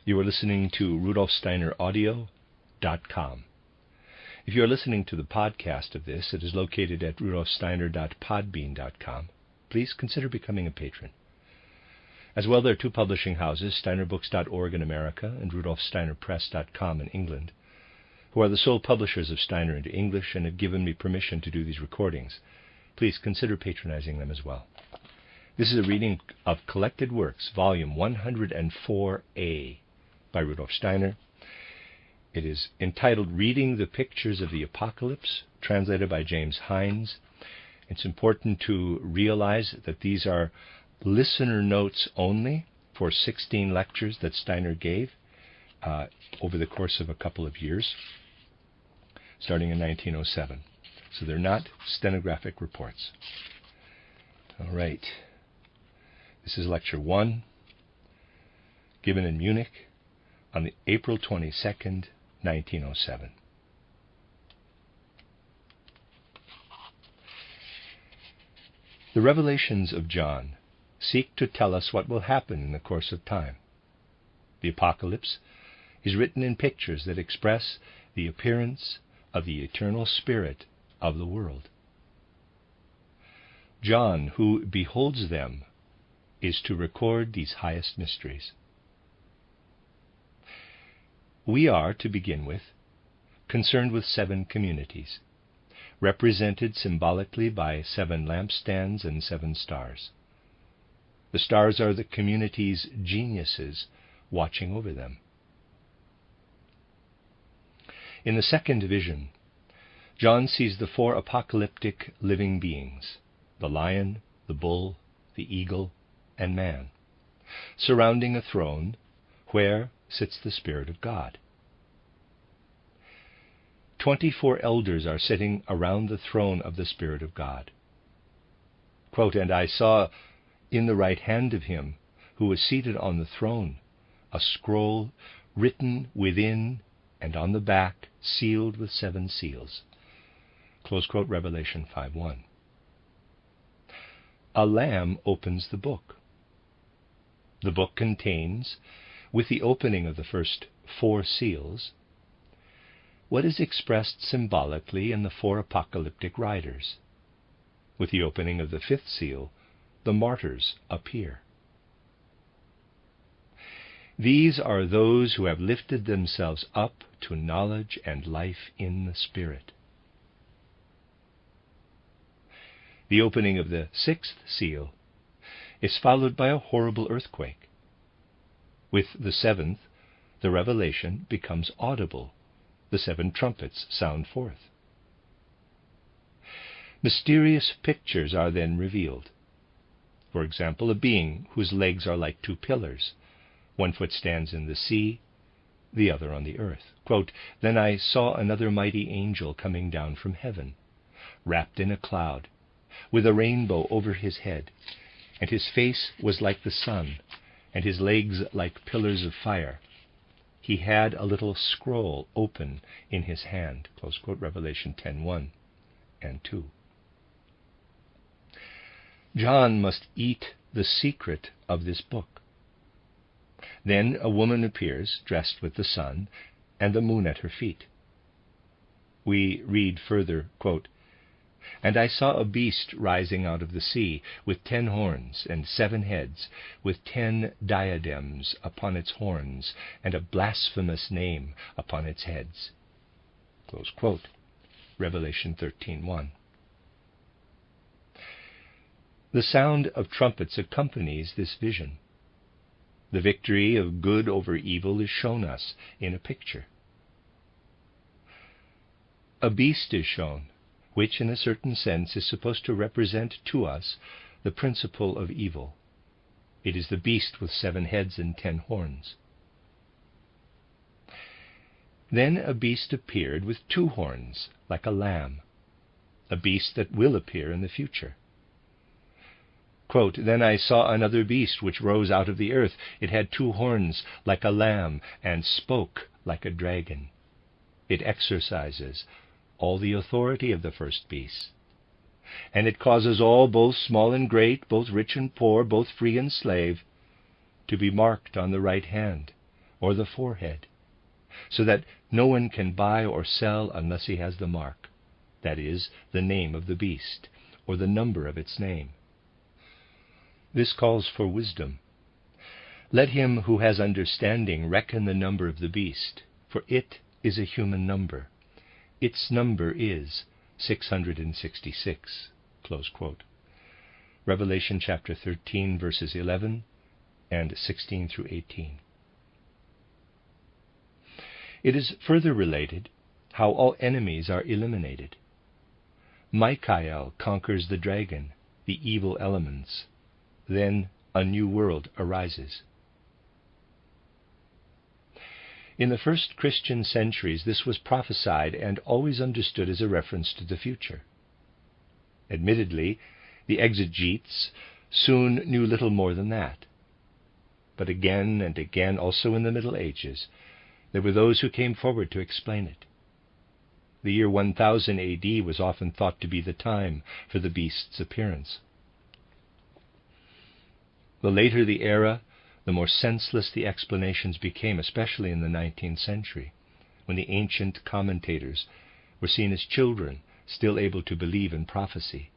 You are listening to rudolfsteineraudio.com. If you are listening to the podcast of this, it is located at rudolfsteiner.podbean.com. Please consider becoming a patron. As well, there are two publishing houses, steinerbooks.org in America and rudolfsteinerpress.com in England, who are the sole publishers of Steiner into English and have given me permission to do these recordings. Please consider patronizing them as well. This is a reading of Collected Works, Volume 104A by Rudolf Steiner. It is entitled Reading the Pictures of the Apocalypse, translated by James Hindes. It's important to realize that these are listener notes only for 16 lectures that Steiner gave over the course of a couple of years, starting in 1907. So they're not stenographic reports. All right. This is Lecture 1, given in Munich on April 22nd, 1907. The revelations of John seek to tell us what will happen in the course of time. The Apocalypse is written in pictures that express the appearance of the eternal spirit of the world. John, who beholds them, is to record these highest mysteries. We are, to begin with, concerned with 7 communities, represented symbolically by 7 lampstands and 7 stars. The stars are the community's geniuses watching over them. In the second vision, John sees the 4 apocalyptic living beings, the lion, the bull, the eagle, and man, surrounding a throne where sits the Spirit of God. 24 elders are sitting around the throne of the Spirit of God. Quote, "And I saw in the right hand of him who was seated on the throne a scroll written within and on the back, sealed with 7 seals." Close quote, Revelation 5:1. A lamb opens the book. The book contains, with the opening of the first 4 seals, what is expressed symbolically in the 4 apocalyptic riders. With the opening of the 5th seal, the martyrs appear. These are those who have lifted themselves up to knowledge and life in the Spirit. The opening of the 6th seal is followed by a horrible earthquake. With the 7th, the revelation becomes audible. The 7 trumpets sound forth. Mysterious pictures are then revealed. For example, a being whose legs are like 2 pillars. One foot stands in the sea, the other on the earth. Quote, "Then I saw another mighty angel coming down from heaven, wrapped in a cloud, with a rainbow over his head, and his face was like the sun, and his legs like pillars of fire. He had a little scroll open in his hand." Close quote, Revelation 10:1 and 2. John must eat the secret of this book. Then a woman appears, dressed with the sun, and the moon at her feet. We read further, quote, "And I saw a beast rising out of the sea, with 10 horns and 7 heads, with 10 diadems upon its horns, and a blasphemous name upon its heads." Close quote. Revelation 13:1. The sound of trumpets accompanies this vision. The victory of good over evil is shown us in a picture. A beast is shown, which in a certain sense is supposed to represent to us the principle of evil. It is the beast with 7 heads and 10 horns. Then a beast appeared with 2 horns, like a lamb, a beast that will appear in the future. Quote, "Then I saw another beast which rose out of the earth. It had 2 horns like a lamb and spoke like a dragon. It exercises all the authority of the first beast. And it causes all, both small and great, both rich and poor, both free and slave, to be marked on the right hand or the forehead, so that no one can buy or sell unless he has the mark, that is, the name of the beast, or the number of its name. This calls for wisdom. Let him who has understanding reckon the number of the beast, for it is a human number. Its number is 666. Close quote. Revelation chapter 13, verses 11 and 16 through 18. It is further related how all enemies are eliminated. Michael conquers the dragon, the evil elements. Then a new world arises. In the first Christian centuries, this was prophesied and always understood as a reference to the future. Admittedly, the exegetes soon knew little more than that. But again and again, also in the Middle Ages, there were those who came forward to explain it. The year 1000 AD was often thought to be the time for the beast's appearance. The later the era, the more senseless the explanations became, especially in the 19th century, when the ancient commentators were seen as children still able to believe in prophecy.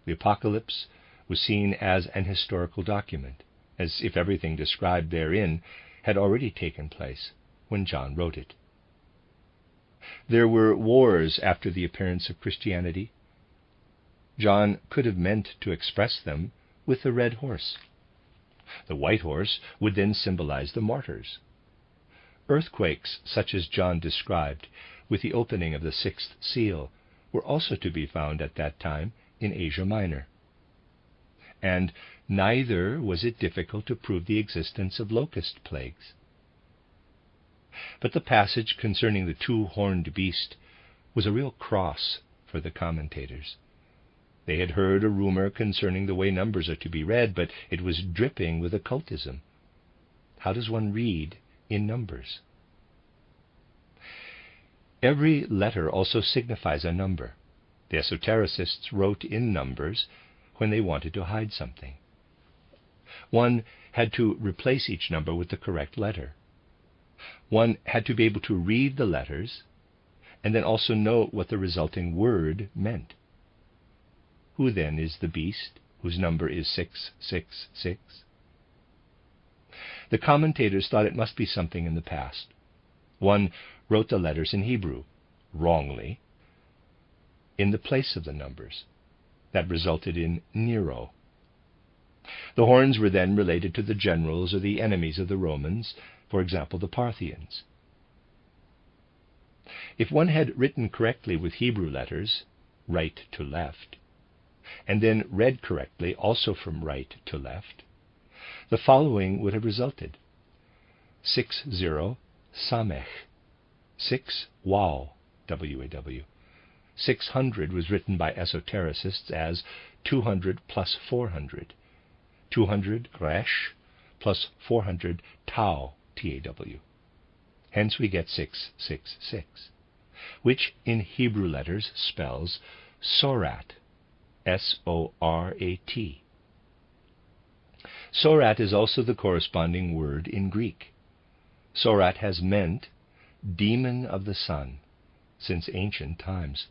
The Apocalypse was seen as an historical document, as if everything described therein had already taken place when John wrote it. There were wars after the appearance of Christianity. John could have meant to express them with the red horse. The white horse would then symbolize the martyrs. Earthquakes, such as John described with the opening of the sixth seal, were also to be found at that time in Asia Minor. And neither was it difficult to prove the existence of locust plagues. But the passage concerning the two-horned beast was a real cross for the commentators. They had heard a rumor concerning the way numbers are to be read, but it was dripping with occultism. How does one read in numbers? Every letter also signifies a number. The esotericists wrote in numbers when they wanted to hide something. One had to replace each number with the correct letter. One had to be able to read the letters and then also know what the resulting word meant. Who then is the beast whose number is 666? The commentators thought it must be something in the past. One wrote the letters in Hebrew, wrongly, in the place of the numbers. That resulted in Nero. The horns were then related to the generals or the enemies of the Romans, for example, the Parthians. If one had written correctly with Hebrew letters, right to left, and then read correctly also from right to left, the following would have resulted. 60 Samech, 6 Waw, W-A-W. 600 was written by esotericists as 200 plus 400, 200 Resh plus 400 Tau, T-A-W. Hence we get 666, which in Hebrew letters spells Sorat, S-O-R-A-T. Sorat is also the corresponding word in Greek. Sorat has meant demon of the sun since ancient times.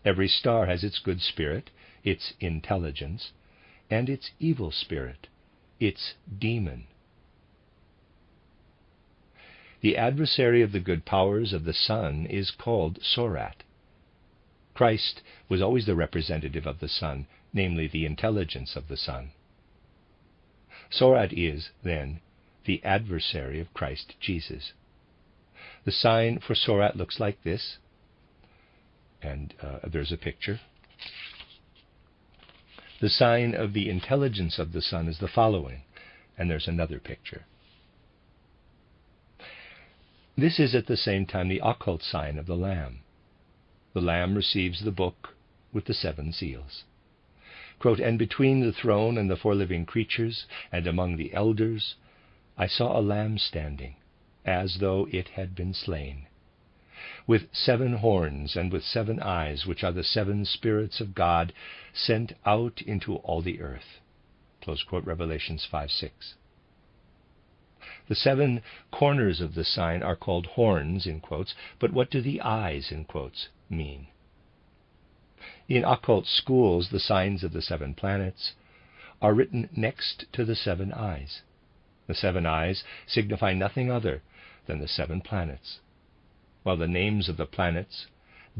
Every star has its good spirit, its intelligence, and its evil spirit, its demon. The adversary of the good powers of the sun is called Sorat. Christ was always the representative of the sun, namely the intelligence of the sun. Sorat is, then, the adversary of Christ Jesus. The sign for Sorat looks like this, and there's a picture. The sign of the intelligence of the sun is the following, and there's another picture. This is at the same time the occult sign of the Lamb. The Lamb receives the book with the 7 seals. Quote, "And between the throne and the 4 living creatures, and among the elders, I saw a lamb standing, as though it had been slain, with 7 horns and with 7 eyes, which are the 7 spirits of God sent out into all the earth." Close quote, Revelations 5:6. The 7 corners of the sign are called horns, in quotes, but what do the eyes, in quotes, mean? In occult schools, the signs of the 7 planets are written next to the 7 eyes. The 7 eyes signify nothing other than the 7 planets, while the names of the planets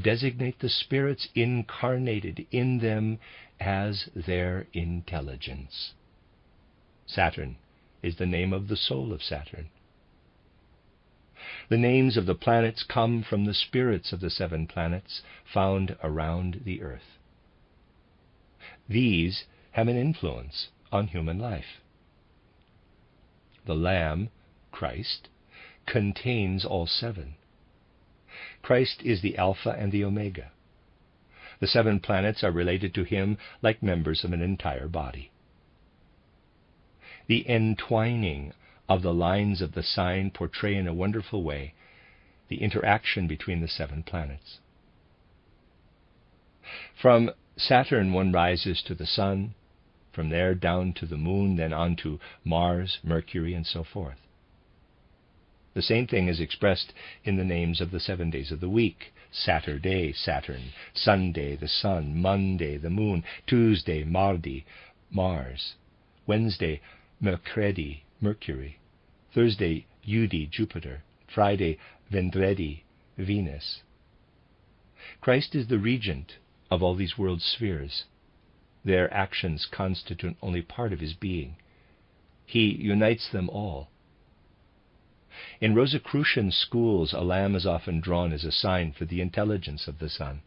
designate the spirits incarnated in them as their intelligence. Saturn is the name of the soul of Saturn. The names of the planets come from the spirits of the 7 planets found around the earth. These have an influence on human life. The Lamb, Christ, contains all 7. Christ is the Alpha and the Omega. The 7 planets are related to him like members of an entire body. The entwining of the lines of the sign portray in a wonderful way the interaction between the 7 planets. From Saturn one rises to the Sun, from there down to the Moon, then on to Mars, Mercury, and so forth. The same thing is expressed in the names of the 7 days of the week: Saturday, Saturn; Sunday, the Sun; Monday, the Moon; Tuesday, Mardi, Mars; Wednesday, Mercredi, Mercury; Thursday, Judi, Jupiter; Friday, Vendredi, Venus. Christ is the regent of all these world spheres. Their actions constitute only part of his being. He unites them all. In Rosicrucian schools, a lamb is often drawn as a sign for the intelligence of the sun.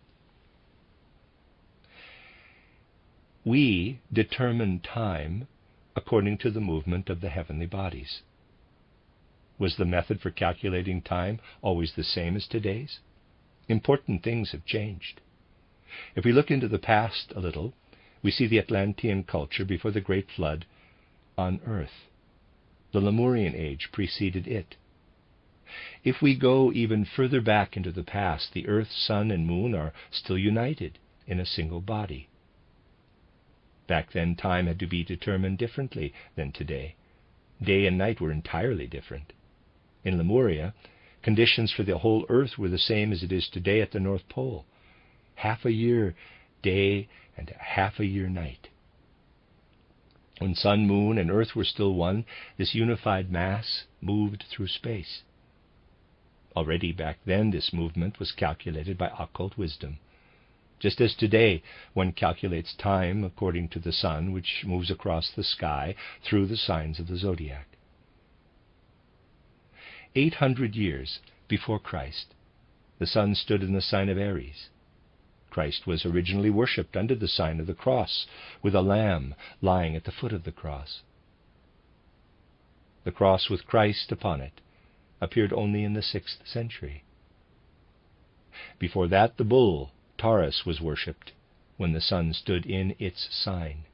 We determine time according to the movement of the heavenly bodies. Was the method for calculating time always the same as today's? Important things have changed. If we look into the past a little, we see the Atlantean culture before the Great Flood on Earth. The Lemurian age preceded it. If we go even further back into the past, the Earth, Sun, and Moon are still united in a single body. Back then, time had to be determined differently than today. Day and night were entirely different. In Lemuria, conditions for the whole Earth were the same as it is today at the North Pole: half a year day and half a year night. When Sun, Moon, and Earth were still one, this unified mass moved through space. Already back then, this movement was calculated by occult wisdom, just as today one calculates time according to the sun, which moves across the sky through the signs of the zodiac. 800 years before Christ, the sun stood in the sign of Aries. Christ was originally worshipped under the sign of the cross, with a lamb lying at the foot of the cross. The cross with Christ upon it appeared only in the 6th century. Before that, the bull, Taurus, was worshipped when the sun stood in its sign.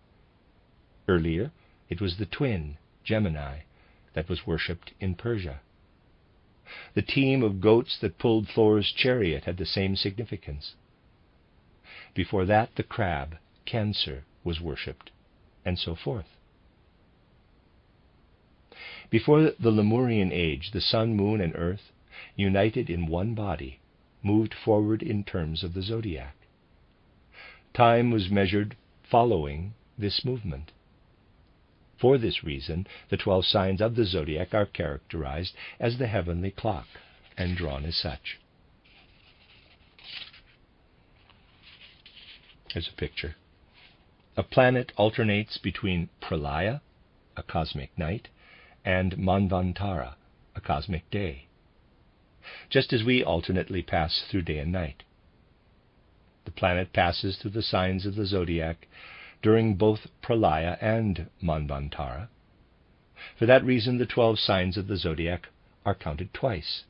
Earlier, it was the twin, Gemini, that was worshipped in Persia. The team of goats that pulled Thor's chariot had the same significance. Before that, the crab, Cancer, was worshipped, and so forth. Before the Lemurian age, the sun, moon, and earth, united in one body, moved forward in terms of the zodiac. Time was measured following this movement. For this reason, the 12 signs of the zodiac are characterized as the heavenly clock and drawn as such. Here's a picture. A planet alternates between Pralaya, a cosmic night, and Manvantara, a cosmic day, just as we alternately pass through day and night. The planet passes through the signs of the zodiac during both Pralaya and Manvantara. For that reason, the 12 signs of the zodiac are counted twice,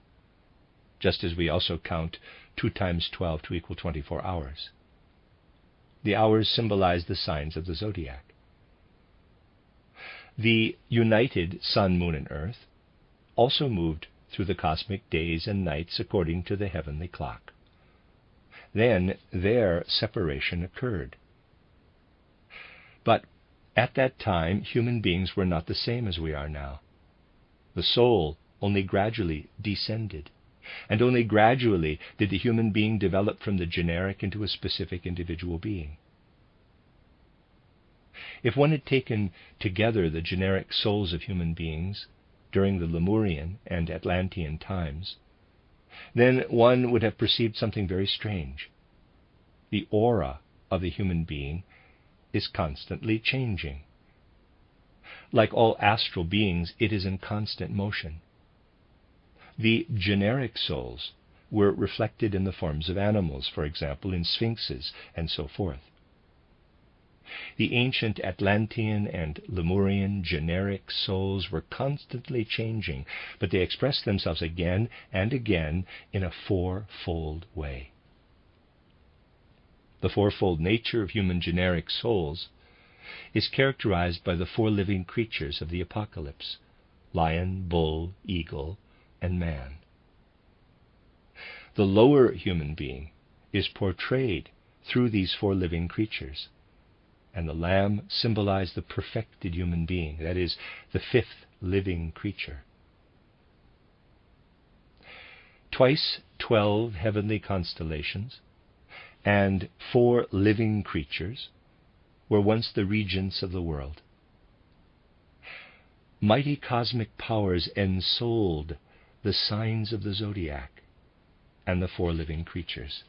just as we also count 2 times 12 to equal 24 hours. The hours symbolize the signs of the zodiac. The united sun, moon, and earth also moved through the cosmic days and nights according to the heavenly clock. Then their separation occurred. But at that time, human beings were not the same as we are now. The soul only gradually descended, and only gradually did the human being develop from the generic into a specific individual being. If one had taken together the generic souls of human beings during the Lemurian and Atlantean times, then one would have perceived something very strange. The aura of the human being is constantly changing. Like all astral beings, it is in constant motion. The generic souls were reflected in the forms of animals, for example, in sphinxes and so forth. The ancient Atlantean and Lemurian generic souls were constantly changing, but they expressed themselves again and again in a fourfold way. The fourfold nature of human generic souls is characterized by the four living creatures of the Apocalypse: lion, bull, eagle, and man. The lower human being is portrayed through these four living creatures, and the lamb symbolized the perfected human being, that is, the fifth living creature. Twice 12 heavenly constellations and 4 living creatures were once the regents of the world. Mighty cosmic powers ensouled the signs of the zodiac and the 4 living creatures.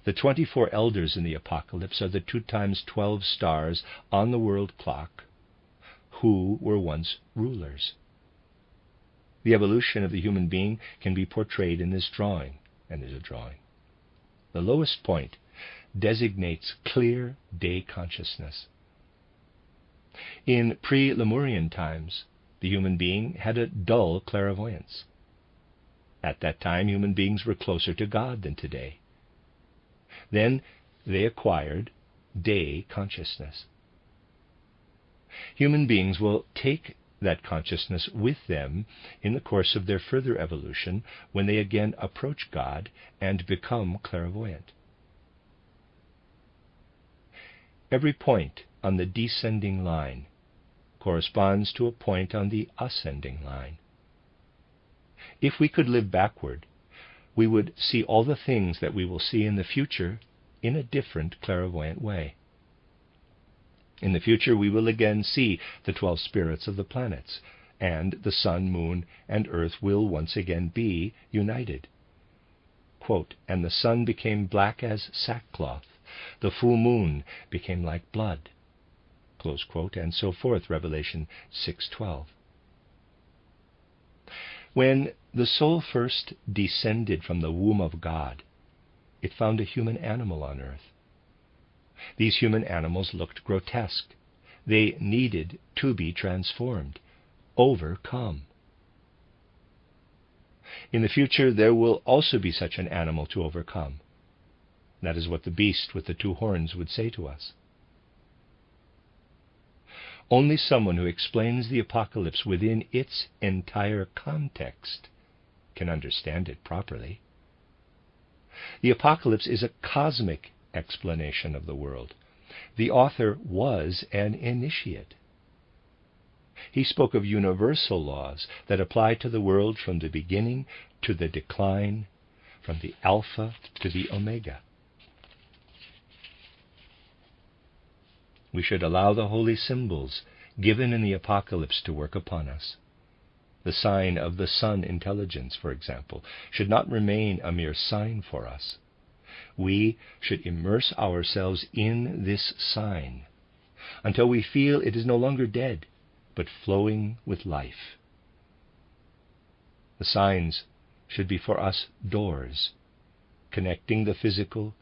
The 24 elders in the Apocalypse are the 2 times 12 stars on the world clock, who were once rulers. The evolution of the human being can be portrayed in this drawing, and there's a drawing. The lowest point designates clear day consciousness. In pre-Lemurian times, the human being had a dull clairvoyance. At that time, human beings were closer to God than today. Then they acquired day consciousness. Human beings will take that consciousness with them in the course of their further evolution when they again approach God and become clairvoyant. Every point on the descending line corresponds to a point on the ascending line. If we could live backward, we would see all the things that we will see in the future in a different clairvoyant way. In the future, we will again see the 12 spirits of the planets, and the sun, moon, and earth will once again be united. Quote, "And the sun became black as sackcloth, the full moon became like blood," close quote, and so forth, Revelation 6:12. When the soul first descended from the womb of God, it found a human animal on earth. These human animals looked grotesque. They needed to be transformed, overcome. In the future, there will also be such an animal to overcome. That is what the beast with the 2 horns would say to us. Only someone who explains the Apocalypse within its entire context can understand it properly. The Apocalypse is a cosmic explanation of the world. The author was an initiate. He spoke of universal laws that apply to the world from the beginning to the decline, from the Alpha to the Omega. We should allow the holy symbols given in the Apocalypse to work upon us. The sign of the sun intelligence, for example, should not remain a mere sign for us. We should immerse ourselves in this sign until we feel it is no longer dead, but flowing with life. The signs should be for us doors, connecting the physical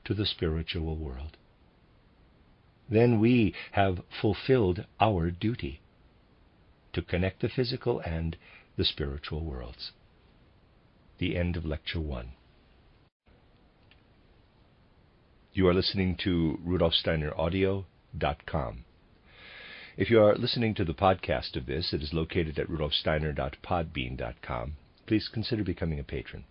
to the spiritual world. Then we have fulfilled our duty to connect the physical and the spiritual worlds. The end of Lecture 1. You are listening to RudolfSteinerAudio.com. If you are listening to the podcast of this, it is located at RudolfSteiner.podbean.com. Please consider becoming a patron.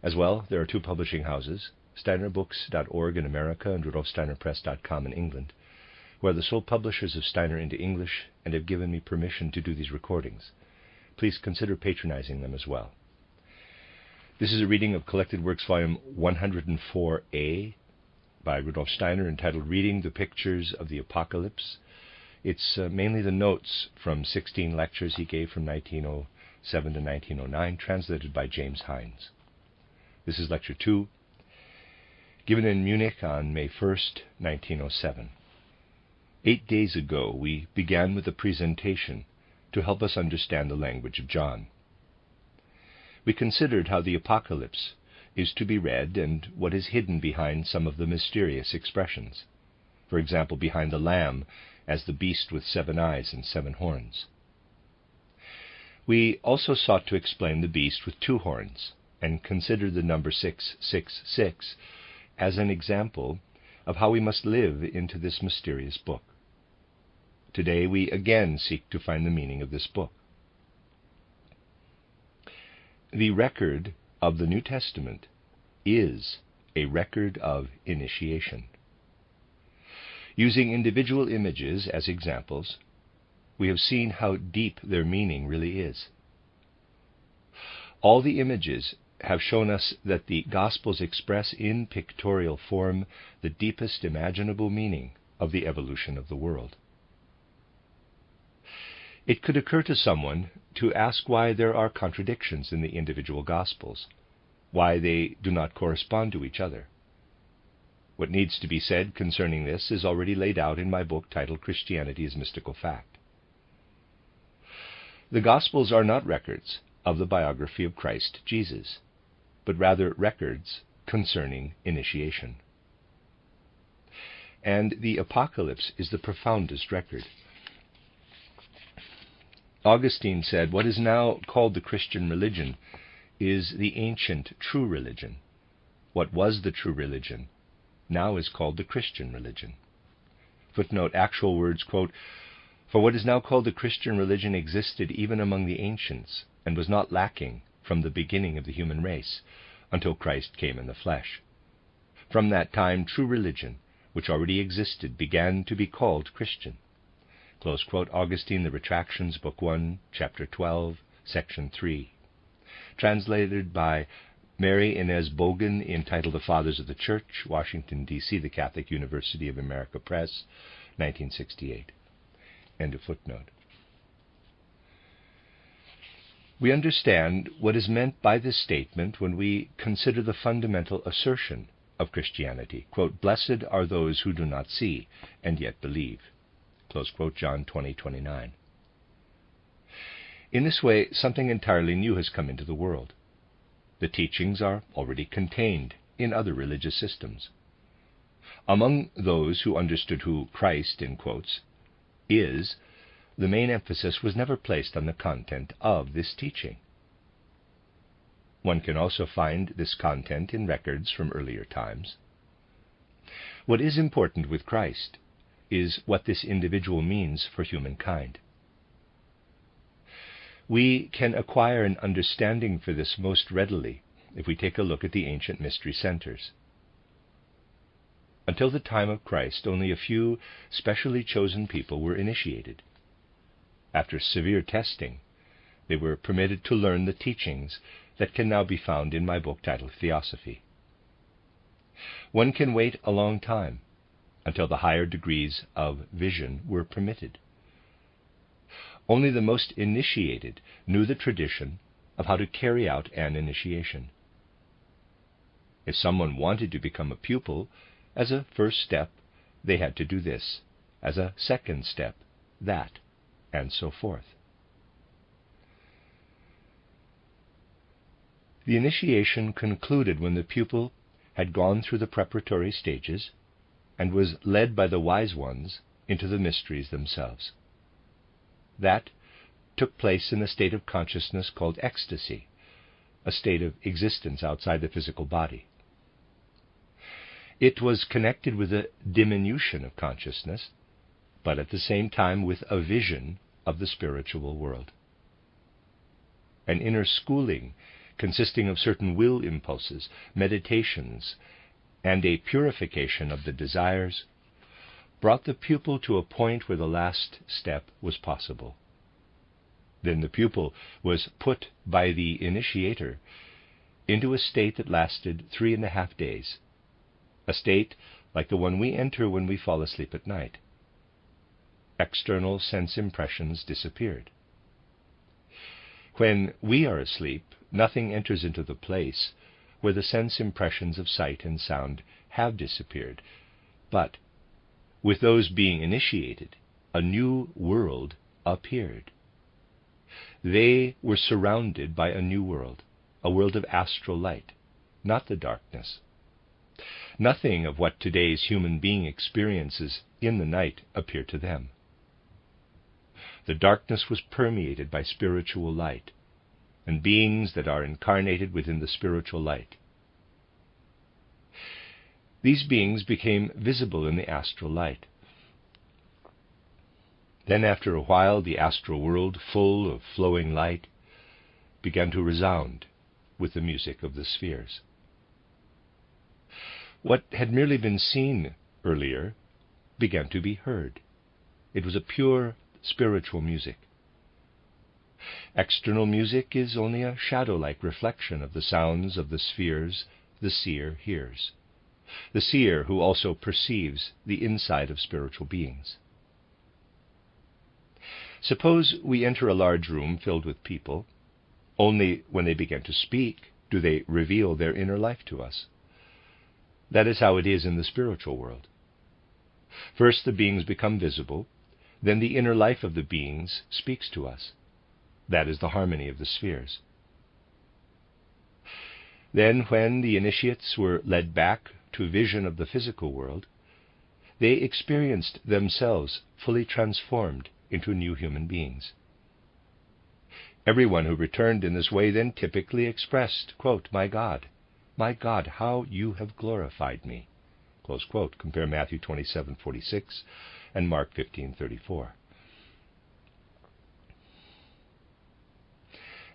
As well, there are 2 publishing houses, SteinerBooks.org in America and RudolfSteinerPress.com in England, who are the sole publishers of Steiner into English and have given me permission to do these recordings. Please consider patronizing them as well. This is a reading of Collected Works Volume 104A by Rudolf Steiner, entitled Reading the Pictures of the Apocalypse. It's mainly the notes from 16 lectures he gave from 1907 to 1909, translated by James Hindes. This is Lecture 2, given in Munich on May 1st, 1907. 8 days ago, we began with a presentation to help us understand the language of John. We considered how the Apocalypse is to be read and what is hidden behind some of the mysterious expressions. For example, behind the Lamb as the beast with 7 eyes and 7 horns. We also sought to explain the beast with 2 horns and considered the number 666 as an example of how we must live into this mysterious book. Today we again seek to find the meaning of this book. The record of the New Testament is a record of initiation. Using individual images as examples, we have seen how deep their meaning really is. All the images have shown us that the Gospels express in pictorial form the deepest imaginable meaning of the evolution of the world. It could occur to someone to ask why there are contradictions in the individual Gospels, why they do not correspond to each other. What needs to be said concerning this is already laid out in my book titled Christianity is Mystical Fact. The Gospels are not records of the biography of Christ Jesus, but rather records concerning initiation. And the Apocalypse is the profoundest record. Augustine said, "What is now called the Christian religion is the ancient true religion. What was the true religion now is called the Christian religion." Footnote, actual words, quote, "For what is now called the Christian religion existed even among the ancients, and was not lacking from the beginning of the human race, until Christ came in the flesh. From that time, true religion, which already existed, began to be called Christian." Close quote, Augustine, The Retractions, Book 1, Chapter 12, Section 3. Translated by Mary Inez Bogan, entitled The Fathers of the Church, Washington, D.C., The Catholic University of America Press, 1968. End of footnote. We understand what is meant by this statement when we consider the fundamental assertion of Christianity. Quote, "Blessed are those who do not see and yet believe." Close quote, John 20:29. In this way, something entirely new has come into the world. The teachings are already contained in other religious systems. Among those who understood who Christ, in quotes, is, the main emphasis was never placed on the content of this teaching. One can also find this content in records from earlier times. What is important with Christ is what this individual means for humankind. We can acquire an understanding for this most readily if we take a look at the ancient mystery centers. Until the time of Christ, only a few specially chosen people were initiated. After severe testing, they were permitted to learn the teachings that can now be found in my book titled Theosophy. One can wait a long time until the higher degrees of vision were permitted. Only the most initiated knew the tradition of how to carry out an initiation. If someone wanted to become a pupil, as a first step, they had to do this, as a second step, that, and so forth. The initiation concluded when the pupil had gone through the preparatory stages and was led by the wise ones into the mysteries themselves. That took place in a state of consciousness called ecstasy, a state of existence outside the physical body. It was connected with a diminution of consciousness, but at the same time with a vision of the spiritual world. An inner schooling consisting of certain will impulses, meditations, and a purification of the desires brought the pupil to a point where the last step was possible. Then the pupil was put by the initiator into a state that lasted 3.5 days, a state like the one we enter when we fall asleep at night. External sense impressions disappeared. When we are asleep, nothing enters into the place where the sense impressions of sight and sound have disappeared. But with those being initiated, a new world appeared. They were surrounded by a new world, a world of astral light, not the darkness. Nothing of what today's human being experiences in the night appeared to them. The darkness was permeated by spiritual light, and beings that are incarnated within the spiritual light. These beings became visible in the astral light. Then after a while, the astral world, full of flowing light, began to resound with the music of the spheres. What had merely been seen earlier began to be heard. It was a pure spiritual music. External music is only a shadow-like reflection of the sounds of the spheres the seer hears. The seer who also perceives the inside of spiritual beings. Suppose we enter a large room filled with people. Only when they begin to speak do they reveal their inner life to us. That is how it is in the spiritual world. First the beings become visible, then the inner life of the beings speaks to us. That is the harmony of the spheres. Then when the initiates were led back to vision of the physical world, they experienced themselves fully transformed into new human beings. Everyone who returned in this way then typically expressed, quote, my God, how you have glorified me," close quote. Compare Matthew 27:46 and Mark 15:34.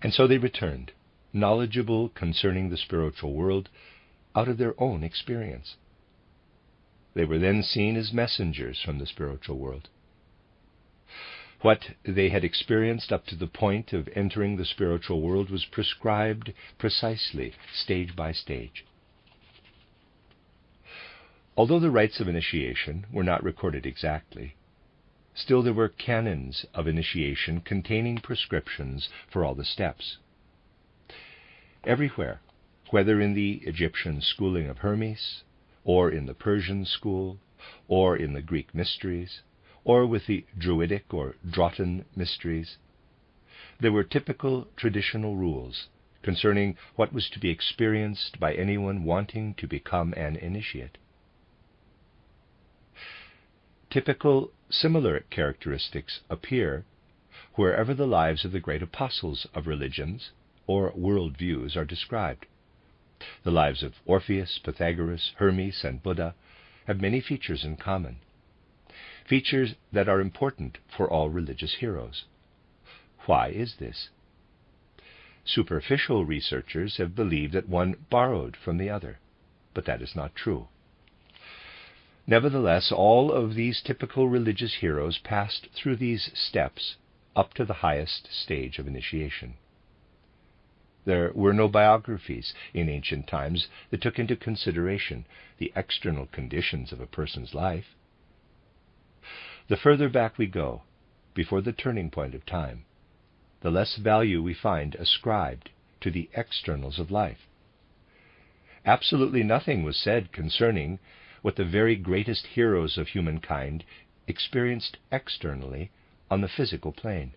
And so they returned, knowledgeable concerning the spiritual world out of their own experience. They were then seen as messengers from the spiritual world. What they had experienced up to the point of entering the spiritual world was prescribed precisely, stage by stage. Although the rites of initiation were not recorded exactly, still there were canons of initiation containing prescriptions for all the steps. Everywhere, whether in the Egyptian schooling of Hermes, or in the Persian school, or in the Greek mysteries, or with the Druidic or Drotin mysteries, there were typical traditional rules concerning what was to be experienced by anyone wanting to become an initiate. Typical similar characteristics appear wherever the lives of the great apostles of religions or world views are described. The lives of Orpheus, Pythagoras, Hermes, and Buddha have many features in common, features that are important for all religious heroes. Why is this? Superficial researchers have believed that one borrowed from the other, but that is not true. Nevertheless, all of these typical religious heroes passed through these steps up to the highest stage of initiation. There were no biographies in ancient times that took into consideration the external conditions of a person's life. The further back we go, before the turning point of time, the less value we find ascribed to the externals of life. Absolutely nothing was said concerning what the very greatest heroes of humankind experienced externally on the physical plane.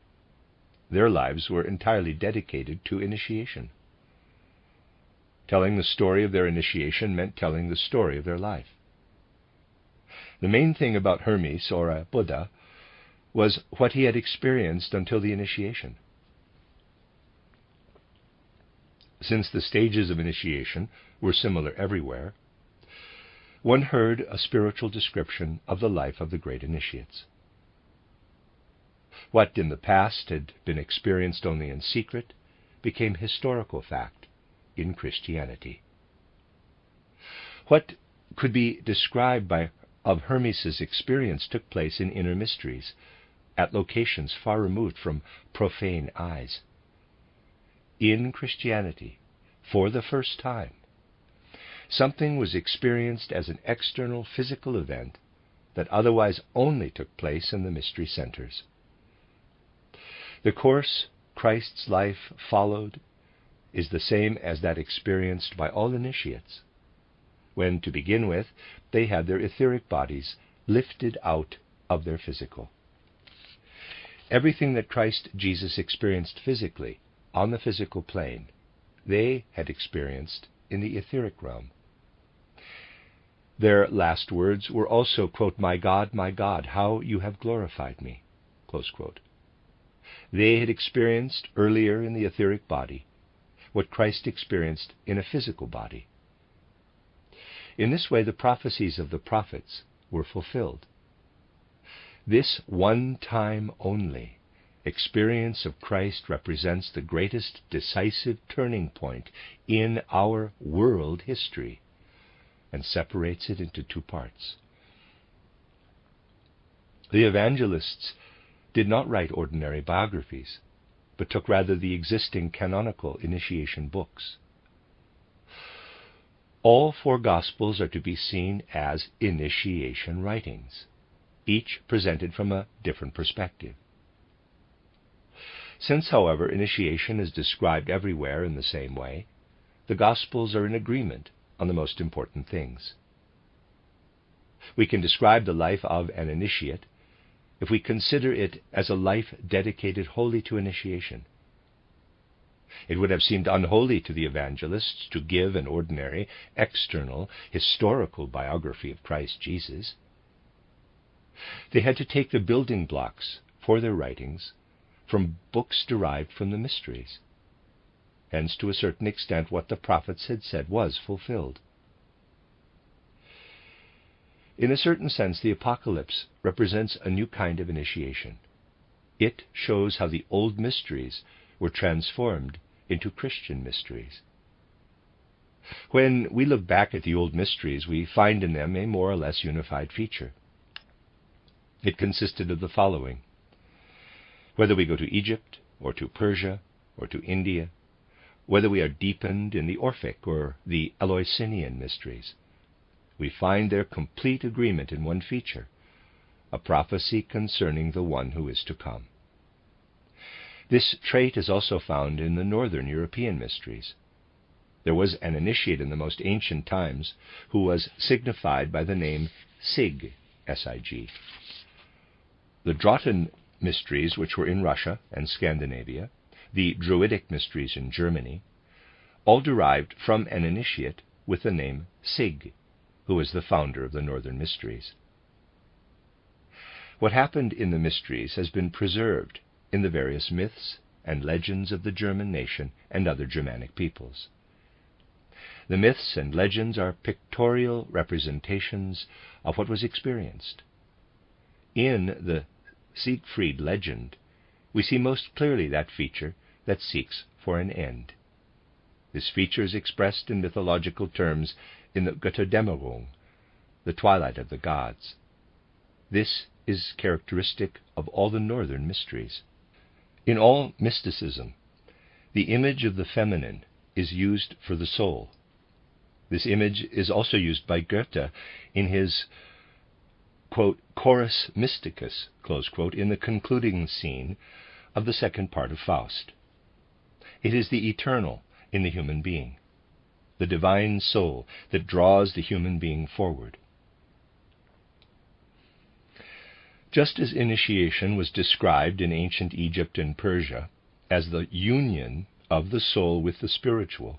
Their lives were entirely dedicated to initiation. Telling the story of their initiation meant telling the story of their life. The main thing about Hermes, or a Buddha, was what he had experienced until the initiation. Since the stages of initiation were similar everywhere, one heard a spiritual description of the life of the great initiates. What in the past had been experienced only in secret became historical fact in Christianity. What could be described by of Hermes's experience took place in inner mysteries, at locations far removed from profane eyes. In Christianity, for the first time, something was experienced as an external physical event that otherwise only took place in the mystery centers. The course Christ's life followed is the same as that experienced by all initiates, when, to begin with, they had their etheric bodies lifted out of their physical. Everything that Christ Jesus experienced physically, on the physical plane, they had experienced in the etheric realm. Their last words were also, quote, my God, how you have glorified me," close quote. They had experienced earlier in the etheric body what Christ experienced in a physical body. In this way, the prophecies of the prophets were fulfilled. This one time only experience of Christ represents the greatest decisive turning point in our world history and separates it into two parts. The evangelists did not write ordinary biographies, but took rather the existing canonical initiation books. All four Gospels are to be seen as initiation writings, each presented from a different perspective. Since, however, initiation is described everywhere in the same way, the Gospels are in agreement on the most important things. We can describe the life of an initiate if we consider it as a life dedicated wholly to initiation. It would have seemed unholy to the evangelists to give an ordinary, external, historical biography of Christ Jesus. They had to take the building blocks for their writings from books derived from the mysteries. Hence, to a certain extent, what the prophets had said was fulfilled. In a certain sense, the Apocalypse represents a new kind of initiation. It shows how the old mysteries were transformed into Christian mysteries. When we look back at the old mysteries, we find in them a more or less unified feature. It consisted of the following. Whether we go to Egypt, or to Persia, or to India, whether we are deepened in the Orphic or the Eleusinian mysteries, we find their complete agreement in one feature, a prophecy concerning the one who is to come. This trait is also found in the northern European mysteries. There was an initiate in the most ancient times who was signified by the name Sig, S-I-G. The Drotten mysteries, which were in Russia and Scandinavia, the Druidic mysteries in Germany, all derived from an initiate with the name Sig, who was the founder of the northern mysteries. What happened in the mysteries has been preserved in the various myths and legends of the German nation and other Germanic peoples. The myths and legends are pictorial representations of what was experienced. In the Siegfried legend, we see most clearly that feature that seeks for an end. This feature is expressed in mythological terms in the Götterdämmerung, the twilight of the gods. This is characteristic of all the northern mysteries. In all mysticism, the image of the feminine is used for the soul. This image is also used by Goethe in his, quote, chorus mysticus, close quote, in the concluding scene of the second part of Faust. It is the eternal in the human being, the divine soul that draws the human being forward. Just as initiation was described in ancient Egypt and Persia as the union of the soul with the spiritual,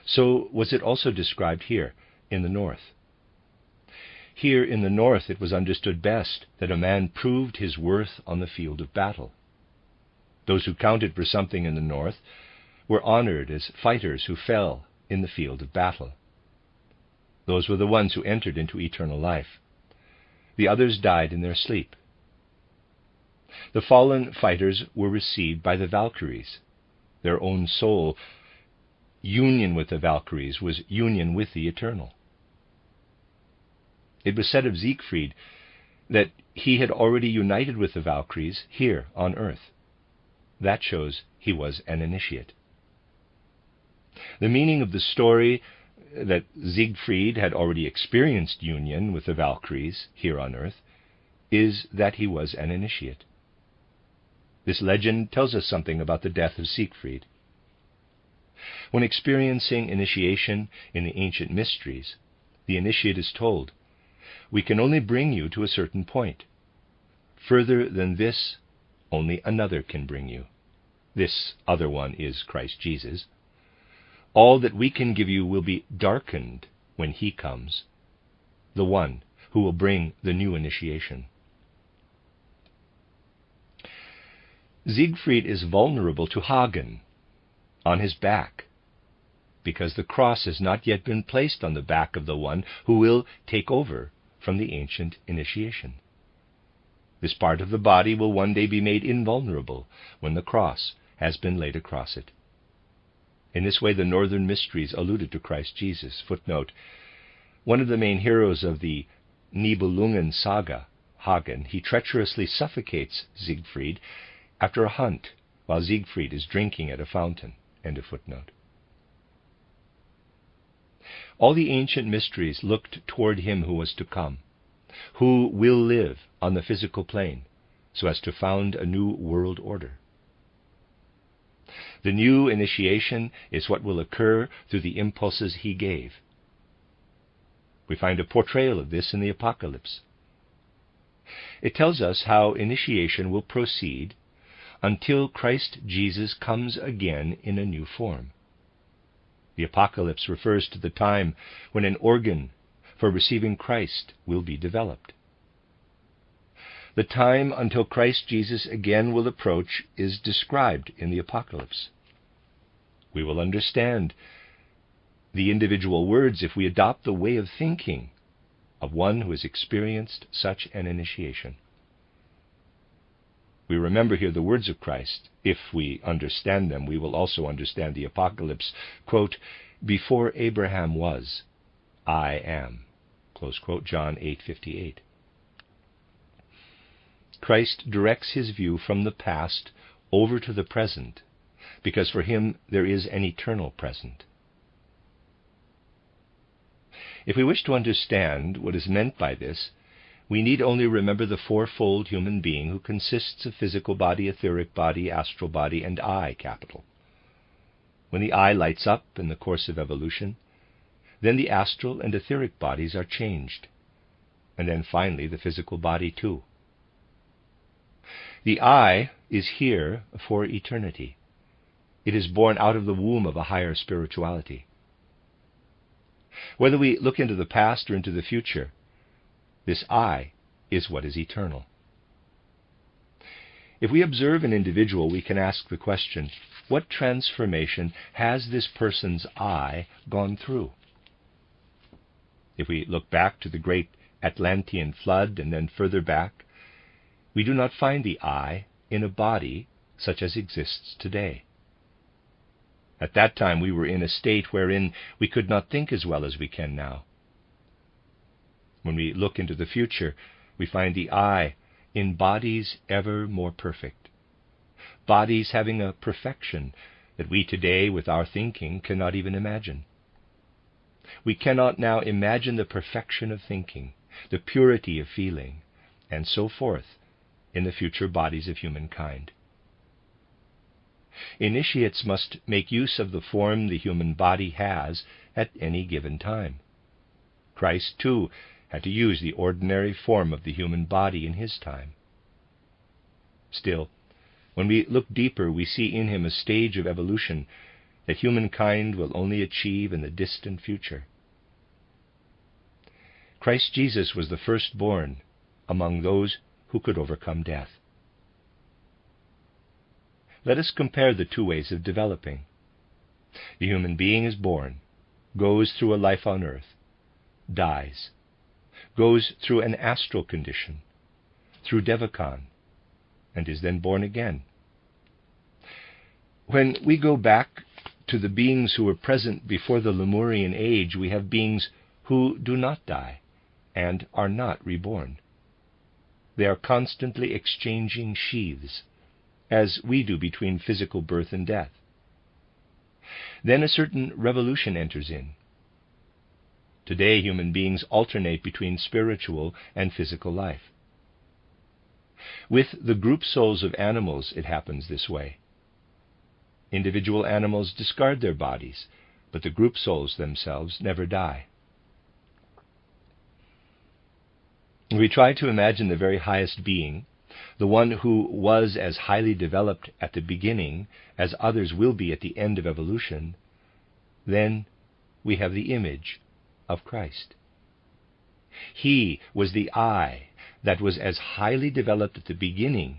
so was it also described here in the north. Here in the north it was understood best that a man proved his worth on the field of battle. Those who counted for something in the north were honored as fighters who fell in the field of battle. Those were the ones who entered into eternal life. The others died in their sleep. The fallen fighters were received by the Valkyries. Their own soul, union with the Valkyries, was union with the eternal. It was said of Siegfried that he had already united with the Valkyries here on earth. That shows he was an initiate. The meaning of the story that Siegfried had already experienced union with the Valkyries here on earth is that he was an initiate. This legend tells us something about the death of Siegfried. When experiencing initiation in the ancient mysteries, the initiate is told, "We can only bring you to a certain point. Further than this, only another can bring you. This other one is Christ Jesus. All that we can give you will be darkened when he comes, the one who will bring the new initiation." Siegfried is vulnerable to Hagen on his back, because the cross has not yet been placed on the back of the one who will take over from the ancient initiation. This part of the body will one day be made invulnerable when the cross has been laid across it. In this way, the northern mysteries alluded to Christ Jesus. Footnote: one of the main heroes of the Nibelungen saga, Hagen, he treacherously suffocates Siegfried after a hunt while Siegfried is drinking at a fountain. End of footnote. All the ancient mysteries looked toward him who was to come, who will live on the physical plane so as to found a new world order. The new initiation is what will occur through the impulses he gave. We find a portrayal of this in the Apocalypse. It tells us how initiation will proceed until Christ Jesus comes again in a new form. The Apocalypse refers to the time when an organ for receiving Christ will be developed. The time until Christ Jesus again will approach is described in the Apocalypse. We will understand the individual words if we adopt the way of thinking of one who has experienced such an initiation. We remember here the words of Christ. If we understand them, we will also understand the Apocalypse. Quote, "Before Abraham was, I am." Close quote, John 8:58. Christ directs his view from the past over to the present, because for him there is an eternal present. If we wish to understand what is meant by this, we need only remember the fourfold human being who consists of physical body, etheric body, astral body, and I, capital. When the I lights up in the course of evolution, then the astral and etheric bodies are changed, and then finally the physical body too. The I is here for eternity. It is born out of the womb of a higher spirituality. Whether we look into the past or into the future, this I is what is eternal. If we observe an individual, we can ask the question, what transformation has this person's I gone through? If we look back to the great Atlantean flood and then further back, we do not find the I in a body such as exists today. At that time we were in a state wherein we could not think as well as we can now. When we look into the future, we find the I in bodies ever more perfect, bodies having a perfection that we today with our thinking cannot even imagine. We cannot now imagine the perfection of thinking, the purity of feeling, and so forth in the future bodies of humankind. Initiates must make use of the form the human body has at any given time. Christ, too, had to use the ordinary form of the human body in his time. Still, when we look deeper, we see in him a stage of evolution that humankind will only achieve in the distant future. Christ Jesus was the firstborn among those who could overcome death. Let us compare the two ways of developing. The human being is born, goes through a life on earth, dies, goes through an astral condition, through Devakan, and is then born again. When we go back to the beings who were present before the Lemurian age, we have beings who do not die and are not reborn. They are constantly exchanging sheaths, as we do between physical birth and death. Then a certain revolution enters in. Today, human beings alternate between spiritual and physical life. With the group souls of animals, it happens this way. Individual animals discard their bodies, but the group souls themselves never die. We try to imagine the very highest being, the one who was as highly developed at the beginning as others will be at the end of evolution. Then we have the image of Christ. He was the I that was as highly developed at the beginning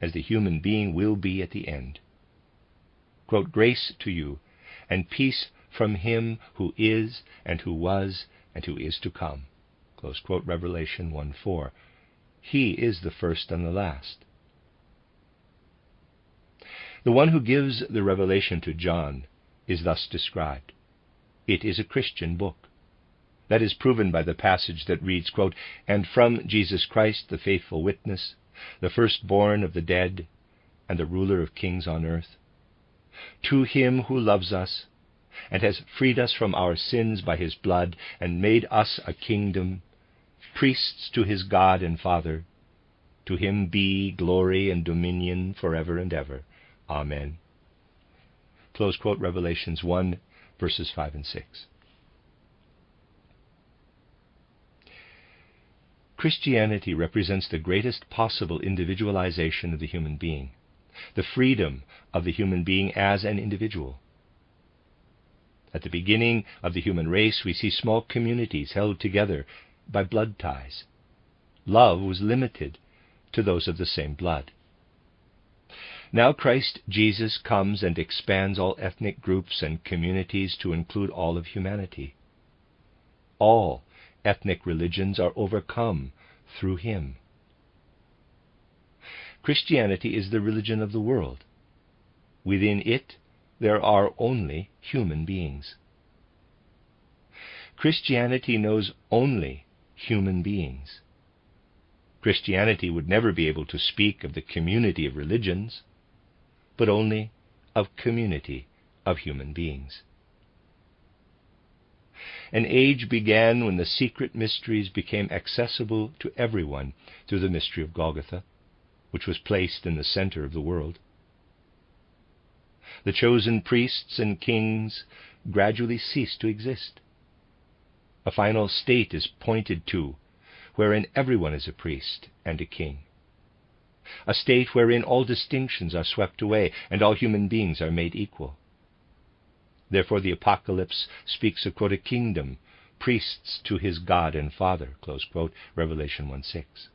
as the human being will be at the end. Quote, "Grace to you, and peace from him who is, and who was, and who is to come." Close quote, Revelation 1:4. He is the first and the last. The one who gives the revelation to John is thus described. It is a Christian book. That is proven by the passage that reads, quote, "And from Jesus Christ, the faithful witness, the firstborn of the dead, and the ruler of kings on earth, to him who loves us, and has freed us from our sins by his blood, and made us a kingdom, priests to his God and Father, to him be glory and dominion forever and ever. Amen." Close quote, Revelations 1, verses 5 and 6. Christianity represents the greatest possible individualization of the human being, the freedom of the human being as an individual. At the beginning of the human race, we see small communities held together by blood ties. Love was limited to those of the same blood. Now Christ Jesus comes and expands all ethnic groups and communities to include all of humanity. All ethnic religions are overcome through him. Christianity is the religion of the world. Within it, there are only human beings. Christianity knows only human beings. Christianity would never be able to speak of the community of religions, but only of community of human beings. An age began when the secret mysteries became accessible to everyone through the mystery of Golgotha, which was placed in the center of the world. The chosen priests and kings gradually ceased to exist. A final state is pointed to, wherein everyone is a priest and a king. A state wherein all distinctions are swept away and all human beings are made equal. Therefore the Apocalypse speaks of, quote, "a kingdom, priests to his God and Father," close quote, Revelation 1:6.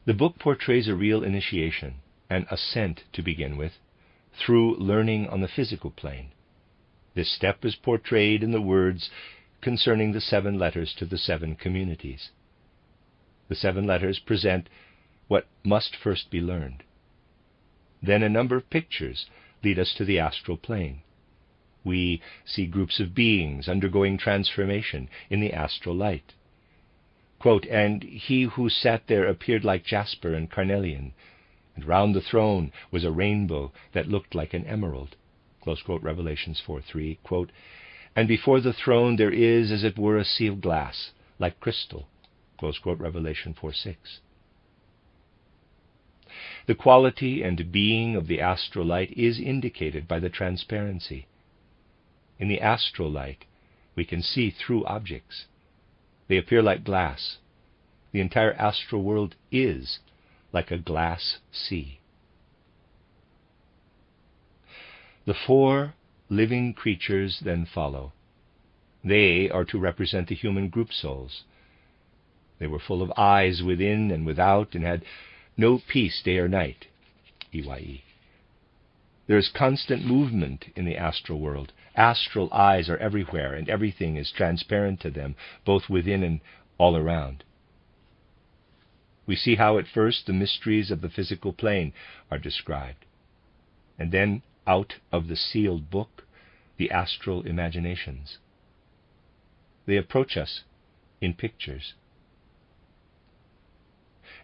The book portrays a real initiation, an ascent to begin with, through learning on the physical plane. This step is portrayed in the words concerning the 7 letters to the 7 communities. The 7 letters present what must first be learned. Then a number of pictures lead us to the astral plane. We see groups of beings undergoing transformation in the astral light. Quote, "And he who sat there appeared like jasper and carnelian, and round the throne was a rainbow that looked like an emerald." Close quote, Revelations 4:3. Quote, "And before the throne there is, as it were, a sea of glass, like crystal." Close quote, Revelation 4:6. The quality and being of the astral light is indicated by the transparency. In the astral light, we can see through objects. They appear like glass. The entire astral world is like a glass sea. The 4 living creatures then follow. They are to represent the human group souls. They were full of eyes within and without, and had no peace day or night. EYE. There is constant movement in the astral world. Astral eyes are everywhere, and everything is transparent to them, both within and all around. We see how at first the mysteries of the physical plane are described, and then out of the sealed book, the astral imaginations. They approach us in pictures.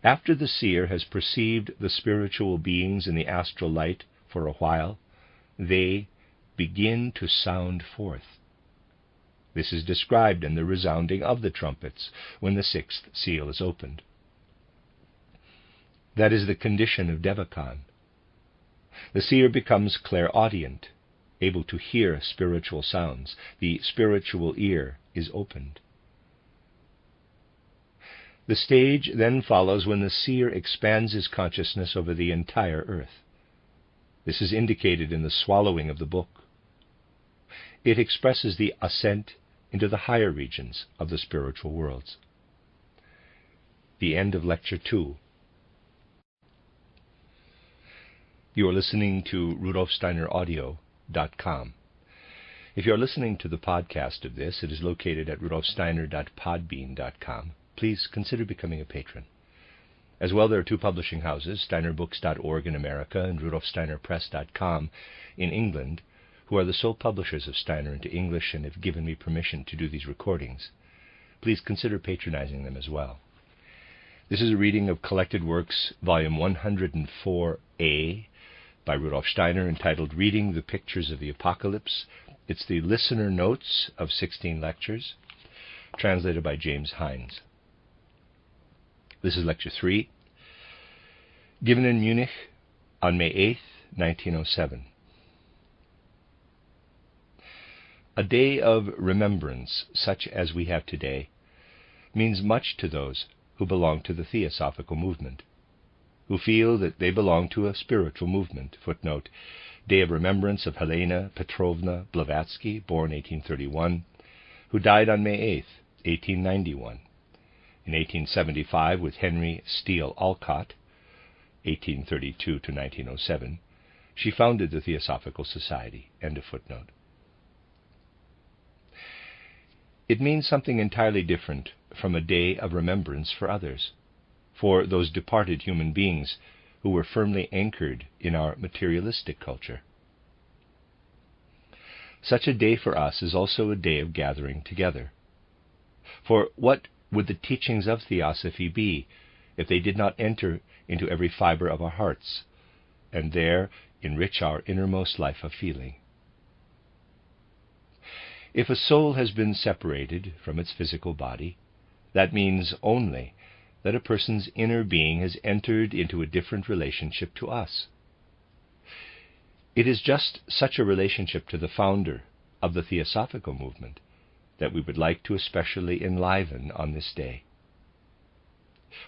After the seer has perceived the spiritual beings in the astral light for a while, they begin to sound forth. This is described in the resounding of the trumpets when the sixth seal is opened. That is the condition of Devachan. The seer becomes clairaudient, able to hear spiritual sounds. The spiritual ear is opened. The stage then follows when the seer expands his consciousness over the entire earth. This is indicated in the swallowing of the book. It expresses the ascent into the higher regions of the spiritual worlds. The end of Lecture 2. You are listening to RudolfSteinerAudio.com. If you are listening to the podcast of this, it is located at RudolfSteiner.podbean.com. Please consider becoming a patron. As well, there are two publishing houses, SteinerBooks.org in America and RudolfSteinerPress.com in England, who are the sole publishers of Steiner into English and have given me permission to do these recordings. Please consider patronizing them as well. This is a reading of Collected Works, Volume 104A, by Rudolf Steiner, entitled Reading the Pictures of the Apocalypse. It's the listener notes of 16 lectures, translated by James Hindes. This is Lecture 3, given in Munich on May 8, 1907. A day of remembrance, such as we have today, means much to those who belong to the Theosophical movement, who feel that they belong to a spiritual movement. Footnote, Day of Remembrance of Helena Petrovna Blavatsky, born 1831, who died on May 8, 1891. In 1875, with Henry Steele Alcott, 1832 to 1907, she founded the Theosophical Society. End of footnote. It means something entirely different from a day of remembrance for others, for those departed human beings who were firmly anchored in our materialistic culture. Such a day for us is also a day of gathering together. For what would the teachings of Theosophy be if they did not enter into every fiber of our hearts, and there enrich our innermost life of feeling? If a soul has been separated from its physical body, that means only that a person's inner being has entered into a different relationship to us. It is just such a relationship to the founder of the Theosophical movement that we would like to especially enliven on this day.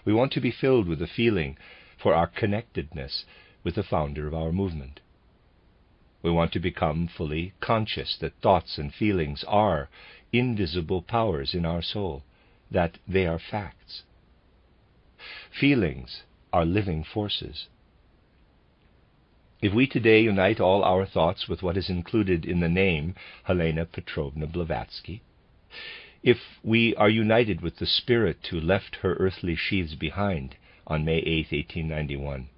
We want to be filled with a feeling for our connectedness with the founder of our movement. We want to become fully conscious that thoughts and feelings are invisible powers in our soul, that they are facts. Feelings are living forces. If we today unite all our thoughts with what is included in the name Helena Petrovna Blavatsky, if we are united with the spirit who left her earthly sheaths behind on May 8, 1891,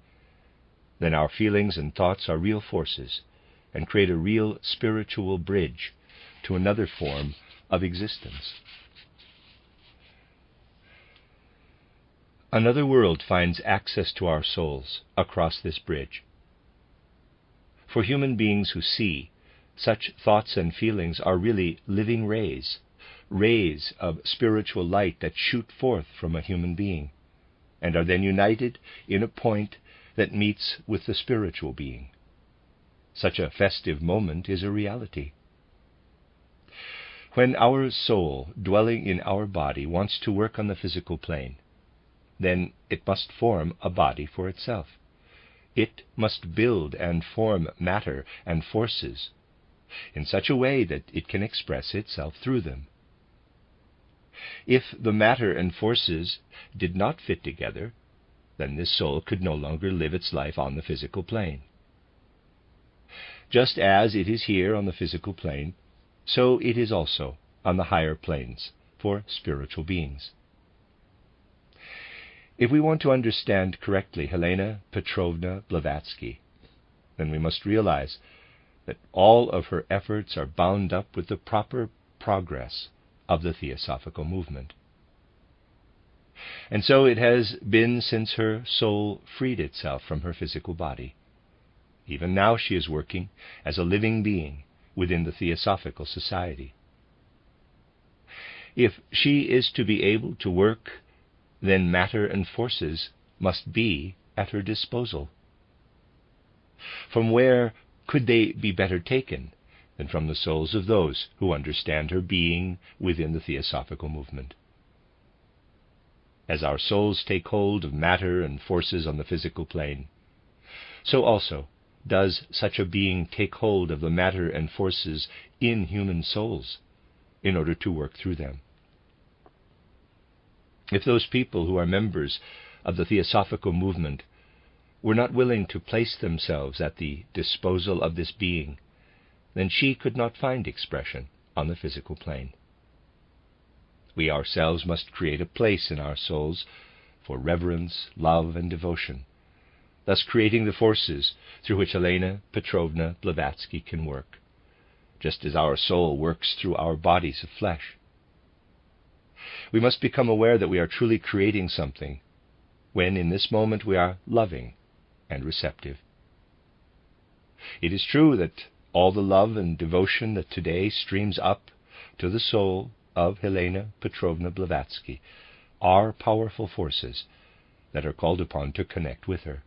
then our feelings and thoughts are real forces and create a real spiritual bridge to another form of existence. Another world finds access to our souls across this bridge. For human beings who see, such thoughts and feelings are really living rays of spiritual light that shoot forth from a human being, and are then united in a point that meets with the spiritual being. Such a festive moment is a reality. When our soul, dwelling in our body, wants to work on the physical plane, then it must form a body for itself. It must build and form matter and forces in such a way that it can express itself through them. If the matter and forces did not fit together, then this soul could no longer live its life on the physical plane. Just as it is here on the physical plane, so it is also on the higher planes for spiritual beings. If we want to understand correctly Helena Petrovna Blavatsky, then we must realize that all of her efforts are bound up with the proper progress of the Theosophical movement. And so it has been since her soul freed itself from her physical body. Even now she is working as a living being within the Theosophical Society. If she is to be able to work, then matter and forces must be at her disposal. From where could they be better taken than from the souls of those who understand her being within the Theosophical movement? As our souls take hold of matter and forces on the physical plane, so also does such a being take hold of the matter and forces in human souls in order to work through them. If those people who are members of the Theosophical movement were not willing to place themselves at the disposal of this being, then she could not find expression on the physical plane. We ourselves must create a place in our souls for reverence, love, and devotion, thus creating the forces through which Helena Petrovna Blavatsky can work, just as our soul works through our bodies of flesh. We must become aware that we are truly creating something when in this moment we are loving and receptive. It is true that all the love and devotion that today streams up to the soul of Helena Petrovna Blavatsky are powerful forces that are called upon to connect with her.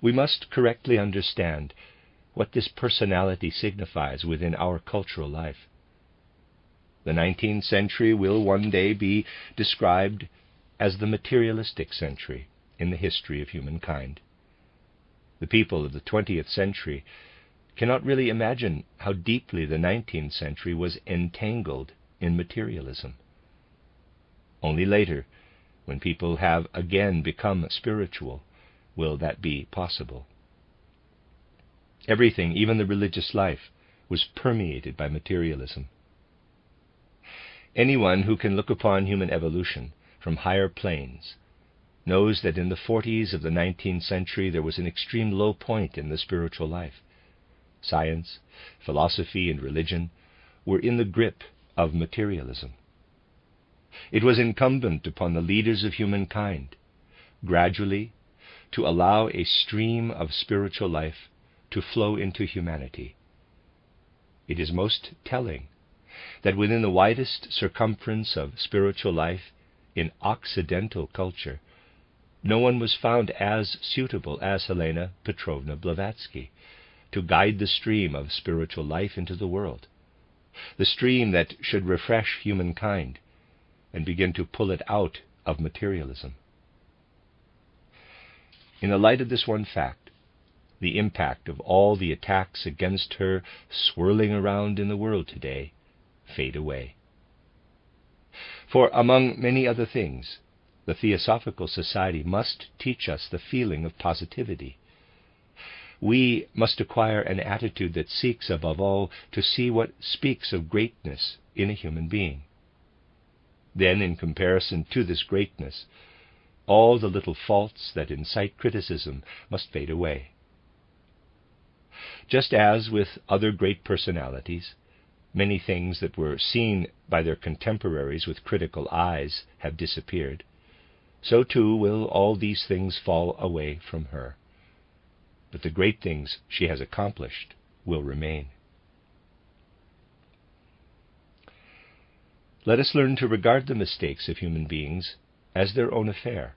We must correctly understand what this personality signifies within our cultural life. The 19th century will one day be described as the materialistic century in the history of humankind. The people of the 20th century cannot really imagine how deeply the 19th century was entangled in materialism. Only later, when people have again become spiritual, will that be possible. Everything, even the religious life, was permeated by materialism. Anyone who can look upon human evolution from higher planes knows that in the 40s of the 19th century there was an extreme low point in the spiritual life. Science, philosophy, and religion were in the grip of materialism. It was incumbent upon the leaders of humankind gradually to allow a stream of spiritual life to flow into humanity. It is most telling that within the widest circumference of spiritual life in Occidental culture, no one was found as suitable as Helena Petrovna Blavatsky to guide the stream of spiritual life into the world, the stream that should refresh humankind and begin to pull it out of materialism. In the light of this one fact, the impact of all the attacks against her swirling around in the world today fade away. For among many other things, the Theosophical Society must teach us the feeling of positivity. We must acquire an attitude that seeks above all to see what speaks of greatness in a human being. Then, in comparison to this greatness, all the little faults that incite criticism must fade away. Just as with other great personalities, many things that were seen by their contemporaries with critical eyes have disappeared, so too will all these things fall away from her. But the great things she has accomplished will remain. Let us learn to regard the mistakes of human beings as their own affair,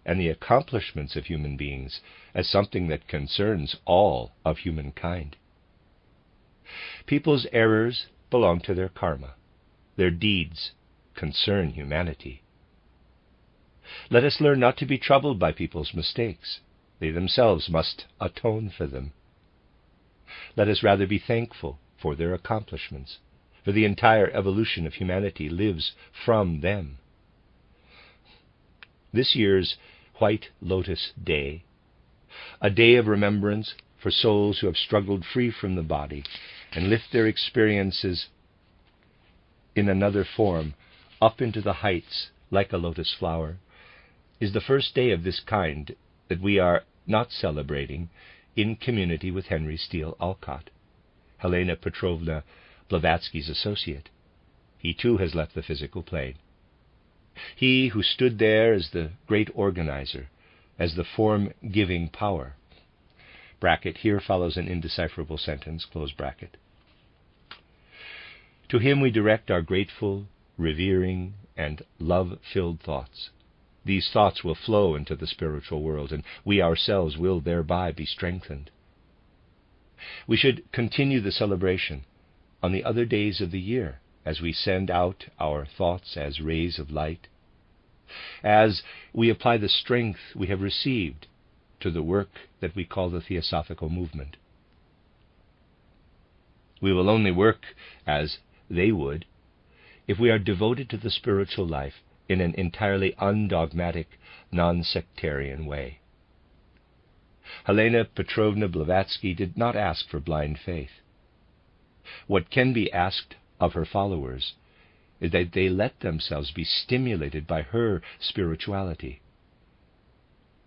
and the accomplishments of human beings as something that concerns all of humankind. People's errors belong to their karma. Their deeds concern humanity. Let us learn not to be troubled by people's mistakes. They themselves must atone for them. Let us rather be thankful for their accomplishments, for the entire evolution of humanity lives from them. This year's White Lotus Day, a day of remembrance for souls who have struggled free from the body and lift their experiences in another form up into the heights like a lotus flower, is the first day of this kind that we are not celebrating in community with Henry Steele Olcott, Helena Petrovna Blavatsky's associate. He too has left the physical plane. He who stood there as the great organizer, as the form-giving power. Bracket, here follows an indecipherable sentence, close bracket. To him we direct our grateful, revering, and love-filled thoughts. These thoughts will flow into the spiritual world, and we ourselves will thereby be strengthened. We should continue the celebration on the other days of the year, as we send out our thoughts as rays of light, as we apply the strength we have received to the work that we call the Theosophical movement. We will only work as they would if we are devoted to the spiritual life in an entirely undogmatic, non-sectarian way. Helena Petrovna Blavatsky did not ask for blind faith. What can be asked of her followers is that they let themselves be stimulated by her spirituality.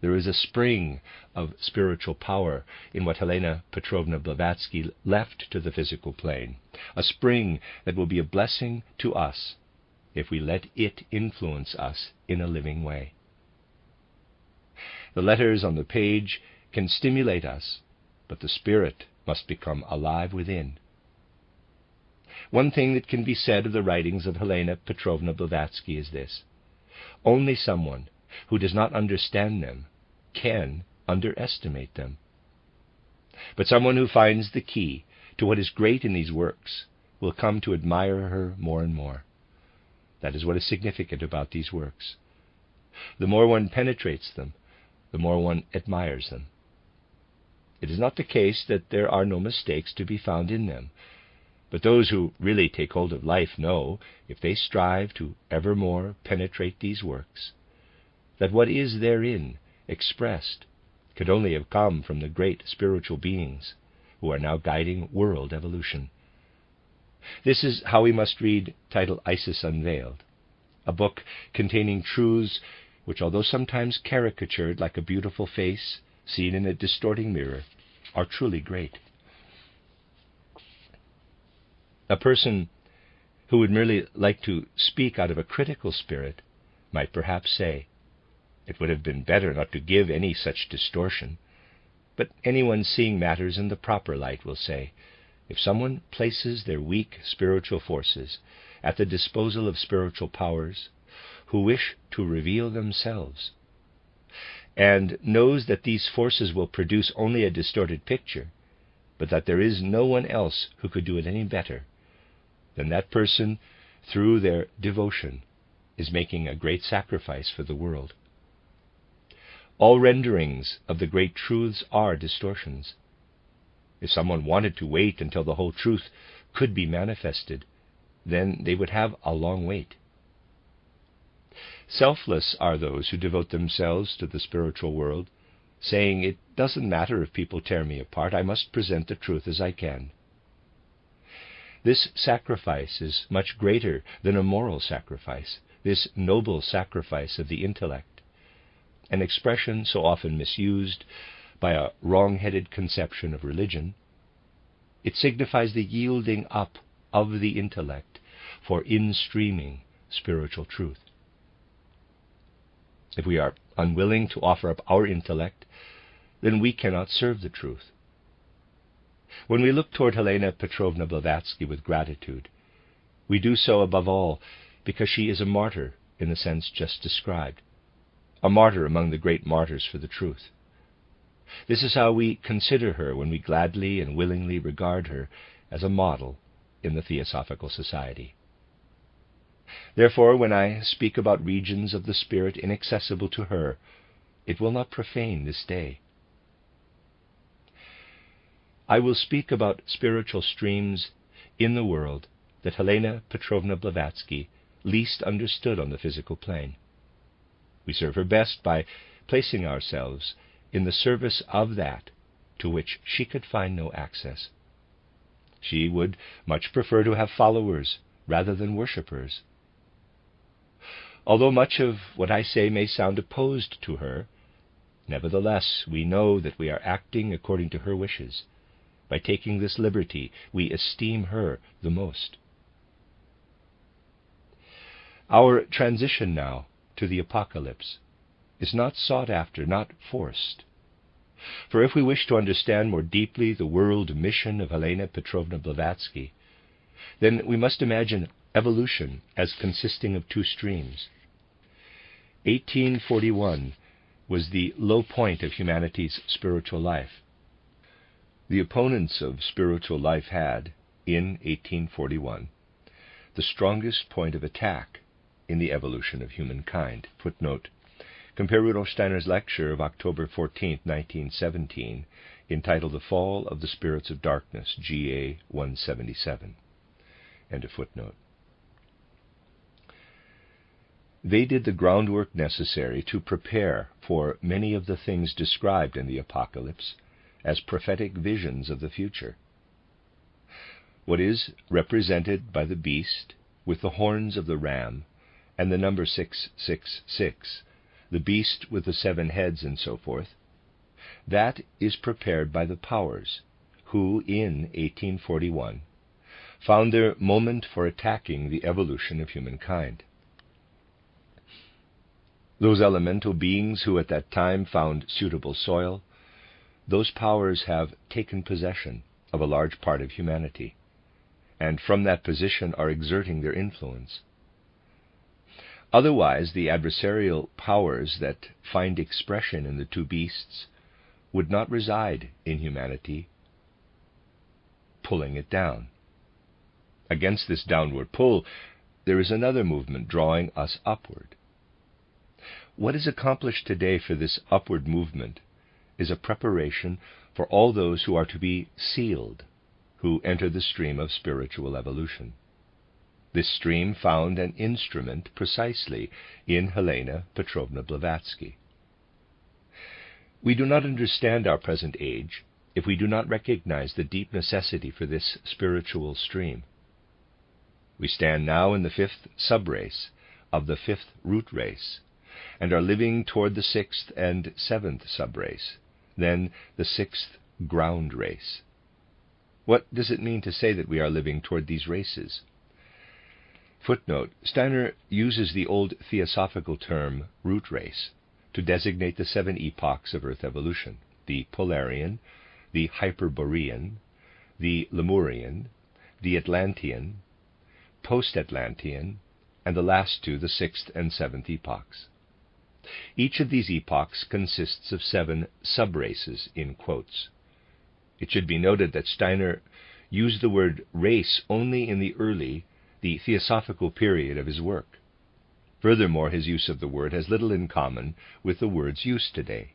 There is a spring of spiritual power in what Helena Petrovna Blavatsky left to the physical plane, a spring that will be a blessing to us if we let it influence us in a living way. The letters on the page can stimulate us, but the spirit must become alive within. One thing that can be said of the writings of Helena Petrovna Blavatsky is this: only someone who does not understand them can underestimate them. But someone who finds the key to what is great in these works will come to admire her more and more. That is what is significant about these works. The more one penetrates them, the more one admires them. It is not the case that there are no mistakes to be found in them, but those who really take hold of life know, if they strive to evermore penetrate these works, that what is therein expressed could only have come from the great spiritual beings who are now guiding world evolution. This is how we must read titled Isis Unveiled, a book containing truths which, although sometimes caricatured like a beautiful face seen in a distorting mirror, are truly great. A person who would merely like to speak out of a critical spirit might perhaps say, it would have been better not to give any such distortion. But anyone seeing matters in the proper light will say, if someone places their weak spiritual forces at the disposal of spiritual powers who wish to reveal themselves, and knows that these forces will produce only a distorted picture, but that there is no one else who could do it any better, then that person, through their devotion, is making a great sacrifice for the world. All renderings of the great truths are distortions. If someone wanted to wait until the whole truth could be manifested, then they would have a long wait. Selfless are those who devote themselves to the spiritual world, saying, it doesn't matter if people tear me apart, I must present the truth as I can. This sacrifice is much greater than a moral sacrifice, this noble sacrifice of the intellect, an expression so often misused by a wrong-headed conception of religion. It signifies the yielding up of the intellect for in-streaming spiritual truth. If we are unwilling to offer up our intellect, then we cannot serve the truth. When we look toward Helena Petrovna Blavatsky with gratitude, we do so above all because she is a martyr in the sense just described, a martyr among the great martyrs for the truth. This is how we consider her when we gladly and willingly regard her as a model in the Theosophical Society. Therefore, when I speak about regions of the spirit inaccessible to her, it will not profane this day. I will speak about spiritual streams in the world that Helena Petrovna Blavatsky least understood on the physical plane. We serve her best by placing ourselves in the service of that to which she could find no access. She would much prefer to have followers rather than worshippers. Although much of what I say may sound opposed to her, nevertheless we know that we are acting according to her wishes, By taking this liberty, we esteem her the most. Our transition now to the apocalypse is not sought after, not forced. For if we wish to understand more deeply the world mission of Helena Petrovna Blavatsky, then we must imagine evolution as consisting of two streams. 1841 was the low point of humanity's spiritual life. The opponents of spiritual life had, in 1841, the strongest point of attack in the evolution of humankind. Footnote: compare Rudolf Steiner's lecture of October 14, 1917, entitled The Fall of the Spirits of Darkness, GA 177. End of footnote. They did the groundwork necessary to prepare for many of the things described in the Apocalypse as prophetic visions of the future. What is represented by the beast with the horns of the ram and the number 666, the beast with the 7 heads and so forth, that is prepared by the powers who, in 1841, found their moment for attacking the evolution of humankind. Those elemental beings who at that time found suitable soil, those powers have taken possession of a large part of humanity, and from that position are exerting their influence. Otherwise, the adversarial powers that find expression in the two beasts would not reside in humanity, pulling it down. Against this downward pull, there is another movement drawing us upward. What is accomplished today for this upward movement is a preparation for all those who are to be sealed, who enter the stream of spiritual evolution. This stream found an instrument precisely in Helena Petrovna Blavatsky. We do not understand our present age if we do not recognize the deep necessity for this spiritual stream. We stand now in the 5th subrace of the 5th root race, and are living toward the 6th and 7th subrace, then the 6th ground race. What does it mean to say that we are living toward these races? Footnote: Steiner uses the old theosophical term root race to designate the 7 epochs of Earth evolution: the Polarian, the Hyperborean, the Lemurian, the Atlantean, post-Atlantean, and the last two, the 6th and 7th epochs. Each of these epochs consists of 7 subraces, in quotes. It should be noted that Steiner used the word race only in the theosophical period of his work. Furthermore, his use of the word has little in common with the words used today.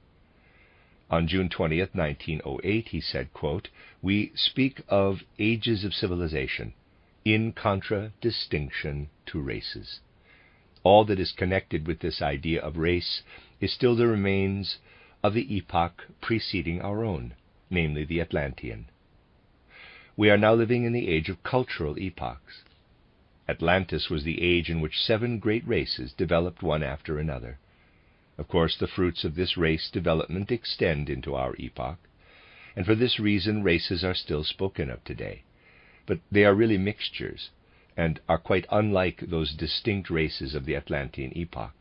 On June 20th, 1908, he said, quote, "We speak of ages of civilization in contradistinction to races. All that is connected with this idea of race is still the remains of the epoch preceding our own, namely the Atlantean. We are now living in the age of cultural epochs. Atlantis was the age in which 7 great races developed one after another. Of course, the fruits of this race development extend into our epoch, and for this reason races are still spoken of today. But they are really mixtures, and are quite unlike those distinct races of the Atlantean epoch.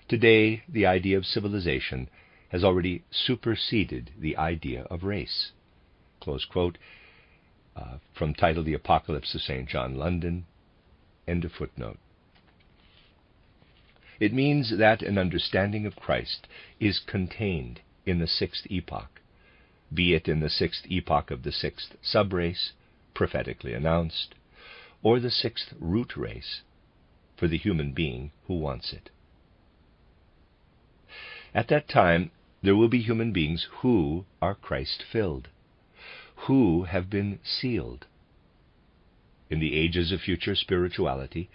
Today, the idea of civilization has already superseded the idea of race." Close quote, from title The Apocalypse of St. John, London. End of footnote. It means that an understanding of Christ is contained in the 6th epoch, be it in the 6th epoch of the 6th subrace, prophetically announced, or the 6th root race, for the human being who wants it. At that time, there will be human beings who are Christ-filled, who have been sealed. In the ages of future spirituality,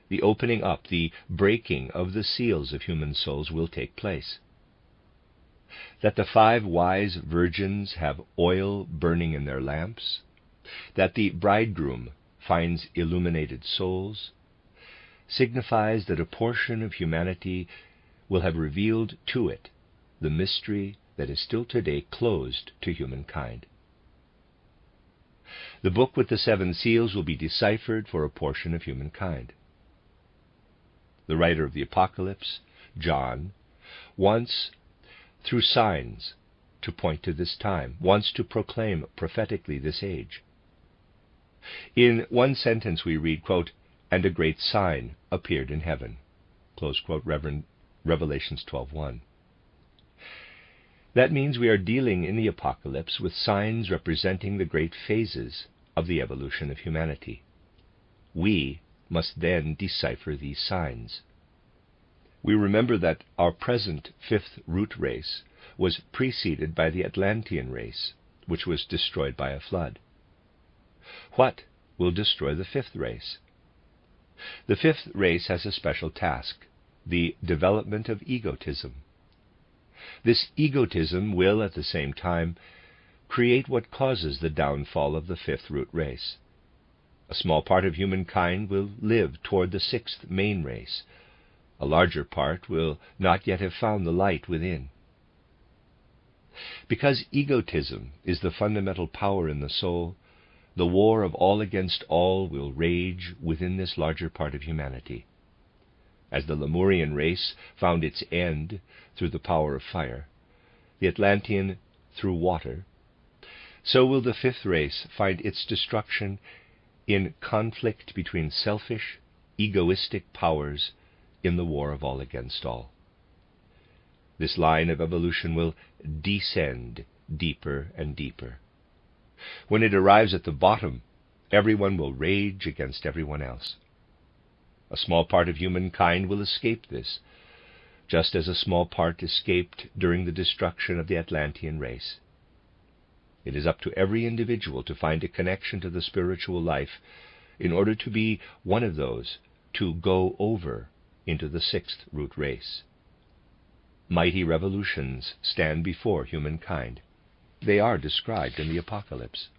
the opening up, the breaking of the seals of human souls will take place. That the 5 wise virgins have oil burning in their lamps, that the bridegroom finds illuminated souls, signifies that a portion of humanity will have revealed to it the mystery that is still today closed to humankind. The book with the 7 seals will be deciphered for a portion of humankind. The writer of the Apocalypse, John, wants, through signs, to point to this time, wants to proclaim prophetically this age. In one sentence we read, quote, "And a great sign appeared in heaven," close quote, Revelations 12:1. That means we are dealing in the Apocalypse with signs representing the great phases of the evolution of humanity. We must then decipher these signs. We remember that our present 5th root race was preceded by the Atlantean race, which was destroyed by a flood. What will destroy the 5th race? The 5th race has a special task, the development of egotism. This egotism will, at the same time, create what causes the downfall of the 5th root race. A small part of humankind will live toward the 6th main race. A larger part will not yet have found the light within. Because egotism is the fundamental power in the soul, the war of all against all will rage within this larger part of humanity. As the Lemurian race found its end through the power of fire, the Atlantean through water, so will the 5th race find its destruction in conflict between selfish, egoistic powers in the war of all against all. This line of evolution will descend deeper and deeper. When it arrives at the bottom, everyone will rage against everyone else. A small part of humankind will escape this, just as a small part escaped during the destruction of the Atlantean race. It is up to every individual to find a connection to the spiritual life in order to be one of those to go over into the 6th root race. Mighty revolutions stand before humankind. They are described in the Apocalypse.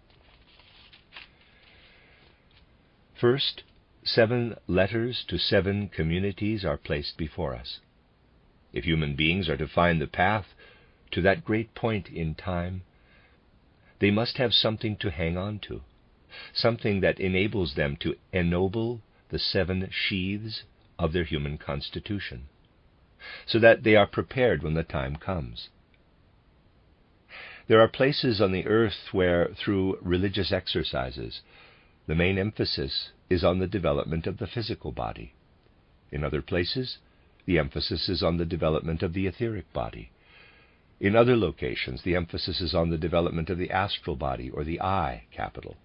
First, 7 letters to 7 communities are placed before us. If human beings are to find the path to that great point in time, they must have something to hang on to, something that enables them to ennoble the 7 sheaths of their human constitution, so that they are prepared when the time comes. There are places on the earth where, through religious exercises, the main emphasis is on the development of the physical body. In other places, the emphasis is on the development of the etheric body. In other locations, the emphasis is on the development of the astral body, or the I capital.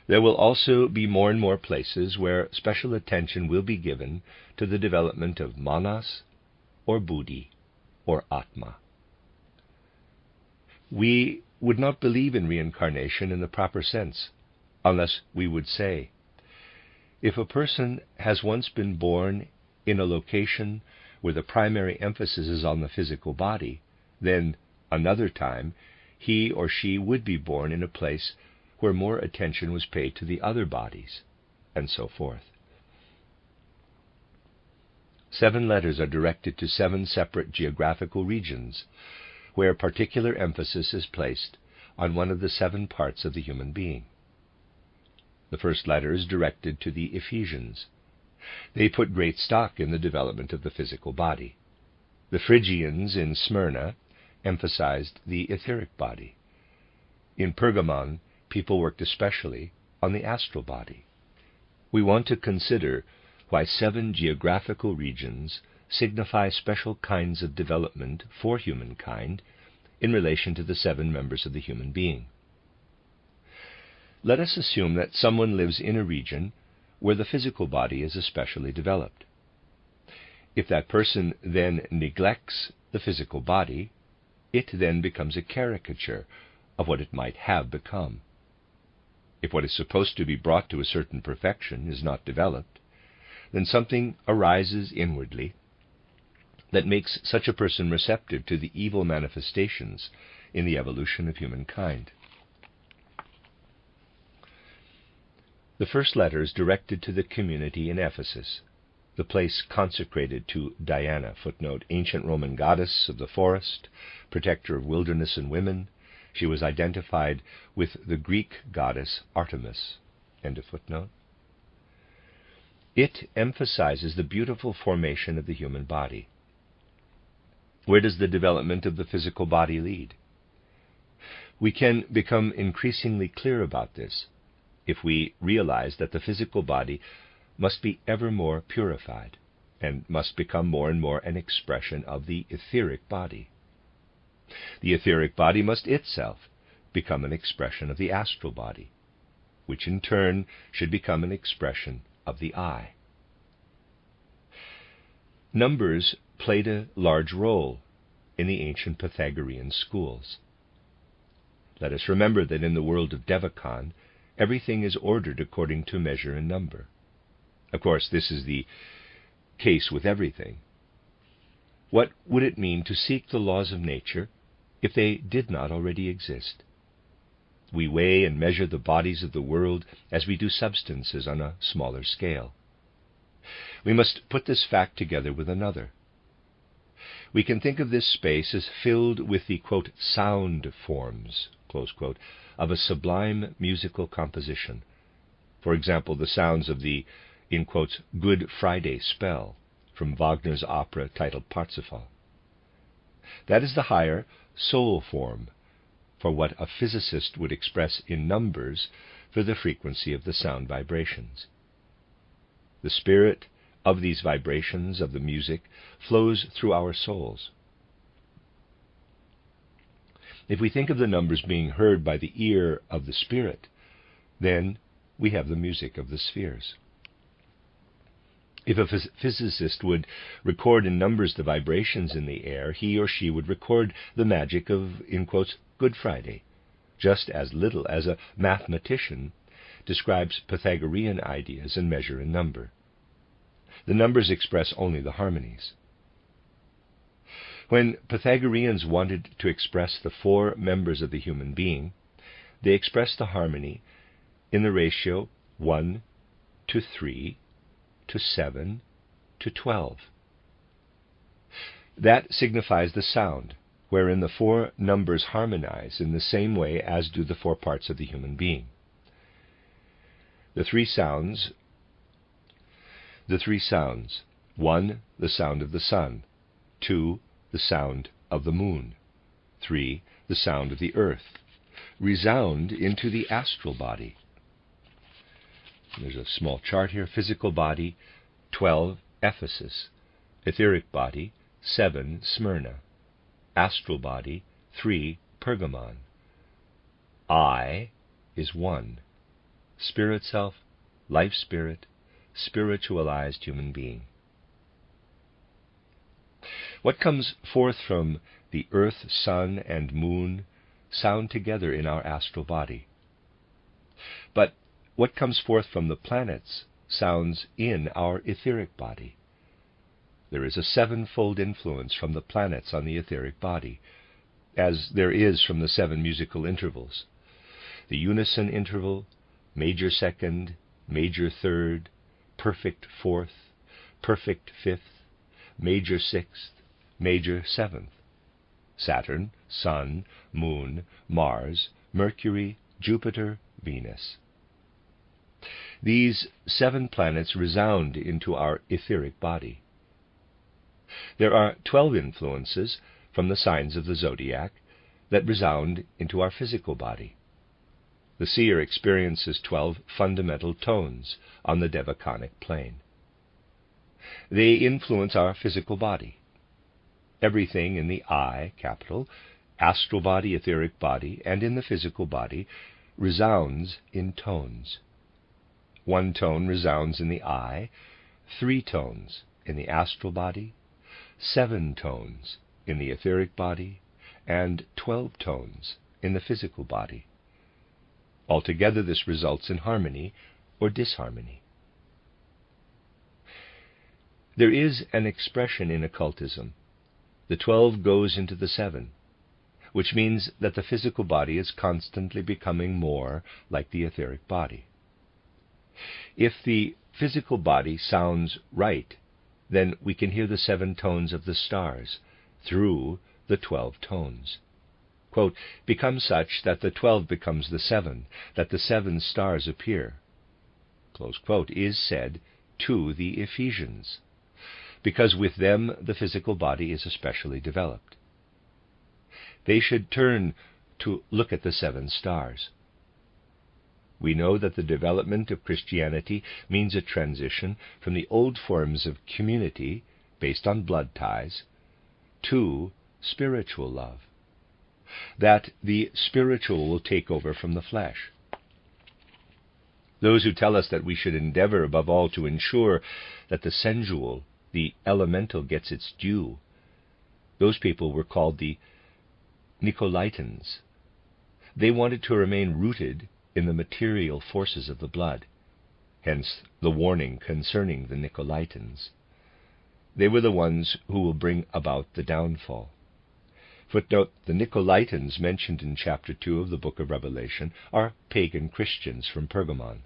There will also be more and more places where special attention will be given to the development of manas, or buddhi, or atma. We would not believe in reincarnation in the proper sense unless we would say, if a person has once been born in a location where the primary emphasis is on the physical body, then another time he or she would be born in a place where more attention was paid to the other bodies, and so forth. 7 letters are directed to 7 separate geographical regions, where particular emphasis is placed on one of the 7 parts of the human being. The first letter is directed to the Ephesians. They put great stock in the development of the physical body. The Phrygians in Smyrna emphasized the etheric body. In Pergamon, people worked especially on the astral body. We want to consider why 7 geographical regions signify special kinds of development for humankind in relation to the 7 members of the human being. Let us assume that someone lives in a region where the physical body is especially developed. If that person then neglects the physical body, it then becomes a caricature of what it might have become. If what is supposed to be brought to a certain perfection is not developed, then something arises inwardly that makes such a person receptive to the evil manifestations in the evolution of humankind. The first letter is directed to the community in Ephesus, the place consecrated to Diana, footnote, ancient Roman goddess of the forest, protector of wilderness and women, She was identified with the Greek goddess Artemis. End of footnote. It emphasizes the beautiful formation of the human body. Where does the development of the physical body lead? We can become increasingly clear about this if we realize that the physical body must be ever more purified and must become more and more an expression of the etheric body. The etheric body must itself become an expression of the astral body, which in turn should become an expression of the I. Numbers played a large role in the ancient Pythagorean schools. Let us remember that in the world of Devachan, everything is ordered according to measure and number. Of course, this is the case with everything. What would it mean to seek the laws of nature if they did not already exist? We weigh and measure the bodies of the world as we do substances on a smaller scale. We must put this fact together with another. We can think of this space as filled with the, quote, sound forms, close quote, of a sublime musical composition. For example, the sounds of the, in quotes, Good Friday spell from Wagner's opera titled Parsifal. That is the higher soul form for what a physicist would express in numbers for the frequency of the sound vibrations. The spirit of these vibrations of the music flows through our souls. If we think of the numbers being heard by the ear of the spirit, then we have the music of the spheres. If a physicist would record in numbers the vibrations in the air, he or she would record the magic of, in quotes, Good Friday, just as little as a mathematician describes Pythagorean ideas in measure and number. The numbers express only the harmonies. When Pythagoreans wanted to express the four members of the human being, they expressed the harmony in the ratio 1 to 3 to 7 to 12. That signifies the sound, wherein the four numbers harmonize in the same way as do the four parts of the human being. The three sounds, 1, the sound of the sun, 2, the sound of the moon, 3, the sound of the earth, resound into the astral body. There's a small chart here. Physical body, 12, Ephesus. Etheric body, 7, Smyrna. Astral body, 3, Pergamon. I is 1. Spirit self, life spirit, spiritualized human being. What comes forth from the earth, sun, and moon sound together in our astral body. But what comes forth from the planets sounds in our etheric body. There is a sevenfold influence from the planets on the etheric body, as there is from the 7 musical intervals. The unison interval, major second, major third, perfect fourth, perfect fifth, major sixth, major seventh. Saturn, Sun, Moon, Mars, Mercury, Jupiter, Venus. These 7 planets resound into our etheric body. There are 12 influences from the signs of the zodiac that resound into our physical body. The seer experiences 12 fundamental tones on the devachanic plane. They influence our physical body. Everything in the I, capital, astral body, etheric body, and in the physical body resounds in tones. 1 tone resounds in the I, 3 tones in the astral body, 7 tones in the etheric body, and 12 tones in the physical body. Altogether, this results in harmony or disharmony. There is an expression in occultism. The 12 goes into the 7, which means that the physical body is constantly becoming more like the etheric body. If the physical body sounds right, then we can hear the 7 tones of the stars through the 12 tones. quote, becomes such that the 12 becomes the 7, that the 7 stars appear, close quote, is said to the Ephesians, because with them the physical body is especially developed. They should turn to look at the 7 stars. We know that the development of Christianity means a transition from the old forms of community based on blood ties to spiritual love, that the spiritual will take over from the flesh. Those who tell us that we should endeavor above all to ensure that the sensual, the elemental, gets its due, those people were called the Nicolaitans. They wanted to remain rooted in the material forces of the blood, hence the warning concerning the Nicolaitans. They were the ones who will bring about the downfall. Footnote, the Nicolaitans mentioned in chapter 2 of the book of Revelation are pagan Christians from Pergamon.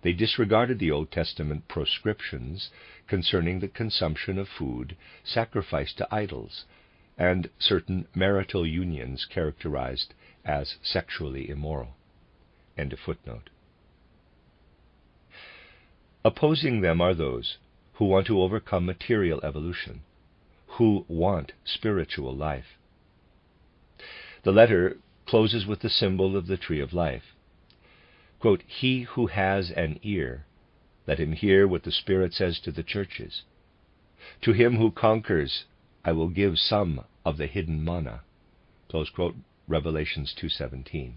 They disregarded the Old Testament proscriptions concerning the consumption of food sacrificed to idols and certain marital unions characterized as sexually immoral. End of footnote. Opposing them are those who want to overcome material evolution, who want spiritual life. The letter closes with the symbol of the tree of life. Quote, he who has an ear, let him hear what the Spirit says to the churches. To him who conquers, I will give some of the hidden manna. Close quote, Revelations 2:17.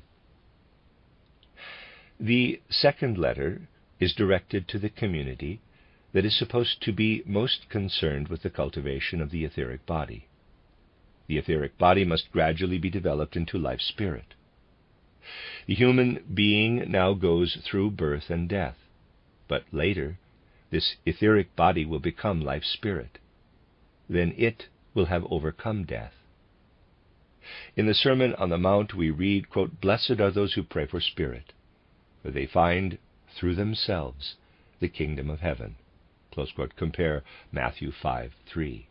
The second letter is directed to the community that is supposed to be most concerned with the cultivation of the etheric body. The etheric body must gradually be developed into life spirit. The human being now goes through birth and death, but later this etheric body will become life spirit. Then it will have overcome death. In the Sermon on the Mount we read, quote, blessed are those who pray for spirit, for they find through themselves the kingdom of heaven. Close quote. Compare Matthew 5:3.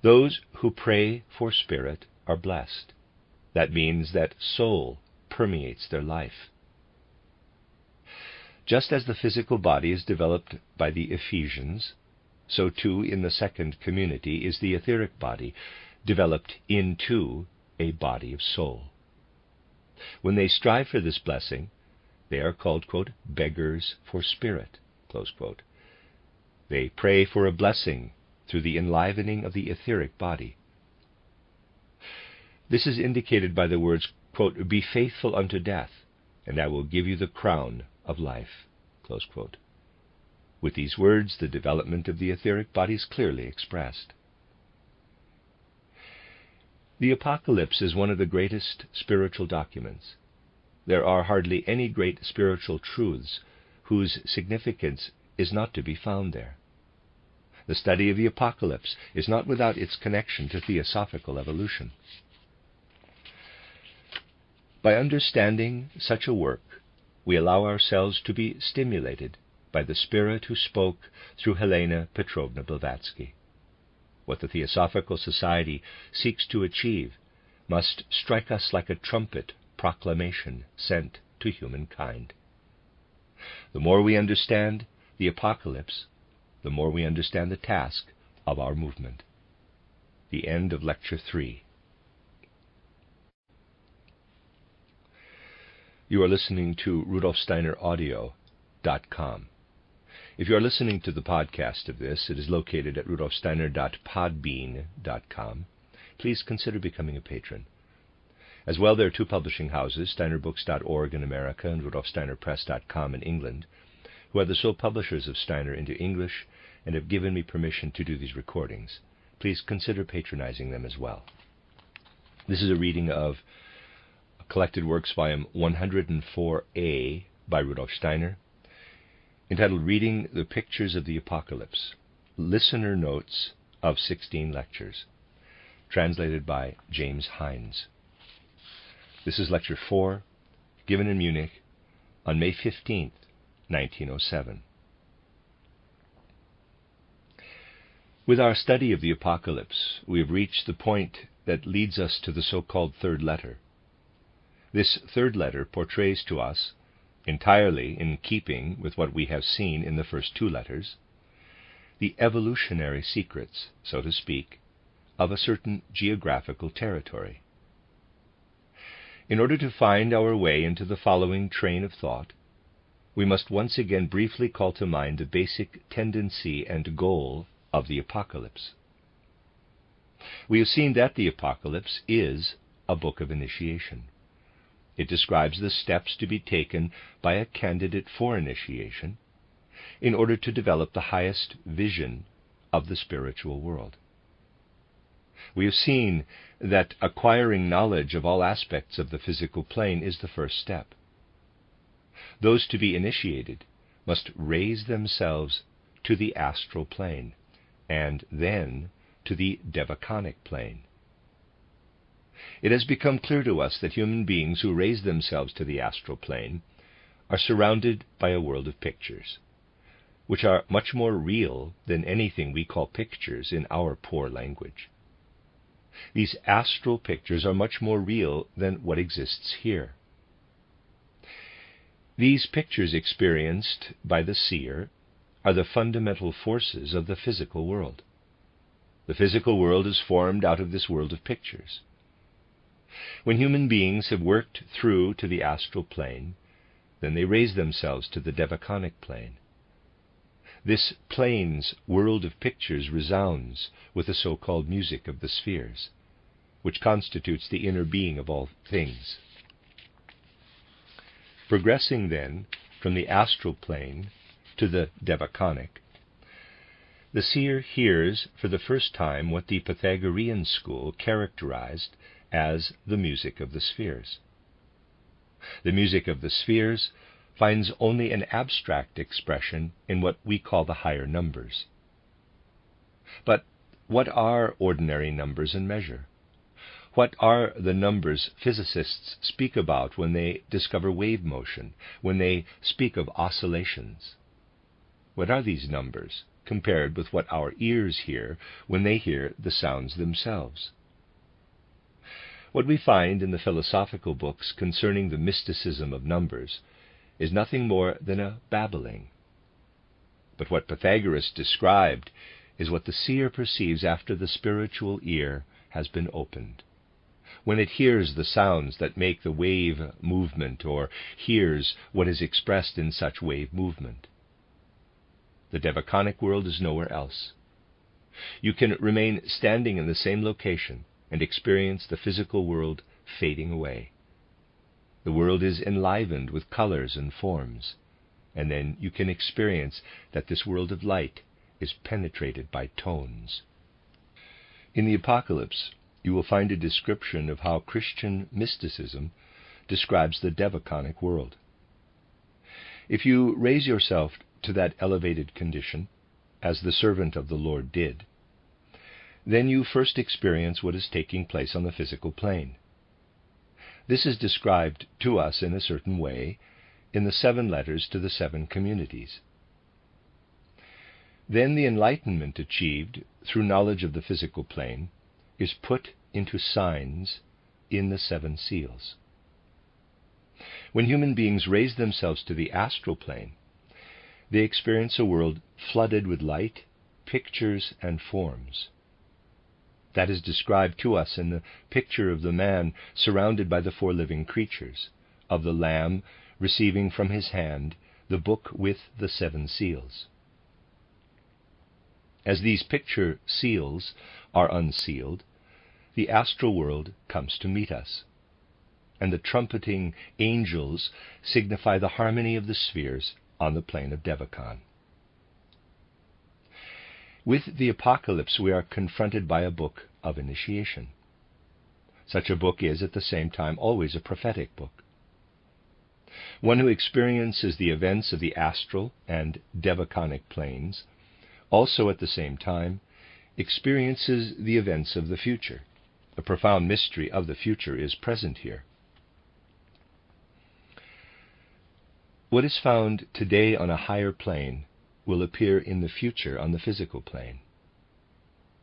Those who pray for spirit are blessed. That means that soul permeates their life. Just as the physical body is developed by the Ephesians, so too in the second community is the etheric body developed into a body of soul. When they strive for this blessing, they are called, quote, beggars for spirit, close quote. They pray for a blessing through the enlivening of the etheric body. This is indicated by the words, quote, be faithful unto death, and I will give you the crown of life, close quote. With these words, the development of the etheric body is clearly expressed. The Apocalypse is one of the greatest spiritual documents. There are hardly any great spiritual truths whose significance is not to be found there. The study of the Apocalypse is not without its connection to theosophical evolution. By understanding such a work, we allow ourselves to be stimulated by the Spirit who spoke through Helena Petrovna Blavatsky. What the Theosophical Society seeks to achieve must strike us like a trumpet proclamation sent to humankind. The more we understand the Apocalypse, the more we understand the task of our movement. The end of Lecture 3. You are listening to RudolfSteinerAudio.com. If you are listening to the podcast of this, it is located at RudolfSteiner.podbean.com. Please consider becoming a patron. As well, there are two publishing houses, SteinerBooks.org in America and RudolfSteinerPress.com in England, who are the sole publishers of Steiner into English and have given me permission to do these recordings. Please consider patronizing them as well. This is a reading of Collected Works, Volume 104A by Rudolf Steiner, entitled Reading the Pictures of the Apocalypse, Listener Notes of 16 Lectures, translated by James Hindes. This is Lecture 4, given in Munich on May 15th, 1907. With our study of the Apocalypse, we have reached the point that leads us to the so-called third letter. This third letter portrays to us, entirely in keeping with what we have seen in the first two letters, the evolutionary secrets, so to speak, of a certain geographical territory. In order to find our way into the following train of thought, we must once again briefly call to mind the basic tendency and goal of the Apocalypse. We have seen that the Apocalypse is a book of initiation. It describes the steps to be taken by a candidate for initiation in order to develop the highest vision of the spiritual world. We have seen that acquiring knowledge of all aspects of the physical plane is the first step. Those to be initiated must raise themselves to the astral plane, and then to the devaconic plane. It has become clear to us that human beings who raise themselves to the astral plane are surrounded by a world of pictures, which are much more real than anything we call pictures in our poor language. These astral pictures are much more real than what exists here. These pictures experienced by the seer are the fundamental forces of the physical world. The physical world is formed out of this world of pictures. When human beings have worked through to the astral plane, then they raise themselves to the devaconic plane. This plane's world of pictures resounds with the so-called music of the spheres, which constitutes the inner being of all things. Progressing then from the astral plane to the devaconic, the seer hears for the first time what the Pythagorean school characterized as the music of the spheres. The music of the spheres finds only an abstract expression in what we call the higher numbers. But what are ordinary numbers in measure? What are the numbers physicists speak about when they discover wave motion, when they speak of oscillations? What are these numbers compared with what our ears hear when they hear the sounds themselves? What we find in the philosophical books concerning the mysticism of numbers is nothing more than a babbling. But what Pythagoras described is what the seer perceives after the spiritual ear has been opened, when it hears the sounds that make the wave movement, or hears what is expressed in such wave movement. The devaconic world is nowhere else. You can remain standing in the same location and experience the physical world fading away. The world is enlivened with colors and forms, and then you can experience that this world of light is penetrated by tones. In the Apocalypse, you will find a description of how Christian mysticism describes the devaconic world. If you raise yourself to that elevated condition, as the servant of the Lord did, then you first experience what is taking place on the physical plane. This is described to us in a certain way in the 7 letters to the 7 communities. Then the enlightenment achieved through knowledge of the physical plane is put into signs in the 7 seals. When human beings raise themselves to the astral plane, they experience a world flooded with light, pictures, and forms. That is described to us in the picture of the man surrounded by the 4 living creatures, of the Lamb receiving from his hand the book with the 7 seals. As these picture seals are unsealed, the astral world comes to meet us, and the trumpeting angels signify the harmony of the spheres on the plane of Devacon. With the Apocalypse, we are confronted by a book of initiation. Such a book is, at the same time, always a prophetic book. One who experiences the events of the astral and devaconic planes also, at the same time, experiences the events of the future. The profound mystery of the future is present here. What is found today on a higher plane will appear in the future on the physical plane.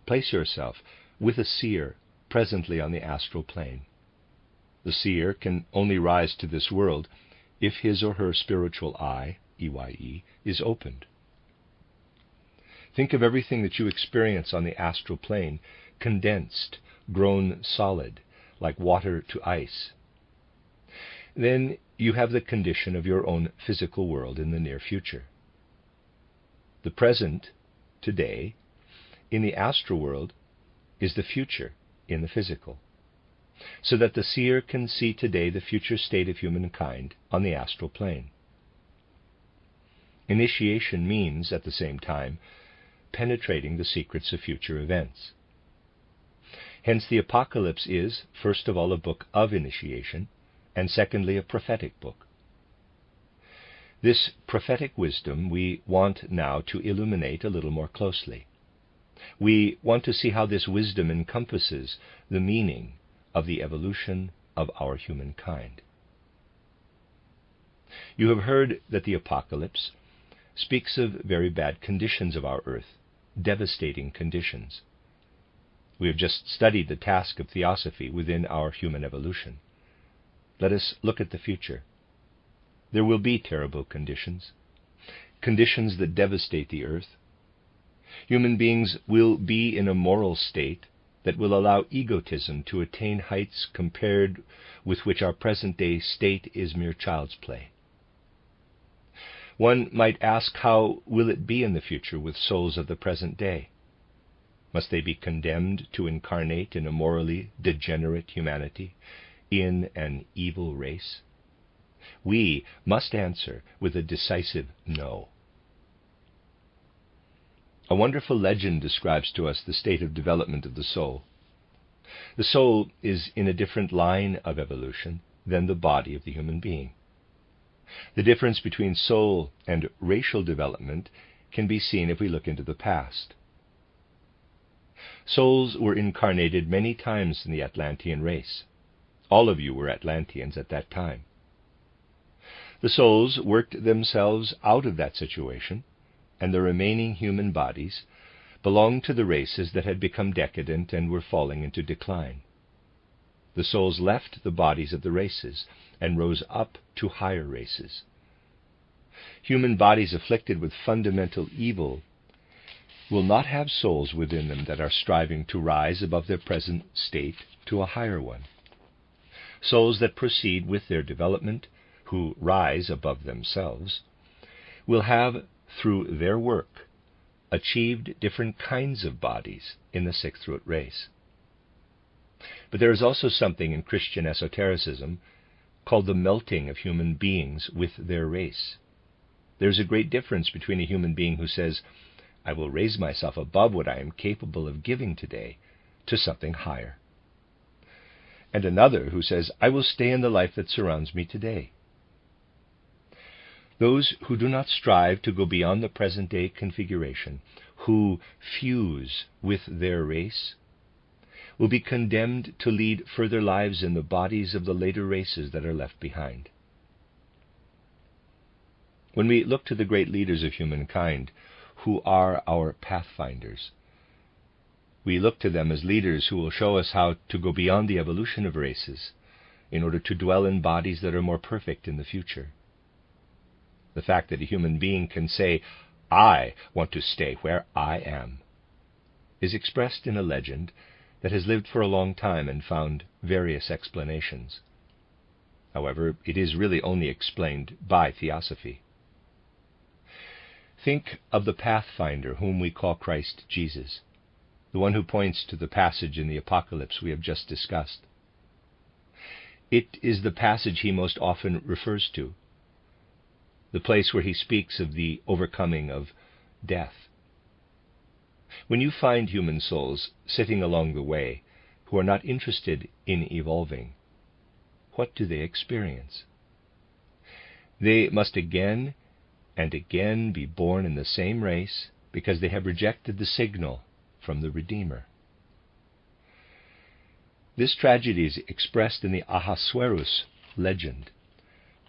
Place yourself with a seer presently on the astral plane. The seer can only rise to this world if his or her spiritual eye, EYE, is opened. Think of everything that you experience on the astral plane, condensed, grown solid, like water to ice. Then you have the condition of your own physical world in the near future. The present, today, in the astral world is the future in the physical, so that the seer can see today the future state of humankind on the astral plane. Initiation means, at the same time, penetrating the secrets of future events. Hence the Apocalypse is, first of all, a book of initiation, and secondly, a prophetic book. This prophetic wisdom we want now to illuminate a little more closely. We want to see how this wisdom encompasses the meaning of the evolution of our humankind. You have heard that the Apocalypse speaks of very bad conditions of our earth, devastating conditions. We have just studied the task of theosophy within our human evolution. Let us look at the future. There will be terrible conditions, conditions that devastate the earth. Human beings will be in a moral state that will allow egotism to attain heights compared with which our present-day state is mere child's play. One might ask, how will it be in the future with souls of the present day? Must they be condemned to incarnate in a morally degenerate humanity, in an evil race? We must answer with a decisive no. A wonderful legend describes to us the state of development of the soul. The soul is in a different line of evolution than the body of the human being. The difference between soul and racial development can be seen if we look into the past. Souls were incarnated many times in the Atlantean race. All of you were Atlanteans at that time. The souls worked themselves out of that situation, and the remaining human bodies belonged to the races that had become decadent and were falling into decline. The souls left the bodies of the races and rose up to higher races. Human bodies afflicted with fundamental evil will not have souls within them that are striving to rise above their present state to a higher one. Souls that proceed with their development, who rise above themselves, will have, through their work, achieved different kinds of bodies in the sixth root race. But there is also something in Christian esotericism called the melting of human beings with their race. There is a great difference between a human being who says, "I will raise myself above what I am capable of giving today to something higher," and another who says, "I will stay in the life that surrounds me today." Those who do not strive to go beyond the present-day configuration, who fuse with their race, will be condemned to lead further lives in the bodies of the later races that are left behind. When we look to the great leaders of humankind, who are our pathfinders, we look to them as leaders who will show us how to go beyond the evolution of races in order to dwell in bodies that are more perfect in the future. The fact that a human being can say, "I want to stay where I am," is expressed in a legend that has lived for a long time and found various explanations. However, it is really only explained by theosophy. Think of the pathfinder whom we call Christ Jesus, the one who points to the passage in the Apocalypse we have just discussed. It is the passage he most often refers to, the place where he speaks of the overcoming of death. When you find human souls sitting along the way who are not interested in evolving, what do they experience? They must again and again be born in the same race because they have rejected the signal from the Redeemer. This tragedy is expressed in the Ahasuerus legend.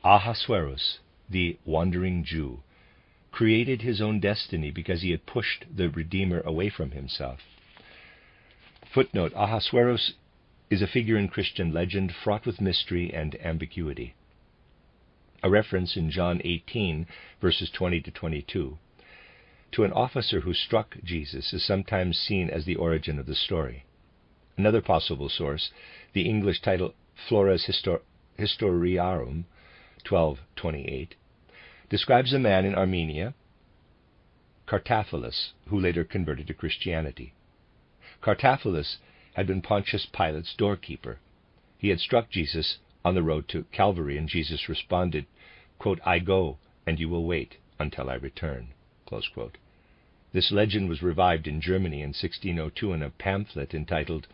Ahasuerus, the wandering Jew, created his own destiny because he had pushed the Redeemer away from himself. Footnote: Ahasuerus is a figure in Christian legend fraught with mystery and ambiguity. A reference in John 18, verses 20 to 22, to an officer who struck Jesus is sometimes seen as the origin of the story. Another possible source, the English title Flores Historiarum, 1228, describes a man in Armenia, Cartaphilus, who later converted to Christianity. Cartaphilus had been Pontius Pilate's doorkeeper. He had struck Jesus on the road to Calvary, and Jesus responded, quote, "I go, and you will wait until I return." Close quote. This legend was revived in Germany in 1602 in a pamphlet entitled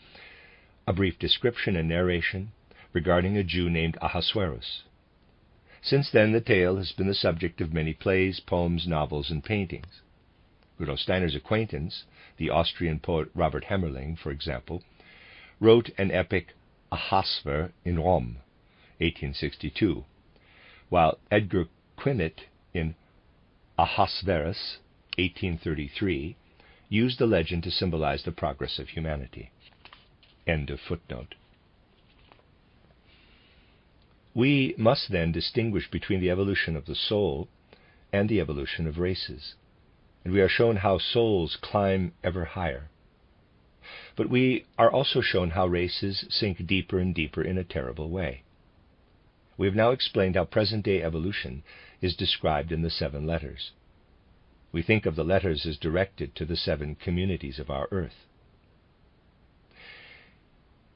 A Brief Description and Narration Regarding a Jew Named Ahasuerus. Since then, the tale has been the subject of many plays, poems, novels, and paintings. Rudolf Steiner's acquaintance, the Austrian poet Robert Hemmerling, for example, wrote an epic Ahasver in Rome, 1862, while Edgar Quinet in Ahasverus, 1833, used the legend to symbolize the progress of humanity. End of footnote. We must then distinguish between the evolution of the soul and the evolution of races, and we are shown how souls climb ever higher. But we are also shown how races sink deeper and deeper in a terrible way. We have now explained how present-day evolution is described in the 7 letters. We think of the letters as directed to the 7 communities of our earth.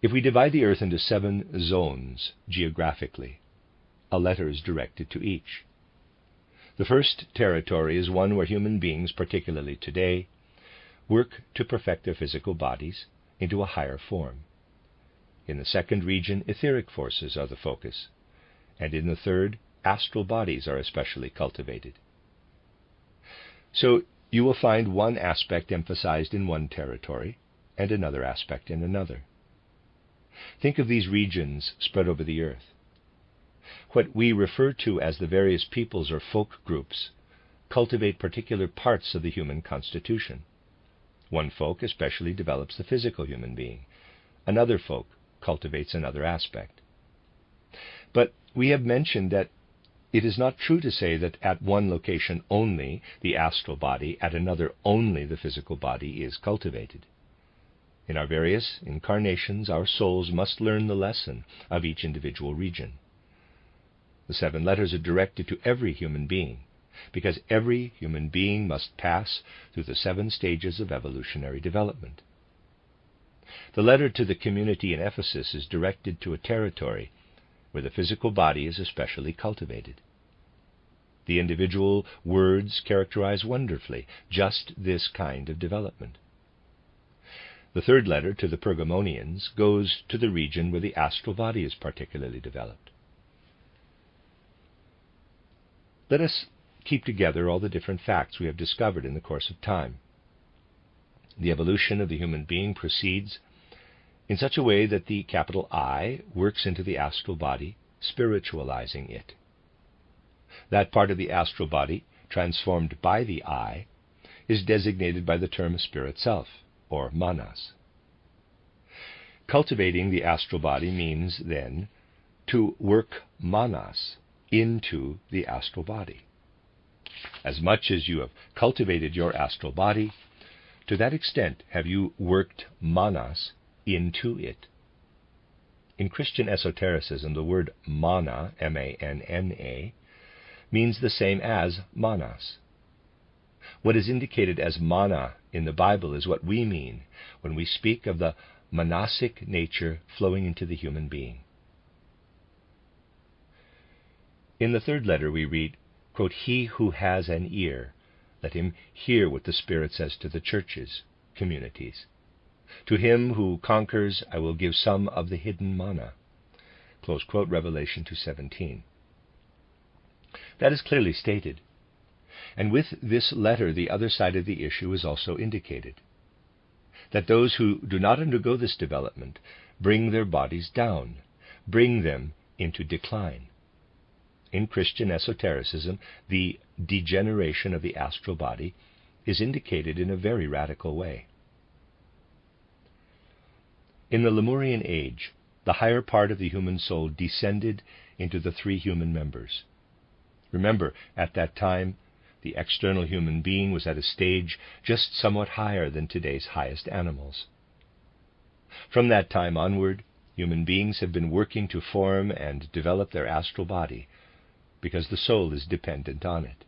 If we divide the earth into 7 zones geographically, a letter is directed to each. The first territory is one where human beings, particularly today, work to perfect their physical bodies into a higher form. In the second region, etheric forces are the focus, and in the third, astral bodies are especially cultivated. So you will find one aspect emphasized in one territory and another aspect in another. Think of these regions spread over the earth. What we refer to as the various peoples or folk groups cultivate particular parts of the human constitution. One folk especially develops the physical human being. Another folk cultivates another aspect. But we have mentioned that it is not true to say that at one location only the astral body, at another only the physical body is cultivated. In our various incarnations, our souls must learn the lesson of each individual region. The 7 letters are directed to every human being, because every human being must pass through the 7 stages of evolutionary development. The letter to the community in Ephesus is directed to a territory where the physical body is especially cultivated. The individual words characterize wonderfully just this kind of development. The third letter to the Pergamonians goes to the region where the astral body is particularly developed. Let us keep together all the different facts we have discovered in the course of time. The evolution of the human being proceeds in such a way that the capital I works into the astral body, spiritualizing it. That part of the astral body, transformed by the I, is designated by the term spirit self, or manas. Cultivating the astral body means, then, to work manas into the astral body. As much as you have cultivated your astral body, to that extent have you worked manas into it. In Christian esotericism, the word mana, M-A-N-N-A, means the same as manas. What is indicated as mana in the Bible is what we mean when we speak of the manasic nature flowing into the human being. In the third letter we read, quote, "He who has an ear, let him hear what the Spirit says to the churches," communities. "To him who conquers, I will give some of the hidden manna." Close quote, Revelation 2:17. That is clearly stated. And with this letter, the other side of the issue is also indicated. That those who do not undergo this development bring their bodies down, bring them into decline. In Christian esotericism, the degeneration of the astral body is indicated in a very radical way. In the Lemurian age, the higher part of the human soul descended into the three human members. Remember, at that time, the external human being was at a stage just somewhat higher than today's highest animals. From that time onward, human beings have been working to form and develop their astral body, because the soul is dependent on it.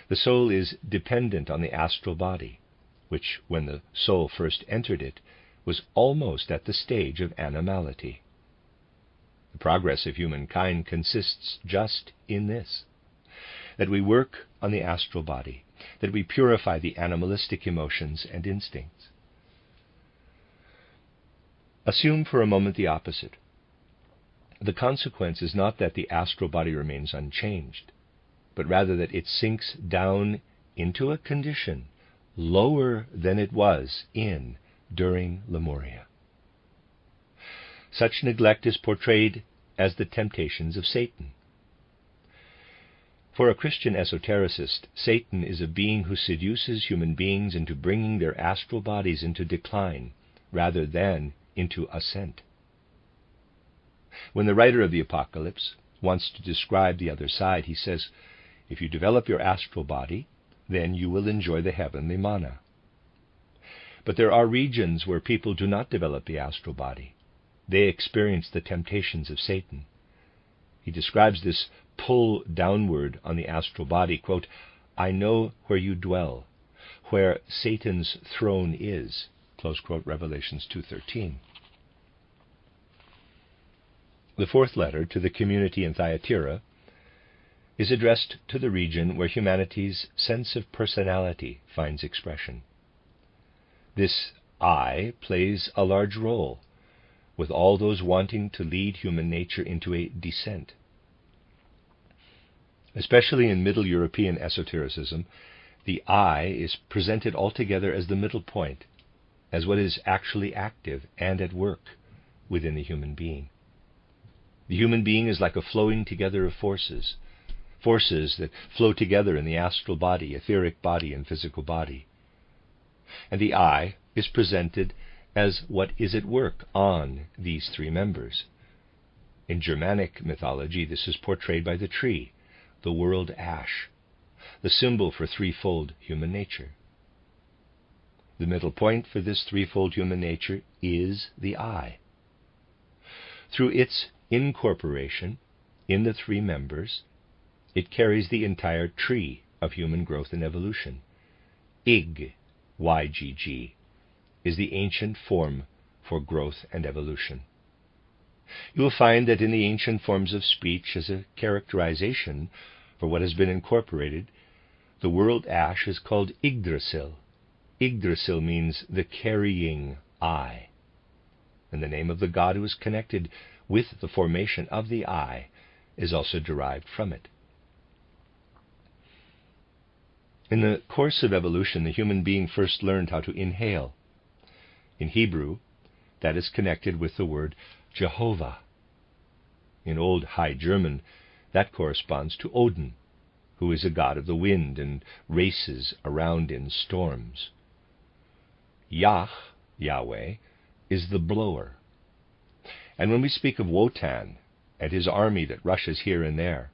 The soul is dependent on the astral body, which, when the soul first entered it, was almost at the stage of animality. The progress of humankind consists just in this, that we work on the astral body, that we purify the animalistic emotions and instincts. Assume for a moment the opposite. The consequence is not that the astral body remains unchanged, but rather that it sinks down into a condition lower than it was during Lemuria. Such neglect is portrayed as the temptations of Satan. For a Christian esotericist, Satan is a being who seduces human beings into bringing their astral bodies into decline rather than into ascent. When the writer of the Apocalypse wants to describe the other side, he says, if you develop your astral body, then you will enjoy the heavenly manna. But there are regions where people do not develop the astral body. They experience the temptations of Satan. He describes this pull downward on the astral body, quote, I know where you dwell, where Satan's throne is, close quote, Revelations 2:13. The fourth letter to the community in Thyatira is addressed to the region where humanity's sense of personality finds expression. This I plays a large role with all those wanting to lead human nature into a descent. Especially in Middle European esotericism, the I is presented altogether as the middle point, as what is actually active and at work within the human being. The human being is like a flowing together of forces that flow together in the astral body, etheric body, and physical body. And the I is presented as what is at work on these three members. In Germanic mythology, this is portrayed by the tree, the world ash, the symbol for threefold human nature. The middle point for this threefold human nature is the I. Through its incorporation in the three members, it carries the entire tree of human growth and evolution. Ig, YGG, is the ancient form for growth and evolution. You will find that in the ancient forms of speech, as a characterization for what has been incorporated, the world ash is called Yggdrasil. Yggdrasil means the carrying I, and the name of the god who is connected with the formation of the I is also derived from it. In the course of evolution, the human being first learned how to inhale. In Hebrew, that is connected with the word Jehovah. In Old High German, that corresponds to Odin, who is a god of the wind and races around in storms. Yahweh, is the blower. And when we speak of Wotan and his army that rushes here and there,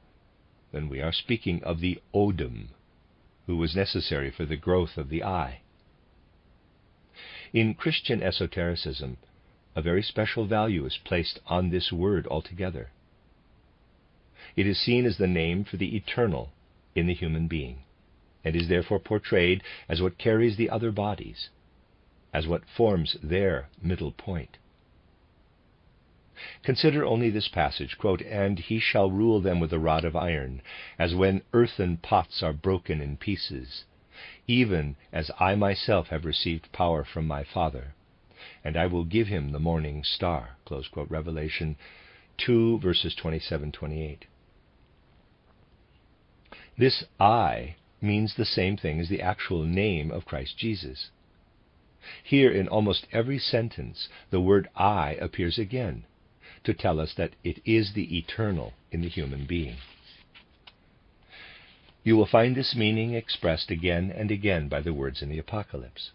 then we are speaking of the Odin, who was necessary for the growth of the I. In Christian esotericism, a very special value is placed on this word altogether. It is seen as the name for the eternal in the human being, and is therefore portrayed as what carries the other bodies, as what forms their middle point. Consider only this passage, quote, and he shall rule them with a rod of iron, as when earthen pots are broken in pieces, even as I myself have received power from my Father, and I will give him the morning star, close quote, Revelation 2, verses 27-28. This I means the same thing as the actual name of Christ Jesus. Here, in almost every sentence, the word I appears again, to tell us that it is the eternal in the human being. You will find this meaning expressed again and again by the words in the Apocalypse.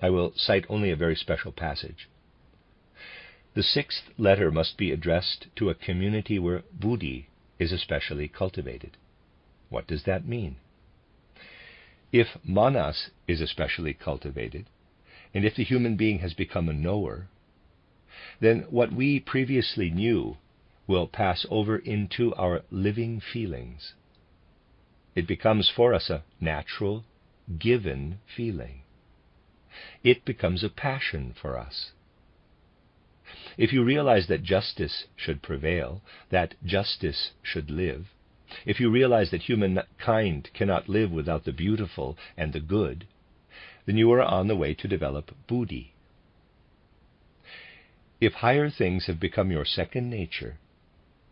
I will cite only a very special passage. The 6th letter must be addressed to a community where buddhi is especially cultivated. What does that mean? If manas is especially cultivated, and if the human being has become a knower, then what we previously knew will pass over into our living feelings. It becomes for us a natural, given feeling. It becomes a passion for us. If you realize that justice should prevail, that justice should live, if you realize that humankind cannot live without the beautiful and the good, then you are on the way to develop buddhi. If higher things have become your second nature,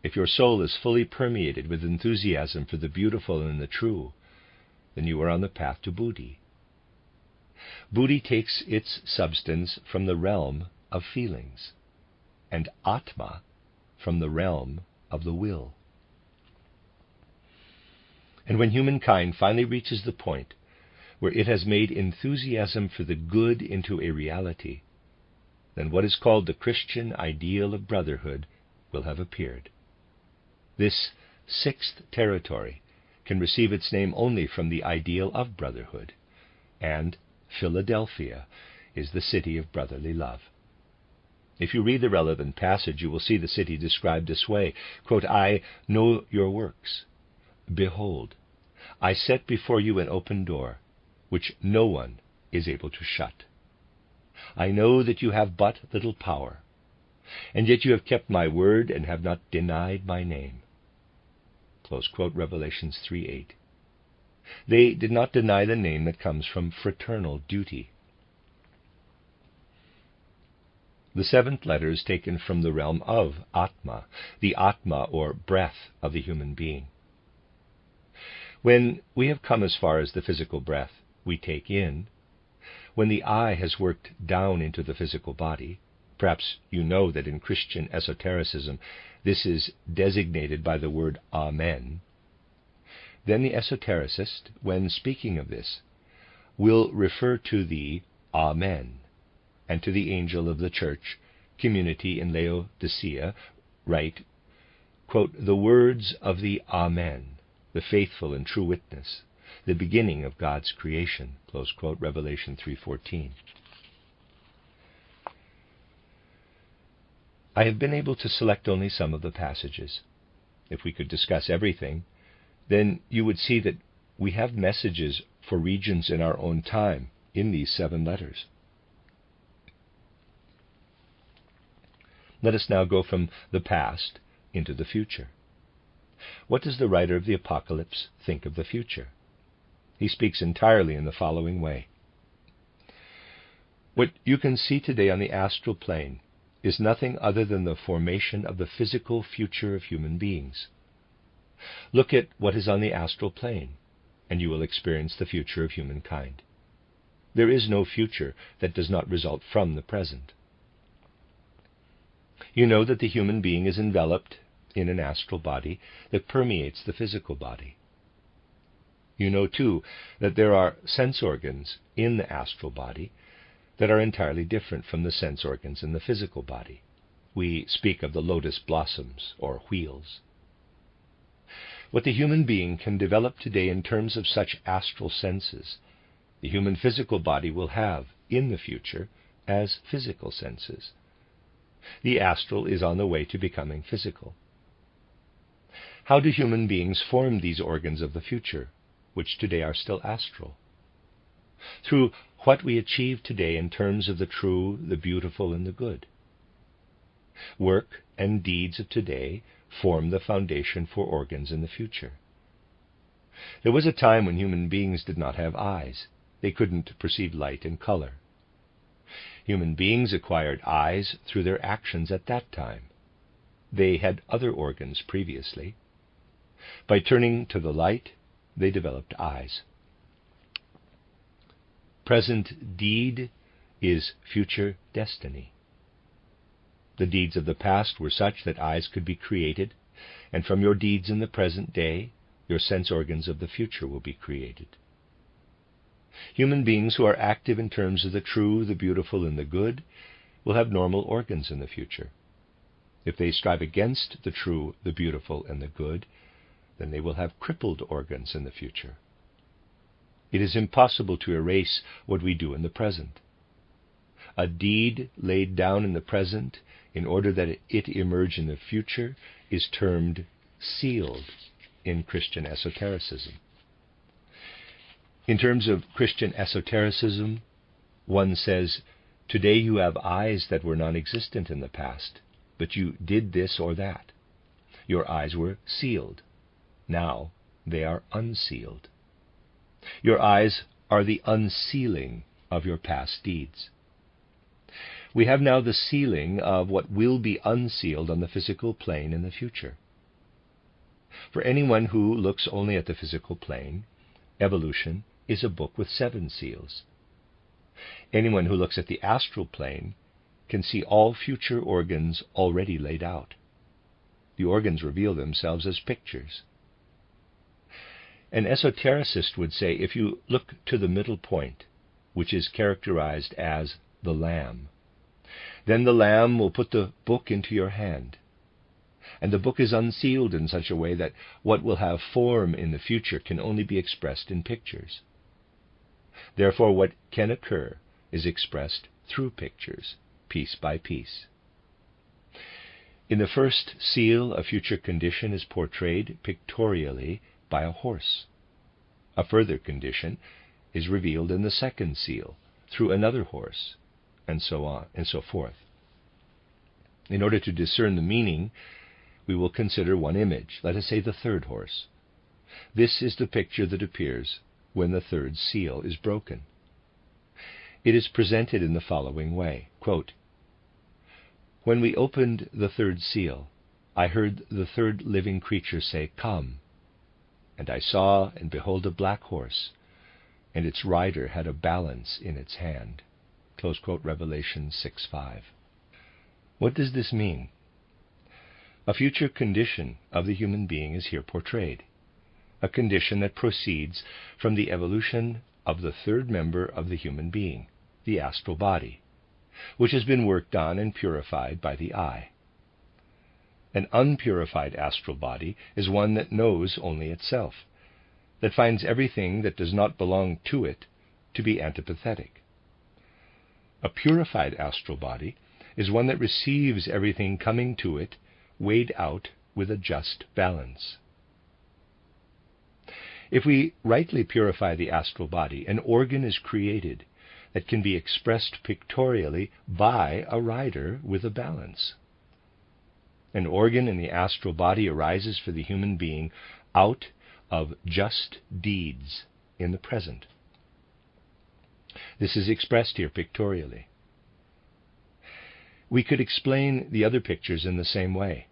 if your soul is fully permeated with enthusiasm for the beautiful and the true, then you are on the path to buddhi. Buddhi takes its substance from the realm of feelings, and atma from the realm of the will. And when humankind finally reaches the point where it has made enthusiasm for the good into a reality, then what is called the Christian ideal of brotherhood will have appeared. This 6th territory can receive its name only from the ideal of brotherhood, and Philadelphia is the city of brotherly love. If you read the relevant passage, you will see the city described this way, quote, I know your works. Behold, I set before you an open door, which no one is able to shut. I know that you have but little power, and yet you have kept my word and have not denied my name. Close quote, Revelations 3:8. They did not deny the name that comes from fraternal duty. The 7th letter is taken from the realm of Atma, the Atma or breath of the human being. When we have come as far as the physical breath we take in, when the eye has worked down into the physical body, perhaps you know that in Christian esotericism this is designated by the word Amen, then the esotericist, when speaking of this, will refer to the Amen, and to the angel of the church community in Laodicea, write, quote, the words of the Amen, the faithful and true witness, the beginning of God's creation, close quote, Revelation 3:14. I have been able to select only some of the passages. If we could discuss everything, then you would see that we have messages for regions in our own time in these 7 letters. Let us now go from the past into the future. What does the writer of the Apocalypse think of the future? He speaks entirely in the following way. What you can see today on the astral plane is nothing other than the formation of the physical future of human beings. Look at what is on the astral plane, and you will experience the future of humankind. There is no future that does not result from the present. You know that the human being is enveloped in an astral body that permeates the physical body. You know, too, that there are sense organs in the astral body that are entirely different from the sense organs in the physical body. We speak of the lotus blossoms or wheels. What the human being can develop today in terms of such astral senses, the human physical body will have in the future as physical senses. The astral is on the way to becoming physical. How do human beings form these organs of the future, which today are still astral? Through what we achieve today in terms of the true, the beautiful, and the good. Work and deeds of today form the foundation for organs in the future. There was a time when human beings did not have eyes. They couldn't perceive light and color. Human beings acquired eyes through their actions at that time. They had other organs previously. By turning to the light, they developed eyes. Present deed is future destiny. The deeds of the past were such that eyes could be created, and from your deeds in the present day, your sense organs of the future will be created. Human beings who are active in terms of the true, the beautiful, and the good will have normal organs in the future. If they strive against the true, the beautiful, and the good, then they will have crippled organs in the future. It is impossible to erase what we do in the present. A deed laid down in the present in order that it emerge in the future is termed sealed in Christian esotericism. In terms of Christian esotericism, one says, today you have eyes that were non-existent in the past, but you did this or that. Your eyes were sealed. Now they are unsealed. Your eyes are the unsealing of your past deeds. We have now the sealing of what will be unsealed on the physical plane in the future. For anyone who looks only at the physical plane, evolution is a book with 7 seals. Anyone who looks at the astral plane can see all future organs already laid out. The organs reveal themselves as pictures. An esotericist would say, if you look to the middle point, which is characterized as the Lamb, then the Lamb will put the book into your hand. And the book is unsealed in such a way that what will have form in the future can only be expressed in pictures. Therefore, what can occur is expressed through pictures, piece by piece. In the first seal, a future condition is portrayed pictorially by a horse. A further condition is revealed in the second seal through another horse, and so on and so forth. In order to discern the meaning, we will consider one image, let us say the third horse. This is the picture that appears when the third seal is broken. It is presented in the following way, quote, "When we opened the third seal, I heard the third living creature say, 'Come.' And I saw and behold a black horse, and its rider had a balance in its hand." Close quote, Revelation 6:5. What does this mean? A future condition of the human being is here portrayed, a condition that proceeds from the evolution of the third member of the human being, the astral body, which has been worked on and purified by the eye. An unpurified astral body is one that knows only itself, that finds everything that does not belong to it to be antipathetic. A purified astral body is one that receives everything coming to it, weighed out with a just balance. If we rightly purify the astral body, an organ is created that can be expressed pictorially by a rider with a balance. An organ in the astral body arises for the human being out of just deeds in the present. This is expressed here pictorially. We could explain the other pictures in the same way.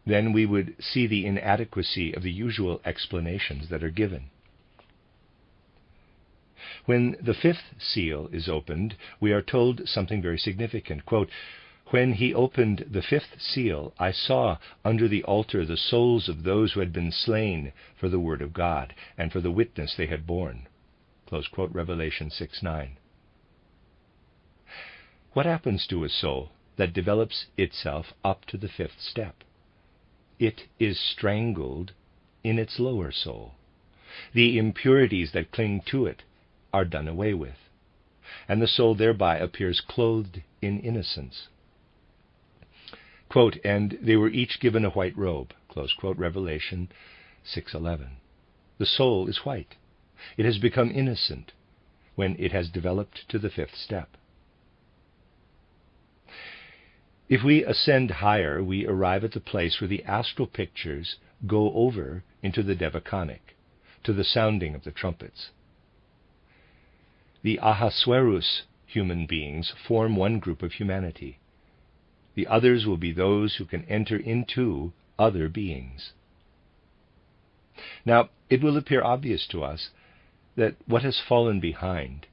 Then we would see the inadequacy of the usual explanations that are given. When the 5th seal is opened, we are told something very significant. Quote, "When he opened the 5th seal, I saw under the altar the souls of those who had been slain for the word of God and for the witness they had borne." Close quote, Revelation 6:9. What happens to a soul that develops itself up to the 5th step? It is strangled in its lower soul. The impurities that cling to it are done away with, and the soul thereby appears clothed in innocence. Quote, "And they were each given a white robe." Close quote, Revelation 6:11. The soul is white. It has become innocent when it has developed to the 5th step. If we ascend higher, we arrive at the place where the astral pictures go over into the devaconic, to the sounding of the trumpets. The Ahasuerus human beings form one group of humanity. The others will be those who can enter into other beings. Now, it will appear obvious to us that what has fallen behind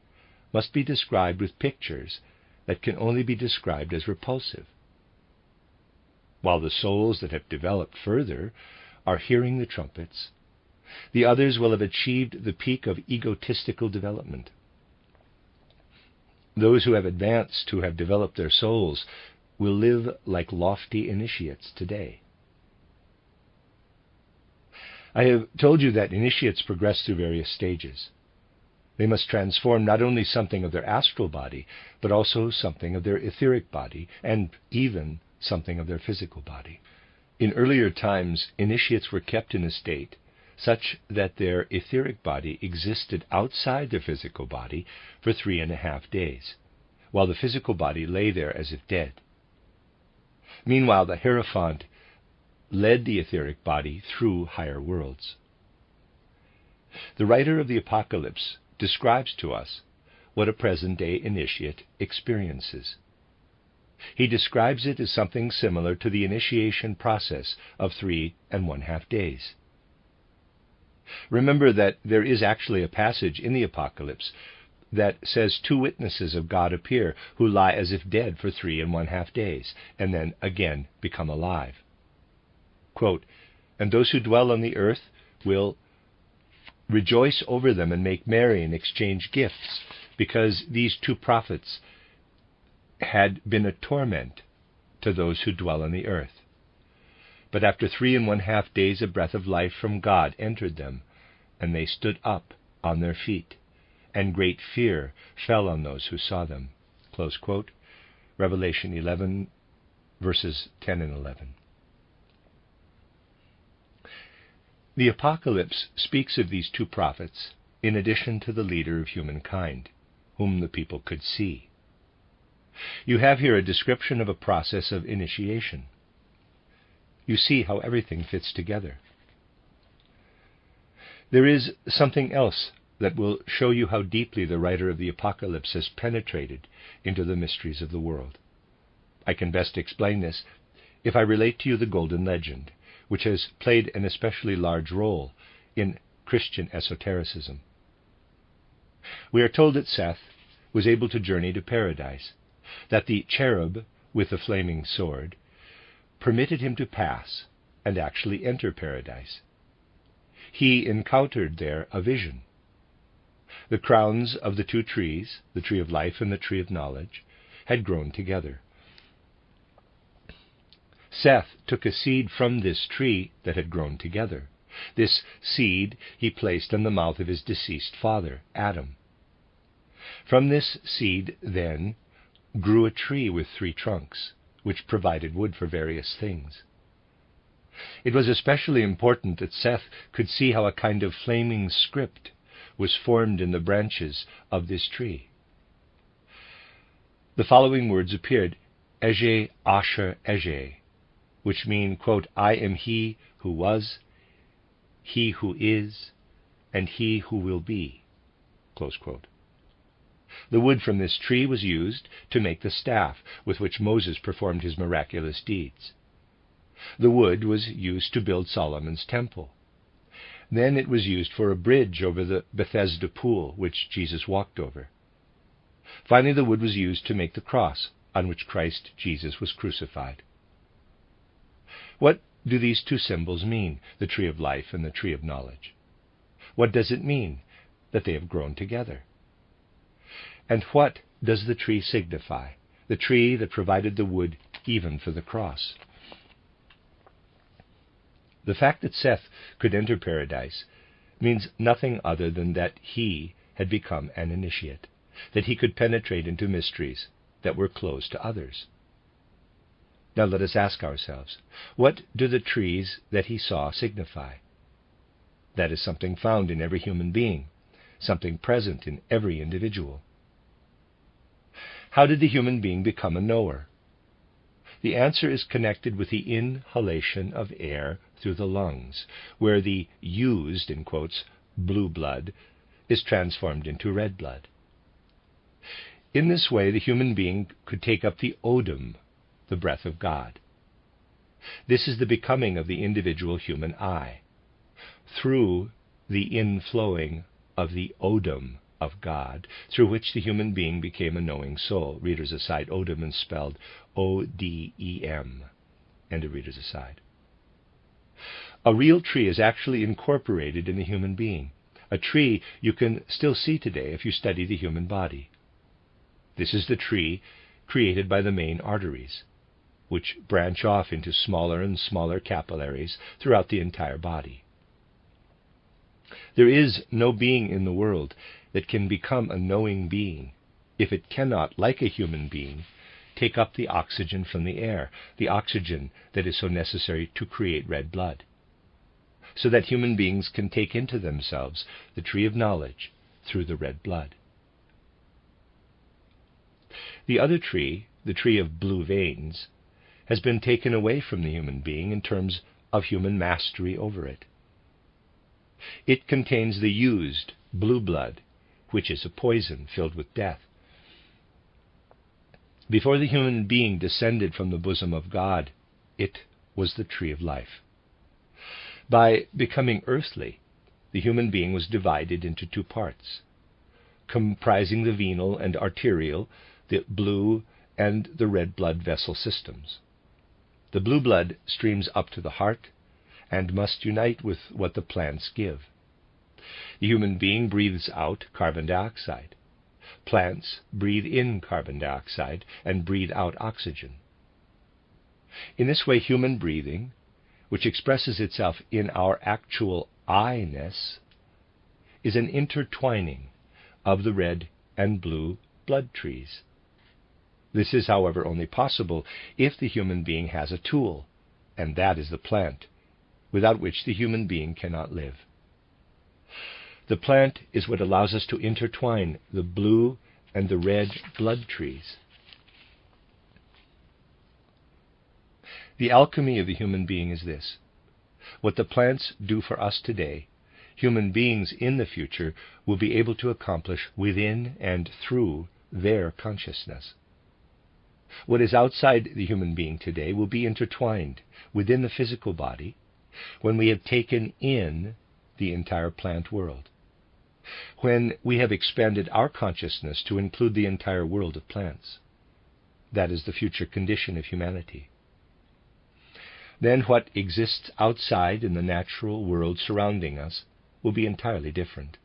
must be described with pictures that can only be described as repulsive, while the souls that have developed further are hearing the trumpets The others will have achieved the peak of egotistical development. Those who have advanced, who have developed their souls, will live like lofty initiates today. I have told you that initiates progress through various stages. They must transform not only something of their astral body, but also something of their etheric body, and even something of their physical body. In earlier times, initiates were kept in a state such that their etheric body existed outside their physical body for 3.5 days, while the physical body lay there as if dead. Meanwhile, the Hierophant led the etheric body through higher worlds. The writer of the Apocalypse describes to us what a present-day initiate experiences. He describes it as something similar to the initiation process of 3.5 days. Remember that there is actually a passage in the Apocalypse that says 2 witnesses of God appear who lie as if dead for 3.5 days, and then again become alive. Quote, "And those who dwell on the earth will rejoice over them and make merry and exchange gifts, because these 2 prophets had been a torment to those who dwell on the earth. But after 3.5 days a breath of life from God entered them, and they stood up on their feet, and great fear fell on those who saw them." Close quote. Revelation 11, verses 10 and 11. The Apocalypse speaks of these 2 prophets in addition to the leader of humankind, whom the people could see. You have here a description of a process of initiation. You see how everything fits together. There is something else that will show you how deeply the writer of the Apocalypse has penetrated into the mysteries of the world. I can best explain this if I relate to you the Golden Legend, which has played an especially large role in Christian esotericism. We are told that Seth was able to journey to paradise, that the cherub with the flaming sword permitted him to pass and actually enter paradise. He encountered there a vision. The crowns of the 2 trees, the tree of life and the tree of knowledge, had grown together. Seth took a seed from this tree that had grown together. This seed he placed in the mouth of his deceased father, Adam. From this seed, then, grew a tree with 3 trunks, which provided wood for various things. It was especially important that Seth could see how a kind of flaming script was formed in the branches of this tree. The following words appeared, Ege Asher Ege, which mean, quote, "I am he who was, he who is, and he who will be," close quote. The wood from this tree was used to make the staff with which Moses performed his miraculous deeds. The wood was used to build Solomon's temple. Then it was used for a bridge over the Bethesda pool, which Jesus walked over. Finally, the wood was used to make the cross on which Christ Jesus was crucified. What do these 2 symbols mean, the tree of life and the tree of knowledge? What does it mean that they have grown together? And what does the tree signify, the tree that provided the wood even for the cross? The fact that Seth could enter paradise means nothing other than that he had become an initiate, that he could penetrate into mysteries that were closed to others. Now let us ask ourselves, what do the trees that he saw signify? That is something found in every human being, something present in every individual. How did the human being become a knower? The answer is connected with the inhalation of air through the lungs, where the used, in quotes, blue blood is transformed into red blood. In this way, the human being could take up the odom, the breath of God. This is the becoming of the individual human I, through the inflowing of the odom of God, through which the human being became a knowing soul. Reader's aside, odom is spelled O-D-E-M, and a reader's aside. A real tree is actually incorporated in the human being, a tree you can still see today if you study the human body. This is the tree created by the main arteries, which branch off into smaller and smaller capillaries throughout the entire body. There is no being in the world that can become a knowing being if it cannot, like a human being, take up the oxygen from the air, the oxygen that is so necessary to create red blood, so that human beings can take into themselves the tree of knowledge through the red blood. The other tree, the tree of blue veins, has been taken away from the human being in terms of human mastery over it. It contains the used blue blood, which is a poison filled with death. Before the human being descended from the bosom of God, it was the tree of life. By becoming earthly, the human being was divided into two parts, comprising the venal and arterial, the blue and the red blood vessel systems. The blue blood streams up to the heart and must unite with what the plants give. The human being breathes out carbon dioxide. Plants breathe in carbon dioxide and breathe out oxygen. In this way, human breathing, which expresses itself in our actual I-ness, is an intertwining of the red and blue blood trees. This is, however, only possible if the human being has a tool, and that is the plant, without which the human being cannot live. The plant is what allows us to intertwine the blue and the red blood trees. The alchemy of the human being is this: what the plants do for us today, human beings in the future will be able to accomplish within and through their consciousness. What is outside the human being today will be intertwined within the physical body when we have taken in the entire plant world, when we have expanded our consciousness to include the entire world of plants. That is the future condition of humanity. Then what exists outside in the natural world surrounding us will be entirely different.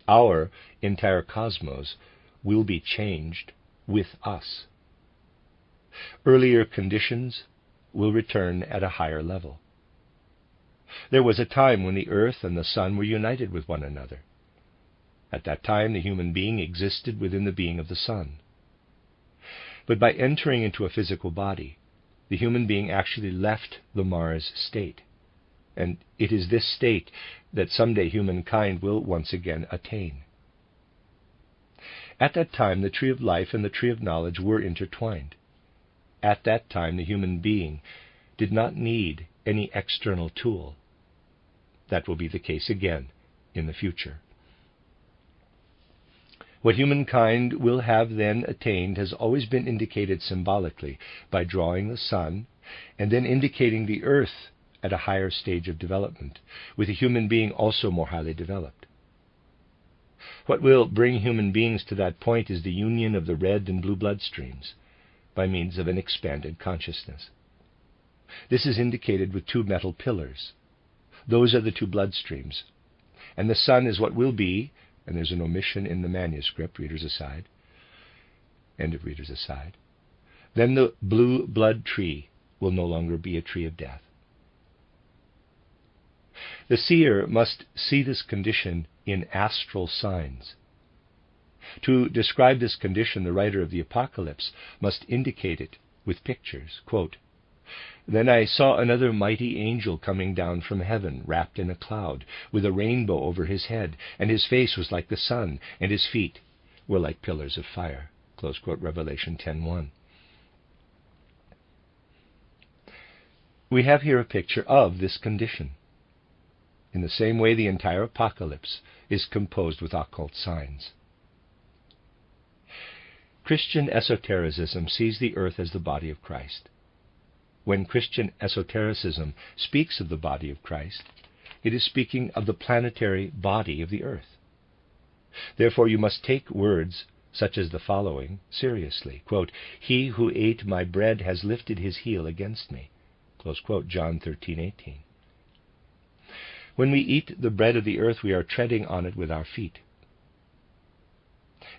Our entire cosmos will be changed with us. Earlier conditions will return at a higher level. There was a time when the earth and the sun were united with one another. At that time, the human being existed within the being of the sun. But by entering into a physical body, the human being actually left the Mars state, and it is this state that someday humankind will once again attain. At that time, the tree of life and the tree of knowledge were intertwined. At that time, the human being did not need any external tool. That will be the case again in the future. What humankind will have then attained has always been indicated symbolically by drawing the sun and then indicating the earth at a higher stage of development, with the human being also more highly developed. What will bring human beings to that point is the union of the red and blue blood streams by means of an expanded consciousness. This is indicated with two metal pillars. Those are the two blood streams, and the sun is what will be, and there's an omission in the manuscript, readers aside, end of readers aside, then the blue blood tree will no longer be a tree of death. The seer must see this condition in astral signs. To describe this condition, the writer of the Apocalypse must indicate it with pictures. Quote, "Then I saw another mighty angel coming down from heaven, wrapped in a cloud, with a rainbow over his head, and his face was like the sun, and his feet were like pillars of fire." Close quote, Revelation 10:1. We have here a picture of this condition. In the same way, the entire Apocalypse is composed with occult signs. Christian esotericism sees the earth as the body of Christ. When Christian esotericism speaks of the body of Christ, it is speaking of the planetary body of the earth. Therefore, you must take words such as the following seriously. Quote, "He who ate my bread has lifted his heel against me." Close quote, John 13:18. When we eat the bread of the earth, we are treading on it with our feet.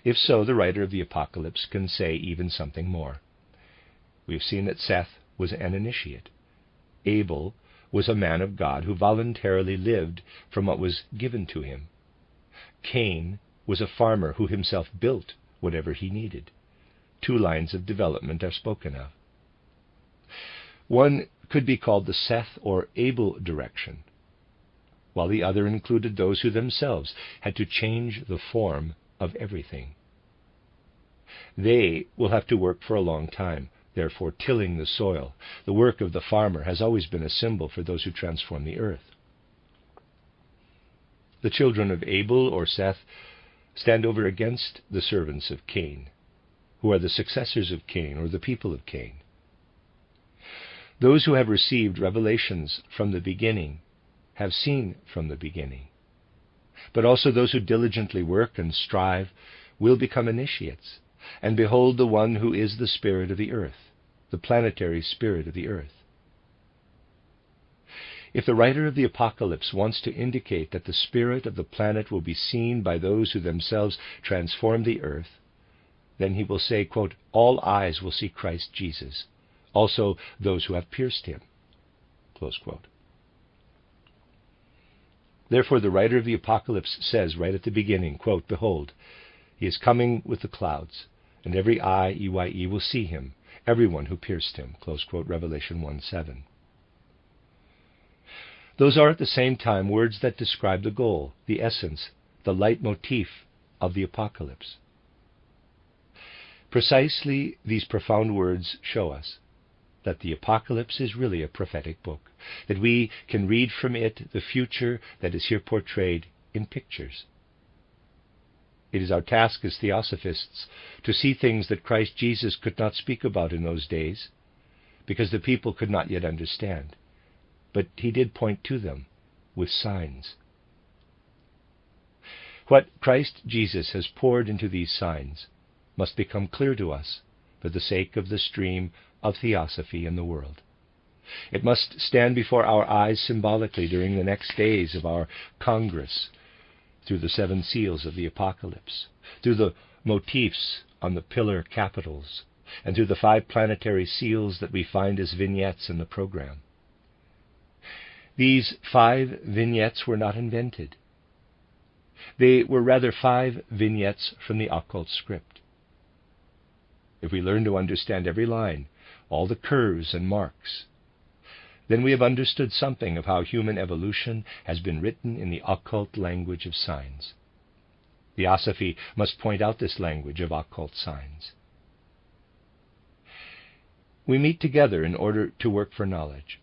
If so, the writer of the Apocalypse can say even something more. We have seen that Seth was an initiate. Abel was a man of God who voluntarily lived from what was given to him. Cain was a farmer who himself built whatever he needed. 2 lines of development are spoken of. One could be called the Seth or Abel direction, while the other included those who themselves had to change the form of everything. They will have to work for a long time, therefore tilling the soil. The work of the farmer has always been a symbol for those who transform the earth. The children of Abel or Seth stand over against the servants of Cain, who are the successors of Cain or the people of Cain. Those who have received revelations from the beginning have seen from the beginning. But also those who diligently work and strive will become initiates, and behold the one who is the spirit of the earth, the planetary spirit of the earth. If the writer of the Apocalypse wants to indicate that the spirit of the planet will be seen by those who themselves transform the earth, then he will say, quote, all eyes will see Christ Jesus, also those who have pierced him, close quote. Therefore the writer of the Apocalypse says right at the beginning, quote, behold, he is coming with the clouds, and every eye, EYE, will see him, everyone who pierced him, close quote, Revelation 1:7. Those are at the same time words that describe the goal, the essence, the leitmotif of the Apocalypse. Precisely these profound words show us that the Apocalypse is really a prophetic book, that we can read from it the future that is here portrayed in pictures. It is our task as theosophists to see things that Christ Jesus could not speak about in those days, because the people could not yet understand. But he did point to them with signs. What Christ Jesus has poured into these signs must become clear to us for the sake of the stream of theosophy in the world. It must stand before our eyes symbolically during the next days of our Congress, through the 7 seals of the Apocalypse, through the motifs on the pillar capitals, and through the 5 planetary seals that we find as vignettes in the program. These 5 vignettes were not invented. They were rather 5 vignettes from the occult script. If we learn to understand every line, all the curves and marks, then we have understood something of how human evolution has been written in the occult language of signs. Theosophy must point out this language of occult signs. We meet together in order to work for knowledge.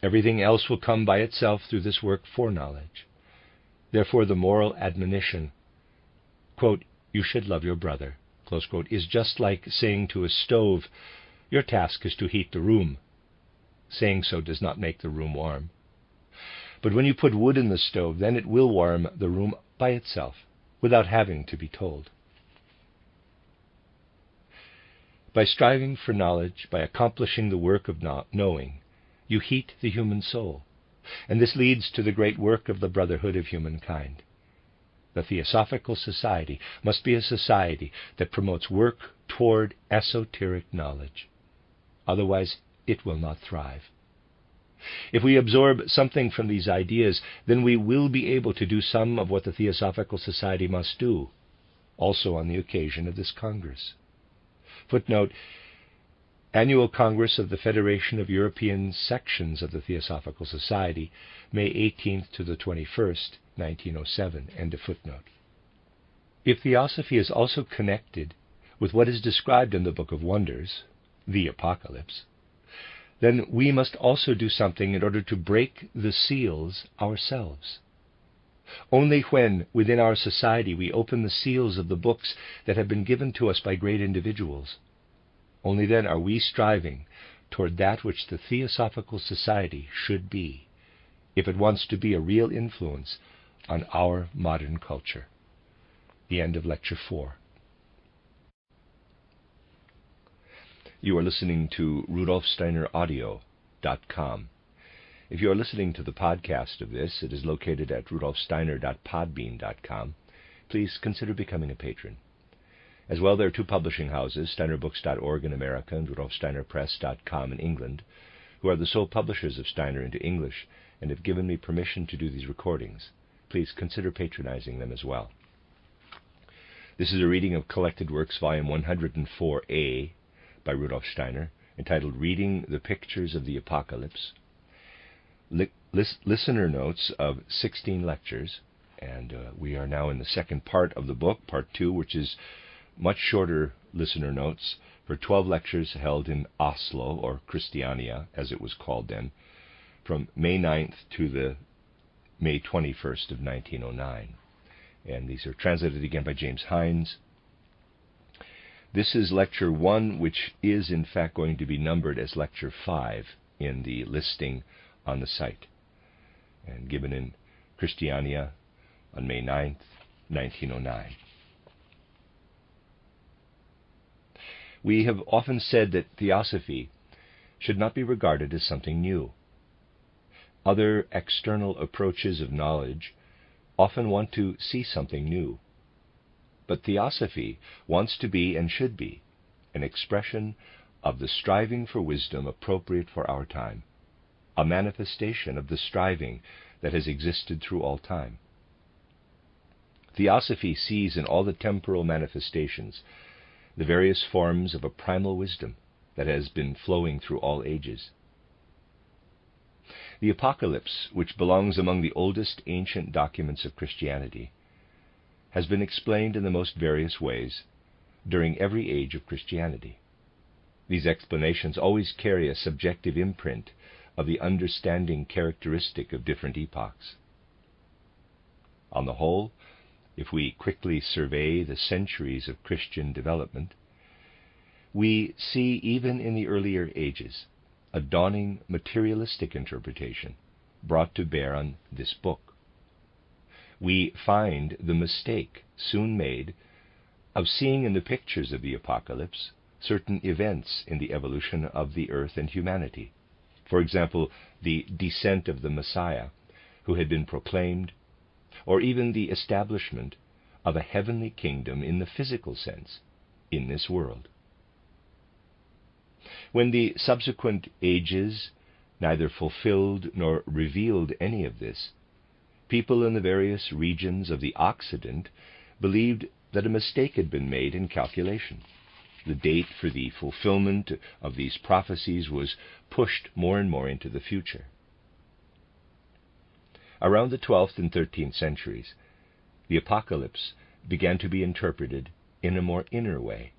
Everything else will come by itself through this work for knowledge. Therefore the moral admonition, quote, you should love your brother, close quote, is just like saying to a stove, your task is to heat the room. Saying so does not make the room warm. But when you put wood in the stove, then it will warm the room by itself, without having to be told. By striving for knowledge, by accomplishing the work of knowing, you heat the human soul, and this leads to the great work of the brotherhood of humankind. The Theosophical Society must be a society that promotes work toward esoteric knowledge. Otherwise, it will not thrive. If we absorb something from these ideas, then we will be able to do some of what the Theosophical Society must do, also on the occasion of this Congress. Footnote, Annual Congress of the Federation of European Sections of the Theosophical Society, May 18th to the 21st, 1907. End of footnote. If Theosophy is also connected with what is described in the Book of Wonders, the Apocalypse, then we must also do something in order to break the seals ourselves. Only when, within our society, we open the seals of the books that have been given to us by great individuals, only then are we striving toward that which the Theosophical Society should be, if it wants to be a real influence on our modern culture. The end of Lecture 4. You are listening to RudolfSteinerAudio.com. If you are listening to the podcast of this, it is located at rudolfsteiner.podbean.com. Please consider becoming a patron. As well, there are two publishing houses, steinerbooks.org in America and rudolfsteinerpress.com in England, who are the sole publishers of Steiner into English and have given me permission to do these recordings. Please consider patronizing them as well. This is a reading of Collected Works, Volume 104A by Rudolf Steiner, entitled Reading the Pictures of the Apocalypse. Listener notes of 16 lectures, and we are now in the second part of the book, part 2, which is much shorter listener notes for 12 lectures held in Oslo, or Kristiania, as it was called then, from May 9th to the May 21st of 1909. And these are translated again by James Hindes. This is Lecture 1, which is in fact going to be numbered as Lecture 5 in the listing on the site, and given in Kristiania on May 9th, 1909. We have often said that theosophy should not be regarded as something new. Other external approaches of knowledge often want to see something new. But theosophy wants to be and should be an expression of the striving for wisdom appropriate for our time, a manifestation of the striving that has existed through all time. Theosophy sees in all the temporal manifestations the various forms of a primal wisdom that has been flowing through all ages. The Apocalypse, which belongs among the oldest ancient documents of Christianity, has been explained in the most various ways during every age of Christianity. These explanations always carry a subjective imprint of the understanding characteristic of different epochs. On the whole, if we quickly survey the centuries of Christian development, we see even in the earlier ages a dawning materialistic interpretation brought to bear on this book. We find the mistake soon made of seeing in the pictures of the Apocalypse certain events in the evolution of the earth and humanity. For example, the descent of the Messiah, who had been proclaimed, or even the establishment of a heavenly kingdom in the physical sense in this world. When the subsequent ages neither fulfilled nor revealed any of this, people in the various regions of the Occident believed that a mistake had been made in calculation. The date for the fulfillment of these prophecies was pushed more and more into the future. Around the 12th and 13th centuries, the Apocalypse began to be interpreted in a more inner way.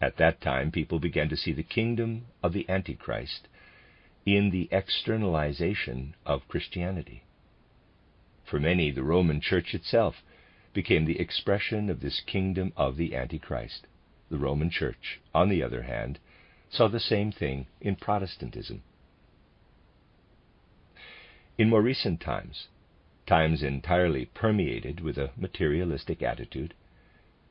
At that time, people began to see the kingdom of the Antichrist in the externalization of Christianity. For many, the Roman Church itself became the expression of this kingdom of the Antichrist. The Roman Church, on the other hand, saw the same thing in Protestantism. In more recent times, times entirely permeated with a materialistic attitude,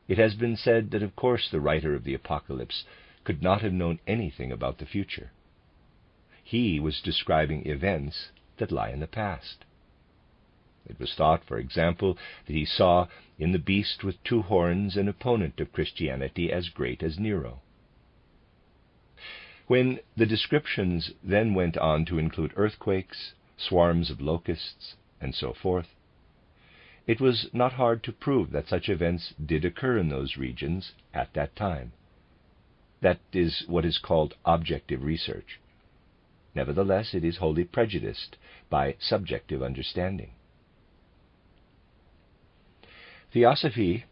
it has been said that of course the writer of the Apocalypse could not have known anything about the future. He was describing events that lie in the past. It was thought, for example, that he saw in the beast with two horns an opponent of Christianity as great as Nero. When the descriptions then went on to include earthquakes, swarms of locusts, and so forth, it was not hard to prove that such events did occur in those regions at that time. That is what is called objective research. Nevertheless, it is wholly prejudiced by subjective understanding. Theosophy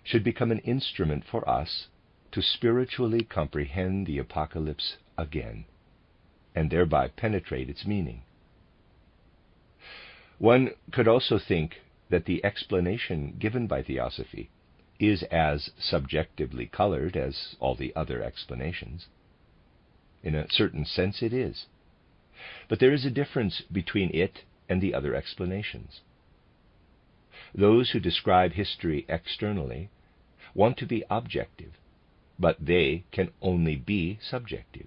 should become an instrument for us to spiritually comprehend the Apocalypse again, and thereby penetrate its meaning. One could also think that the explanation given by Theosophy is as subjectively colored as all the other explanations. In a certain sense it is. But there is a difference between it and the other explanations. Those who describe history externally want to be objective, but they can only be subjective.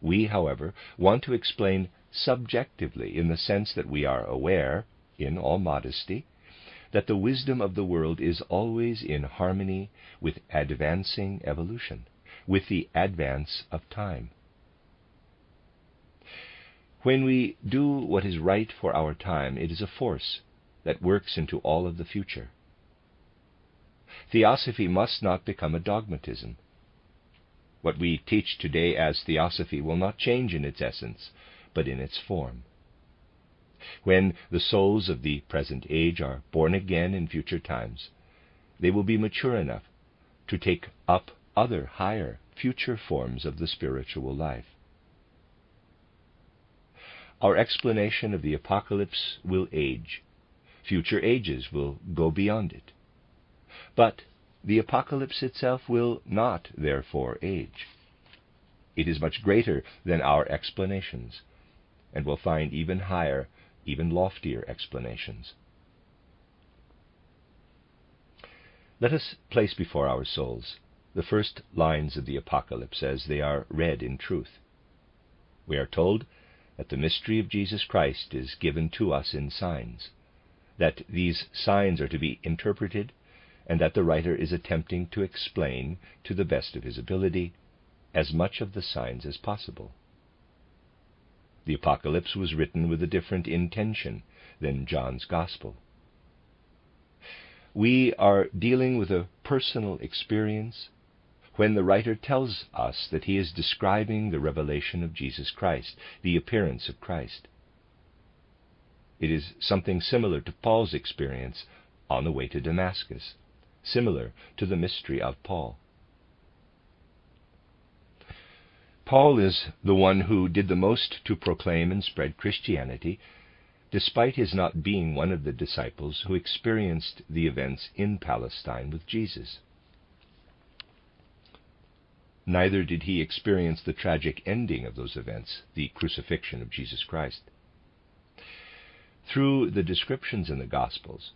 We, however, want to explain subjectively, in the sense that we are aware, in all modesty, that the wisdom of the world is always in harmony with advancing evolution, with the advance of time. When we do what is right for our time, it is a force that works into all of the future. Theosophy must not become a dogmatism. What we teach today as theosophy will not change in its essence, but in its form. When the souls of the present age are born again in future times, they will be mature enough to take up other higher future forms of the spiritual life. Our explanation of the apocalypse will age. Future ages will go beyond it. But the apocalypse itself will not, therefore, age. It is much greater than our explanations, and will find even higher, even loftier explanations. Let us place before our souls the first lines of the apocalypse as they are read in truth. We are told that the mystery of Jesus Christ is given to us in signs, that these signs are to be interpreted, and that the writer is attempting to explain, to the best of his ability, as much of the signs as possible. The Apocalypse was written with a different intention than John's Gospel. We are dealing with a personal experience when the writer tells us that he is describing the revelation of Jesus Christ, the appearance of Christ. It is something similar to Paul's experience on the way to Damascus, similar to the mystery of Paul. Paul is the one who did the most to proclaim and spread Christianity, despite his not being one of the disciples who experienced the events in Palestine with Jesus. Neither did he experience the tragic ending of those events, the crucifixion of Jesus Christ. Through the descriptions in the Gospels,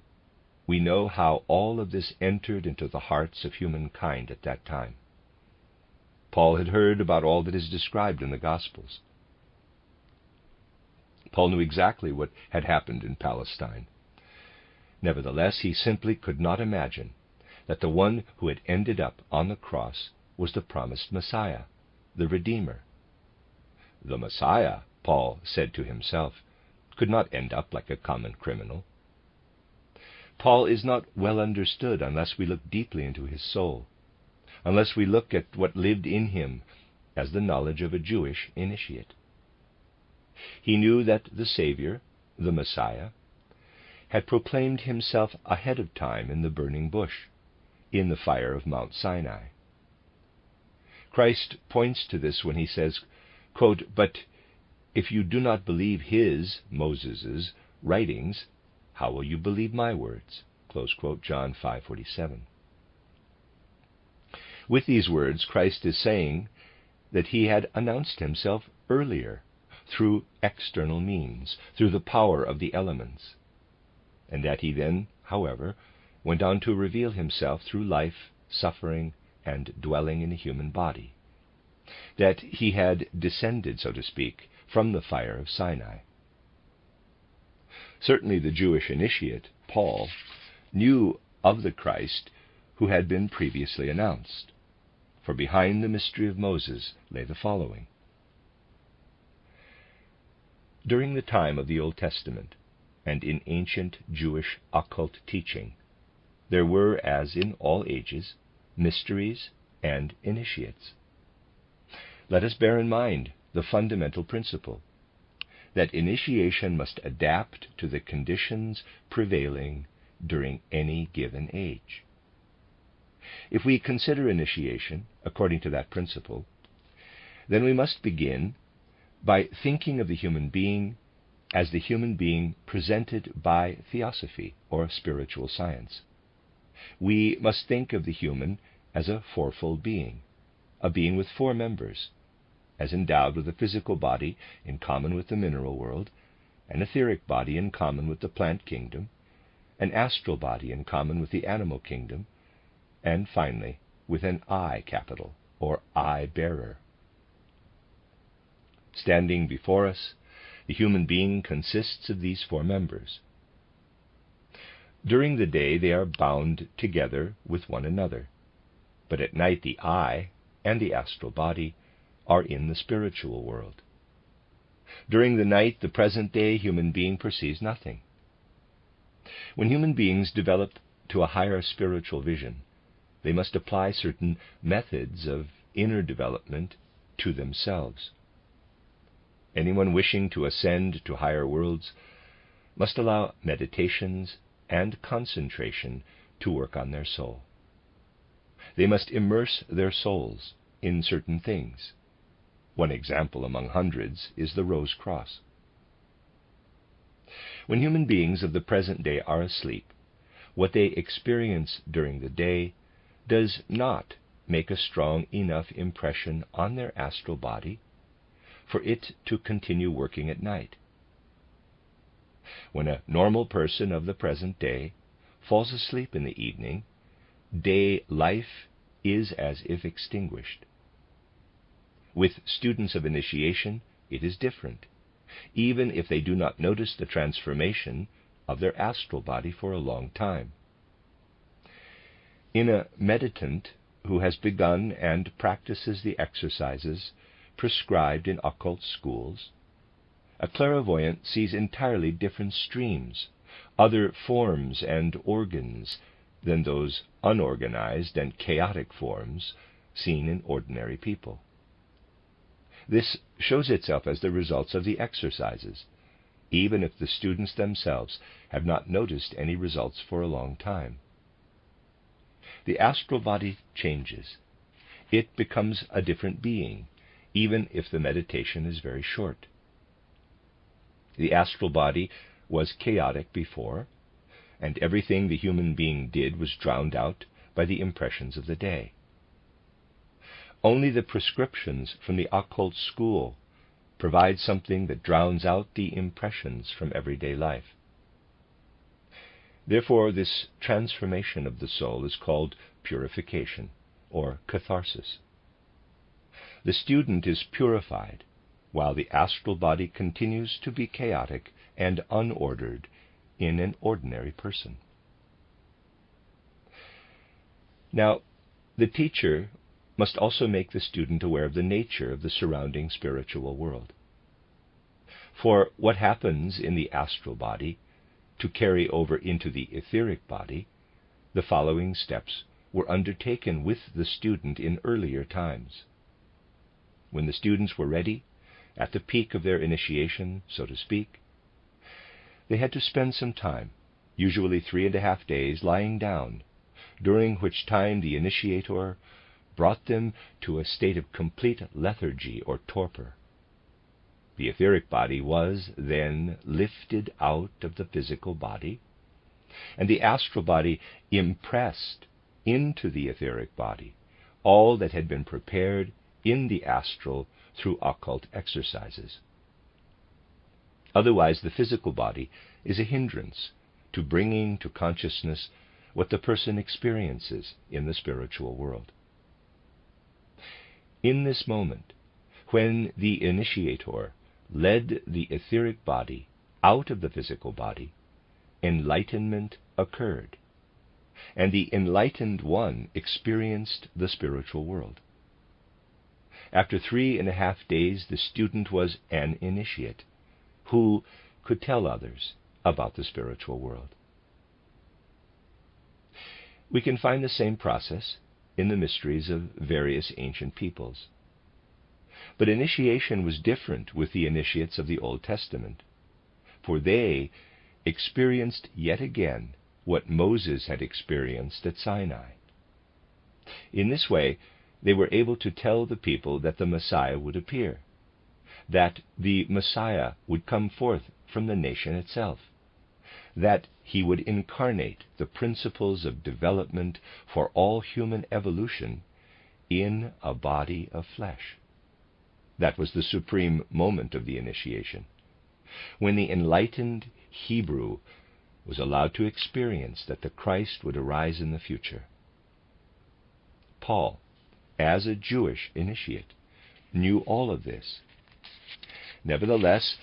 we know how all of this entered into the hearts of humankind at that time. Paul had heard about all that is described in the Gospels. Paul knew exactly what had happened in Palestine. Nevertheless, he simply could not imagine that the one who had ended up on the cross was the promised Messiah, the Redeemer. The Messiah, Paul said to himself, could not end up like a common criminal. Paul is not well understood unless we look deeply into his soul, unless we look at what lived in him as the knowledge of a Jewish initiate. He knew that the Savior, the Messiah, had proclaimed himself ahead of time in the burning bush, in the fire of Mount Sinai. Christ points to this when he says, quote, "But if you do not believe his, Moses' writings, how will you believe my words?" Close quote, John 5:47. With these words, Christ is saying that he had announced himself earlier through external means, through the power of the elements, and that he then, however, went on to reveal himself through life, suffering, and dwelling in a human body, that he had descended, so to speak, from the fire of Sinai. Certainly the Jewish initiate, Paul, knew of the Christ who had been previously announced, for behind the mystery of Moses lay the following. During the time of the Old Testament, and in ancient Jewish occult teaching, there were, as in all ages, mysteries and initiates. Let us bear in mind the fundamental principle, that initiation must adapt to the conditions prevailing during any given age. If we consider initiation according to that principle, then we must begin by thinking of the human being as the human being presented by theosophy or spiritual science. We must think of the human as a fourfold being, a being with four members, as endowed with a physical body in common with the mineral world, an etheric body in common with the plant kingdom, an astral body in common with the animal kingdom, and finally with an I capital, or I-bearer. Standing before us, The human being consists of these four members. During the day they are bound together with one another, but at night the I and the astral body are in the spiritual world. During the night, the present-day human being perceives nothing. When human beings develop to a higher spiritual vision, they must apply certain methods of inner development to themselves. Anyone wishing to ascend to higher worlds must allow meditations and concentration to work on their soul. They must immerse their souls in certain things. One example among hundreds is the Rose Cross. When human beings of the present day are asleep, what they experience during the day does not make a strong enough impression on their astral body for it to continue working at night. When a normal person of the present day falls asleep in the evening, day life is as if extinguished. With students of initiation, it is different, even if they do not notice the transformation of their astral body for a long time. In a meditant who has begun and practices the exercises prescribed in occult schools, a clairvoyant sees entirely different streams, other forms and organs than those unorganized and chaotic forms seen in ordinary people. This shows itself as the results of the exercises, even if the students themselves have not noticed any results for a long time. The astral body changes. It becomes a different being, even if the meditation is very short. The astral body was chaotic before, and everything the human being did was drowned out by the impressions of the day. Only the prescriptions from the occult school provide something that drowns out the impressions from everyday life. Therefore, this transformation of the soul is called purification, or catharsis. The student is purified, while the astral body continues to be chaotic and unordered in an ordinary person. Now, the teacher must also make the student aware of the nature of the surrounding spiritual world. For what happens in the astral body to carry over into the etheric body, the following steps were undertaken with the student in earlier times. When the students were ready, at the peak of their initiation, so to speak, they had to spend some time, usually 3.5 days, lying down, during which time the initiator brought them to a state of complete lethargy or torpor. The etheric body was then lifted out of the physical body, and the astral body impressed into the etheric body all that had been prepared in the astral through occult exercises. Otherwise, the physical body is a hindrance to bringing to consciousness what the person experiences in the spiritual world. In this moment, when the initiator led the etheric body out of the physical body, enlightenment occurred, and the enlightened one experienced the spiritual world. After 3.5 days, the student was an initiate who could tell others about the spiritual world. We can find the same process in the mysteries of various ancient peoples. But initiation was different with the initiates of the Old Testament, for they experienced yet again what Moses had experienced at Sinai. In this way, they were able to tell the people that the Messiah would appear, that the Messiah would come forth from the nation itself, that he would incarnate the principles of development for all human evolution in a body of flesh. That was the supreme moment of the initiation, when the enlightened Hebrew was allowed to experience that the Christ would arise in the future. Paul, as a Jewish initiate, knew all of this. Nevertheless,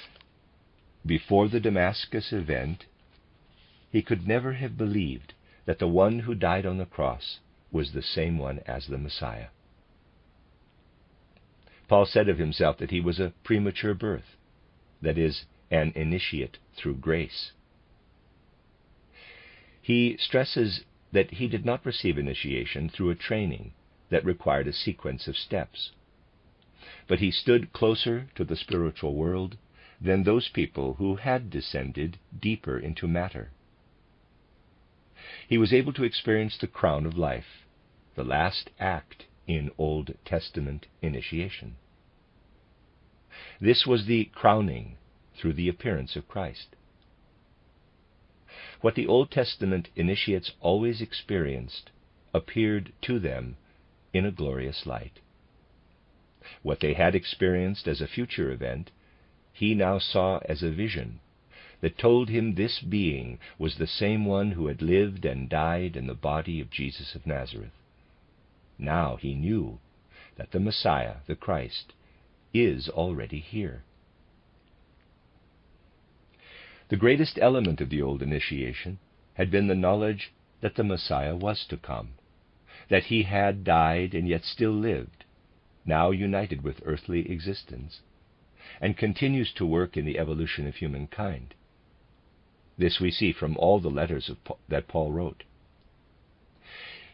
before the Damascus event, he could never have believed that the one who died on the cross was the same one as the Messiah. Paul said of himself that he was a premature birth, that is, an initiate through grace. He stresses that he did not receive initiation through a training that required a sequence of steps, but he stood closer to the spiritual world than those people who had descended deeper into matter. He was able to experience the crown of life, the last act in Old Testament initiation. This was the crowning through the appearance of Christ. What the Old Testament initiates always experienced appeared to them in a glorious light. What they had experienced as a future event, he now saw as a vision that told him this being was the same one who had lived and died in the body of Jesus of Nazareth. Now he knew that the Messiah, the Christ, is already here. The greatest element of the old initiation had been the knowledge that the Messiah was to come, that he had died and yet still lived, now united with earthly existence, and continues to work in the evolution of humankind. This we see from all the letters that Paul wrote.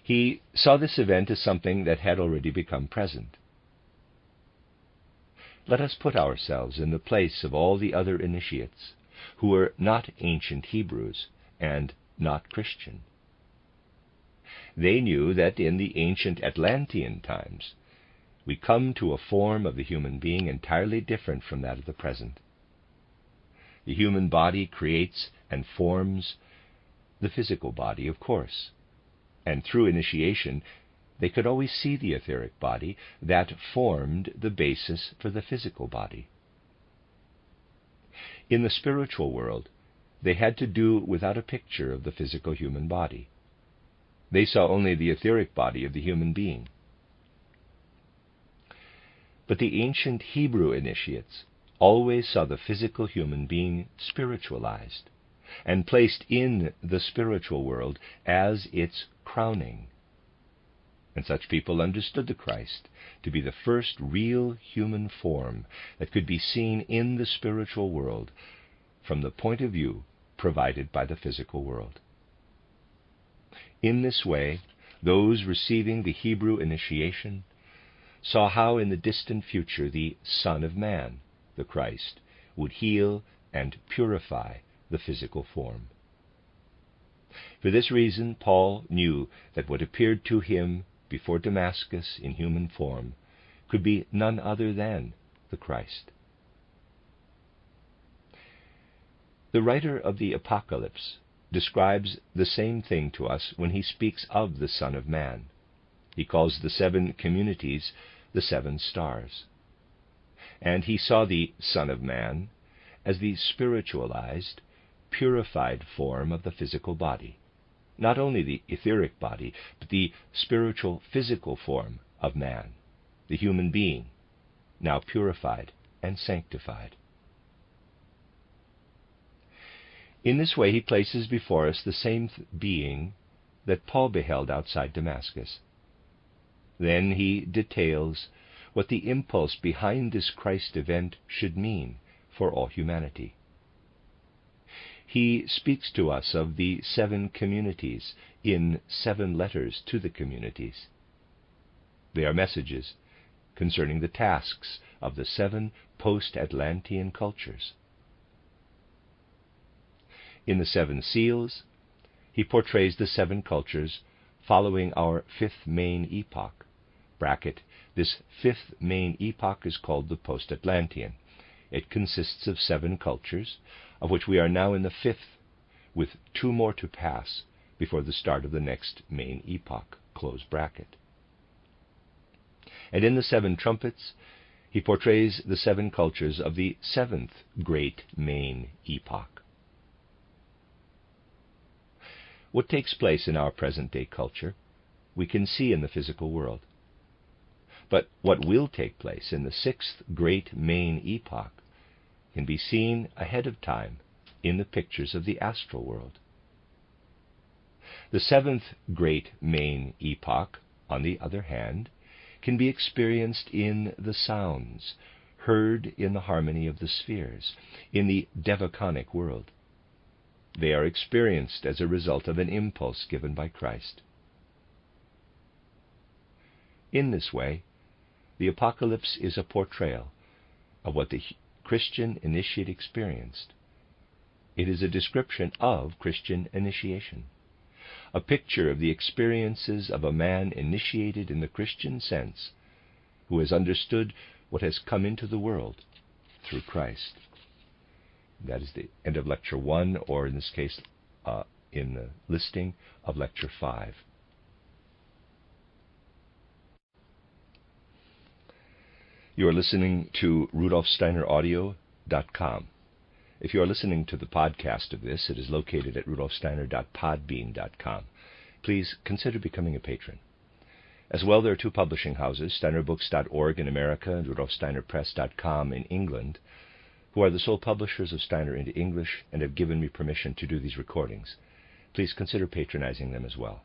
He saw this event as something that had already become present. Let us put ourselves in the place of all the other initiates who were not ancient Hebrews and not Christian. They knew that in the ancient Atlantean times we come to a form of the human being entirely different from that of the present. The human body creates and forms the physical body, of course, and through initiation they could always see the etheric body that formed the basis for the physical body. In the spiritual world, they had to do without a picture of the physical human body. They saw only the etheric body of the human being. But the ancient Hebrew initiates always saw the physical human being spiritualized and placed in the spiritual world as its crowning. And such people understood the Christ to be the first real human form that could be seen in the spiritual world from the point of view provided by the physical world. In this way, those receiving the Hebrew initiation saw how in the distant future the Son of Man, the Christ, would heal and purify the physical form. For this reason, Paul knew that what appeared to him before Damascus in human form could be none other than the Christ. The writer of the Apocalypse describes the same thing to us when he speaks of the Son of Man. He calls the 7 communities the 7 stars. And he saw the Son of Man as the spiritualized, purified form of the physical body. Not only the etheric body, but the spiritual physical form of man, the human being, now purified and sanctified. In this way he places before us the same being that Paul beheld outside Damascus. Then he details what the impulse behind this Christ event should mean for all humanity. He speaks to us of the 7 communities in 7 letters to the communities. They are messages concerning the tasks of the 7 post-Atlantean cultures. In the 7 seals, he portrays the 7 cultures following our 5th main epoch. This 5th main epoch is called the post-Atlantean. It consists of 7 cultures, of which we are now in the 5th, with 2 more to pass before the start of the next main epoch. And in the 7 trumpets, he portrays the 7 cultures of the 7th great main epoch. What takes place in our present-day culture, we can see in the physical world. But what will take place in the 6th great main epoch can be seen ahead of time in the pictures of the astral world. The seventh great main epoch, on the other hand, can be experienced in the sounds, heard in the harmony of the spheres, in the devaconic world. They are experienced as a result of an impulse given by Christ. In this way, the Apocalypse is a portrayal of what the Christian initiate experienced. It is a description of Christian initiation, a picture of the experiences of a man initiated in the Christian sense, who has understood what has come into the world through Christ. That is the end of Lecture 1, or in this case, in the listing of Lecture 5. You are listening to RudolfSteinerAudio.com. If you are listening to the podcast of this, it is located at rudolfsteiner.podbean.com. Please consider becoming a patron. As well, there are two publishing houses, steinerbooks.org in America and rudolfsteinerpress.com in England, who are the sole publishers of Steiner into English and have given me permission to do these recordings. Please consider patronizing them as well.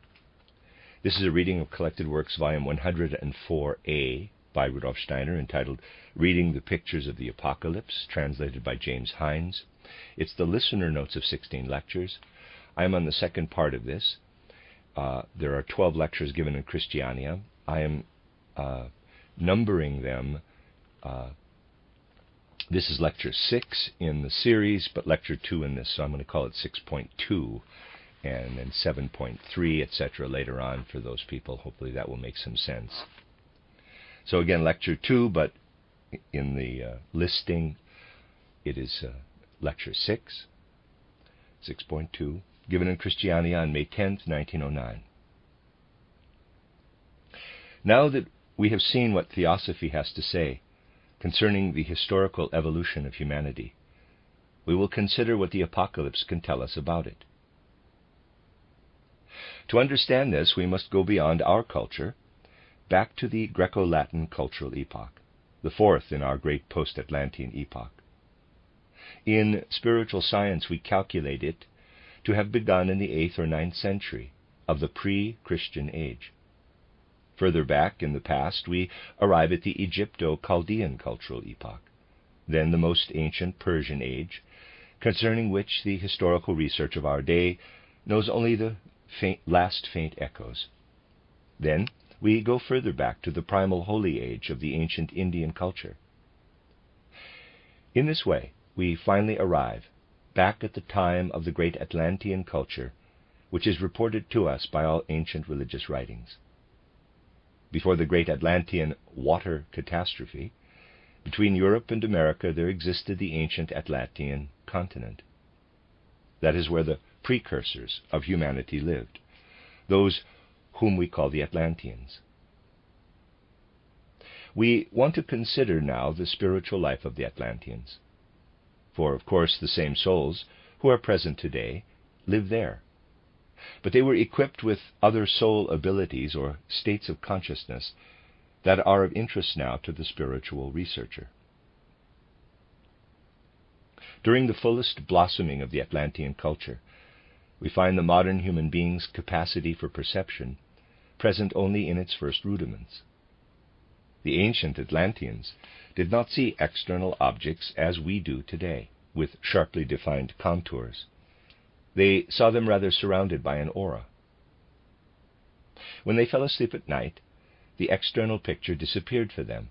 This is a reading of Collected Works, Volume 104A, by Rudolf Steiner, entitled Reading the Pictures of the Apocalypse, translated by James Hindes. It's the listener notes of 16 lectures. I am on the second part of this. There are 12 lectures given in Kristiania. I am numbering them. This is Lecture 6 in the series, but Lecture 2 in this, so I'm going to call it 6.2, and then 7.3, etc. later on for those people. Hopefully that will make some sense. So again, Lecture 2, but in the listing, it is Lecture 6, 6.2, given in Kristiania on May 10th, 1909. Now that we have seen what Theosophy has to say concerning the historical evolution of humanity, we will consider what the Apocalypse can tell us about it. To understand this, we must go beyond our culture, back to the Greco-Latin cultural epoch, the fourth in our great post-Atlantean epoch. In spiritual science, we calculate it to have begun in the 8th or 9th century of the pre-Christian age. Further back in the past, we arrive at the Egypto-Chaldean cultural epoch, then the most ancient Persian age, concerning which the historical research of our day knows only the last faint echoes. Then we go further back to the primal Holy Age of the ancient Indian culture. In this way, we finally arrive back at the time of the great Atlantean culture, which is reported to us by all ancient religious writings. Before the great Atlantean water catastrophe, between Europe and America there existed the ancient Atlantean continent. That is where the precursors of humanity lived, those whom we call the Atlanteans. We want to consider now the spiritual life of the Atlanteans, for of course the same souls who are present today live there, but they were equipped with other soul abilities or states of consciousness that are of interest now to the spiritual researcher. During the fullest blossoming of the Atlantean culture, we find the modern human being's capacity for perception present only in its first rudiments. The ancient Atlanteans did not see external objects as we do today, with sharply defined contours. They saw them rather surrounded by an aura. When they fell asleep at night, the external picture disappeared for them,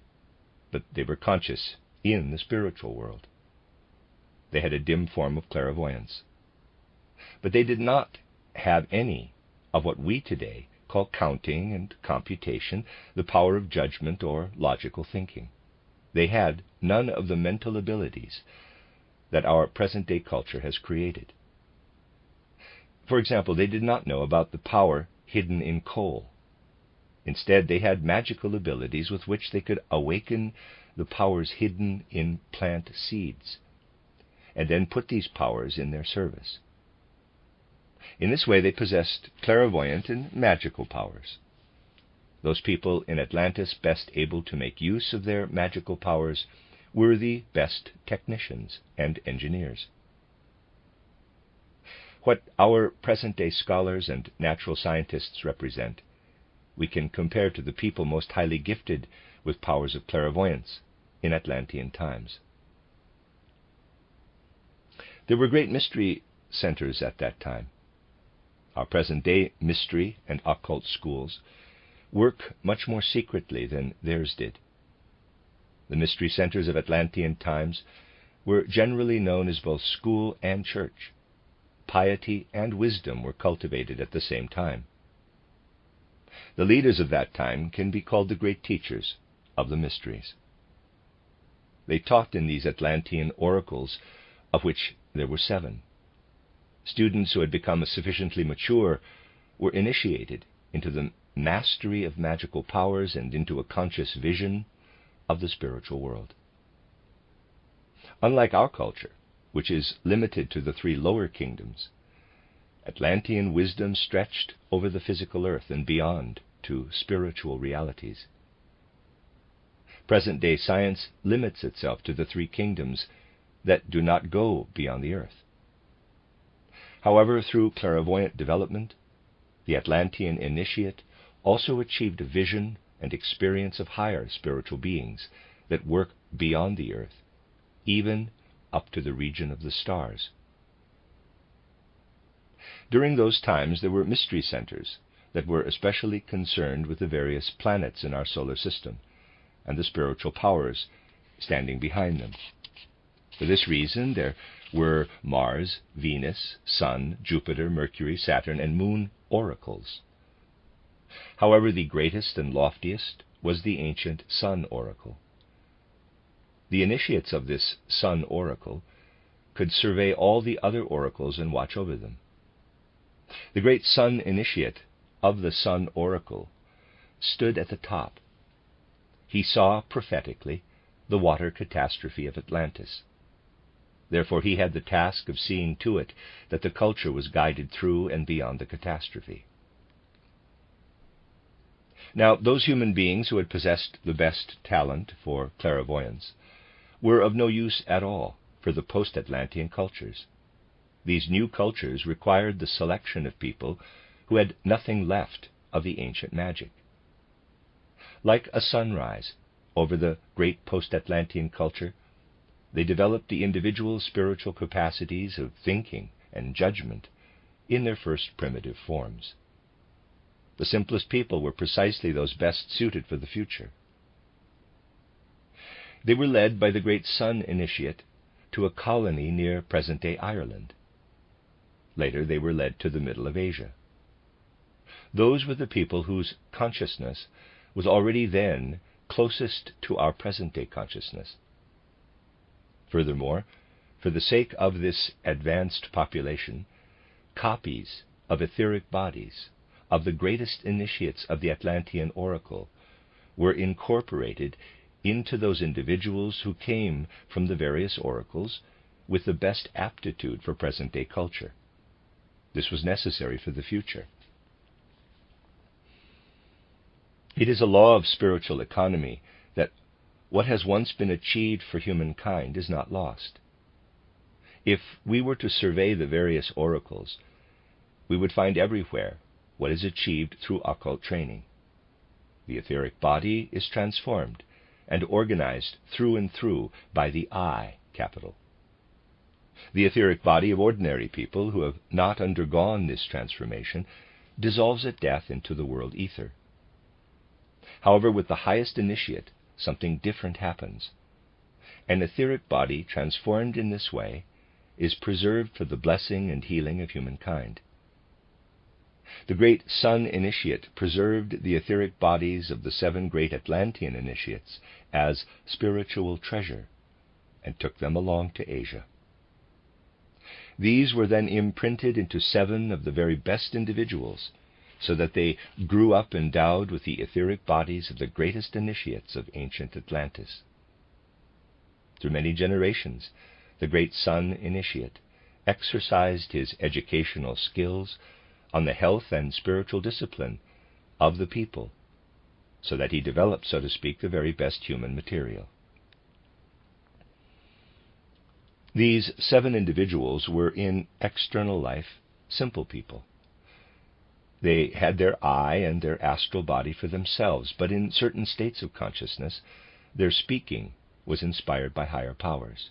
but they were conscious in the spiritual world. They had a dim form of clairvoyance. But they did not have any of what we today call counting and computation, the power of judgment or logical thinking. They had none of the mental abilities that our present-day culture has created. For example, they did not know about the power hidden in coal. Instead, they had magical abilities with which they could awaken the powers hidden in plant seeds, and then put these powers in their service. In this way, they possessed clairvoyant and magical powers. Those people in Atlantis best able to make use of their magical powers were the best technicians and engineers. What our present-day scholars and natural scientists represent, we can compare to the people most highly gifted with powers of clairvoyance in Atlantean times. There were great mystery centers at that time. Our present-day mystery and occult schools work much more secretly than theirs did. The mystery centers of Atlantean times were generally known as both school and church. Piety and wisdom were cultivated at the same time. The leaders of that time can be called the great teachers of the mysteries. They taught in these Atlantean oracles, of which there were 7. Students who had become sufficiently mature were initiated into the mastery of magical powers and into a conscious vision of the spiritual world. Unlike our culture, which is limited to the 3 lower kingdoms, Atlantean wisdom stretched over the physical earth and beyond to spiritual realities. Present-day science limits itself to the 3 kingdoms that do not go beyond the earth. However, through clairvoyant development, the Atlantean initiate also achieved a vision and experience of higher spiritual beings that work beyond the earth, even up to the region of the stars. During those times, there were mystery centers that were especially concerned with the various planets in our solar system and the spiritual powers standing behind them. For this reason, there were Mars, Venus, Sun, Jupiter, Mercury, Saturn, and Moon oracles. However, the greatest and loftiest was the ancient Sun oracle. The initiates of this Sun oracle could survey all the other oracles and watch over them. The great Sun initiate of the Sun oracle stood at the top. He saw prophetically the water catastrophe of Atlantis. Therefore, he had the task of seeing to it that the culture was guided through and beyond the catastrophe. Now, those human beings who had possessed the best talent for clairvoyance were of no use at all for the post-Atlantean cultures. These new cultures required the selection of people who had nothing left of the ancient magic. Like a sunrise over the great post-Atlantean culture, they developed the individual spiritual capacities of thinking and judgment in their first primitive forms. The simplest people were precisely those best suited for the future. They were led by the great Sun initiate to a colony near present-day Ireland. Later, they were led to the middle of Asia. Those were the people whose consciousness was already then closest to our present-day consciousness. Furthermore, for the sake of this advanced population, copies of etheric bodies of the greatest initiates of the Atlantean oracle were incorporated into those individuals who came from the various oracles with the best aptitude for present-day culture. This was necessary for the future. It is a law of spiritual economy that what has once been achieved for humankind is not lost. If we were to survey the various oracles, we would find everywhere what is achieved through occult training. The etheric body is transformed and organized through and through by the I capital. The etheric body of ordinary people who have not undergone this transformation dissolves at death into the world ether. However, with the highest initiate, something different happens. An etheric body transformed in this way is preserved for the blessing and healing of humankind. The great Sun initiate preserved the etheric bodies of the 7 great Atlantean initiates as spiritual treasure and took them along to Asia. These were then imprinted into 7 of the very best individuals, so that they grew up endowed with the etheric bodies of the greatest initiates of ancient Atlantis. Through many generations, the great Sun initiate exercised his educational skills on the health and spiritual discipline of the people, so that he developed, so to speak, the very best human material. These 7 individuals were in external life simple people. They had their I and their astral body for themselves, but in certain states of consciousness, their speaking was inspired by higher powers.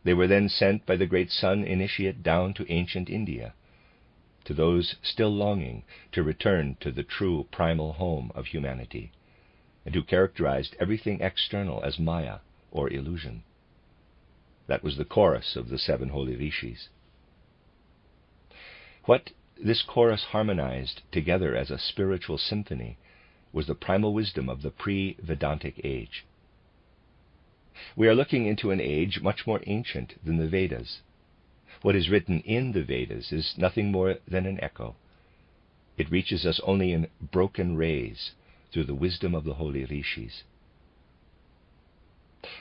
They were then sent by the great Sun Initiate down to ancient India, to those still longing to return to the true primal home of humanity, and who characterized everything external as Maya, or illusion. That was the chorus of the 7 holy rishis. What this chorus harmonized together as a spiritual symphony was the primal wisdom of the pre-Vedantic age. We are looking into an age much more ancient than the Vedas. What is written in the Vedas is nothing more than an echo. It reaches us only in broken rays through the wisdom of the holy rishis.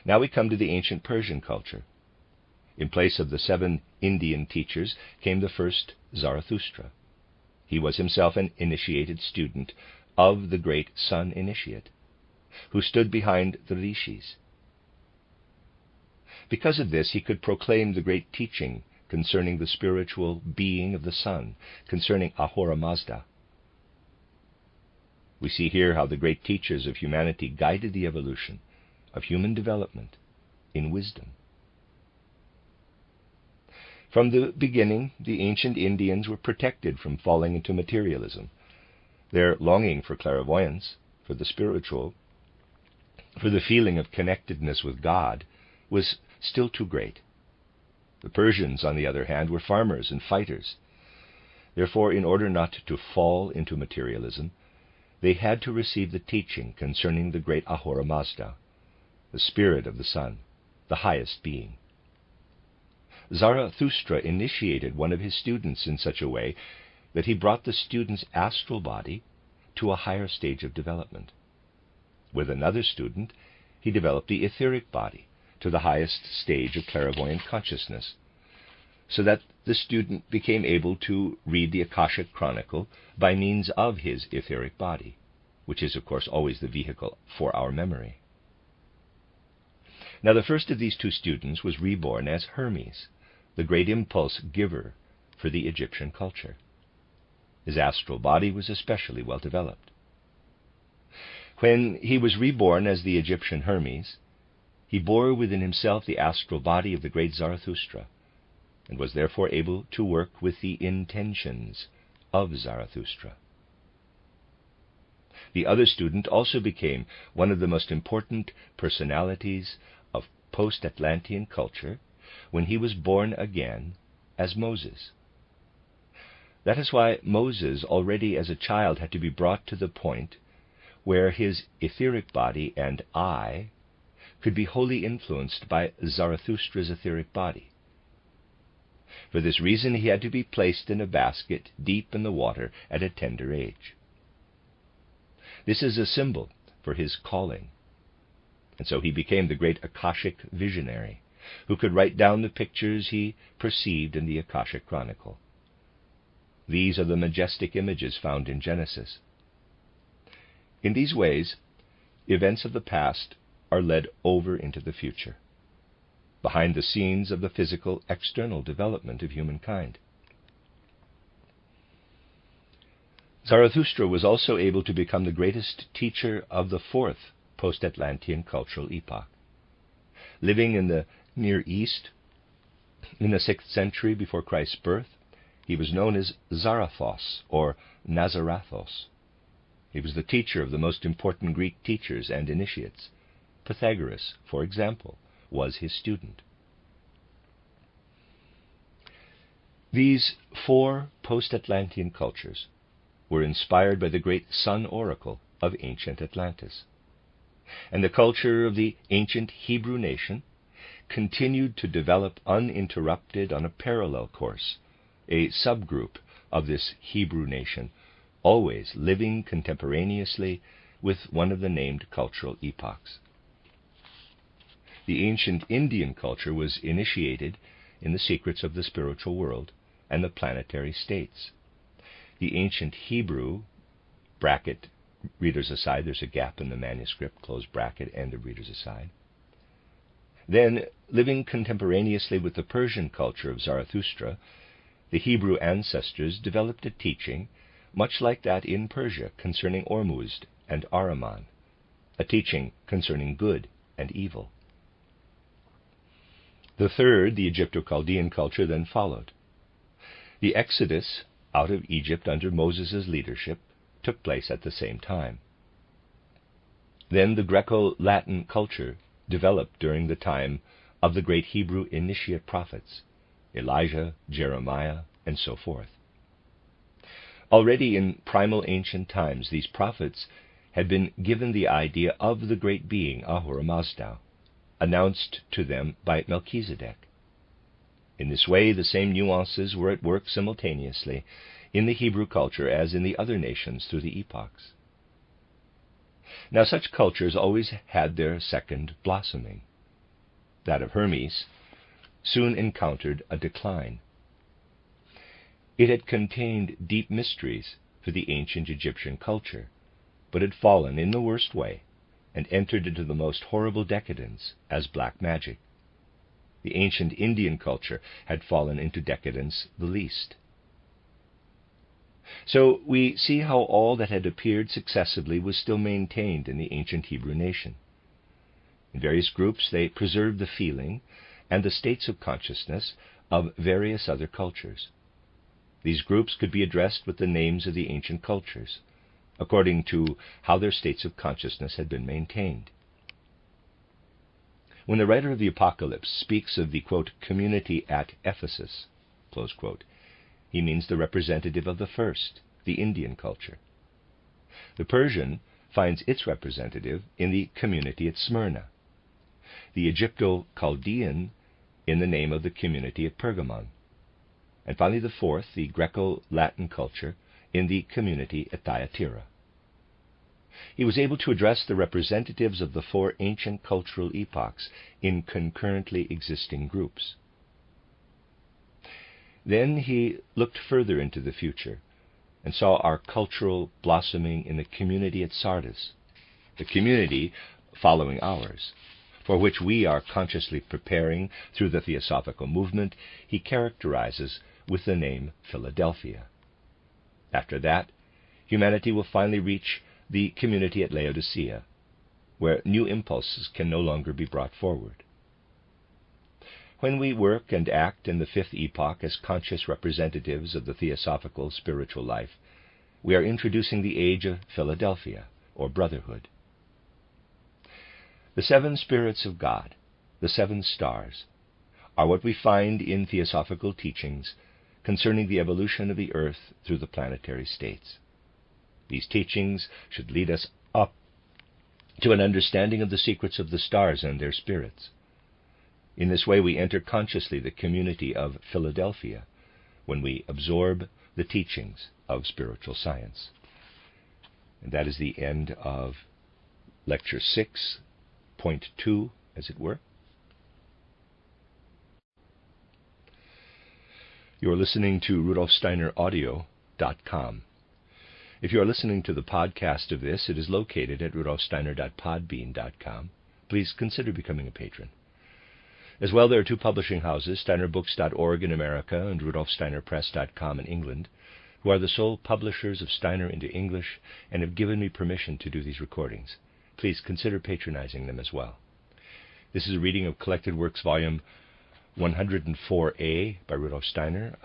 Now we come to the ancient Persian culture. In place of the 7 Indian teachers came the first Zarathustra. He was himself an initiated student of the great Sun Initiate, who stood behind the rishis. Because of this, he could proclaim the great teaching concerning the spiritual being of the sun, concerning Ahura Mazda. We see here how the great teachers of humanity guided the evolution of human development in wisdom. From the beginning, the ancient Indians were protected from falling into materialism. Their longing for clairvoyance, for the spiritual, for the feeling of connectedness with God, was still too great. The Persians, on the other hand, were farmers and fighters. Therefore, in order not to fall into materialism, they had to receive the teaching concerning the great Ahura Mazda, the spirit of the sun, the highest being. Zarathustra initiated one of his students in such a way that he brought the student's astral body to a higher stage of development. With another student, he developed the etheric body to the highest stage of clairvoyant consciousness, so that the student became able to read the Akashic Chronicle by means of his etheric body, which is, of course, always the vehicle for our memory. Now, the first of these 2 students was reborn as Hermes, the great impulse giver for the Egyptian culture. His astral body was especially well developed. When he was reborn as the Egyptian Hermes, he bore within himself the astral body of the great Zarathustra, and was therefore able to work with the intentions of Zarathustra. The other student also became one of the most important personalities of post-Atlantean culture when he was born again as Moses. That is why Moses, already as a child, had to be brought to the point where his etheric body and I could be wholly influenced by Zarathustra's etheric body. For this reason, he had to be placed in a basket deep in the water at a tender age. This is a symbol for his calling, and so he became the great Akashic visionary, who could write down the pictures he perceived in the Akashic Chronicle. These are the majestic images found in Genesis. In these ways, events of the past are led over into the future, behind the scenes of the physical external development of humankind. Zarathustra was also able to become the greatest teacher of the 4th post-Atlantean cultural epoch. Living in the Near East in the 6th century before Christ's birth, he was known as Zarathos, or Nazarathos. He was the teacher of the most important Greek teachers and initiates. Pythagoras, for example, was his student. These 4 post-Atlantean cultures were inspired by the great sun oracle of ancient Atlantis. And the culture of the ancient Hebrew nation continued to develop uninterrupted on a parallel course, a subgroup of this Hebrew nation, always living contemporaneously with one of the named cultural epochs. The ancient Indian culture was initiated in the secrets of the spiritual world and the planetary states. The ancient Hebrew, bracket, readers aside, there's a gap in the manuscript, close bracket, end of readers aside. Then, living contemporaneously with the Persian culture of Zarathustra, the Hebrew ancestors developed a teaching much like that in Persia concerning Ormuzd and Ahriman, a teaching concerning good and evil. The third, the Egypto-Chaldean culture, then followed. The exodus out of Egypt under Moses' leadership took place at the same time. Then the Greco-Latin culture developed during the time of the great Hebrew initiate prophets, Elijah, Jeremiah, and so forth. Already in primal ancient times, these prophets had been given the idea of the great being, Ahura Mazda, announced to them by Melchizedek. In this way, the same nuances were at work simultaneously in the Hebrew culture as in the other nations through the epochs. Now, such cultures always had their second blossoming. That of Hermes soon encountered a decline. It had contained deep mysteries for the ancient Egyptian culture, but had fallen in the worst way and entered into the most horrible decadence as black magic. The ancient Indian culture had fallen into decadence the least. So we see how all that had appeared successively was still maintained in the ancient Hebrew nation. In various groups they preserved the feeling and the states of consciousness of various other cultures. These groups could be addressed with the names of the ancient cultures, according to how their states of consciousness had been maintained. When the writer of the Apocalypse speaks of the, quote, community at Ephesus, close quote, he means the representative of the first, the Indian culture. The Persian finds its representative in the community at Smyrna, the Egypto-Chaldean in the name of the community at Pergamon, and finally the fourth, the Greco-Latin culture, in the community at Thyatira. He was able to address the representatives of the four ancient cultural epochs in concurrently existing groups. Then he looked further into the future and saw our cultural blossoming in the community at Sardis, the community following ours, for which we are consciously preparing through the Theosophical movement, he characterizes with the name Philadelphia. After that, humanity will finally reach the community at Laodicea, where new impulses can no longer be brought forward. When we work and act in the fifth epoch as conscious representatives of the Theosophical spiritual life, we are introducing the age of Philadelphia, or brotherhood. The seven spirits of God, the seven stars, are what we find in Theosophical teachings concerning the evolution of the earth through the planetary states. These teachings should lead us up to an understanding of the secrets of the stars and their spirits. In this way we enter consciously the community of Philadelphia when we absorb the teachings of spiritual science. And that is the end of Lecture 6.2, as it were. You're listening to RudolfSteinerAudio.com. If you are listening to the podcast of this, it is located at RudolfSteiner.podbean.com. Please consider becoming a patron. As well, there are two publishing houses, SteinerBooks.org in America and RudolfSteinerPress.com in England, who are the sole publishers of Steiner into English and have given me permission to do these recordings. Please consider patronizing them as well. This is a reading of Collected Works, Volume 104A by Rudolf Steiner,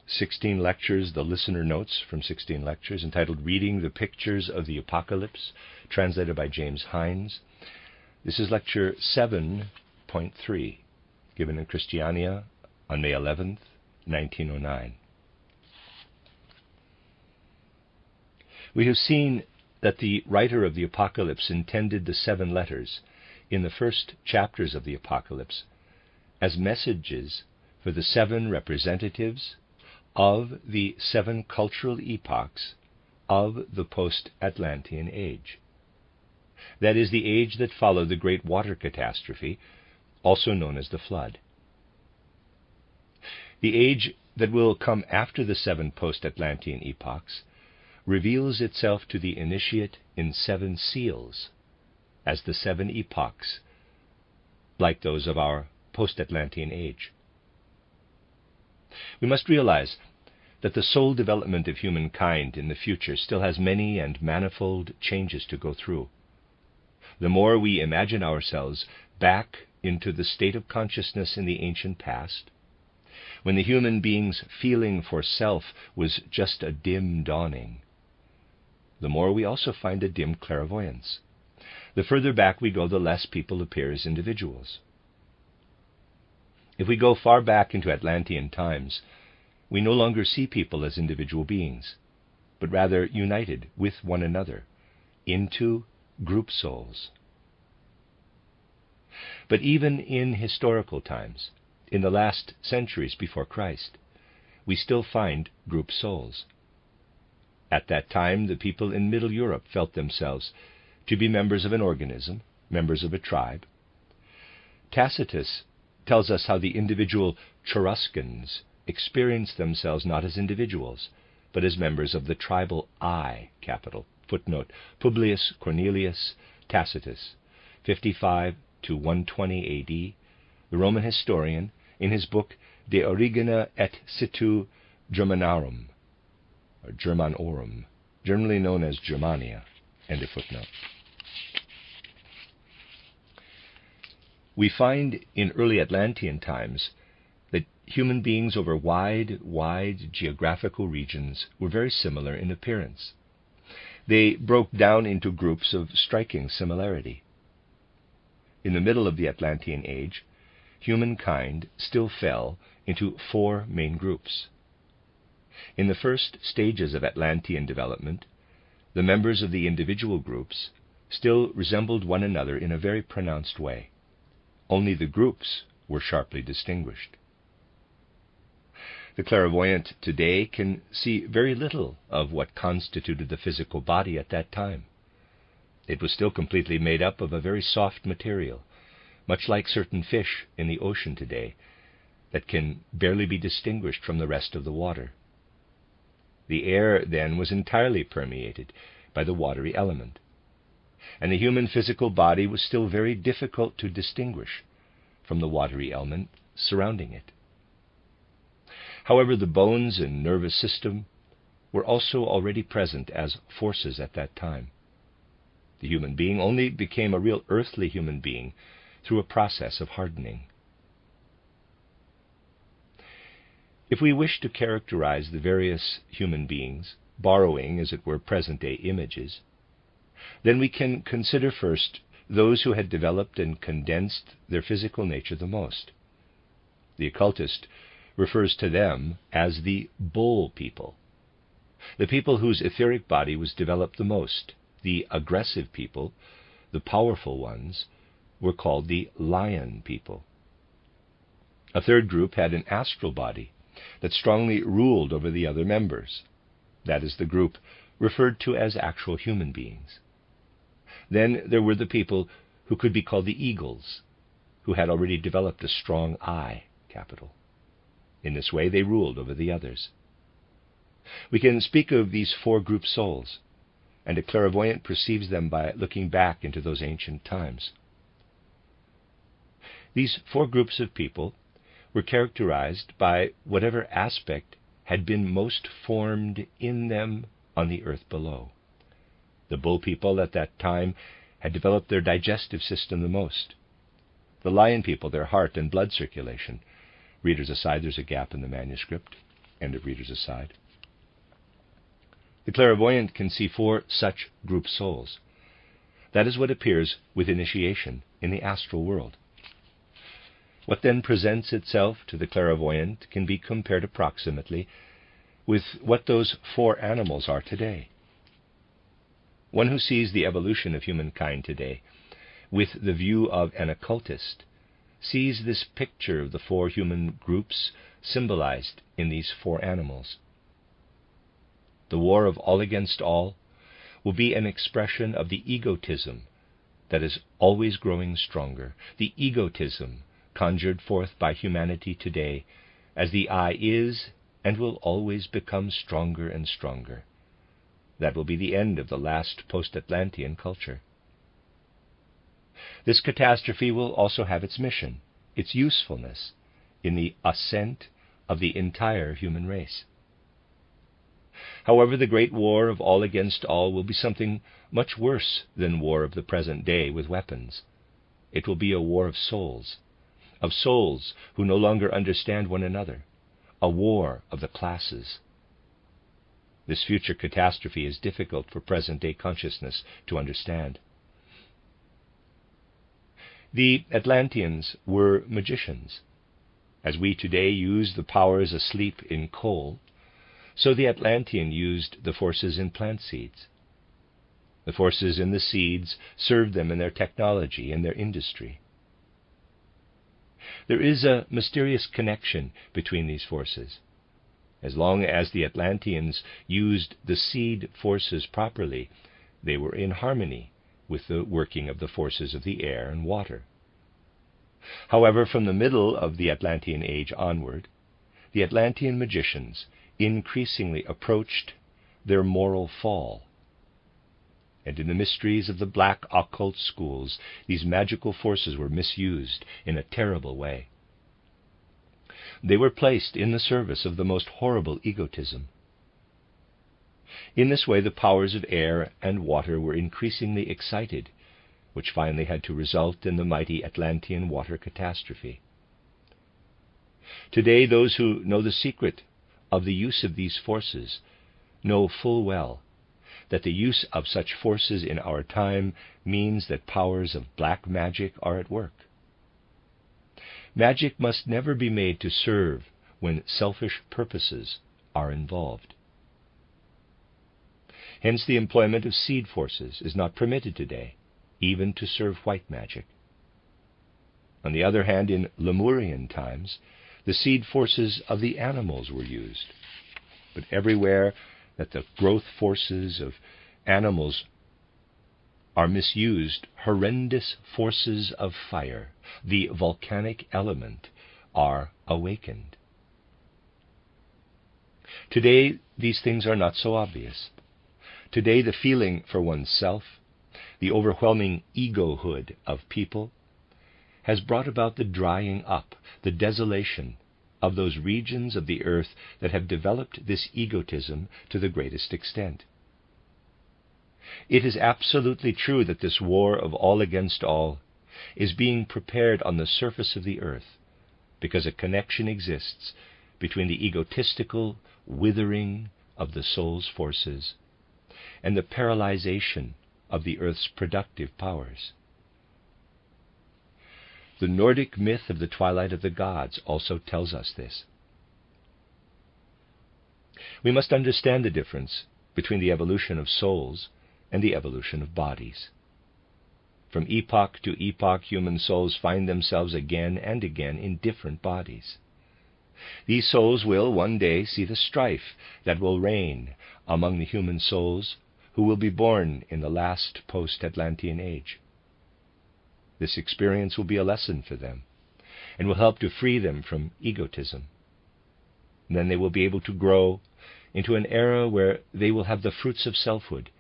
16 lectures, the listener notes from 16 lectures, entitled Reading the Pictures of the Apocalypse, translated by James Hindes. This is Lecture 7.3, given in Kristiania on May 11th, 1909. We have seen that the writer of the Apocalypse intended the 7 letters in the first chapters of the Apocalypse as messages for the 7 representatives of the 7 cultural epochs of the post-Atlantean age. That is, the age that followed the great water catastrophe, also known as the Flood. The age that will come after the 7 post-Atlantean epochs reveals itself to the initiate in 7 seals, as the 7 epochs like those of our post-Atlantean age. We must realize that the soul development of humankind in the future still has many and manifold changes to go through. The more we imagine ourselves back into the state of consciousness in the ancient past, when the human being's feeling for self was just a dim dawning, the more we also find a dim clairvoyance. The further back we go, the less people appear as individuals. If we go far back into Atlantean times, we no longer see people as individual beings, but rather united with one another into group souls. But even in historical times, in the last centuries before Christ, we still find group souls. At that time, the people in Middle Europe felt themselves to be members of an organism, members of a tribe. Tacitus tells us how the individual Cheruscans experienced themselves not as individuals, but as members of the tribal I capital. Footnote, Publius Cornelius Tacitus, 55 to 120 A.D., the Roman historian, in his book De Origine et Situ Germanorum, or Germanorum, generally known as Germania. End of footnote. We find in early Atlantean times that human beings over wide geographical regions were very similar in appearance. They broke down into groups of striking similarity. In the middle of the Atlantean age, humankind still fell into four main groups. In the first stages of Atlantean development, the members of the individual groups still resembled one another in a very pronounced way. Only the groups were sharply distinguished. The clairvoyant today can see very little of what constituted the physical body at that time. It was still completely made up of a very soft material, much like certain fish in the ocean today, that can barely be distinguished from the rest of the water. The air, then, was entirely permeated by the watery element, and the human physical body was still very difficult to distinguish from the watery element surrounding it. However, the bones and nervous system were also already present as forces at that time. The human being only became a real earthly human being through a process of hardening. If we wish to characterize the various human beings, borrowing, as it were, present-day images, then we can consider first those who had developed and condensed their physical nature the most. The occultist refers to them as the bull people, the people whose etheric body was developed the most. The aggressive people, the powerful ones, were called the lion people. A third group had an astral body that strongly ruled over the other members. That is the group referred to as actual human beings. Then there were the people who could be called the eagles, who had already developed a strong I capital. In this way they ruled over the others. We can speak of these four group souls, and a clairvoyant perceives them by looking back into those ancient times. These four groups of people were characterized by whatever aspect had been most formed in them on the earth below. The bull people at that time had developed their digestive system the most. The lion people, their heart and blood circulation. Readers aside, there's a gap in the manuscript. End of readers aside. The clairvoyant can see four such group souls. That is what appears with initiation in the astral world. What then presents itself to the clairvoyant can be compared approximately with what those four animals are today. One who sees the evolution of humankind today with the view of an occultist sees this picture of the four human groups symbolized in these four animals. The war of all against all will be an expression of the egotism that is always growing stronger, the egotism conjured forth by humanity today as the I is and will always become stronger and stronger. That will be the end of the last post-Atlantean culture. This catastrophe will also have its mission, its usefulness, in the ascent of the entire human race. However, the great war of all against all will be something much worse than war of the present day with weapons. It will be a war of souls who no longer understand one another, a war of the classes. This future catastrophe is difficult for present-day consciousness to understand. The Atlanteans were magicians. As we today use the powers asleep in coal, so the Atlantean used the forces in plant seeds. The forces in the seeds served them in their technology and their industry. There is a mysterious connection between these forces. As long as the Atlanteans used the seed forces properly, they were in harmony with the working of the forces of the air and water. However, from the middle of the Atlantean age onward, the Atlantean magicians increasingly approached their moral fall. And in the mysteries of the black occult schools, these magical forces were misused in a terrible way. They were placed in the service of the most horrible egotism. In this way, the powers of air and water were increasingly excited, which finally had to result in the mighty Atlantean water catastrophe. Today, those who know the secret of the use of these forces know full well that the use of such forces in our time means that powers of black magic are at work. Magic must never be made to serve when selfish purposes are involved. Hence, the employment of seed forces is not permitted today, even to serve white magic. On the other hand, in Lemurian times, the seed forces of the animals were used. But everywhere that the growth forces of animals are misused, horrendous forces of fire, the volcanic element, are awakened. Today, these things are not so obvious. Today, the feeling for oneself, the overwhelming egohood of people, has brought about the drying up, the desolation of those regions of the earth that have developed this egotism to the greatest extent. It is absolutely true that this war of all against all is being prepared on the surface of the earth, because a connection exists between the egotistical withering of the soul's forces and the paralyzation of the earth's productive powers. The Nordic myth of the twilight of the gods also tells us this. We must understand the difference between the evolution of souls and the evolution of bodies. From epoch to epoch, human souls find themselves again and again in different bodies. These souls will one day see the strife that will reign among the human souls who will be born in the last post-Atlantean age. This experience will be a lesson for them and will help to free them from egotism. And then they will be able to grow into an era where they will have the fruits of selfhood,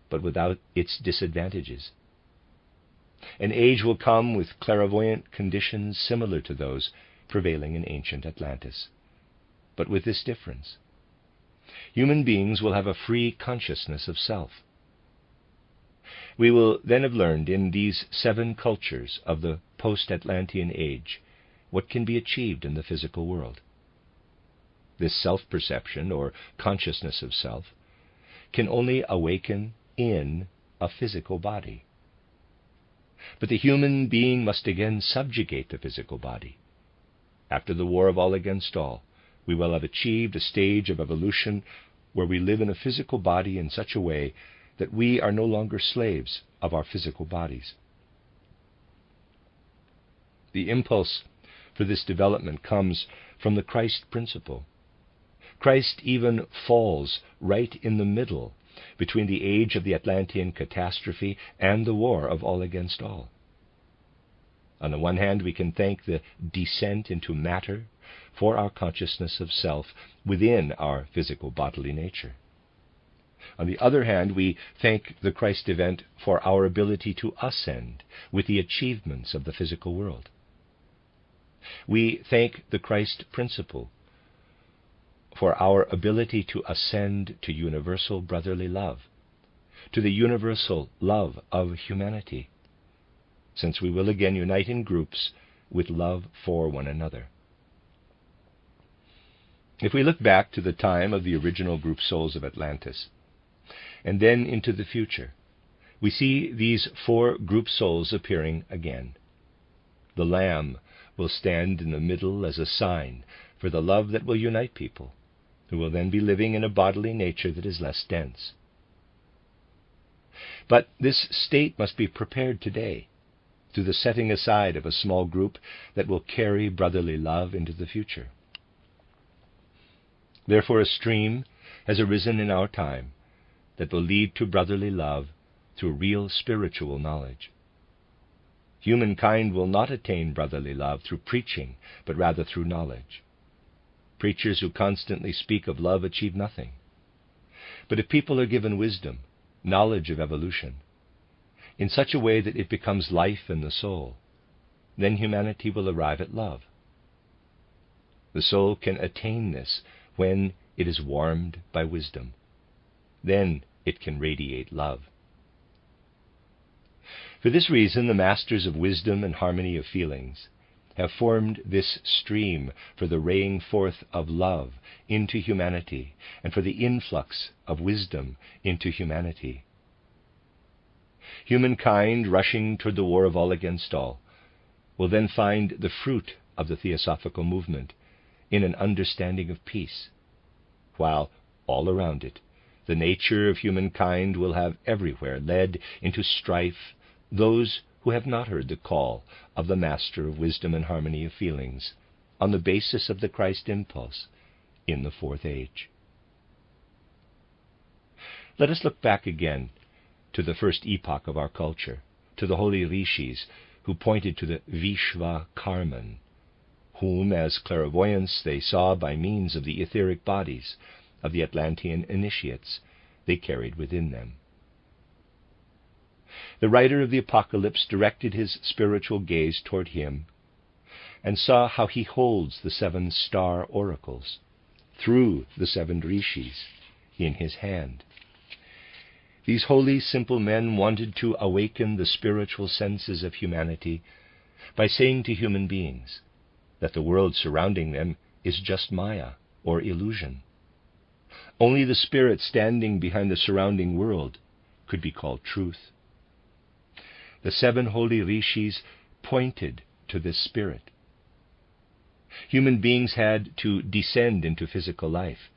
but without its disadvantages. An age will come with clairvoyant conditions similar to those prevailing in ancient Atlantis, but with this difference. Human beings will have a free consciousness of self. We will then have learned in these 7 cultures of the post-Atlantean age what can be achieved in the physical world. This self-perception, or consciousness of self, can only awaken in a physical body. But the human being must again subjugate the physical body. After the war of all against all, we will have achieved a stage of evolution where we live in a physical body in such a way that we are no longer slaves of our physical bodies. The impulse for this development comes from the Christ principle. Christ even falls right in the middle between the age of the Atlantean catastrophe and the war of all against all. On the one hand, we can thank the descent into matter for our consciousness of self within our physical bodily nature. On the other hand, we thank the Christ event for our ability to ascend with the achievements of the physical world. We thank the Christ principle for our ability to ascend to universal brotherly love, to the universal love of humanity, since we will again unite in groups with love for one another. If we look back to the time of the original group souls of Atlantis, and then into the future, we see these 4 group souls appearing again. The Lamb will stand in the middle as a sign for the love that will unite people, who will then be living in a bodily nature that is less dense. But this state must be prepared today, through the setting aside of a small group that will carry brotherly love into the future. Therefore, a stream has arisen in our time that will lead to brotherly love through real spiritual knowledge. Humankind will not attain brotherly love through preaching, but rather through knowledge. Preachers who constantly speak of love achieve nothing. But if people are given wisdom, knowledge of evolution, in such a way that it becomes life in the soul, then humanity will arrive at love. The soul can attain this when it is warmed by wisdom. Then it can radiate love. For this reason, the masters of wisdom and harmony of feelings have formed this stream for the raying forth of love into humanity and for the influx of wisdom into humanity. Humankind, rushing toward the war of all against all, will then find the fruit of the theosophical movement in an understanding of peace, while all around it, the nature of humankind will have everywhere led into strife those who have not heard the call of the Master of Wisdom and Harmony of Feelings on the basis of the Christ impulse in the 4th age. Let us look back again to the first epoch of our culture, to the holy rishis who pointed to the Vishva Karman, whom as clairvoyants they saw by means of the etheric bodies of the Atlantean initiates they carried within them. The writer of the Apocalypse directed his spiritual gaze toward him and saw how he holds the 7 star oracles through the 7 rishis in his hand. These holy, simple men wanted to awaken the spiritual senses of humanity by saying to human beings that the world surrounding them is just Maya, or illusion. Only the spirit standing behind the surrounding world could be called truth. The 7 holy rishis pointed to this spirit. Human beings had to descend into physical life,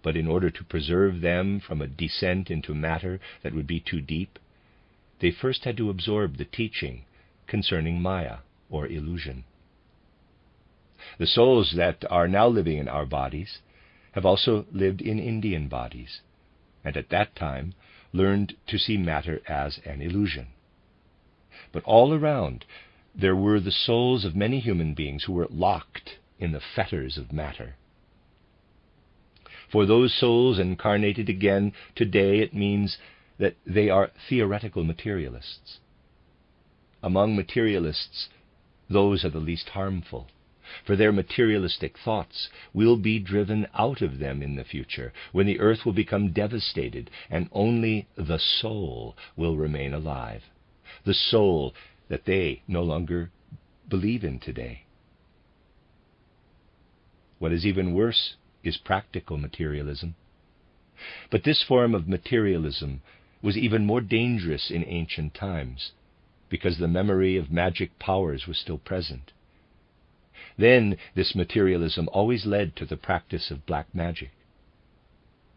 but in order to preserve them from a descent into matter that would be too deep, they first had to absorb the teaching concerning Maya, or illusion. The souls that are now living in our bodies have also lived in Indian bodies, and at that time learned to see matter as an illusion. But all around there were the souls of many human beings who were locked in the fetters of matter. For those souls incarnated again today, it means that they are theoretical materialists. Among materialists, those are the least harmful, for their materialistic thoughts will be driven out of them in the future, when the earth will become devastated and only the soul will remain alive, the soul that they no longer believe in today. What is even worse is practical materialism. But this form of materialism was even more dangerous in ancient times, because the memory of magic powers was still present. Then this materialism always led to the practice of black magic.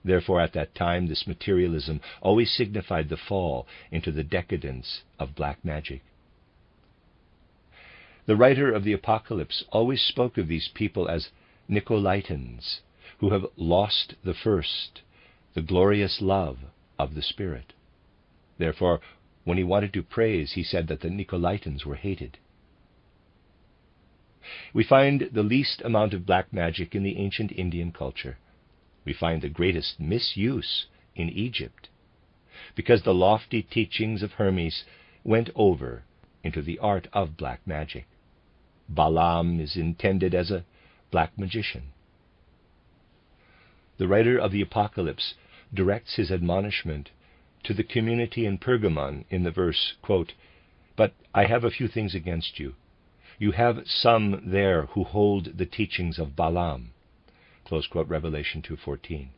Therefore, at that time, this materialism always signified the fall into the decadence of black magic. The writer of the Apocalypse always spoke of these people as Nicolaitans, who have lost the first, the glorious love of the Spirit. Therefore, when he wanted to praise, he said that the Nicolaitans were hated. We find the least amount of black magic in the ancient Indian culture. We find the greatest misuse in Egypt, because the lofty teachings of Hermes went over into the art of black magic. Balaam is intended as a black magician. The writer of the Apocalypse directs his admonishment to the community in Pergamon in the verse, quote, "But I have a few things against you. You have some there who hold the teachings of Balaam." Close quote, Revelation 2:14.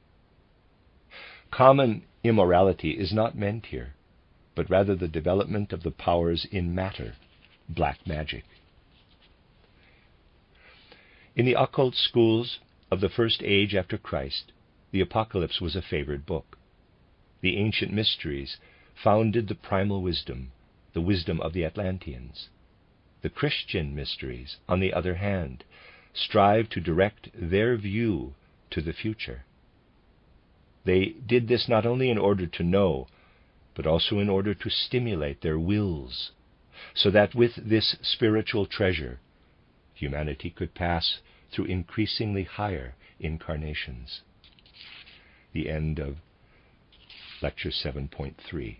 Common immorality is not meant here, but rather the development of the powers in matter, black magic. In the occult schools of the first age after Christ, the Apocalypse was a favored book. The ancient mysteries founded the primal wisdom, the wisdom of the Atlanteans. The Christian mysteries, on the other hand, strive to direct their view to the future. They did this not only in order to know, but also in order to stimulate their wills, so that with this spiritual treasure, humanity could pass through increasingly higher incarnations. The end of Lecture 7.3.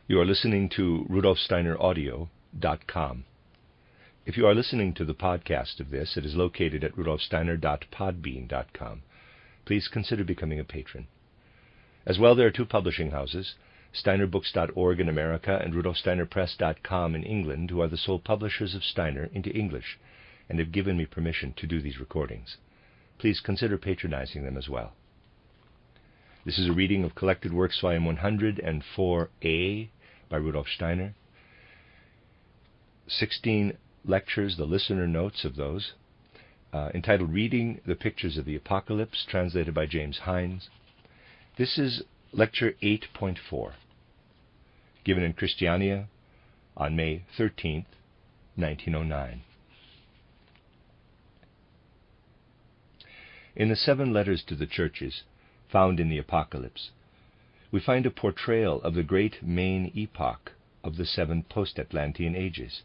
You are listening to RudolfSteinerAudio.com. If you are listening to the podcast of this, it is located at RudolfSteiner.podbean.com. Please consider becoming a patron. As well, there are two publishing houses, SteinerBooks.org in America and RudolfSteinerPress.com in England, who are the sole publishers of Steiner into English and have given me permission to do these recordings. Please consider patronizing them as well. This is a reading of Collected Works, Volume 104A by Rudolf Steiner. 16 lectures, the listener notes of those, entitled Reading the Pictures of the Apocalypse, translated by James Hindes. This is Lecture 8.4, given in Kristiania on May 13th, 1909. In the 7 letters to the churches found in the Apocalypse, we find a portrayal of the great main epoch of the 7 post-Atlantean ages,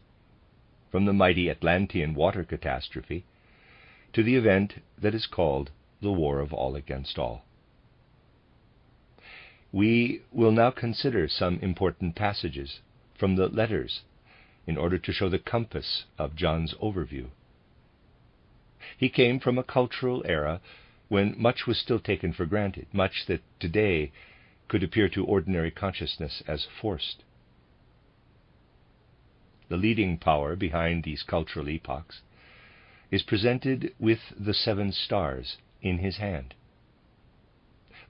from the mighty Atlantean water catastrophe to the event that is called the War of All Against All. We will now consider some important passages from the letters in order to show the compass of John's overview. He came from a cultural era when much was still taken for granted, much that today could appear to ordinary consciousness as forced. The leading power behind these cultural epochs is presented with the 7 stars in his hand.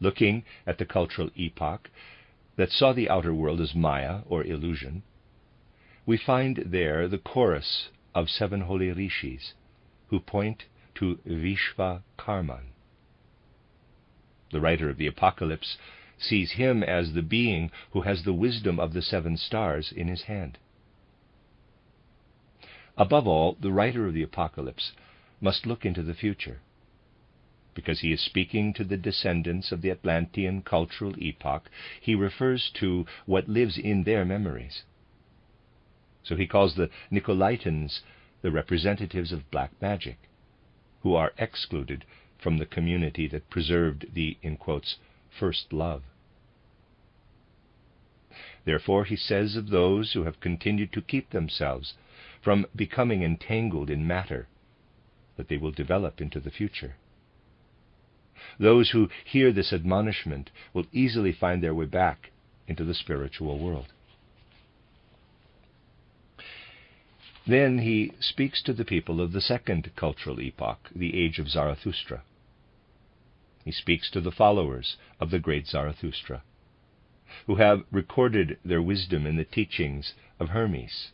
Looking at the cultural epoch that saw the outer world as Maya, or illusion, we find there the chorus of 7 holy rishis, who point to Vishva Karman. The writer of the Apocalypse sees him as the being who has the wisdom of the 7 stars in his hand. Above all, the writer of the Apocalypse must look into the future, because he is speaking to the descendants of the Atlantean cultural epoch. He refers to what lives in their memories. So he calls the Nicolaitans the representatives of black magic, who are excluded from the community that preserved the, in quotes, first love. Therefore, he says of those who have continued to keep themselves from becoming entangled in matter, that they will develop into the future. Those who hear this admonishment will easily find their way back into the spiritual world. Then he speaks to the people of the second cultural epoch, the age of Zarathustra. He speaks to the followers of the great Zarathustra, who have recorded their wisdom in the teachings of Hermes,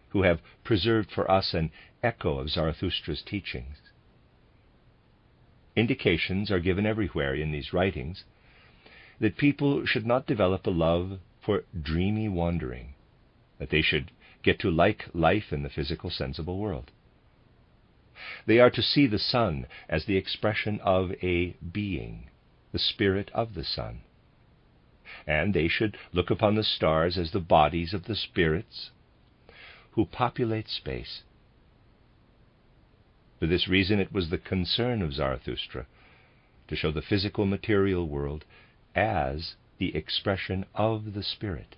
who have preserved for us an echo of Zarathustra's teachings. Indications are given everywhere in these writings that people should not develop a love for dreamy wandering, that they should get to like life in the physical, sensible world. They are to see the sun as the expression of a being, the spirit of the sun. And they should look upon the stars as the bodies of the spirits who populate space. For this reason, it was the concern of Zarathustra to show the physical material world as the expression of the Spirit.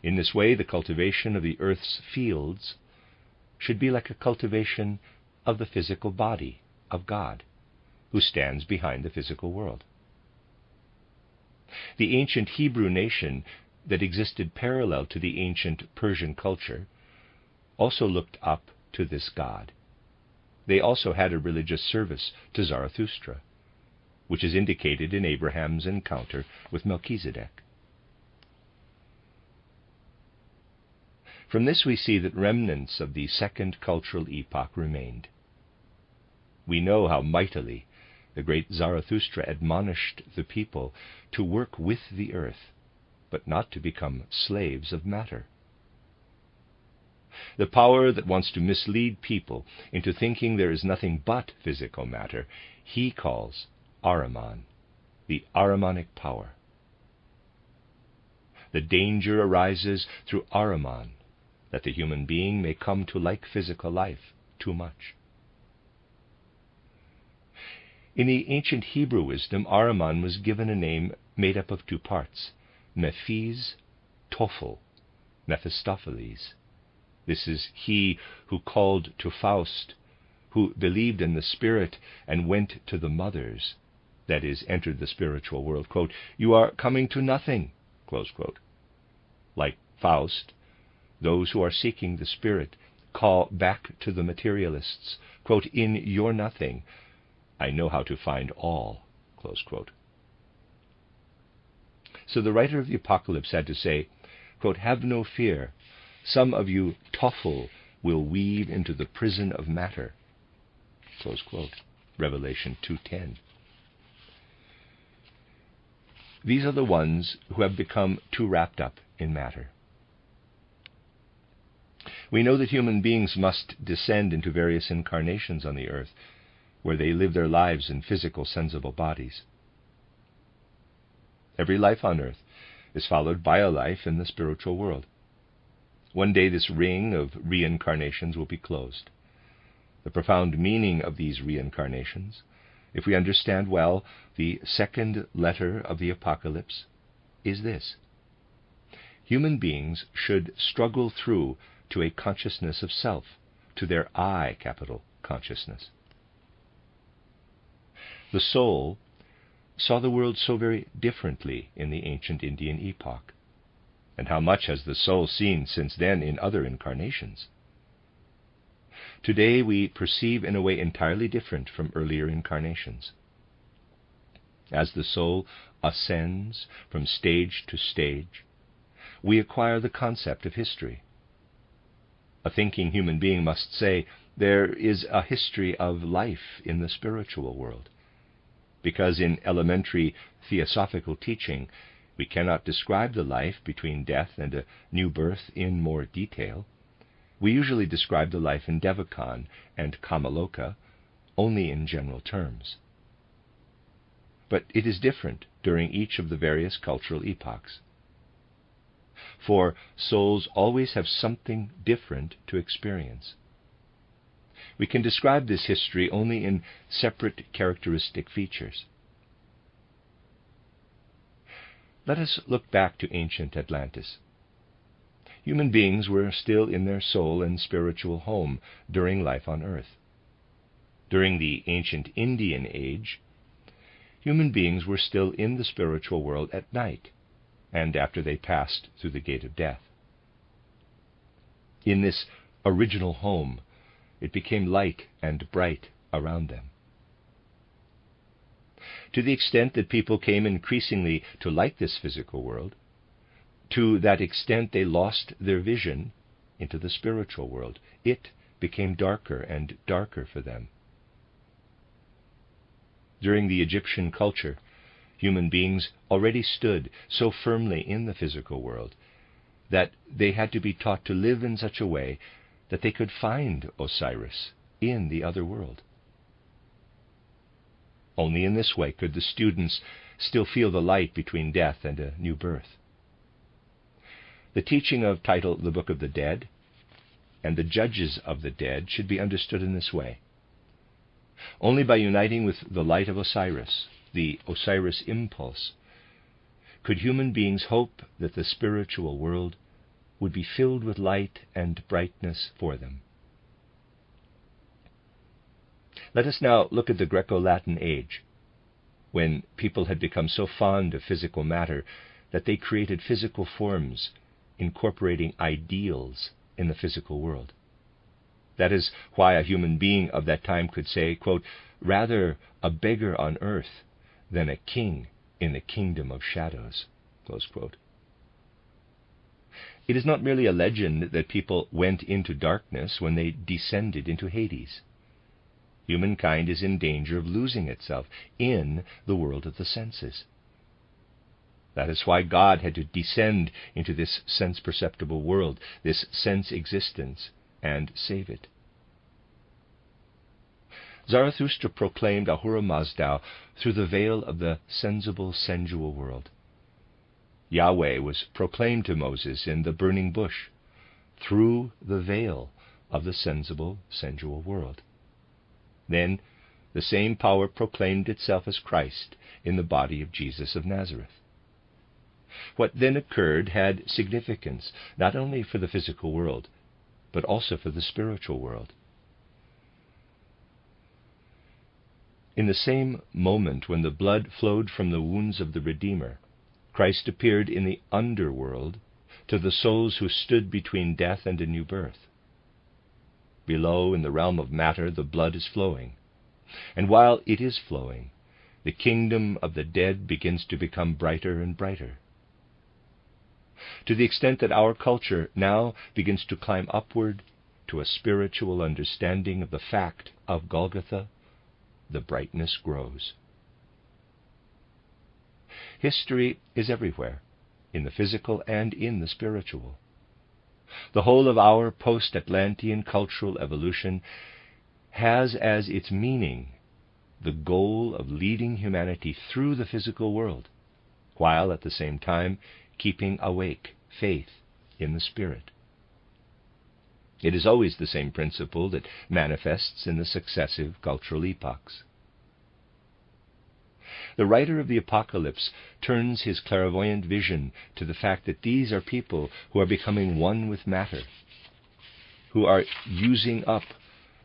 In this way, the cultivation of the earth's fields should be like a cultivation of the physical body of God, who stands behind the physical world. The ancient Hebrew nation that existed parallel to the ancient Persian culture also looked up to this God. They also had a religious service to Zarathustra, which is indicated in Abraham's encounter with Melchizedek. From this we see that remnants of the second cultural epoch remained. We know how mightily the great Zarathustra admonished the people to work with the earth, but not to become slaves of matter. The power that wants to mislead people into thinking there is nothing but physical matter, he calls Ahriman, the Ahrimanic power. The danger arises through Ahriman, that the human being may come to like physical life too much. In the ancient Hebrew wisdom, Ahriman was given a name made up of two parts, Mephiz, Tophel, Mephistopheles. This is he who called to Faust, who believed in the Spirit and went to the mothers, that is, entered the spiritual world. Quote, "You are coming to nothing," close quote. Like Faust, those who are seeking the Spirit call back to the materialists, quote, "In your nothing, I know how to find all," close quote. So the writer of the Apocalypse had to say, quote, "Have no fear. Some of you Tophel will weave into the prison of matter," close quote. Revelation 2:10. These are the ones who have become too wrapped up in matter. We know that human beings must descend into various incarnations on the earth, where they live their lives in physical, sensible bodies. Every life on earth is followed by a life in the spiritual world. One day this ring of reincarnations will be closed. The profound meaning of these reincarnations, if we understand well the second letter of the Apocalypse, is this: human beings should struggle through to a consciousness of self, to their I, capital consciousness. The soul saw the world so very differently in the ancient Indian epoch. And how much has the soul seen since then in other incarnations? Today we perceive in a way entirely different from earlier incarnations. As the soul ascends from stage to stage, we acquire the concept of history. A thinking human being must say, there is a history of life in the spiritual world, because in elementary theosophical teaching we cannot describe the life between death and a new birth in more detail. We usually describe the life in Devachan and Kamaloka only in general terms. But it is different during each of the various cultural epochs. For souls always have something different to experience. We can describe this history only in separate characteristic features. Let us look back to ancient Atlantis. Human beings were still in their soul and spiritual home during life on earth. During the ancient Indian age, human beings were still in the spiritual world at night, and after they passed through the gate of death. In this original home, it became light and bright around them. To the extent that people came increasingly to like this physical world, to that extent they lost their vision into the spiritual world. It became darker and darker for them. During the Egyptian culture, human beings already stood so firmly in the physical world that they had to be taught to live in such a way that they could find Osiris in the other world. Only in this way could the students still feel the light between death and a new birth. The teaching of title The Book of the Dead and the Judges of the Dead should be understood in this way. Only by uniting with the light of Osiris, the Osiris impulse, could human beings hope that the spiritual world would be filled with light and brightness for them. Let us now look at the Greco-Latin age, when people had become so fond of physical matter that they created physical forms incorporating ideals in the physical world. That is why a human being of that time could say, quote, "Rather a beggar on earth than a king in the kingdom of shadows," close quote. It is not merely a legend that people went into darkness when they descended into Hades. Humankind is in danger of losing itself in the world of the senses. That is why God had to descend into this sense-perceptible world, this sense existence, and save it. Zarathustra proclaimed Ahura Mazda through the veil of the sensible, sensual world. Yahweh was proclaimed to Moses in the burning bush through the veil of the sensible, sensual world. Then the same power proclaimed itself as Christ in the body of Jesus of Nazareth. What then occurred had significance not only for the physical world, but also for the spiritual world. In the same moment when the blood flowed from the wounds of the Redeemer, Christ appeared in the underworld to the souls who stood between death and a new birth. Below, in the realm of matter, the blood is flowing, and while it is flowing, the kingdom of the dead begins to become brighter and brighter. To the extent that our culture now begins to climb upward to a spiritual understanding of the fact of Golgotha, the brightness grows. History is everywhere, in the physical and in the spiritual. The whole of our post-Atlantean cultural evolution has as its meaning the goal of leading humanity through the physical world, while at the same time keeping awake faith in the Spirit. It is always the same principle that manifests in the successive cultural epochs. The writer of the Apocalypse turns his clairvoyant vision to the fact that these are people who are becoming one with matter, who are using up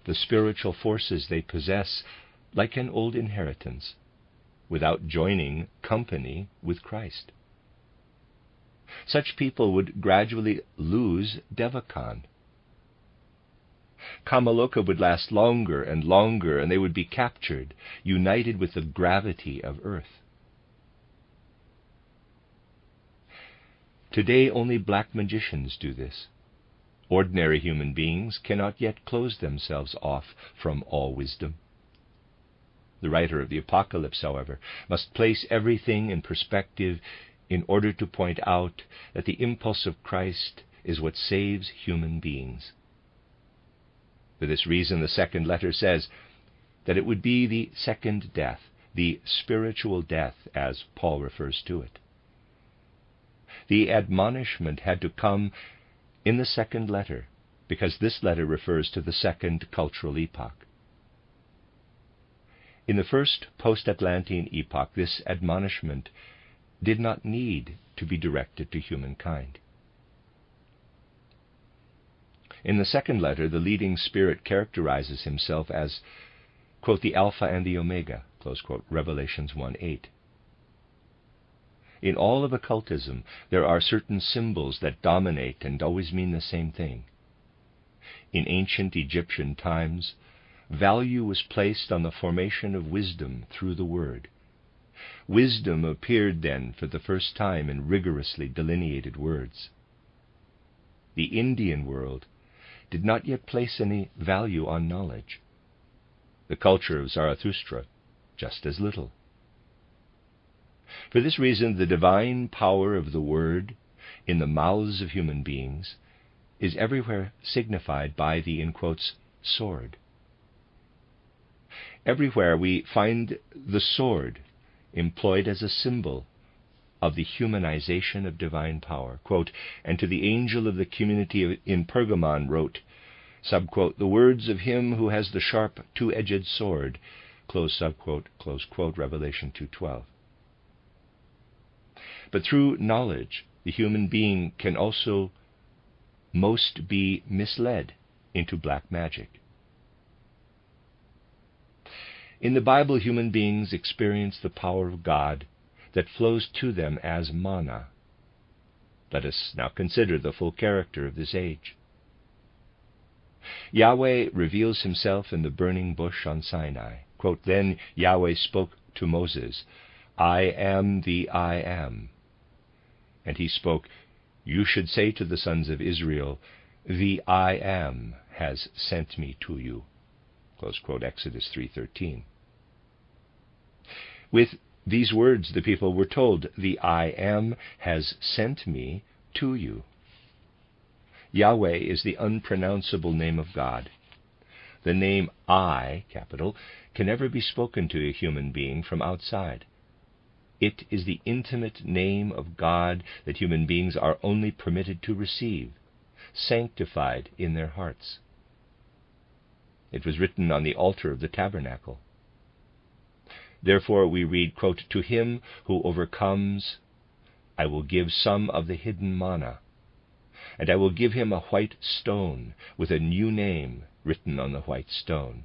the spiritual forces they possess like an old inheritance, without joining company with Christ. Such people would gradually lose Devachan. Kamaloka would last longer and longer, and they would be captured, united with the gravity of earth. Today only black magicians do this. Ordinary human beings cannot yet close themselves off from all wisdom. The writer of the Apocalypse, however, must place everything in perspective in order to point out that the impulse of Christ is what saves human beings. For this reason, the second letter says that it would be the second death, the spiritual death, as Paul refers to it. The admonishment had to come in the second letter, because this letter refers to the second cultural epoch. In the first post-Atlantean epoch, this admonishment did not need to be directed to humankind. In the second letter, the leading spirit characterizes himself as, quote, the Alpha and the Omega, close quote, Revelations 1:8. In all of occultism, there are certain symbols that dominate and always mean the same thing. In ancient Egyptian times, value was placed on the formation of wisdom through the Word. Wisdom appeared then for the first time in rigorously delineated words. The Indian world did not yet place any value on knowledge. The culture of Zarathustra, just as little. For this reason, the divine power of the Word in the mouths of human beings is everywhere signified by the, in quotes, sword. Everywhere we find the sword employed as a symbol of the humanization of divine power. Quote, and to the angel of the community in Pergamon wrote, subquote, the words of him who has the sharp two-edged sword, close subquote, close quote, Revelation 2:12. But through knowledge, the human being can also most be misled into black magic. In the Bible, human beings experience the power of God that flows to them as manna. Let us now consider the full character of this age. Yahweh reveals himself in the burning bush on Sinai. Quote, then Yahweh spoke to Moses, I am the I am. And he spoke, you should say to the sons of Israel, the I am has sent me to you. Close quote, Exodus 3:13. With these words the people were told, the I am has sent me to you. Yahweh is the unpronounceable name of God. The name I, capital, can never be spoken to a human being from outside. It is the intimate name of God that human beings are only permitted to receive, sanctified in their hearts. It was written on the altar of the tabernacle. Therefore we read, quote, to him who overcomes, I will give some of the hidden manna, and I will give him a white stone with a new name written on the white stone.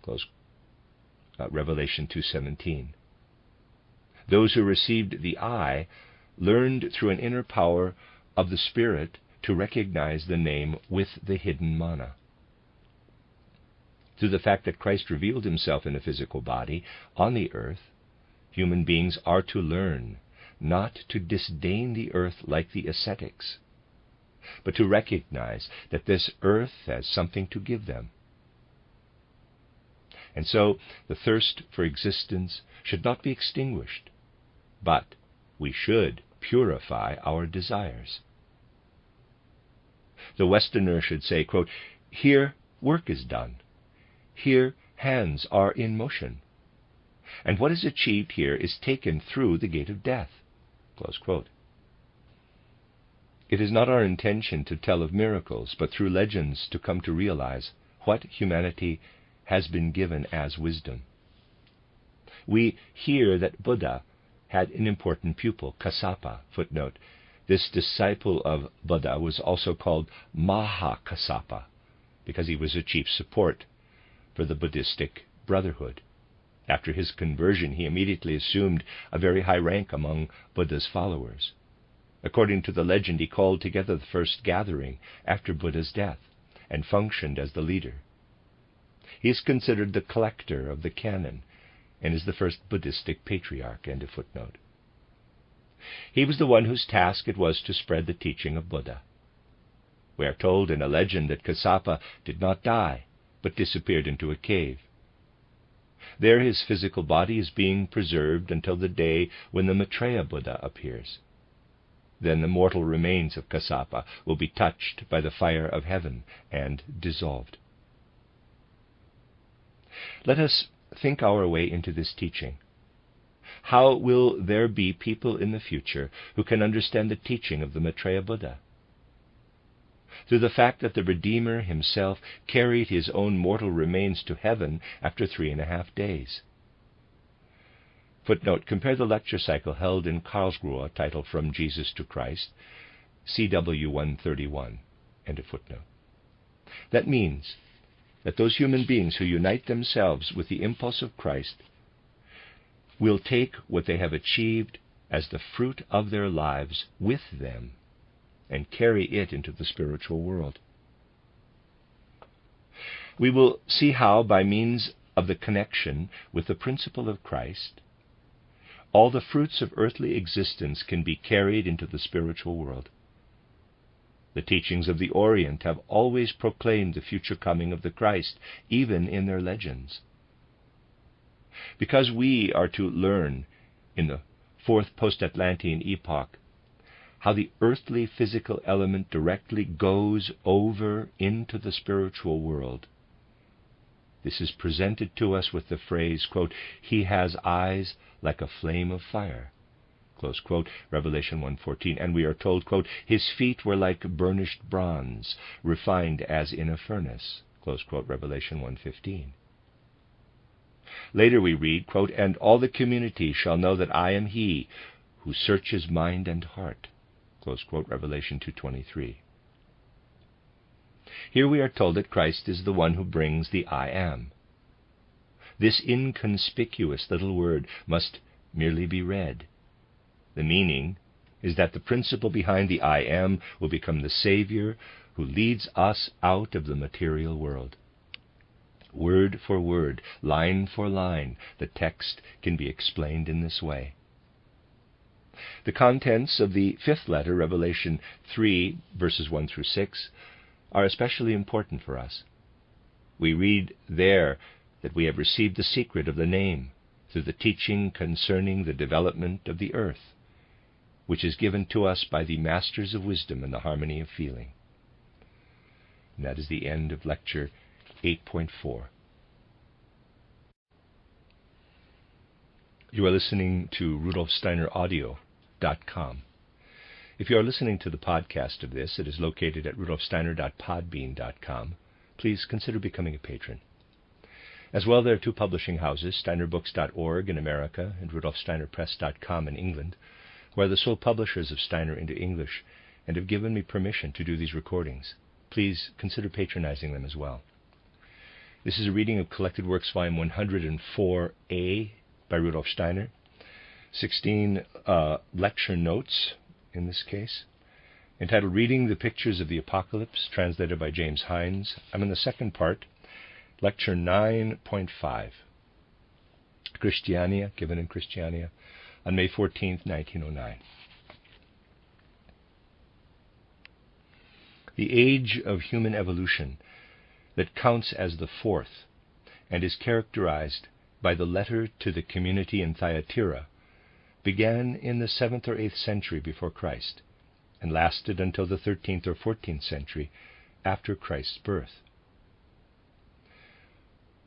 Close, Revelation 2:17. Those who received the I learned through an inner power of the Spirit to recognize the name with the hidden manna. Through the fact that Christ revealed himself in a physical body on the earth, human beings are to learn not to disdain the earth like the ascetics, but to recognize that this earth has something to give them. And so the thirst for existence should not be extinguished, but we should purify our desires. The Westerner should say, quote, here work is done. Here hands are in motion. And what is achieved here is taken through the gate of death. Close quote. It is not our intention to tell of miracles, but through legends to come to realize what humanity has been given as wisdom. We hear that Buddha had an important pupil, Kassapa. Footnote, this disciple of Buddha was also called Mahakassapa, because he was a chief support for the Buddhistic brotherhood. After his conversion, he immediately assumed a very high rank among Buddha's followers. According to the legend, he called together the first gathering after Buddha's death and functioned as the leader. He is considered the collector of the canon and is the first Buddhistic patriarch. End of footnote. He was the one whose task it was to spread the teaching of Buddha. We are told in a legend that Kassapa did not die, but disappeared into a cave. There his physical body is being preserved until the day when the Maitreya Buddha appears. Then the mortal remains of Kassapa will be touched by the fire of heaven and dissolved. Let us think our way into this teaching. How will there be people in the future who can understand the teaching of the Maitreya Buddha? Through the fact that the Redeemer himself carried his own mortal remains to heaven after 3.5 days. Footnote, compare the lecture cycle held in Karlsruhe titled From Jesus to Christ, CW 131. End of footnote. That means that those human beings who unite themselves with the impulse of Christ will take what they have achieved as the fruit of their lives with them and carry it into the spiritual world. We will see how, by means of the connection with the principle of Christ, all the fruits of earthly existence can be carried into the spiritual world. The teachings of the Orient have always proclaimed the future coming of the Christ, even in their legends. Because we are to learn in the fourth post-Atlantean epoch how the earthly physical element directly goes over into the spiritual world, this is presented to us with the phrase, quote, he has eyes like a flame of fire, close quote, Revelation 1:14. And we are told, quote, his feet were like burnished bronze, refined as in a furnace, close quote, Revelation 1:15. Later we read, quote, and all the community shall know that I am he who searches mind and heart, close quote, Revelation 2:23. Here we are told that Christ is the one who brings the I am. This inconspicuous little word must merely be read. The meaning is that the principle behind the I am will become the Savior who leads us out of the material world. Word for word, line for line, the text can be explained in this way. The contents of the fifth letter, Revelation 3, verses 1 through 6, are especially important for us. We read there that we have received the secret of the name through the teaching concerning the development of the earth, which is given to us by the masters of wisdom and the harmony of feeling. And that is the end of lecture 8.4. You are listening to RudolfSteinerAudio.com. If you are listening to the podcast of this, it is located at rudolfsteiner.podbean.com. Please consider becoming a patron. As well, there are two publishing houses, steinerbooks.org in America and rudolfsteinerpress.com in England, who are the sole publishers of Steiner into English and have given me permission to do these recordings. Please consider patronizing them as well. This is a reading of Collected Works, Volume 104A by Rudolf Steiner, 16 lecture notes in this case, entitled Reading the Pictures of the Apocalypse, translated by James Hindes. I'm in the second part, Lecture 9.5, Kristiania, given in Kristiania, on May 14, 1909. The age of human evolution that counts as the fourth and is characterized by the letter to the community in Thyatira began in the 7th or 8th century before Christ and lasted until the 13th or 14th century after Christ's birth.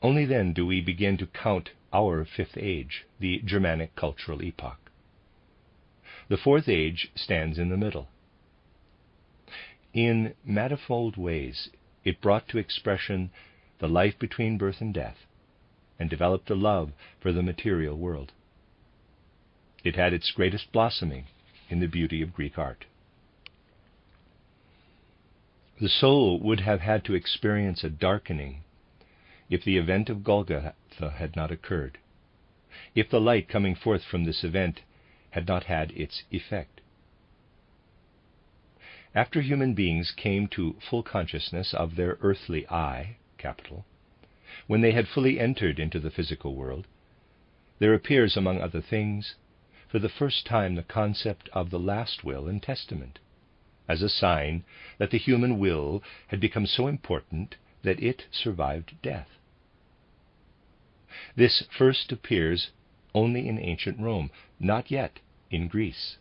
Only then do we begin to count our fifth age, the Germanic cultural epoch. The fourth age stands in the middle. In manifold ways, it brought to expression the life between birth and death, and developed a love for the material world. It had its greatest blossoming in the beauty of Greek art. The soul would have had to experience a darkening if the event of Golgotha had not occurred, if the light coming forth from this event had not had its effect. After human beings came to full consciousness of their earthly I, capital, when they had fully entered into the physical world, there appears, among other things, for the first time the concept of the last will and testament, as a sign that the human will had become so important that it survived death. This first appears only in ancient Rome, not yet in Greece.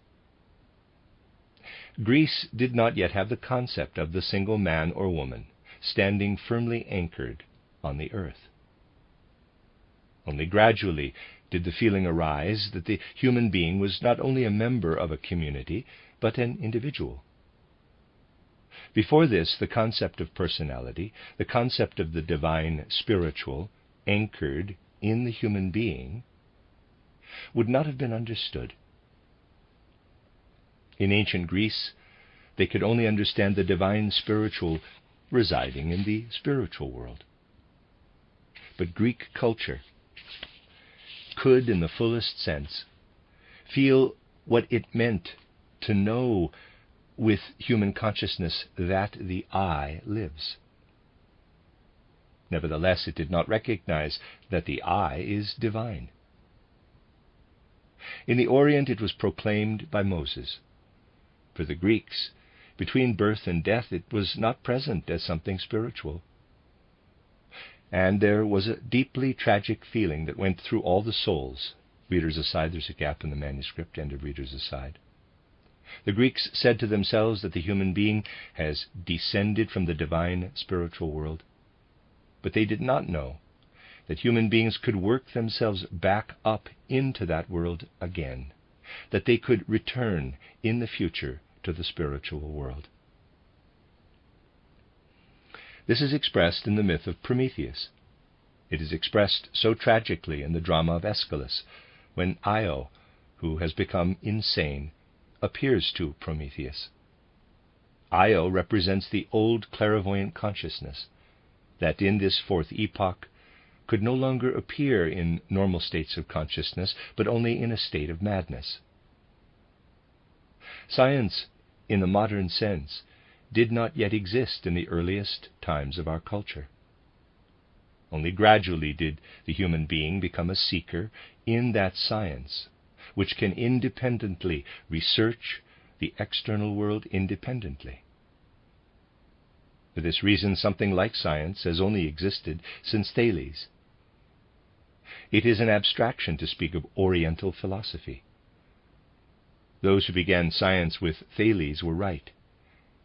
Greece did not yet have the concept of the single man or woman standing firmly anchored on the earth. Only gradually did the feeling arise that the human being was not only a member of a community, but an individual. Before this, the concept of personality, the concept of the divine spiritual, anchored in the human being, would not have been understood. In ancient Greece, they could only understand the divine spiritual residing in the spiritual world. But Greek culture could, in the fullest sense, feel what it meant to know with human consciousness that the I lives. Nevertheless, it did not recognize that the I is divine. In the Orient it was proclaimed by Moses. For the Greeks, between birth and death, it was not present as something spiritual. And there was a deeply tragic feeling that went through all the souls. Readers aside, there's a gap in the manuscript, end of readers aside. The Greeks said to themselves that the human being has descended from the divine spiritual world. But they did not know that human beings could work themselves back up into that world again, that they could return in the future to the spiritual world. This is expressed in the myth of Prometheus. It is expressed so tragically in the drama of Aeschylus, when Io, who has become insane, appears to Prometheus. Io represents the old clairvoyant consciousness that in this fourth epoch could no longer appear in normal states of consciousness, but only in a state of madness. Science, in the modern sense, did not yet exist in the earliest times of our culture. Only gradually did the human being become a seeker in that science, which can independently research the external world independently. For this reason, something like science has only existed since Thales. It is an abstraction to speak of Oriental philosophy. Those who began science with Thales were right.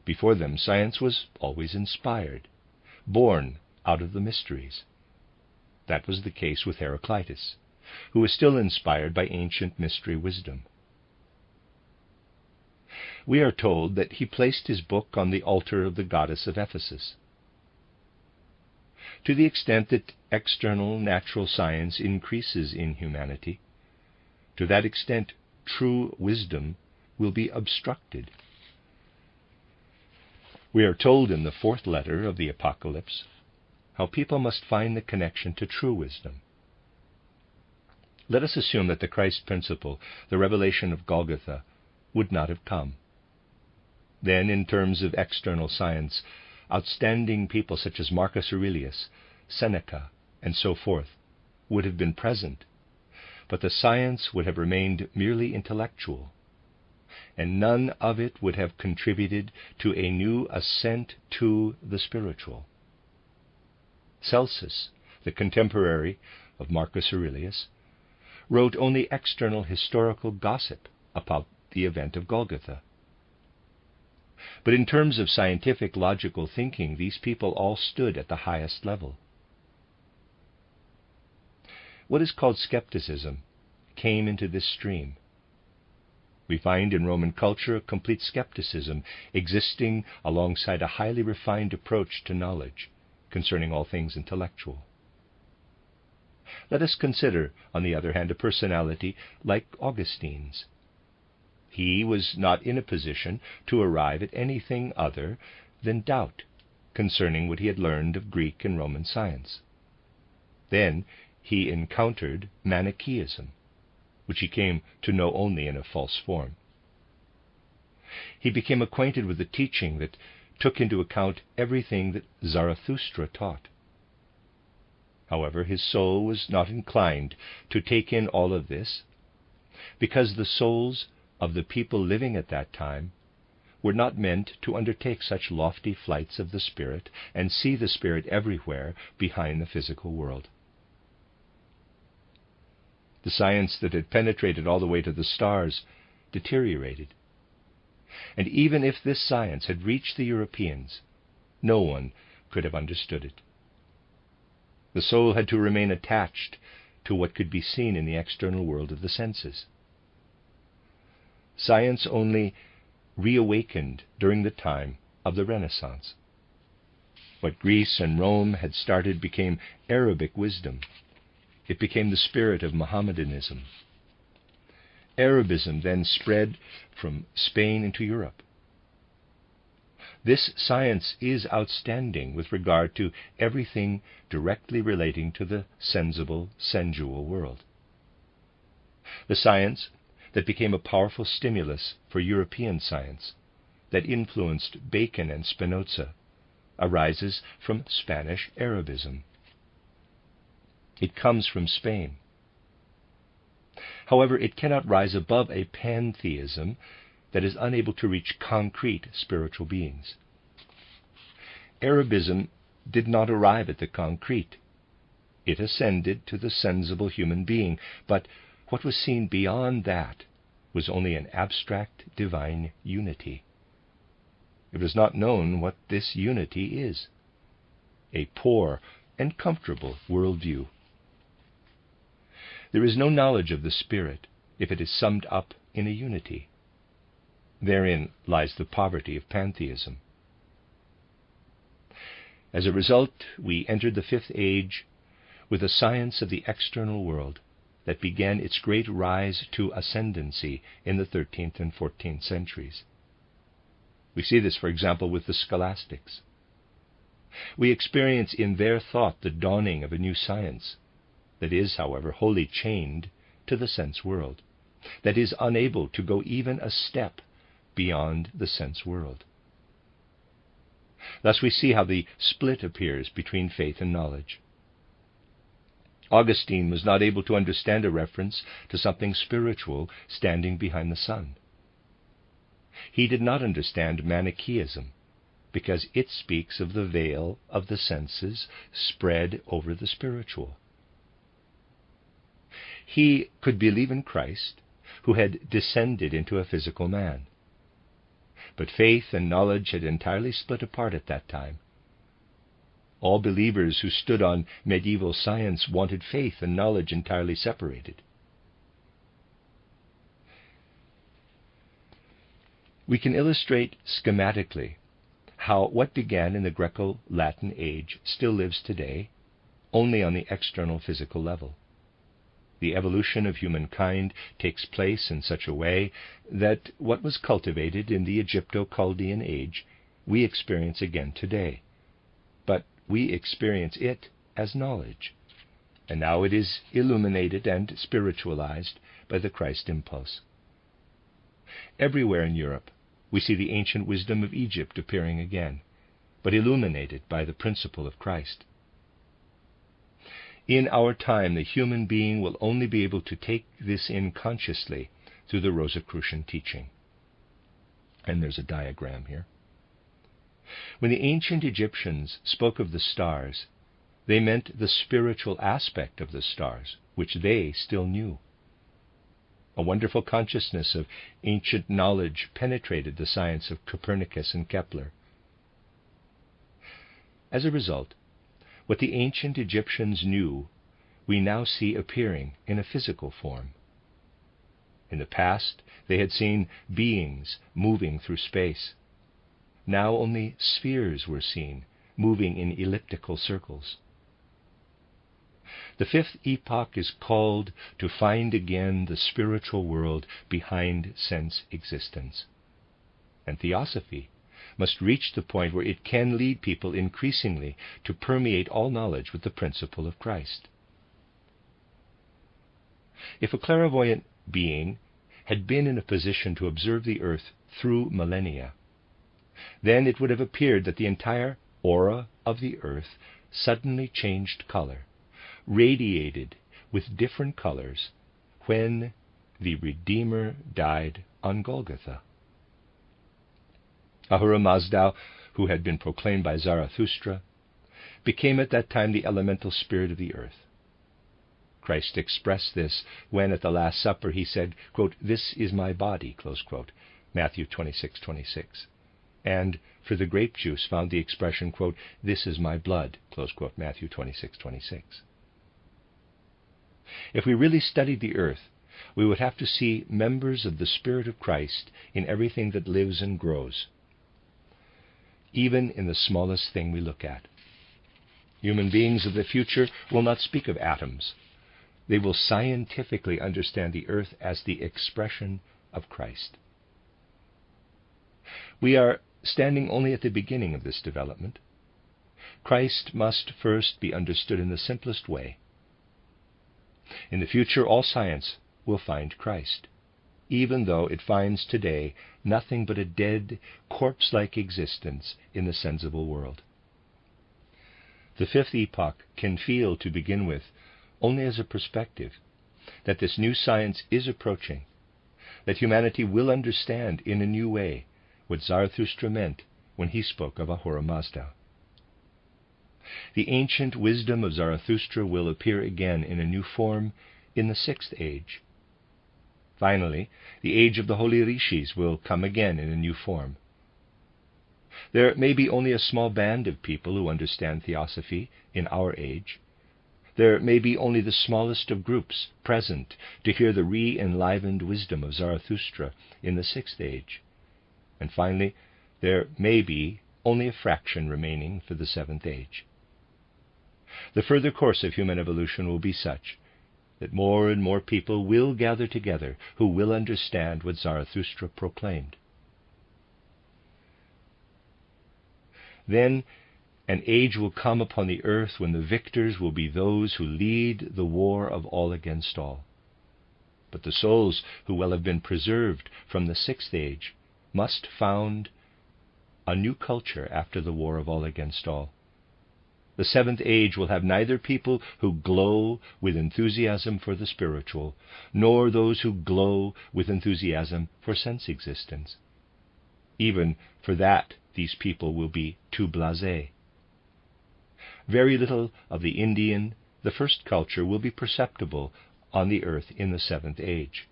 Before them, science was always inspired, born out of the mysteries. That was the case with Heraclitus, who was still inspired by ancient mystery wisdom. We are told that he placed his book on the altar of the goddess of Ephesus. To the extent that external natural science increases in humanity, to that extent true wisdom will be obstructed. We are told in the fourth letter of the Apocalypse how people must find the connection to true wisdom. Let us assume that the Christ principle, the revelation of Golgotha, would not have come. Then, in terms of external science, outstanding people such as Marcus Aurelius, Seneca, and so forth would have been present, but the science would have remained merely intellectual, and none of it would have contributed to a new ascent to the spiritual. Celsus, the contemporary of Marcus Aurelius, wrote only external historical gossip about the event of Golgotha. But in terms of scientific logical thinking, these people all stood at the highest level. What is called skepticism came into this stream. We find in Roman culture a complete skepticism existing alongside a highly refined approach to knowledge concerning all things intellectual. Let us consider, on the other hand, a personality like Augustine's. He was not in a position to arrive at anything other than doubt concerning what he had learned of Greek and Roman science. Then he encountered Manichaeism, which he came to know only in a false form. He became acquainted with the teaching that took into account everything that Zarathustra taught. However, his soul was not inclined to take in all of this, because the souls of the people living at that time were not meant to undertake such lofty flights of the spirit and see the spirit everywhere behind the physical world. The science that had penetrated all the way to the stars deteriorated. And even if this science had reached the Europeans, no one could have understood it. The soul had to remain attached to what could be seen in the external world of the senses. Science only reawakened during the time of the Renaissance. What Greece and Rome had started became Arabic wisdom. It became the spirit of Mohammedanism. Arabism then spread from Spain into Europe. This science is outstanding with regard to everything directly relating to the sensual world. The science that became a powerful stimulus for European science, that influenced Bacon and Spinoza, arises from Spanish Arabism. It comes from Spain. However, it cannot rise above a pantheism that is unable to reach concrete spiritual beings. Arabism did not arrive at the concrete. It ascended to the sensible human being, but what was seen beyond that was only an abstract divine unity. It was not known what this unity is. A poor and comfortable worldview. There is no knowledge of the spirit if it is summed up in a unity. Therein lies the poverty of pantheism. As a result, we entered the Fifth Age with a science of the external world that began its great rise to ascendancy in the 13th and 14th centuries. We see this, for example, with the scholastics. We experience in their thought the dawning of a new science that is, however, wholly chained to the sense world, that is unable to go even a step beyond the sense world. Thus we see how the split appears between faith and knowledge. Augustine was not able to understand a reference to something spiritual standing behind the sun. He did not understand Manichaeism, because it speaks of the veil of the senses spread over the spiritual. He could believe in Christ, who had descended into a physical man. But faith and knowledge had entirely split apart at that time. All believers who stood on medieval science wanted faith and knowledge entirely separated. We can illustrate schematically how what began in the Greco-Latin age still lives today, only on the external physical level. The evolution of humankind takes place in such a way that what was cultivated in the Egypto-Chaldean age we experience again today. But we experience it as knowledge, and now it is illuminated and spiritualized by the Christ impulse. Everywhere in Europe we see the ancient wisdom of Egypt appearing again, but illuminated by the principle of Christ. In our time, the human being will only be able to take this in consciously through the Rosicrucian teaching. And there's a diagram here. When the ancient Egyptians spoke of the stars, they meant the spiritual aspect of the stars, which they still knew. A wonderful consciousness of ancient knowledge penetrated the science of Copernicus and Kepler. As a result, what the ancient Egyptians knew, we now see appearing in a physical form. In the past, they had seen beings moving through space. Now only spheres were seen, moving in elliptical circles. The fifth epoch is called to find again the spiritual world behind sense existence. And theosophy must reach the point where it can lead people increasingly to permeate all knowledge with the principle of Christ. If a clairvoyant being had been in a position to observe the earth through millennia, then it would have appeared that the entire aura of the earth suddenly changed color, radiated with different colors, when the Redeemer died on Golgotha. Ahura Mazda, who had been proclaimed by Zarathustra, became at that time the elemental spirit of the earth. Christ expressed this when at the Last Supper he said, quote, "This is my body," close quote, Matthew 26:26. And for the grape juice found the expression, quote, "This is my blood," close quote, Matthew 26:26. If we really studied the earth, we would have to see members of the Spirit of Christ in everything that lives and grows, even in the smallest thing we look at. Human beings of the future will not speak of atoms. They will scientifically understand the earth as the expression of Christ. We are standing only at the beginning of this development. Christ must first be understood in the simplest way. In the future, all science will find Christ, even though it finds today nothing but a dead, corpse-like existence in the sensible world. The fifth epoch can feel, to begin with, only as a perspective, that this new science is approaching, that humanity will understand in a new way what Zarathustra meant when he spoke of Ahura Mazda. The ancient wisdom of Zarathustra will appear again in a new form in the sixth age. Finally, the age of the holy rishis will come again in a new form. There may be only a small band of people who understand theosophy in our age. there may be only the smallest of groups present to hear the re-enlivened wisdom of Zarathustra in the 6th age. And finally, there may be only a fraction remaining for the 7th age. The further course of human evolution will be such that more and more people will gather together who will understand what Zarathustra proclaimed. Then an age will come upon the earth when the victors will be those who lead the war of all against all. But the souls who will have been preserved from the 6th age must found a new culture after the war of all against all. The 7th age will have neither people who glow with enthusiasm for the spiritual, nor those who glow with enthusiasm for sense existence. Even for that, these people will be too blasé. Very little of the Indian, the first culture, will be perceptible on the earth in the 7th age.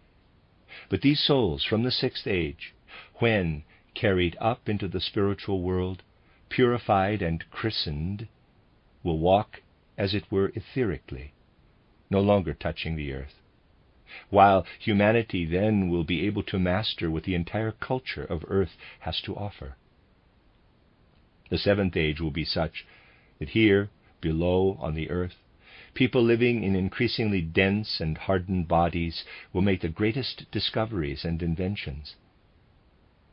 But these souls from the 6th age, when carried up into the spiritual world, purified and christened, will walk, as it were, etherically, no longer touching the earth, while humanity then will be able to master what the entire culture of earth has to offer. The 7th age will be such that here, below on the earth, people living in increasingly dense and hardened bodies will make the greatest discoveries and inventions.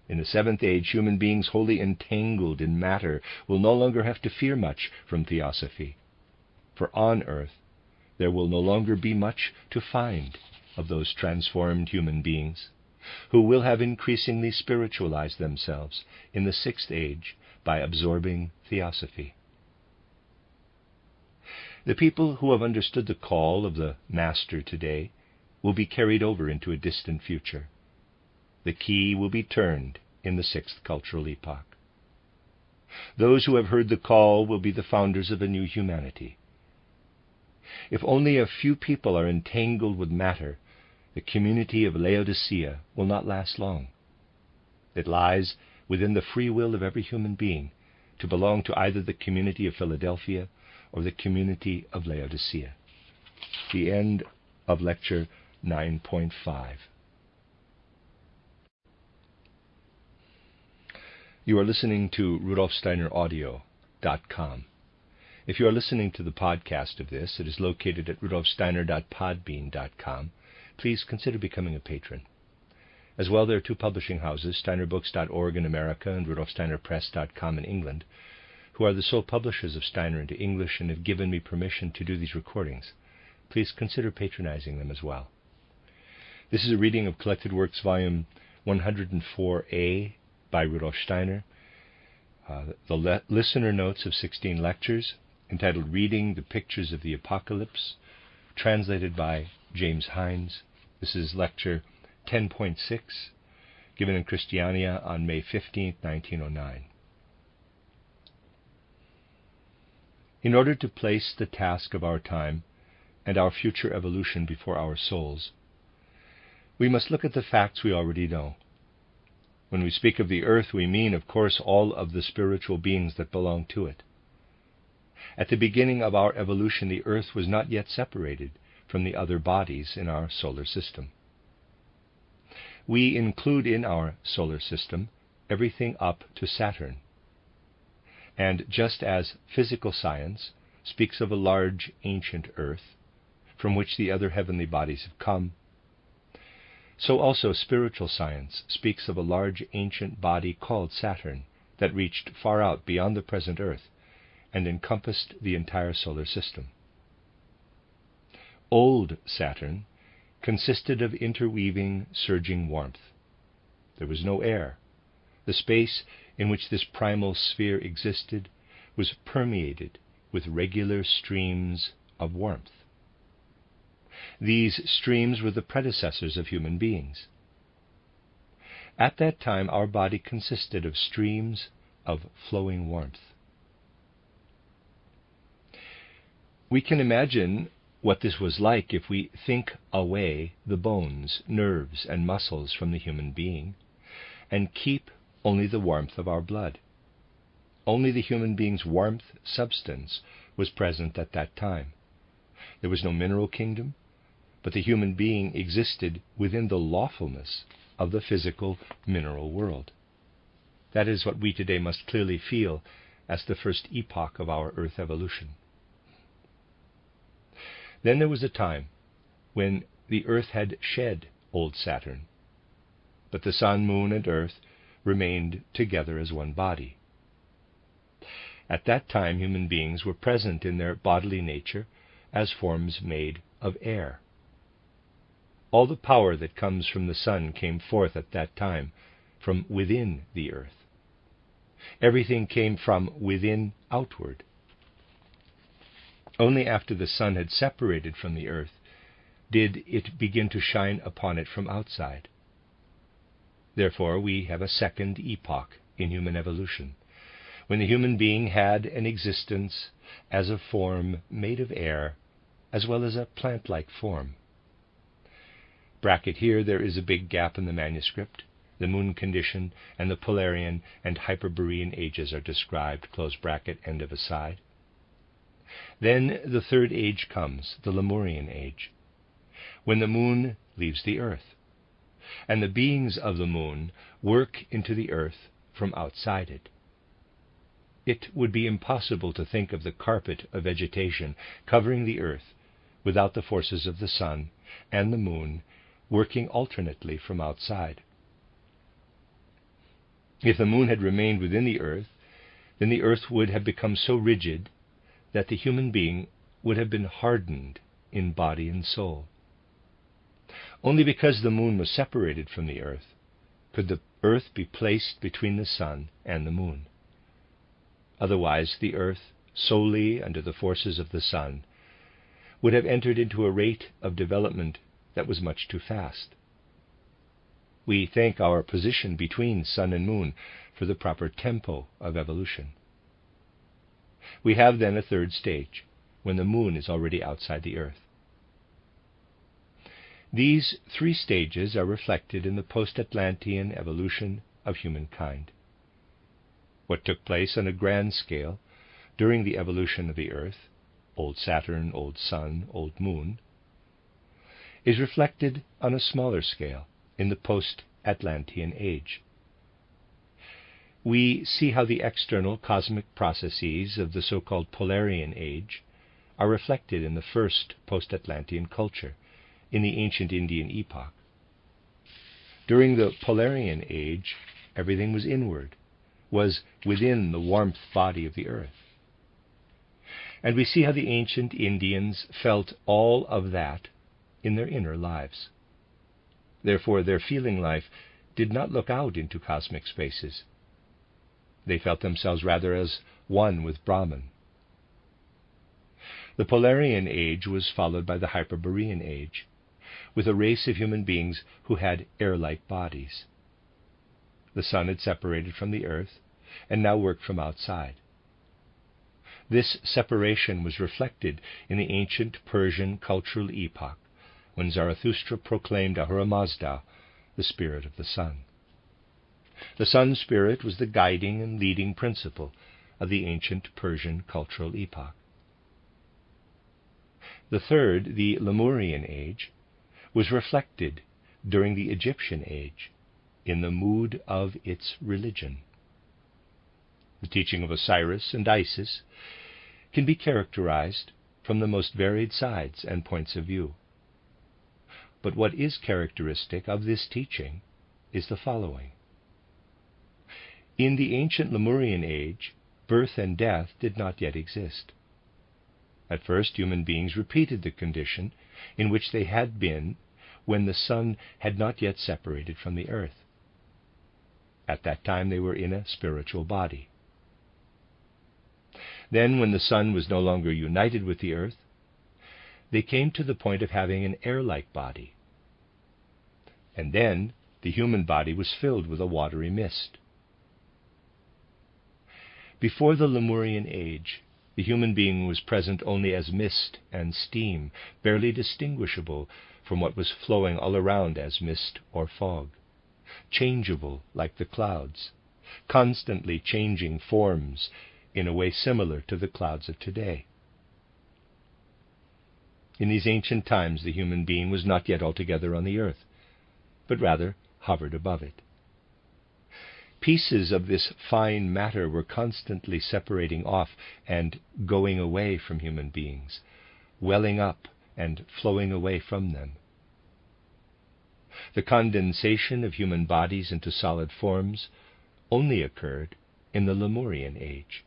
In the 7th age, human beings wholly entangled in matter will no longer have to fear much from theosophy, for on earth there will no longer be much to find of those transformed human beings, who will have increasingly spiritualized themselves in the 6th age by absorbing theosophy. The people who have understood the call of the Master today will be carried over into a distant future. The key will be turned in the 6th cultural epoch. Those who have heard the call will be the founders of a new humanity. If only a few people are entangled with matter, the community of Laodicea will not last long. It lies within the free will of every human being to belong to either the community of Philadelphia or the community of Laodicea. The end of lecture 9.5. You are listening to RudolfSteinerAudio.com. If you are listening to the podcast of this, it is located at RudolfSteiner.podbean.com. Please consider becoming a patron. As well, there are two publishing houses, SteinerBooks.org in America and RudolfSteinerPress.com in England, who are the sole publishers of Steiner into English and have given me permission to do these recordings. Please consider patronizing them as well. This is a reading of Collected Works, Volume 104A by Rudolf Steiner. The listener notes of 16 lectures, entitled Reading the Pictures of the Apocalypse, translated by James Hindes. This is lecture 10.6, given in Kristiania on May 15, 1909. In order to place the task of our time and our future evolution before our souls, we must look at the facts we already know. When we speak of the earth, we mean, of course, all of the spiritual beings that belong to it. At the beginning of our evolution, the earth was not yet separated from the other bodies in our solar system. We include in our solar system everything up to Saturn. And just as physical science speaks of a large ancient earth, from which the other heavenly bodies have come, so also spiritual science speaks of a large ancient body called Saturn that reached far out beyond the present earth and encompassed the entire solar system. Old Saturn consisted of interweaving, surging warmth. There was no air. The space in which this primal sphere existed was permeated with regular streams of warmth. These streams were the predecessors of human beings. At that time, our body consisted of streams of flowing warmth. We can imagine what this was like if we think away the bones, nerves, and muscles from the human being, and keep only the warmth of our blood. Only the human being's warmth substance was present at that time. There was no mineral kingdom, but the human being existed within the lawfulness of the physical mineral world. That is what we today must clearly feel as the first epoch of our Earth evolution. Then there was a time when the Earth had shed old Saturn, but the Sun, Moon, and Earth remained together as one body. At that time, human beings were present in their bodily nature as forms made of air. All the power that comes from the Sun came forth at that time from within the Earth. Everything came from within outward. Only after the Sun had separated from the Earth did it begin to shine upon it from outside. Therefore, we have a second epoch in human evolution, when the human being had an existence as a form made of air, as well as a plant-like form. Bracket here, there is a big gap in the manuscript. The moon condition and the Polarian and Hyperborean ages are described, close bracket, end of aside. Then the third age comes, the Lemurian age, when the moon leaves the earth, and the beings of the moon work into the earth from outside it. It would be impossible to think of the carpet of vegetation covering the earth without the forces of the sun and the moon working alternately from outside. If the moon had remained within the earth, then the earth would have become so rigid that the human being would have been hardened in body and soul. Only because the moon was separated from the earth could the earth be placed between the sun and the moon. Otherwise, the earth, solely under the forces of the sun, would have entered into a rate of development that was much too fast. We thank our position between sun and moon for the proper tempo of evolution. We have then a third stage, when the moon is already outside the earth. These three stages are reflected in the post-Atlantean evolution of humankind. What took place on a grand scale during the evolution of the earth, old Saturn, old Sun, old Moon, is reflected on a smaller scale in the post-Atlantean age. We see how the external cosmic processes of the so-called Polarian age are reflected in the first post-Atlantean culture, in the ancient Indian epoch. During the Polarian age, everything was inward, was within the warmth body of the earth. And we see how the ancient Indians felt all of that in their inner lives. Therefore, their feeling life did not look out into cosmic spaces. They felt themselves rather as one with Brahman. The Polarian age was followed by the Hyperborean age, with a race of human beings who had air-like bodies. The sun had separated from the earth and now worked from outside. This separation was reflected in the ancient Persian cultural epoch, when Zarathustra proclaimed Ahura Mazda, the spirit of the sun. The sun spirit was the guiding and leading principle of the ancient Persian cultural epoch. The third, the Lemurian age, was reflected during the Egyptian age in the mood of its religion. The teaching of Osiris and Isis can be characterized from the most varied sides and points of view. But what is characteristic of this teaching is the following. In the ancient Lemurian age, birth and death did not yet exist. At first, human beings repeated the condition in which they had been when the sun had not yet separated from the earth. At that time, they were in a spiritual body. Then, when the sun was no longer united with the earth, they came to the point of having an air-like body. And then, the human body was filled with a watery mist. Before the Lemurian age, the human being was present only as mist and steam, barely distinguishable from what was flowing all around as mist or fog, changeable like the clouds, constantly changing forms in a way similar to the clouds of today. In these ancient times, the human being was not yet altogether on the earth, but rather hovered above it. Pieces of this fine matter were constantly separating off and going away from human beings, welling up and flowing away from them. The condensation of human bodies into solid forms only occurred in the Lemurian age.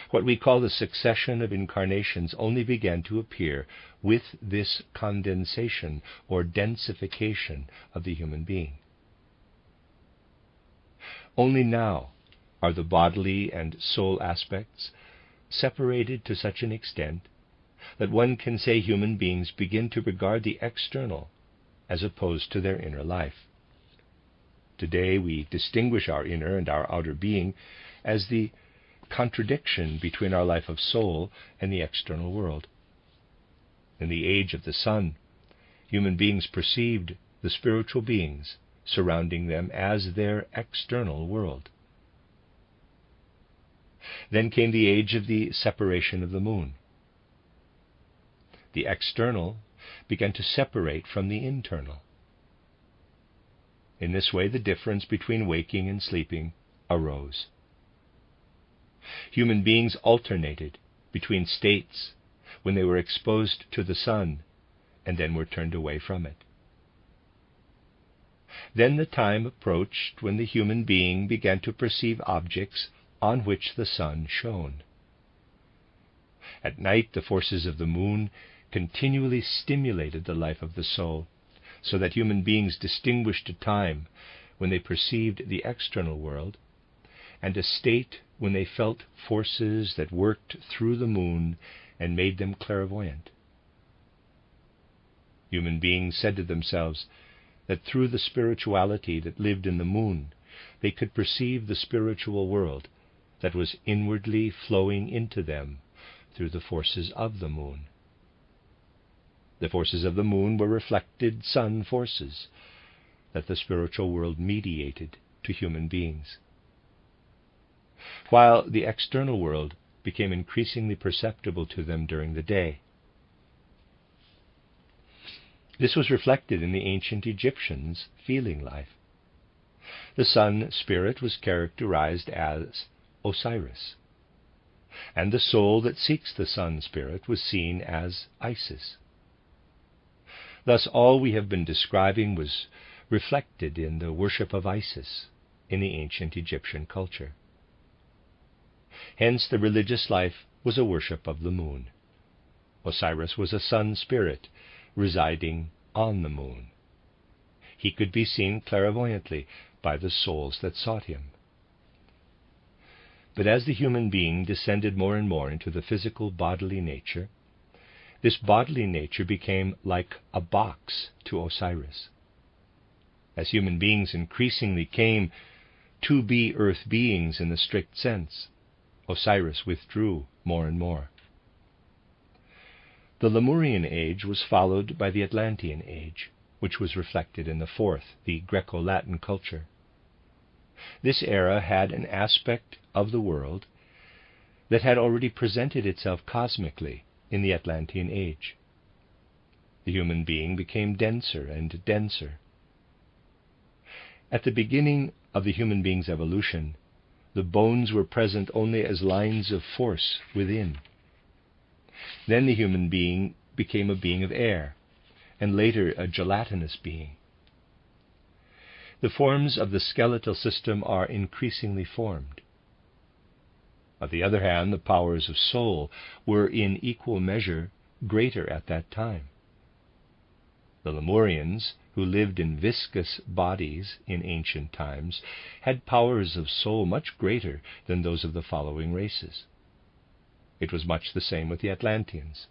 What we call the succession of incarnations only began to appear with this condensation or densification of the human being. Only now are the bodily and soul aspects separated to such an extent that one can say human beings begin to regard the external as opposed to their inner life. Today we distinguish our inner and our outer being as the contradiction between our life of soul and the external world. In the age of the sun, human beings perceived the spiritual beings surrounding them as their external world. Then came the age of the separation of the moon. The external began to separate from the internal. In this way, the difference between waking and sleeping arose. Human beings alternated between states when they were exposed to the sun and then were turned away from it. Then the time approached when the human being began to perceive objects on which the sun shone. At night, the forces of the moon continually stimulated the life of the soul, so that human beings distinguished a time when they perceived the external world, and a state when they felt forces that worked through the moon and made them clairvoyant. Human beings said to themselves that through the spirituality that lived in the moon, they could perceive the spiritual world that was inwardly flowing into them through the forces of the moon. The forces of the moon were reflected sun forces that the spiritual world mediated to human beings, while the external world became increasingly perceptible to them during the day. This was reflected in the ancient Egyptians' feeling life. The sun spirit was characterized as Osiris, and the soul that seeks the sun spirit was seen as Isis. Thus all we have been describing was reflected in the worship of Isis in the ancient Egyptian culture. Hence the religious life was a worship of the moon. Osiris was a sun spirit residing on the moon. He could be seen clairvoyantly by the souls that sought him. But as the human being descended more and more into the physical bodily nature, this bodily nature became like a box to Osiris. As human beings increasingly came to be earth beings in the strict sense, Osiris withdrew more and more. The Lemurian age was followed by the Atlantean age, which was reflected in the fourth, the Greco-Latin culture. This era had an aspect of the world that had already presented itself cosmically in the Atlantean age. The human being became denser and denser. At the beginning of the human being's evolution, the bones were present only as lines of force within. Then the human being became a being of air, and later a gelatinous being. The forms of the skeletal system are increasingly formed. On the other hand, the powers of soul were in equal measure greater at that time. The Lemurians, who lived in viscous bodies in ancient times, had powers of soul much greater than those of the following races. It was much the same with the Atlanteans.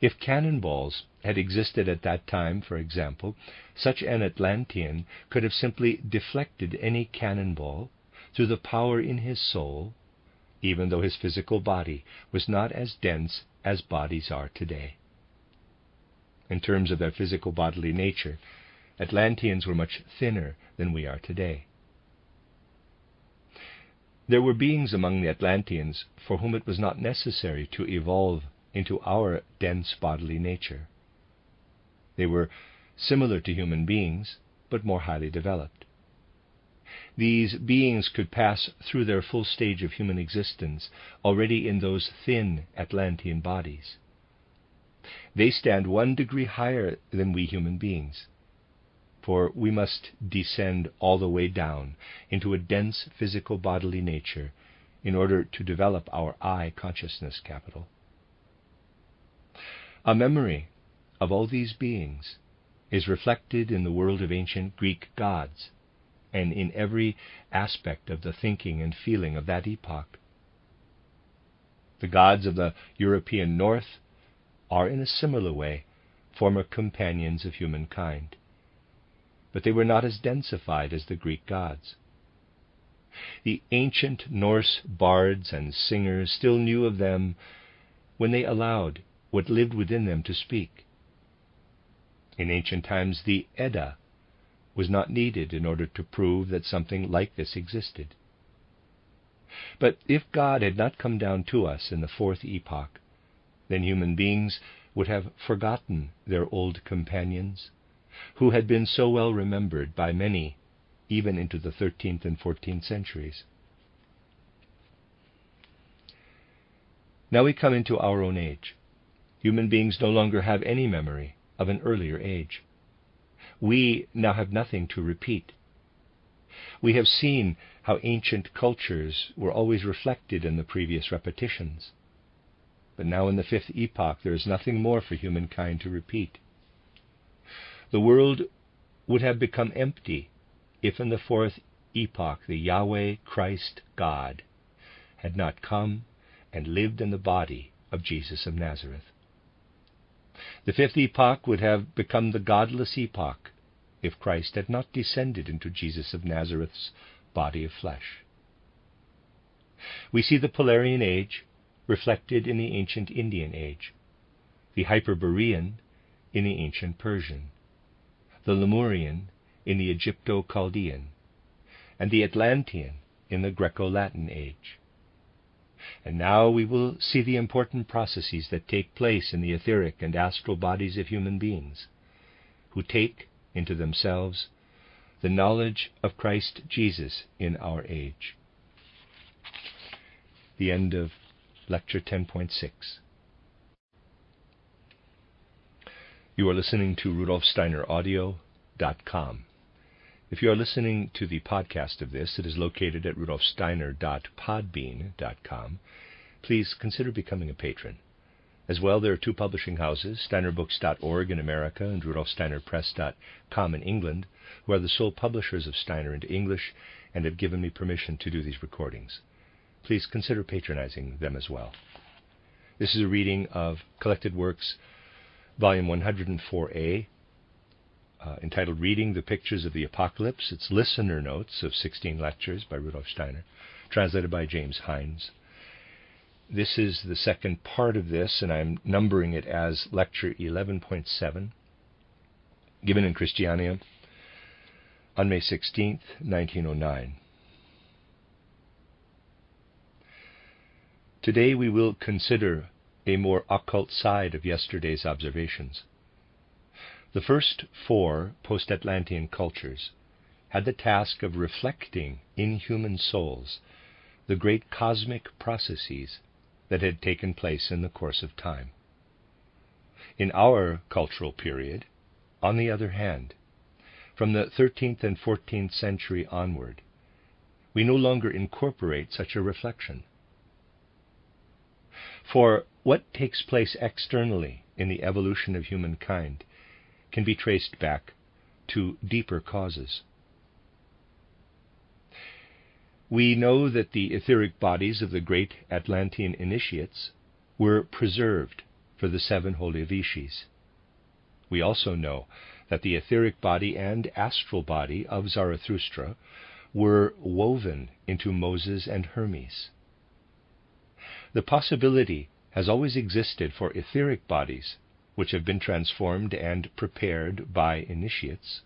If cannonballs had existed at that time, for example, such an Atlantean could have simply deflected any cannonball through the power in his soul, even though his physical body was not as dense as bodies are today. In terms of their physical bodily nature, Atlanteans were much thinner than we are today. There were beings among the Atlanteans for whom it was not necessary to evolve into our dense bodily nature. They were similar to human beings, but more highly developed. These beings could pass through their full stage of human existence already in those thin Atlantean bodies. They stand 1 degree higher than we human beings, for we must descend all the way down into a dense physical bodily nature in order to develop our I consciousness capital. A memory of all these beings is reflected in the world of ancient Greek gods and in every aspect of the thinking and feeling of that epoch. The gods of the European North are in a similar way former companions of humankind, but they were not as densified as the Greek gods. The ancient Norse bards and singers still knew of them when they allowed what lived within them to speak. In ancient times, the Edda was not needed in order to prove that something like this existed. But if God had not come down to us in the 4th epoch, then human beings would have forgotten their old companions, who had been so well remembered by many, even into the 13th and 14th centuries. Now we come into our own age. Human beings no longer have any memory of an earlier age. We now have nothing to repeat. We have seen how ancient cultures were always reflected in the previous repetitions. But now in the 5th epoch there is nothing more for humankind to repeat. The world would have become empty if in the 4th epoch the Yahweh Christ God had not come and lived in the body of Jesus of Nazareth. The 5th epoch would have become the godless epoch if Christ had not descended into Jesus of Nazareth's body of flesh. We see the Polarian age reflected in the ancient Indian age, the Hyperborean in the ancient Persian, the Lemurian in the Egypto-Chaldean, and the Atlantean in the Greco-Latin age. And now we will see the important processes that take place in the etheric and astral bodies of human beings, who take into themselves the knowledge of Christ Jesus in our age. The end of Lecture 10.6. You are listening to RudolfSteinerAudio.com. If you are listening to the podcast of this, it is located at RudolfSteiner.podbean.com. Please consider becoming a patron. As well, there are 2 publishing houses, SteinerBooks.org in America and RudolfSteinerPress.com in England, who are the sole publishers of Steiner into English and have given me permission to do these recordings. Please consider patronizing them as well. This is a reading of Collected Works, Volume 104A, entitled Reading the Pictures of the Apocalypse. It's listener notes of 16 lectures by Rudolf Steiner, translated by James Hindes. This is the second part of this, and I'm numbering it as Lecture 11.7, given in Kristiania on May 16th, 1909. Today we will consider a more occult side of yesterday's observations. The first 4 post-Atlantean cultures had the task of reflecting in human souls the great cosmic processes that had taken place in the course of time. In our cultural period, on the other hand, from the 13th and 14th century onward, we no longer incorporate such a reflection. For what takes place externally in the evolution of humankind can be traced back to deeper causes. We know that the etheric bodies of the great Atlantean initiates were preserved for the 7 holy Vishis. We also know that the etheric body and astral body of Zarathustra were woven into Moses and Hermes. The possibility has always existed for etheric bodies, which have been transformed and prepared by initiates,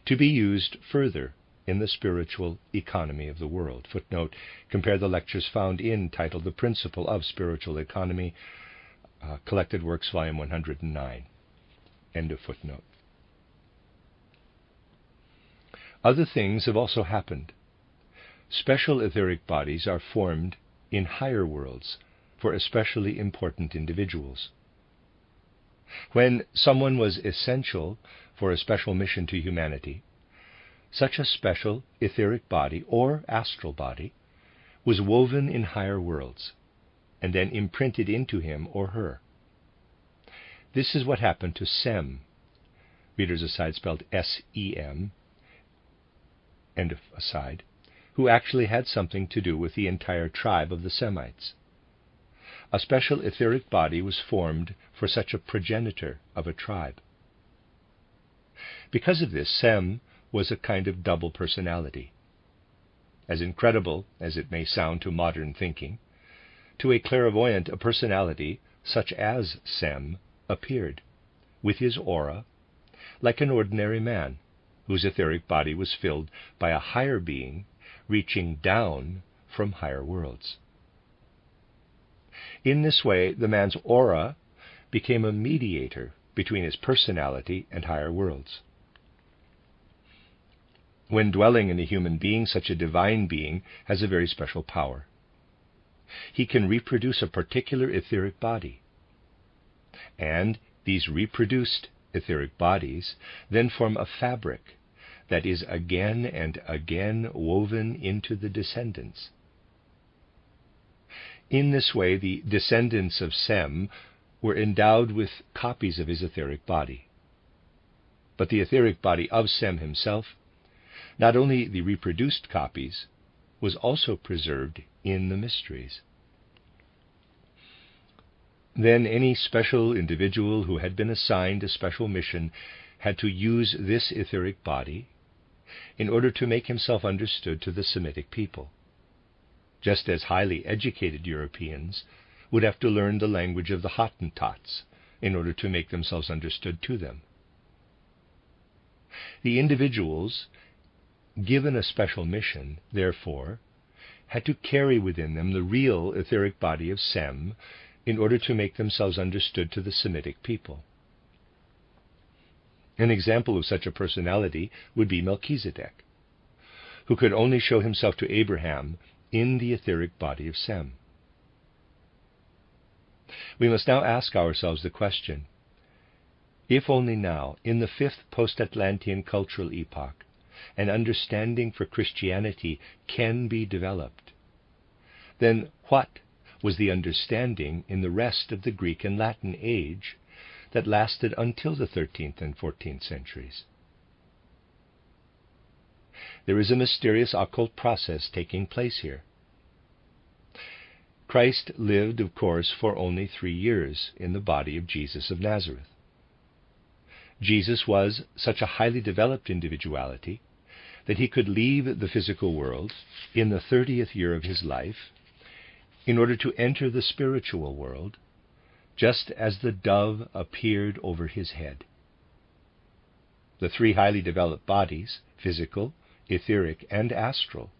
to be used further in the spiritual economy of the world. Footnote, compare the lectures found in titled The Principle of Spiritual Economy, Collected Works, Volume 109. End of footnote. Other things have also happened. Special etheric bodies are formed in higher worlds for especially important individuals. When someone was essential for a special mission to humanity, such a special etheric body or astral body was woven in higher worlds and then imprinted into him or her. This is what happened to Sem, readers aside spelled S-E-M, end of aside, who actually had something to do with the entire tribe of the Semites. A special etheric body was formed for such a progenitor of a tribe. Because of this, Sem was a kind of double personality. As incredible as it may sound to modern thinking, to a clairvoyant a personality such as Sem appeared, with his aura, like an ordinary man, whose etheric body was filled by a higher being reaching down from higher worlds. In this way, the man's aura became a mediator between his personality and higher worlds. When dwelling in a human being, such a divine being has a very special power. He can reproduce a particular etheric body, and these reproduced etheric bodies then form a fabric that is again and again woven into the descendants. In this way, the descendants of Sem were endowed with copies of his etheric body. But the etheric body of Sem himself, not only the reproduced copies, was also preserved in the mysteries. Then any special individual who had been assigned a special mission had to use this etheric body in order to make himself understood to the Semitic people, just as highly educated Europeans would have to learn the language of the Hottentots in order to make themselves understood to them. The individuals given a special mission, therefore, had to carry within them the real etheric body of Sem in order to make themselves understood to the Semitic people. An example of such a personality would be Melchizedek, who could only show himself to Abraham in the etheric body of Sem. We must now ask ourselves the question, if only now, in the fifth post-Atlantean cultural epoch, an understanding for Christianity can be developed, then what was the understanding in the rest of the Greek and Latin age that lasted until the 13th and 14th centuries? There is a mysterious occult process taking place here. Christ lived, of course, for only 3 years in the body of Jesus of Nazareth. Jesus was such a highly developed individuality that he could leave the physical world in the 30th year of his life in order to enter the spiritual world, just as the dove appeared over his head. The 3 highly developed bodies, physical, etheric, and astral,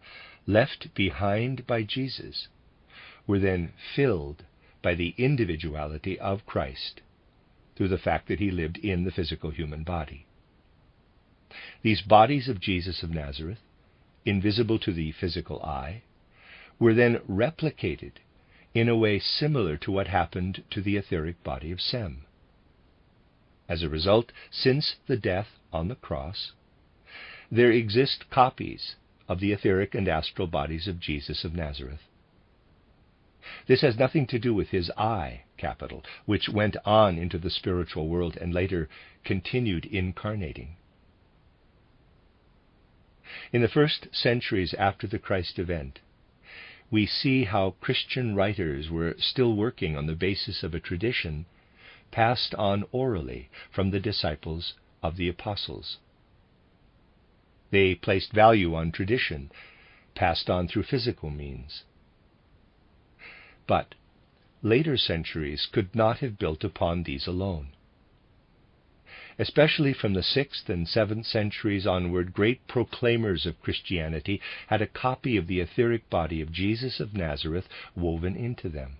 left behind by Jesus, were then filled by the individuality of Christ, through the fact that he lived in the physical human body. These bodies of Jesus of Nazareth, invisible to the physical eye, were then replicated in a way similar to what happened to the etheric body of Sem. As a result, since the death on the cross, there exist copies of the etheric and astral bodies of Jesus of Nazareth. This has nothing to do with his I, capital, which went on into the spiritual world and later continued incarnating. In the first centuries after the Christ event, we see how Christian writers were still working on the basis of a tradition passed on orally from the disciples of the apostles. They placed value on tradition, passed on through physical means. But later centuries could not have built upon these alone. Especially from the 6th and 7th centuries onward, great proclaimers of Christianity had a copy of the etheric body of Jesus of Nazareth woven into them.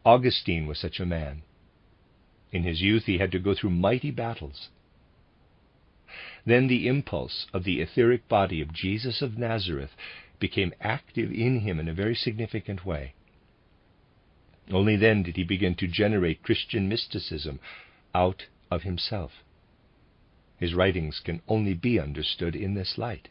Augustine was such a man. In his youth he had to go through mighty battles. Then the impulse of the etheric body of Jesus of Nazareth became active in him in a very significant way. Only then did he begin to generate Christian mysticism out of himself. His writings can only be understood in this light.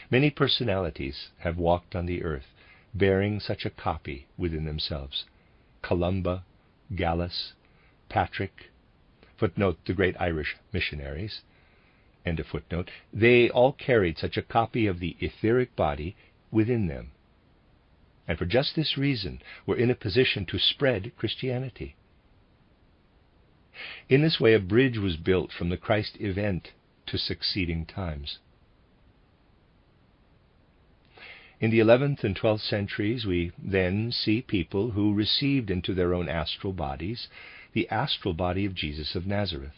Many personalities have walked on the earth bearing such a copy within themselves. Columba, Gallus, Patrick, footnote the great Irish missionaries, end of footnote. They all carried such a copy of the etheric body within them, and for just this reason were in a position to spread Christianity. In this way a bridge was built from the Christ event to succeeding times. In the 11th and 12th centuries, we then see people who received into their own astral bodies the astral body of Jesus of Nazareth.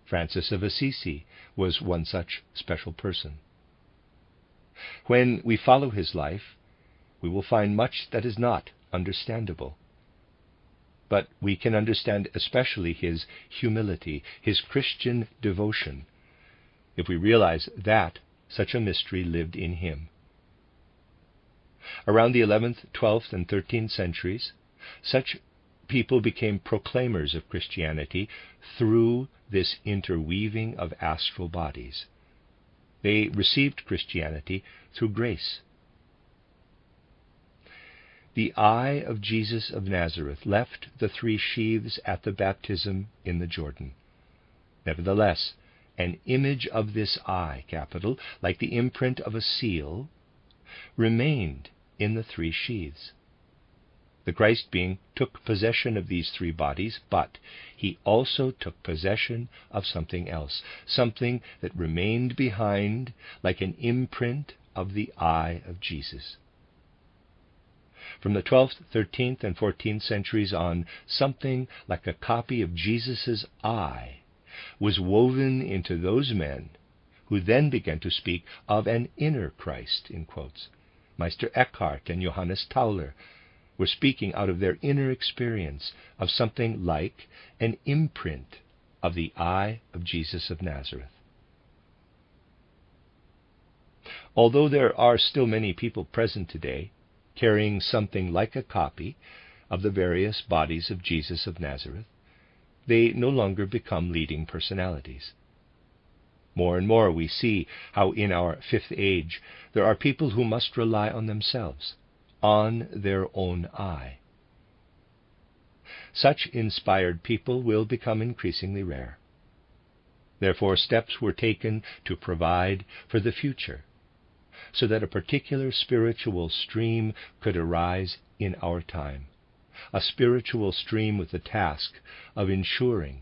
Francis of Assisi was one such special person. When we follow his life, we will find much that is not understandable. But we can understand especially his humility, his Christian devotion, if we realize that such a mystery lived in him. Around the 11th, 12th, and 13th centuries, such people became proclaimers of Christianity through this interweaving of astral bodies. They received Christianity through grace. The eye of Jesus of Nazareth left the 3 sheaths at the baptism in the Jordan. Nevertheless, an image of this eye, capital, like the imprint of a seal, remained in the 3 sheaths. The Christ being took possession of these 3 bodies, but he also took possession of something else, something that remained behind like an imprint of the eye of Jesus. From the 12th, 13th, and 14th centuries on, something like a copy of Jesus' eye was woven into those men who then began to speak of an inner Christ, in quotes. Meister Eckhart and Johannes Tauler were speaking out of their inner experience of something like an imprint of the eye of Jesus of Nazareth. Although there are still many people present today carrying something like a copy of the various bodies of Jesus of Nazareth, they no longer become leading personalities. More and more we see how in our 5th age there are people who must rely on themselves, on their own eye. Such inspired people will become increasingly rare. Therefore, steps were taken to provide for the future, so that a particular spiritual stream could arise in our time, a spiritual stream with the task of ensuring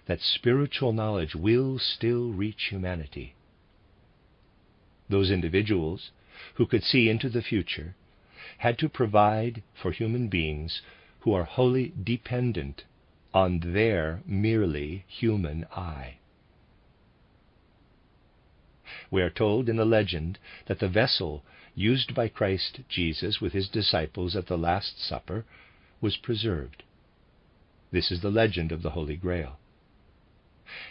that spiritual knowledge will still reach humanity. Those individuals who could see into the future had to provide for human beings who are wholly dependent on their merely human eye. We are told in the legend that the vessel used by Christ Jesus with his disciples at the Last Supper was preserved. This is the legend of the Holy Grail.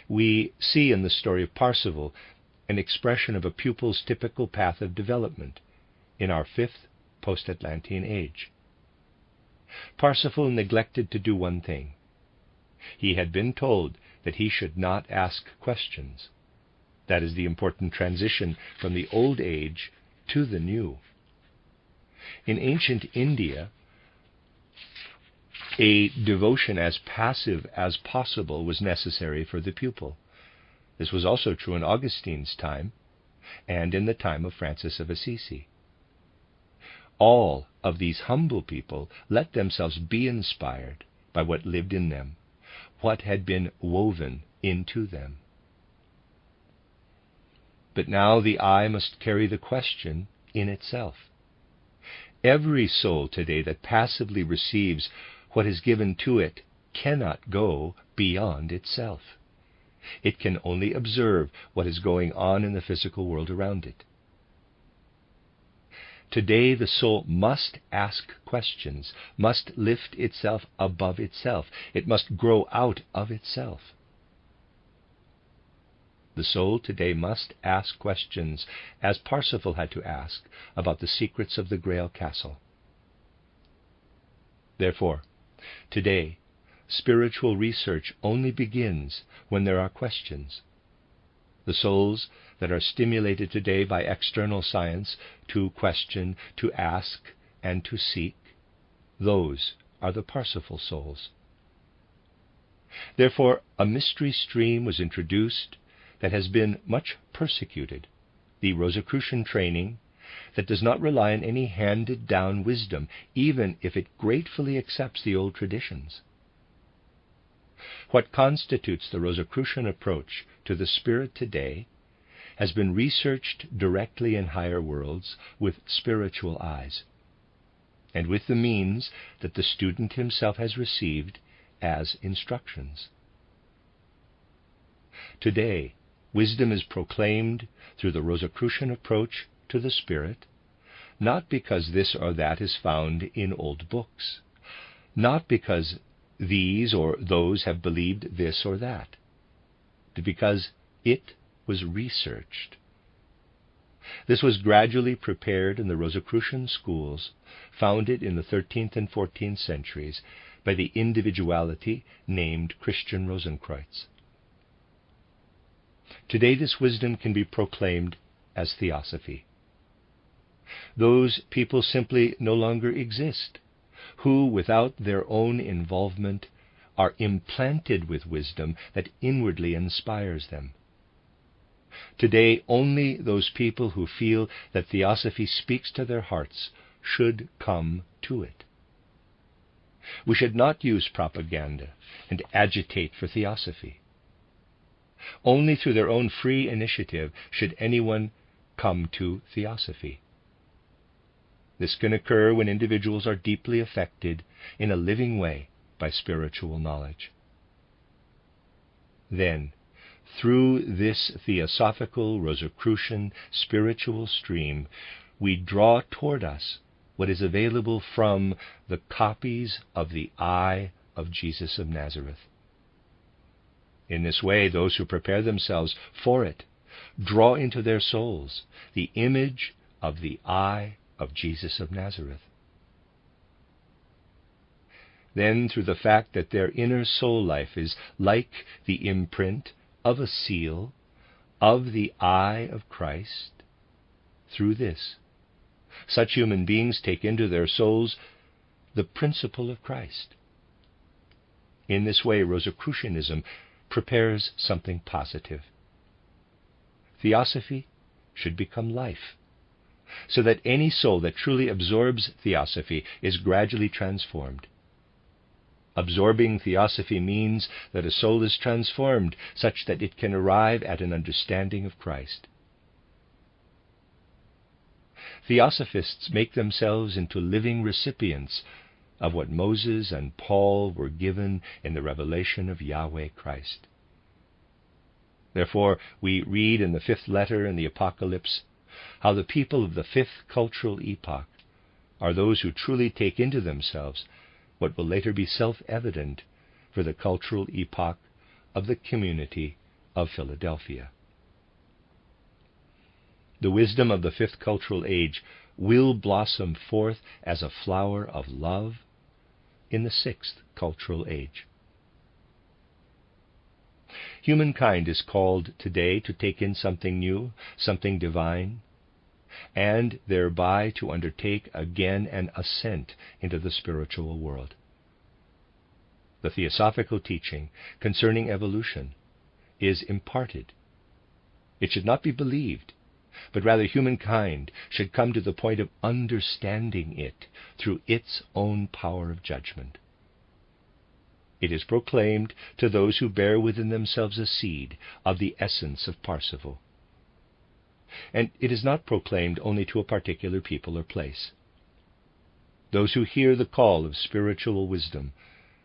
We see in the story of Parsifal an expression of a pupil's typical path of development in our 5th post-Atlantean age. Parsifal neglected to do one thing. He had been told that he should not ask questions. That is the important transition from the old age to the new. In ancient India, a devotion as passive as possible was necessary for the pupil. This was also true in Augustine's time and in the time of Francis of Assisi. All of these humble people let themselves be inspired by what lived in them, what had been woven into them. But now the eye must carry the question in itself. Every soul today that passively receives what is given to it cannot go beyond itself. It can only observe what is going on in the physical world around it. Today the soul must ask questions, must lift itself above itself. It must grow out of itself. The soul today must ask questions, as Parsifal had to ask about the secrets of the Grail Castle. Therefore, today, spiritual research only begins when there are questions. The souls that are stimulated today by external science to question, to ask, and to seek, those are the Parsifal souls. Therefore, a mystery stream was introduced that has been much persecuted, the Rosicrucian training that does not rely on any handed-down wisdom, even if it gratefully accepts the old traditions. What constitutes the Rosicrucian approach to the spirit today has been researched directly in higher worlds with spiritual eyes, and with the means that the student himself has received as instructions. Today, wisdom is proclaimed through the Rosicrucian approach to the spirit, not because this or that is found in old books, not because these or those have believed this or that, but because it was researched. This was gradually prepared in the Rosicrucian schools, founded in the 13th and 14th centuries by the individuality named Christian Rosenkreuz. Today this wisdom can be proclaimed as theosophy. Those people simply no longer exist, who, without their own involvement, are implanted with wisdom that inwardly inspires them. Today, only those people who feel that theosophy speaks to their hearts should come to it. We should not use propaganda and agitate for theosophy. Only through their own free initiative should anyone come to theosophy. This can occur when individuals are deeply affected in a living way by spiritual knowledge. Then, through this theosophical, Rosicrucian, spiritual stream, we draw toward us what is available from the copies of the eye of Jesus of Nazareth. In this way, those who prepare themselves for it draw into their souls the image of the eye of Jesus of Nazareth. Then, through the fact that their inner soul life is like the imprint of a seal of the eye of Christ, through this, such human beings take into their souls the principle of Christ. In this way, Rosicrucianism prepares something positive. Theosophy should become life, so that any soul that truly absorbs theosophy is gradually transformed. Absorbing theosophy means that a soul is transformed such that it can arrive at an understanding of Christ. Theosophists make themselves into living recipients of what Moses and Paul were given in the revelation of Yahweh Christ. Therefore, we read in the 5th letter in the Apocalypse how the people of the 5th cultural epoch are those who truly take into themselves what will later be self-evident for the cultural epoch of the community of Philadelphia. The wisdom of the 5th cultural age will blossom forth as a flower of love in the 6th cultural age. Humankind is called today to take in something new, something divine, and thereby to undertake again an ascent into the spiritual world. The theosophical teaching concerning evolution is imparted. It should not be believed, but rather humankind should come to the point of understanding it through its own power of judgment. It is proclaimed to those who bear within themselves a seed of the essence of Parsifal. And it is not proclaimed only to a particular people or place. those who hear the call of spiritual wisdom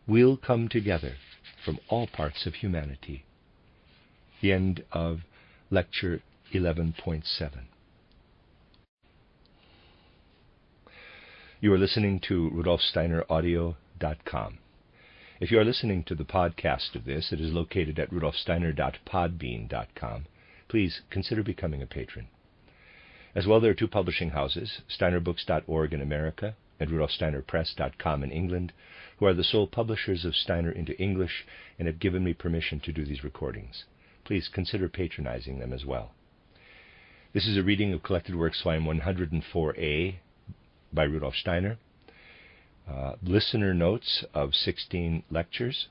will come together from all parts of humanity. The end of Lecture 11.7. You are listening to RudolfSteinerAudio.com. If you are listening to the podcast of this, it is located at RudolfSteiner.podbean.com. Please consider becoming a patron. As well, there are two publishing houses, SteinerBooks.org in America and RudolfSteinerPress.com in England, who are the sole publishers of Steiner into English and have given me permission to do these recordings. Please consider patronizing them as well. This is a reading of Collected Works, Volume 104A by Rudolf Steiner. Listener notes of 16 lectures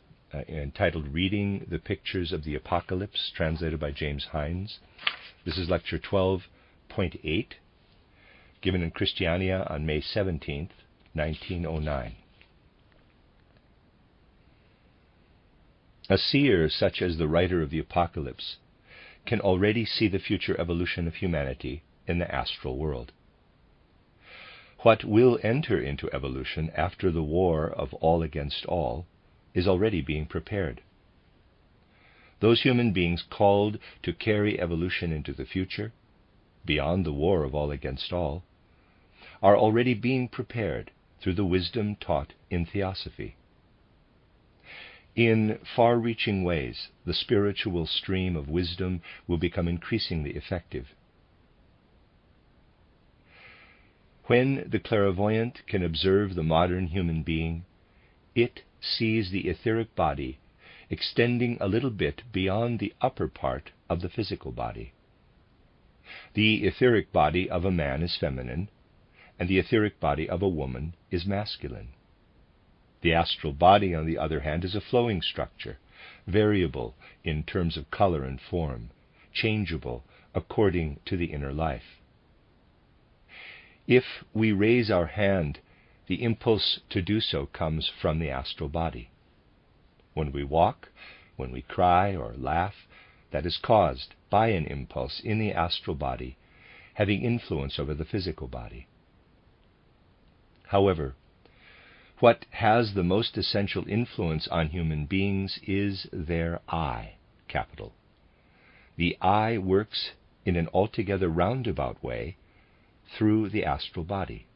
entitled Reading the Pictures of the Apocalypse, translated by James Hindes. This is Lecture 12.8, given in Kristiania on May 17th, 1909. A seer such as the writer of the Apocalypse can already see the future evolution of humanity in the astral world. What will enter into evolution after the war of all against all is already being prepared. Those human beings called to carry evolution into the future, beyond the war of all against all, are already being prepared through the wisdom taught in Theosophy. In far-reaching ways, the spiritual stream of wisdom will become increasingly effective. When the clairvoyant can observe the modern human being, it sees the etheric body extending a little bit beyond the upper part of the physical body. The etheric body of a man is feminine, and the etheric body of a woman is masculine. The astral body, on the other hand, is a flowing structure, variable in terms of color and form, changeable according to the inner life. If we raise our hand, the impulse to do so comes from the astral body. When we walk, when we cry or laugh, that is caused by an impulse in the astral body having influence over the physical body. However, what has the most essential influence on human beings is their I, capital. The I works in an altogether roundabout way through the astral body.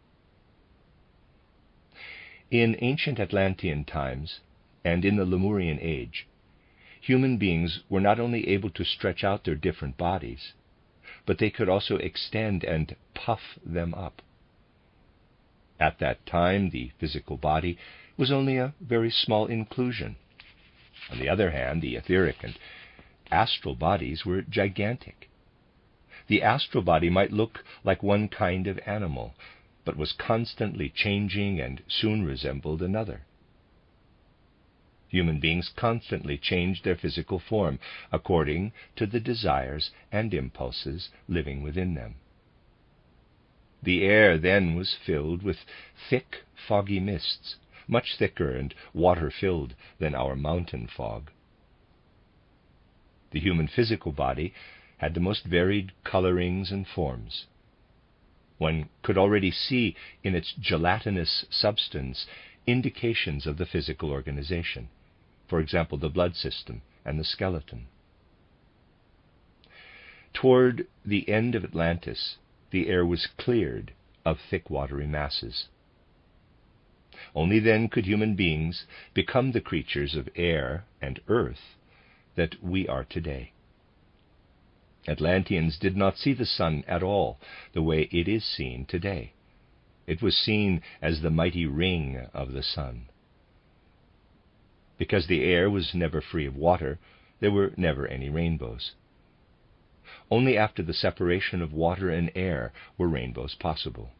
In ancient Atlantean times and in the Lemurian age, human beings were not only able to stretch out their different bodies, but they could also extend and puff them up. At that time, the physical body was only a very small inclusion. On the other hand, the etheric and astral bodies were gigantic. The astral body might look like one kind of animal, but was constantly changing and soon resembled another. Human beings constantly changed their physical form according to the desires and impulses living within them. The air then was filled with thick, foggy mists, much thicker and water-filled than our mountain fog. The human physical body had the most varied colorings and forms. One could already see in its gelatinous substance indications of the physical organization, for example, the blood system and the skeleton. Toward the end of Atlantis, the air was cleared of thick watery masses. Only then could human beings become the creatures of air and earth that we are today. Atlanteans did not see the sun at all the way it is seen today. It was seen as the mighty ring of the sun. Because the air was never free of water, there were never any rainbows. Only after the separation of water and air were rainbows possible.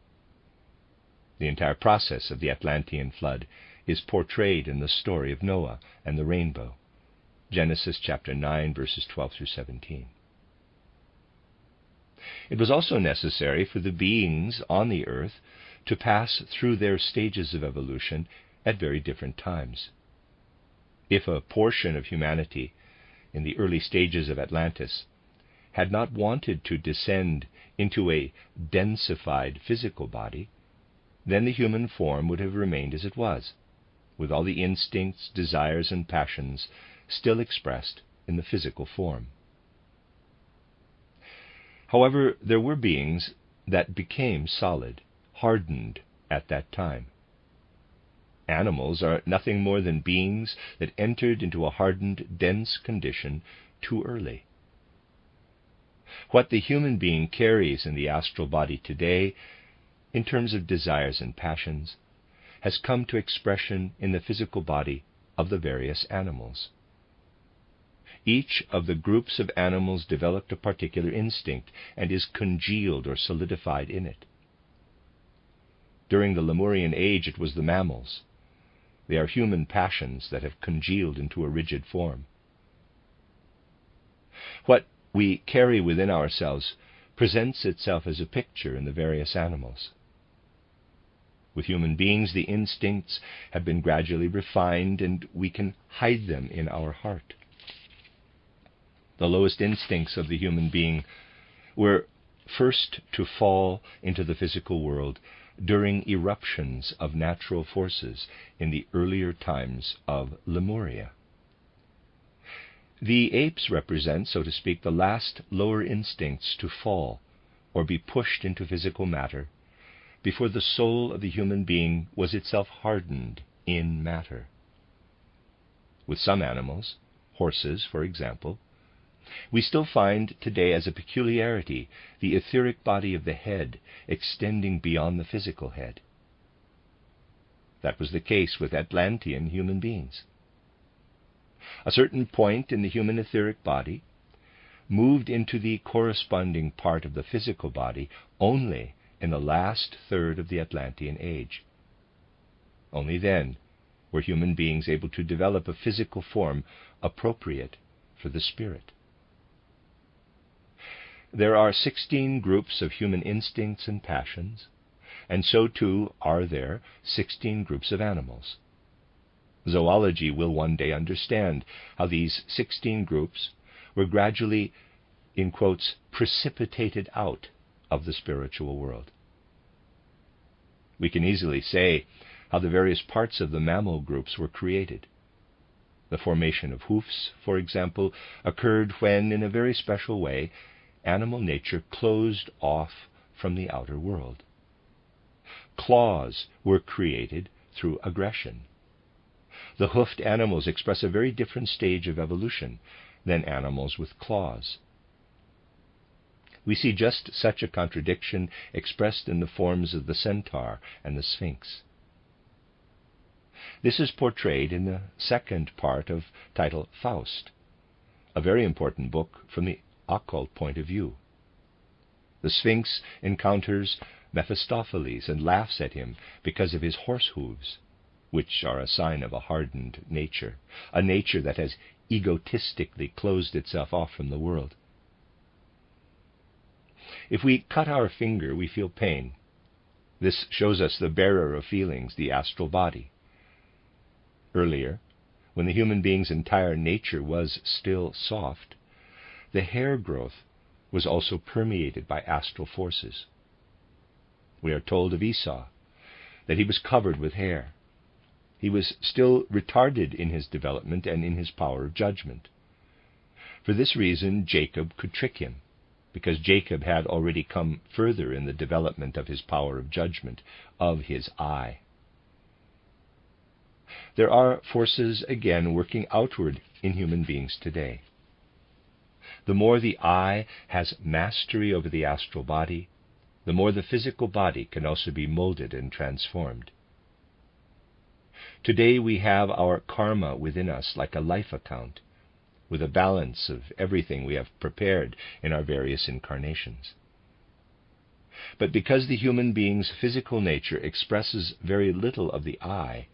The entire process of the Atlantean flood is portrayed in the story of Noah and the rainbow, Genesis chapter 9, verses 12 through 17. It was also necessary for the beings on the earth to pass through their stages of evolution at very different times. If a portion of humanity in the early stages of Atlantis had not wanted to descend into a densified physical body, then the human form would have remained as it was, with all the instincts, desires, and passions still expressed in the physical form. However, there were beings that became solid, hardened at that time. Animals are nothing more than beings that entered into a hardened, dense condition too early. What the human being carries in the astral body today, in terms of desires and passions, has come to expression in the physical body of the various animals. Each of the groups of animals developed a particular instinct and is congealed or solidified in it. During the Lemurian age, it was the mammals. They are human passions that have congealed into a rigid form. What we carry within ourselves presents itself as a picture in the various animals. With human beings, the instincts have been gradually refined, and we can hide them in our heart. The lowest instincts of the human being were first to fall into the physical world during eruptions of natural forces in the earlier times of Lemuria. The apes represent, so to speak, the last lower instincts to fall or be pushed into physical matter before the soul of the human being was itself hardened in matter. With some animals, horses, for example, we still find today as a peculiarity the etheric body of the head extending beyond the physical head. That was the case with Atlantean human beings. A certain point in the human etheric body moved into the corresponding part of the physical body only in the last third of the Atlantean age. Only then were human beings able to develop a physical form appropriate for the spirit. There are 16 groups of human instincts and passions, and so too are there 16 groups of animals. Zoology will one day understand how these 16 groups were gradually, in quotes, precipitated out of the spiritual world. We can easily say how the various parts of the mammal groups were created. The formation of hoofs, for example, occurred when, in a very special way, animal nature closed off from the outer world. Claws were created through aggression. The hoofed animals express a very different stage of evolution than animals with claws. We see just such a contradiction expressed in the forms of the centaur and the sphinx. This is portrayed in the second part of title Faust, a very important book from the occult point of view. The Sphinx encounters Mephistopheles and laughs at him because of his horse hooves, which are a sign of a hardened nature, a nature that has egotistically closed itself off from the world. If we cut our finger, we feel pain. This shows us the bearer of feelings, the astral body. Earlier, when the human being's entire nature was still soft, the hair growth was also permeated by astral forces. We are told of Esau that he was covered with hair. He was still retarded in his development and in his power of judgment. For this reason, Jacob could trick him, because Jacob had already come further in the development of his power of judgment, of his eye. There are forces again working outward in human beings today. The more the eye has mastery over the astral body, the more the physical body can also be molded and transformed. Today we have our karma within us like a life account, with a balance of everything we have prepared in our various incarnations. But because the human being's physical nature expresses very little of the I,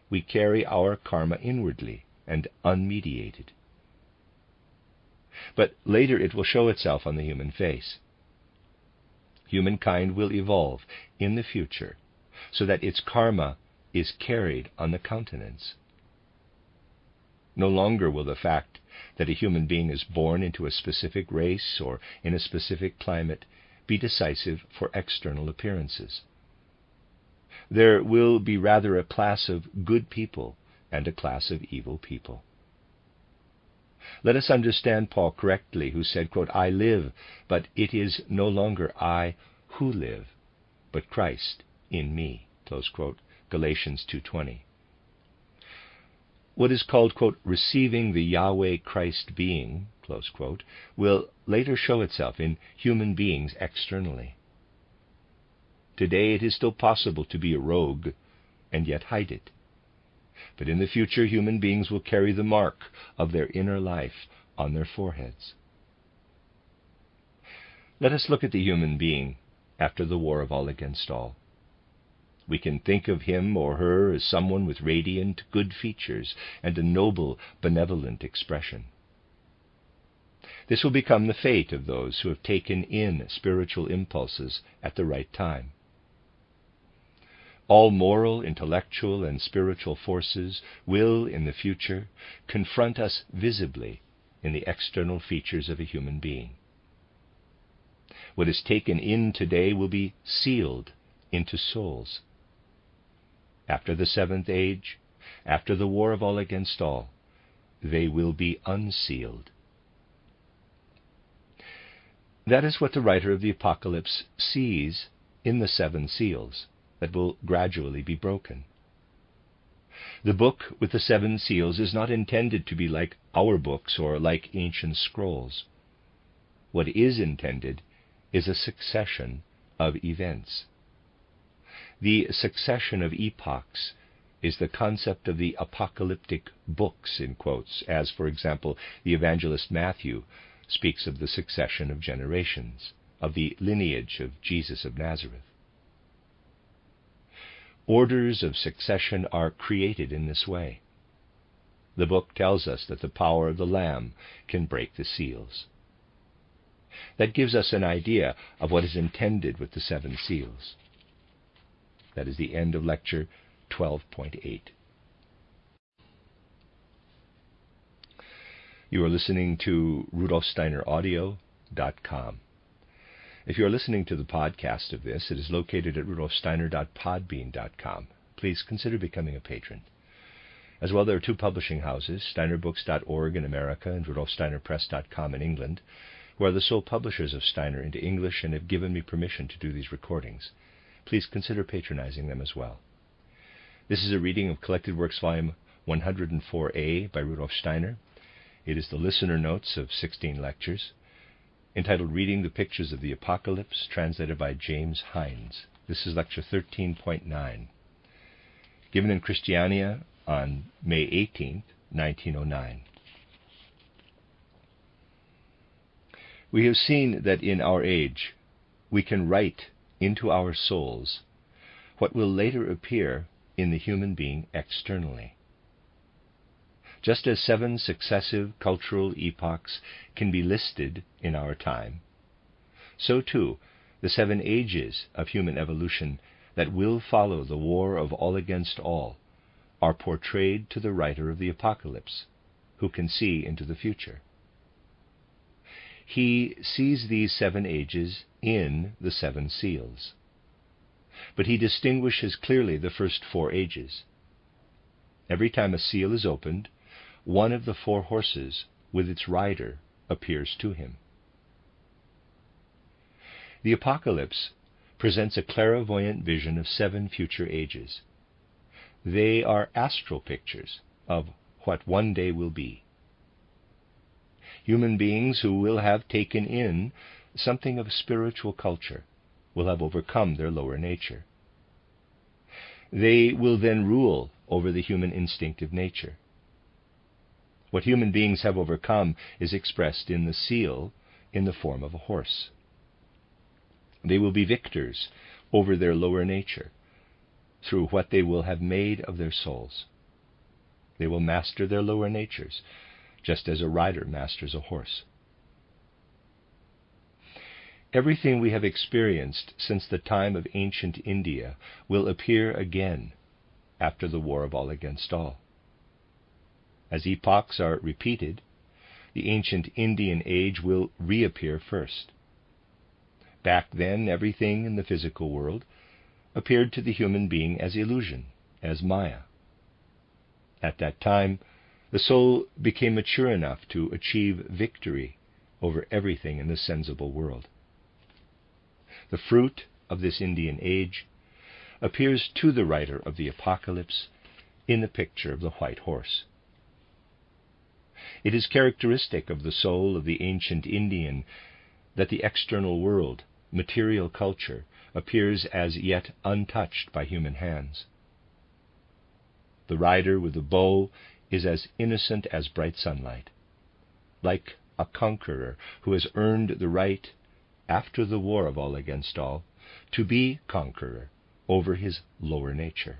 we carry our karma inwardly and unmediated. But later it will show itself on the human face. Humankind will evolve in the future so that its karma is carried on the countenance. No longer will the fact that a human being is born into a specific race or in a specific climate be decisive for external appearances. there will be rather a class of good people and a class of evil people. Let us understand Paul correctly, who said, quote, "I live, but it is no longer I who live, but Christ in me," close quote, Galatians 2:20. What is called, quote, "receiving the Yahweh Christ being," close quote, will later show itself in human beings externally. Today it is still possible to be a rogue and yet hide it. But in the future, human beings will carry the mark of their inner life on their foreheads. Let us look at the human being after the war of all against all. We can think of him or her as someone with radiant, good features and a noble, benevolent expression. This will become the fate of those who have taken in spiritual impulses at the right time. All moral, intellectual, and spiritual forces will, in the future, confront us visibly in the external features of a human being. What is taken in today will be sealed into souls. After the seventh age, after the war of all against all, they will be unsealed. That is what the writer of the Apocalypse sees in the seven seals that will gradually be broken. The book with the seven seals is not intended to be like our books or like ancient scrolls. What is intended is a succession of events. The succession of epochs is the concept of the apocalyptic books, in quotes, as, for example, the evangelist Matthew speaks of the succession of generations, of the lineage of Jesus of Nazareth. Orders of succession are created in this way. The book tells us that the power of the Lamb can break the seals. That gives us an idea of what is intended with the seven seals. That is the end of lecture 12.8. You are listening to RudolfSteinerAudio.com. If you are listening to the podcast of this, it is located at rudolfsteiner.podbean.com. Please consider becoming a patron. As well, there are two publishing houses, steinerbooks.org in America and rudolfsteinerpress.com in England, who are the sole publishers of Steiner into English and have given me permission to do these recordings. Please consider patronizing them as well. This is a reading of Collected Works Volume 104A by Rudolf Steiner. It is the listener notes of 16 lectures, entitled Reading the Pictures of the Apocalypse, translated by James Hindes. This is lecture 13.9, given in Kristiania on May 18, 1909. We have seen that in our age we can write into our souls what will later appear in the human being externally. Just as seven successive cultural epochs can be listed in our time, so too the seven ages of human evolution that will follow the war of all against all are portrayed to the writer of the Apocalypse, who can see into the future. He sees these seven ages in the seven seals, but he distinguishes clearly the first four ages. Every time a seal is opened, one of the four horses with its rider appears to him. The Apocalypse presents a clairvoyant vision of seven future ages. They are astral pictures of what one day will be. Human beings who will have taken in something of spiritual culture will have overcome their lower nature. They will then rule over the human instinctive nature. What human beings have overcome is expressed in the seal in the form of a horse. They will be victors over their lower nature through what they will have made of their souls. They will master their lower natures, just as a rider masters a horse. Everything we have experienced since the time of ancient India will appear again after the war of all against all. As epochs are repeated, the ancient Indian age will reappear first. Back then, everything in the physical world appeared to the human being as illusion, as Maya. At that time, the soul became mature enough to achieve victory over everything in the sensible world. The fruit of this Indian age appears to the writer of the Apocalypse in the picture of the white horse. It is characteristic of the soul of the ancient Indian that the external world, material culture, appears as yet untouched by human hands. The rider with the bow is as innocent as bright sunlight, like a conqueror who has earned the right, after the war of all against all, to be conqueror over his lower nature.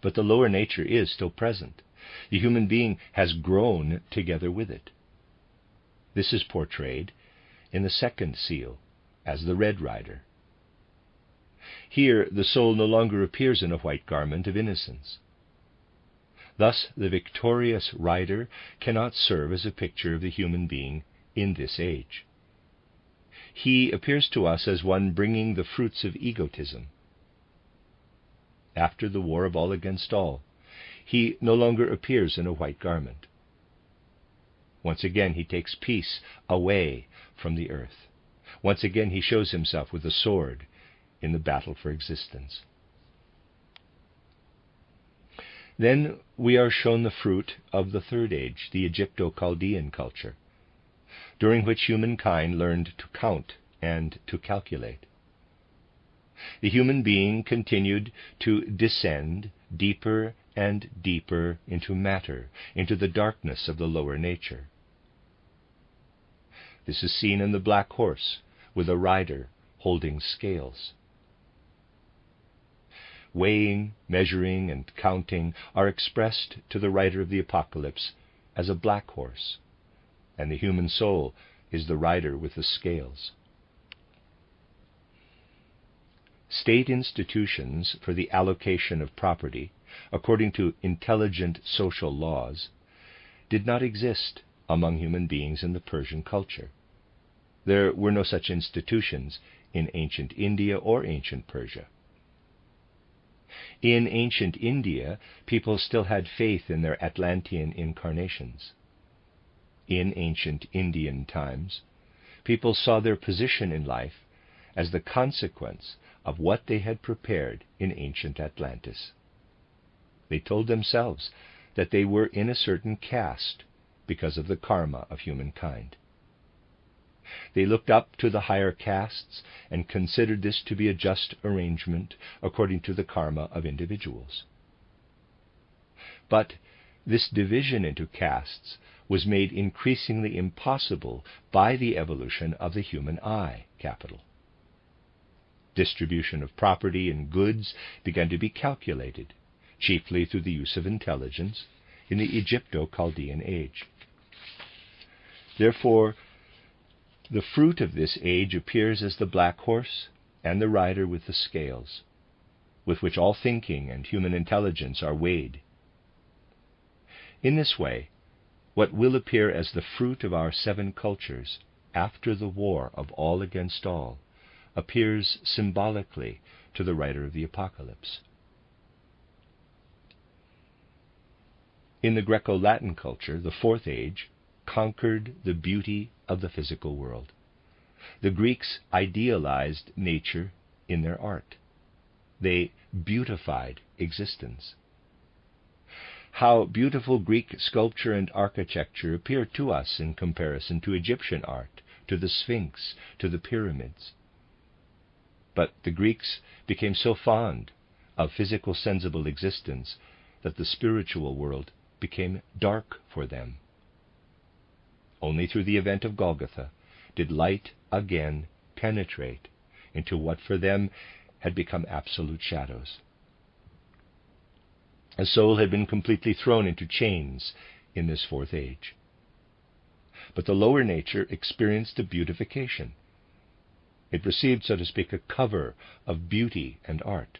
But the lower nature is still present. The human being has grown together with it. This is portrayed in the second seal as the Red Rider. Here the soul no longer appears in a white garment of innocence. Thus the victorious rider cannot serve as a picture of the human being in this age. He appears to us as one bringing the fruits of egotism. After the war of all against all, he no longer appears in a white garment. Once again he takes peace away from the earth. Once again he shows himself with a sword in the battle for existence. Then we are shown the fruit of the third age, the Egypto-Chaldean culture, during which humankind learned to count and to calculate. The human being continued to descend deeper and deeper into matter, into the darkness of the lower nature. This is seen in the black horse, with a rider holding scales. Weighing, measuring, and counting are expressed to the writer of the Apocalypse as a black horse, and the human soul is the rider with the scales. State institutions for the allocation of property, according to intelligent social laws, did not exist among human beings in the Persian culture. There were no such institutions in ancient India or ancient Persia. In ancient India, people still had faith in their Atlantean incarnations. In ancient Indian times, people saw their position in life as the consequence of what they had prepared in ancient Atlantis. They told themselves that they were in a certain caste because of the karma of humankind. They looked up to the higher castes and considered this to be a just arrangement according to the karma of individuals. But this division into castes was made increasingly impossible by the evolution of the human eye capital. Distribution of property and goods began to be calculated, chiefly through the use of intelligence, in the Egypto-Chaldean age. Therefore, the fruit of this age appears as the black horse and the rider with the scales, with which all thinking and human intelligence are weighed. In this way, what will appear as the fruit of our 7 cultures after the war of all against all appears symbolically to the writer of the Apocalypse. In the Greco-Latin culture, the 4th age conquered the beauty of the physical world. The Greeks idealized nature in their art. They beautified existence. How beautiful Greek sculpture and architecture appear to us in comparison to Egyptian art, to the Sphinx, to the pyramids. But the Greeks became so fond of physical sensible existence that the spiritual world became dark for them. Only through the event of Golgotha did light again penetrate into what for them had become absolute shadows. A soul had been completely thrown into chains in this 4th age. But the lower nature experienced a beautification. It received, so to speak, a cover of beauty and art.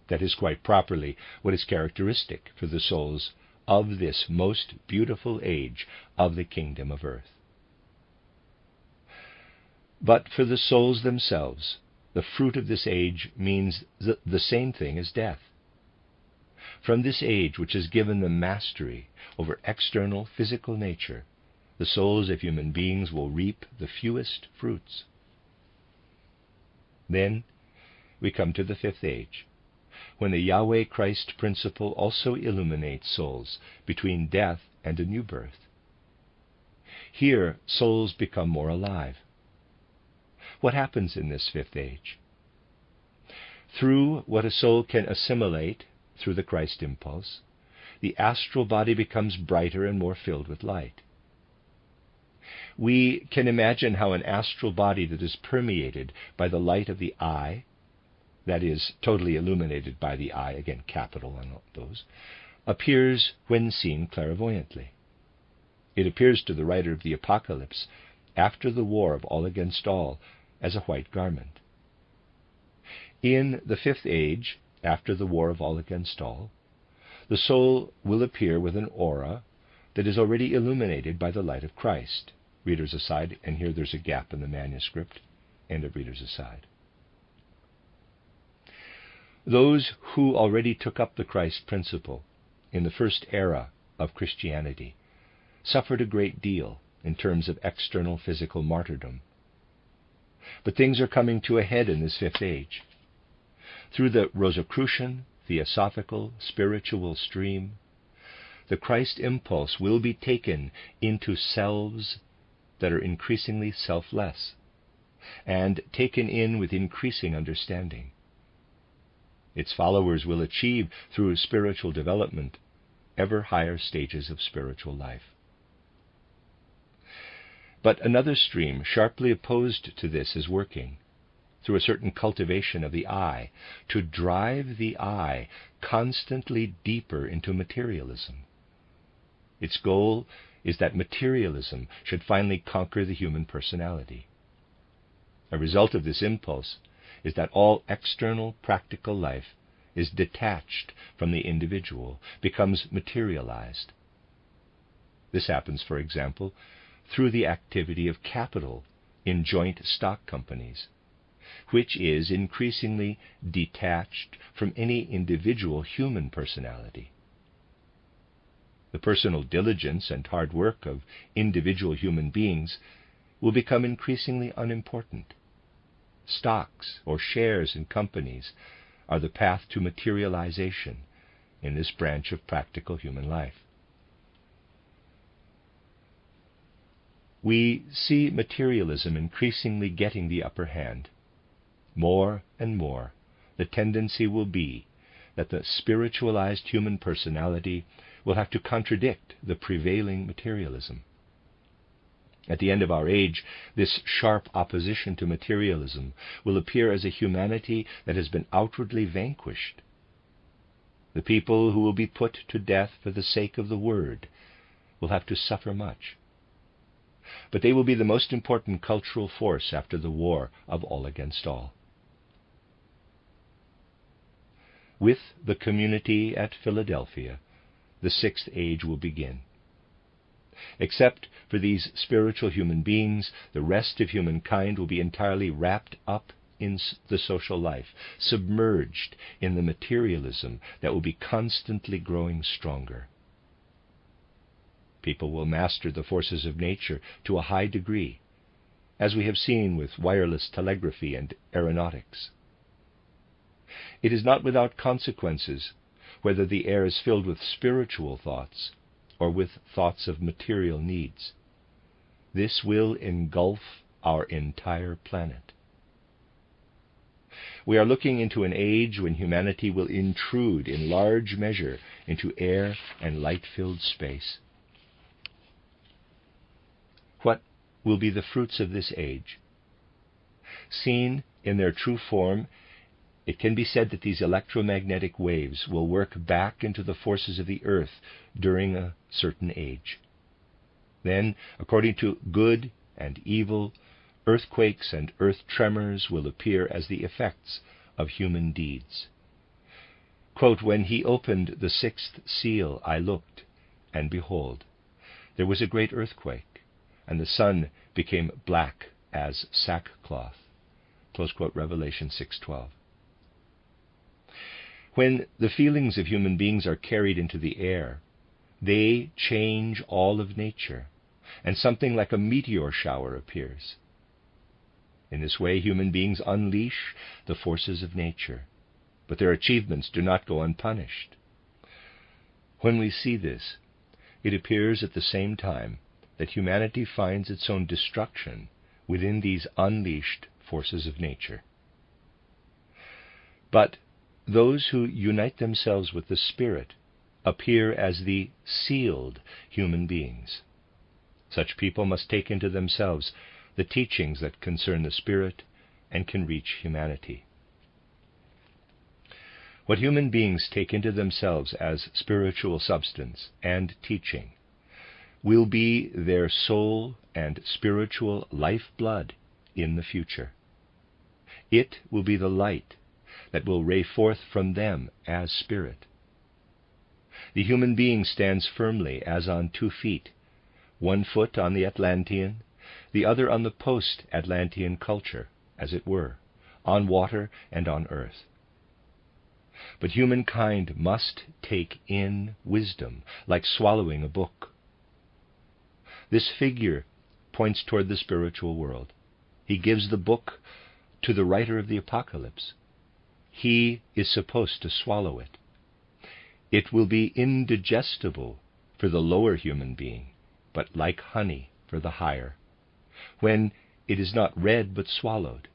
That is quite properly what is characteristic for the souls of this most beautiful age of the kingdom of earth. But for the souls themselves, the fruit of this age means the same thing as death. From this age, which has given them mastery over external physical nature, the souls of human beings will reap the fewest fruits. Then we come to the fifth age, when the Yahweh Christ principle also illuminates souls between death and a new birth. Here, souls become more alive. What happens in this fifth age? Through what a soul can assimilate through the Christ impulse, the astral body becomes brighter and more filled with light. We can imagine how an astral body that is permeated by the light of the eye, that is, totally illuminated by the eye, again, capital on those, appears when seen clairvoyantly. It appears to the writer of the Apocalypse, after the war of all against all, as a white garment. In the fifth age, after the war of all against all, the soul will appear with an aura that is already illuminated by the light of Christ. Readers aside, and here there's a gap in the manuscript. End of readers aside. Those who already took up the Christ principle in the first era of Christianity suffered a great deal in terms of external physical martyrdom. But things are coming to a head in this fifth age. Through the Rosicrucian, theosophical, spiritual stream, the Christ impulse will be taken into selves that are increasingly selfless, and taken in with increasing understanding. Its followers will achieve, through spiritual development, ever higher stages of spiritual life. But another stream, sharply opposed to this, is working, through a certain cultivation of the eye, to drive the eye constantly deeper into materialism. Its goal is that materialism should finally conquer the human personality. A result of this impulse is that all external practical life is detached from the individual, becomes materialized. This happens, for example, through the activity of capital in joint stock companies, which is increasingly detached from any individual human personality. The personal diligence and hard work of individual human beings will become increasingly unimportant. Stocks or shares in companies are the path to materialization in this branch of practical human life. We see materialism increasingly getting the upper hand. More and more, the tendency will be that the spiritualized human personality will have to contradict the prevailing materialism. At the end of our age, this sharp opposition to materialism will appear as a humanity that has been outwardly vanquished. The people who will be put to death for the sake of the Word will have to suffer much. But they will be the most important cultural force after the war of all against all. With the community at Philadelphia, the sixth age will begin. Except for these spiritual human beings, the rest of humankind will be entirely wrapped up in the social life, submerged in the materialism that will be constantly growing stronger. People will master the forces of nature to a high degree, as we have seen with wireless telegraphy and aeronautics. It is not without consequences whether the air is filled with spiritual thoughts or with thoughts of material needs. This will engulf our entire planet. We are looking into an age when humanity will intrude in large measure into air and light-filled space. What will be the fruits of this age? Seen in their true form, it can be said that these electromagnetic waves will work back into the forces of the earth during a certain age. Then, according to good and evil, earthquakes and earth tremors will appear as the effects of human deeds. Quote, "When he opened the sixth seal, I looked, and behold, there was a great earthquake, and the sun became black as sackcloth. Close quote, Revelation 6:12. When the feelings of human beings are carried into the air, they change all of nature, and something like a meteor shower appears. In this way, human beings unleash the forces of nature, but their achievements do not go unpunished. When we see this, it appears at the same time that humanity finds its own destruction within these unleashed forces of nature. But those who unite themselves with the Spirit appear as the sealed human beings. Such people must take into themselves the teachings that concern the Spirit and can reach humanity. What human beings take into themselves as spiritual substance and teaching will be their soul and spiritual lifeblood in the future. It will be the light that will ray forth from them as spirit. The human being stands firmly as on 2 feet, one foot on the Atlantean, the other on the post-Atlantean culture, as it were, on water and on earth. But humankind must take in wisdom, like swallowing a book. This figure points toward the spiritual world. He gives the book to the writer of the Apocalypse. He is supposed to swallow it. It will be indigestible for the lower human being, but like honey for the higher, when it is not read but swallowed.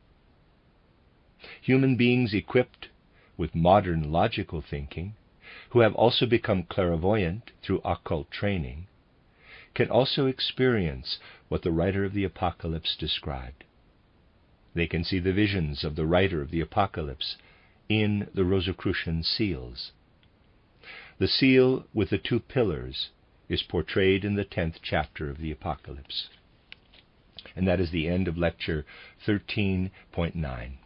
Human beings equipped with modern logical thinking, who have also become clairvoyant through occult training, can also experience what the writer of the Apocalypse described. They can see the visions of the writer of the Apocalypse in the Rosicrucian seals. The seal with the 2 pillars is portrayed in the 10th chapter of the Apocalypse. And that is the end of lecture 13.9.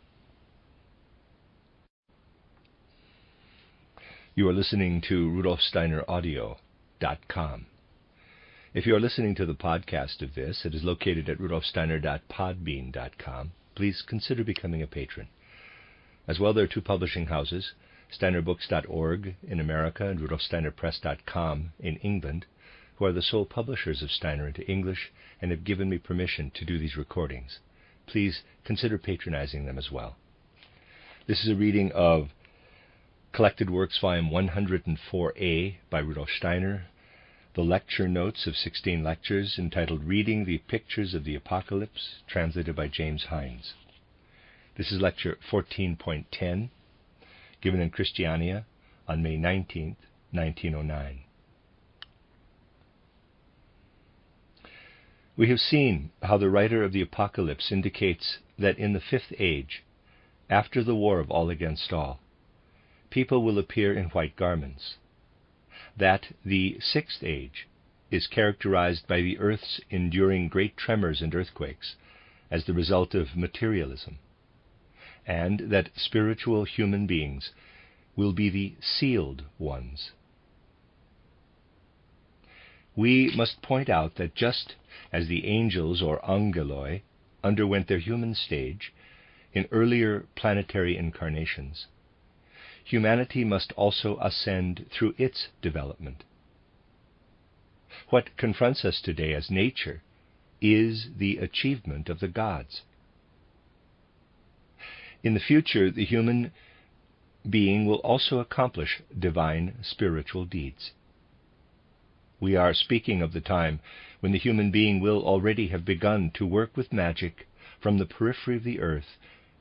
You are listening to RudolfSteinerAudio.com. If you are listening to the podcast of this, it is located at rudolfsteiner.podbean.com. Please consider becoming a patron. As well, there are 2 publishing houses, steinerbooks.org in America and rudolfsteinerpress.com in England, who are the sole publishers of Steiner into English and have given me permission to do these recordings. Please consider patronizing them as well. This is a reading of Collected Works, Volume 104A by Rudolf Steiner, the lecture notes of 16 lectures entitled Reading the Pictures of the Apocalypse, translated by James Hindes. This is lecture 14.10, given in Kristiania on May 19th, 1909. We have seen how the writer of the Apocalypse indicates that in the 5th age, after the war of all against all, people will appear in white garments, that the 6th age is characterized by the earth's enduring great tremors and earthquakes as the result of materialism, and that spiritual human beings will be the sealed ones. We must point out that just as the angels, or angeloi, underwent their human stage in earlier planetary incarnations, humanity must also ascend through its development. What confronts us today as nature is the achievement of the gods. In the future, the human being will also accomplish divine spiritual deeds. We are speaking of the time when the human being will already have begun to work with magic from the periphery of the earth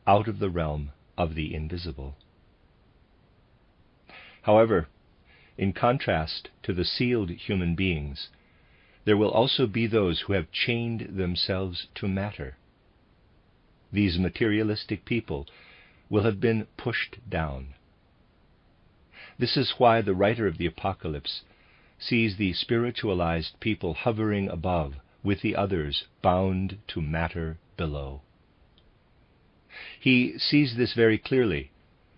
out of the realm of the invisible. However, in contrast to the sealed human beings, there will also be those who have chained themselves to matter. These materialistic people will have been pushed down. This is why the writer of the Apocalypse sees the spiritualized people hovering above with the others bound to matter below. He sees this very clearly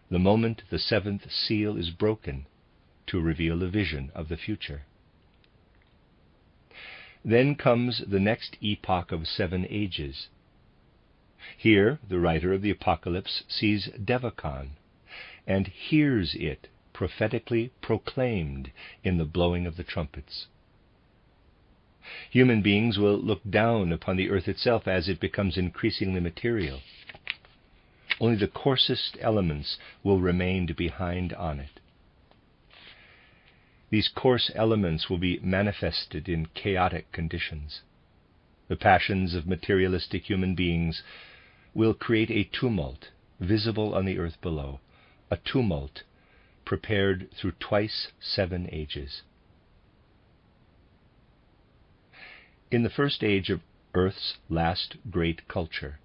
the moment the 7th seal is broken to reveal the vision of the future. Then comes the next epoch of 7 ages. Here, the writer of the Apocalypse sees Devachan, and hears it prophetically proclaimed in the blowing of the trumpets. Human beings will look down upon the earth itself as it becomes increasingly material. Only the coarsest elements will remain behind on it. These coarse elements will be manifested in chaotic conditions. The passions of materialistic human beings will create a tumult visible on the earth below, a tumult prepared through twice 7 ages. In the first age of Earth's last great culture,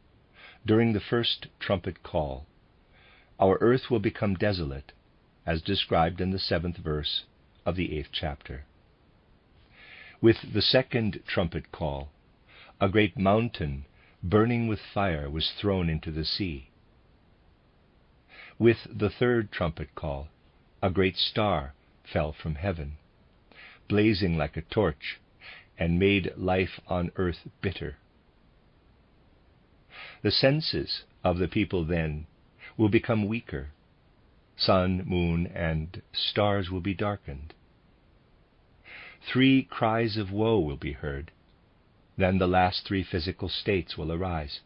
during the first trumpet call, our earth will become desolate, as described in the 7th verse of the 8th chapter. With the second trumpet call, a great mountain burning with fire was thrown into the sea. With the third trumpet call, a great star fell from heaven, blazing like a torch, and made life on earth bitter. The senses of the people then will become weaker. Sun, moon, and stars will be darkened. 3 cries of woe will be heard. Then the last 3 physical states will arise.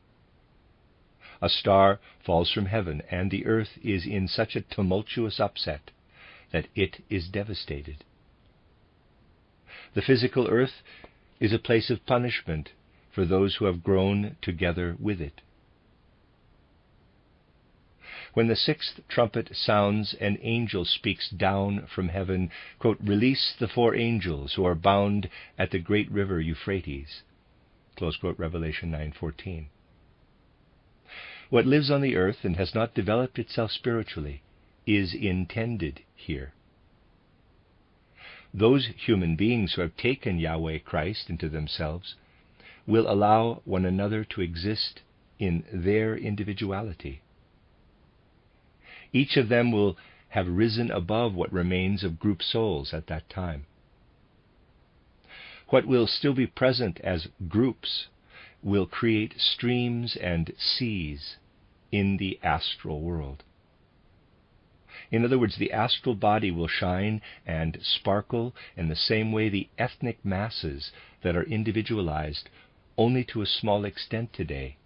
A star falls from heaven, and the earth is in such a tumultuous upset that it is devastated. The physical earth is a place of punishment for those who have grown together with it. When the 6th trumpet sounds, an angel speaks down from heaven, quote, "Release the 4 angels who are bound at the great river Euphrates," close quote, Revelation 9:14. What lives on the earth and has not developed itself spiritually is intended here. Those human beings who have taken Yahweh Christ into themselves will allow one another to exist in their individuality. Each of them will have risen above what remains of group souls at that time. What will still be present as groups will create streams and seas in the astral world. In other words, the astral body will shine and sparkle in the same way the ethnic masses that are individualized only to a small extent today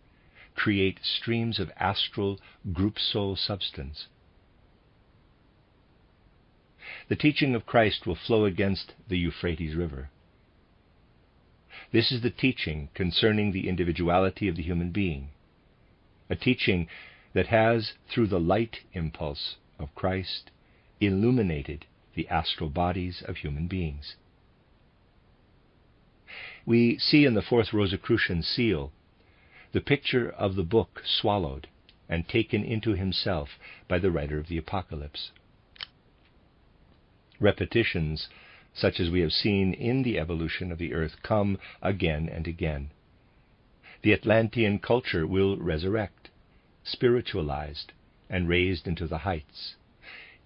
create streams of astral group soul substance. The teaching of Christ will flow against the Euphrates River. This is the teaching concerning the individuality of the human being, a teaching that has, through the light impulse of Christ, illuminated the astral bodies of human beings. We see in the 4th Rosicrucian seal the picture of the book swallowed and taken into himself by the writer of the Apocalypse. Repetitions, such as we have seen in the evolution of the earth, come again and again. The Atlantean culture will resurrect, spiritualized, and raised into the heights,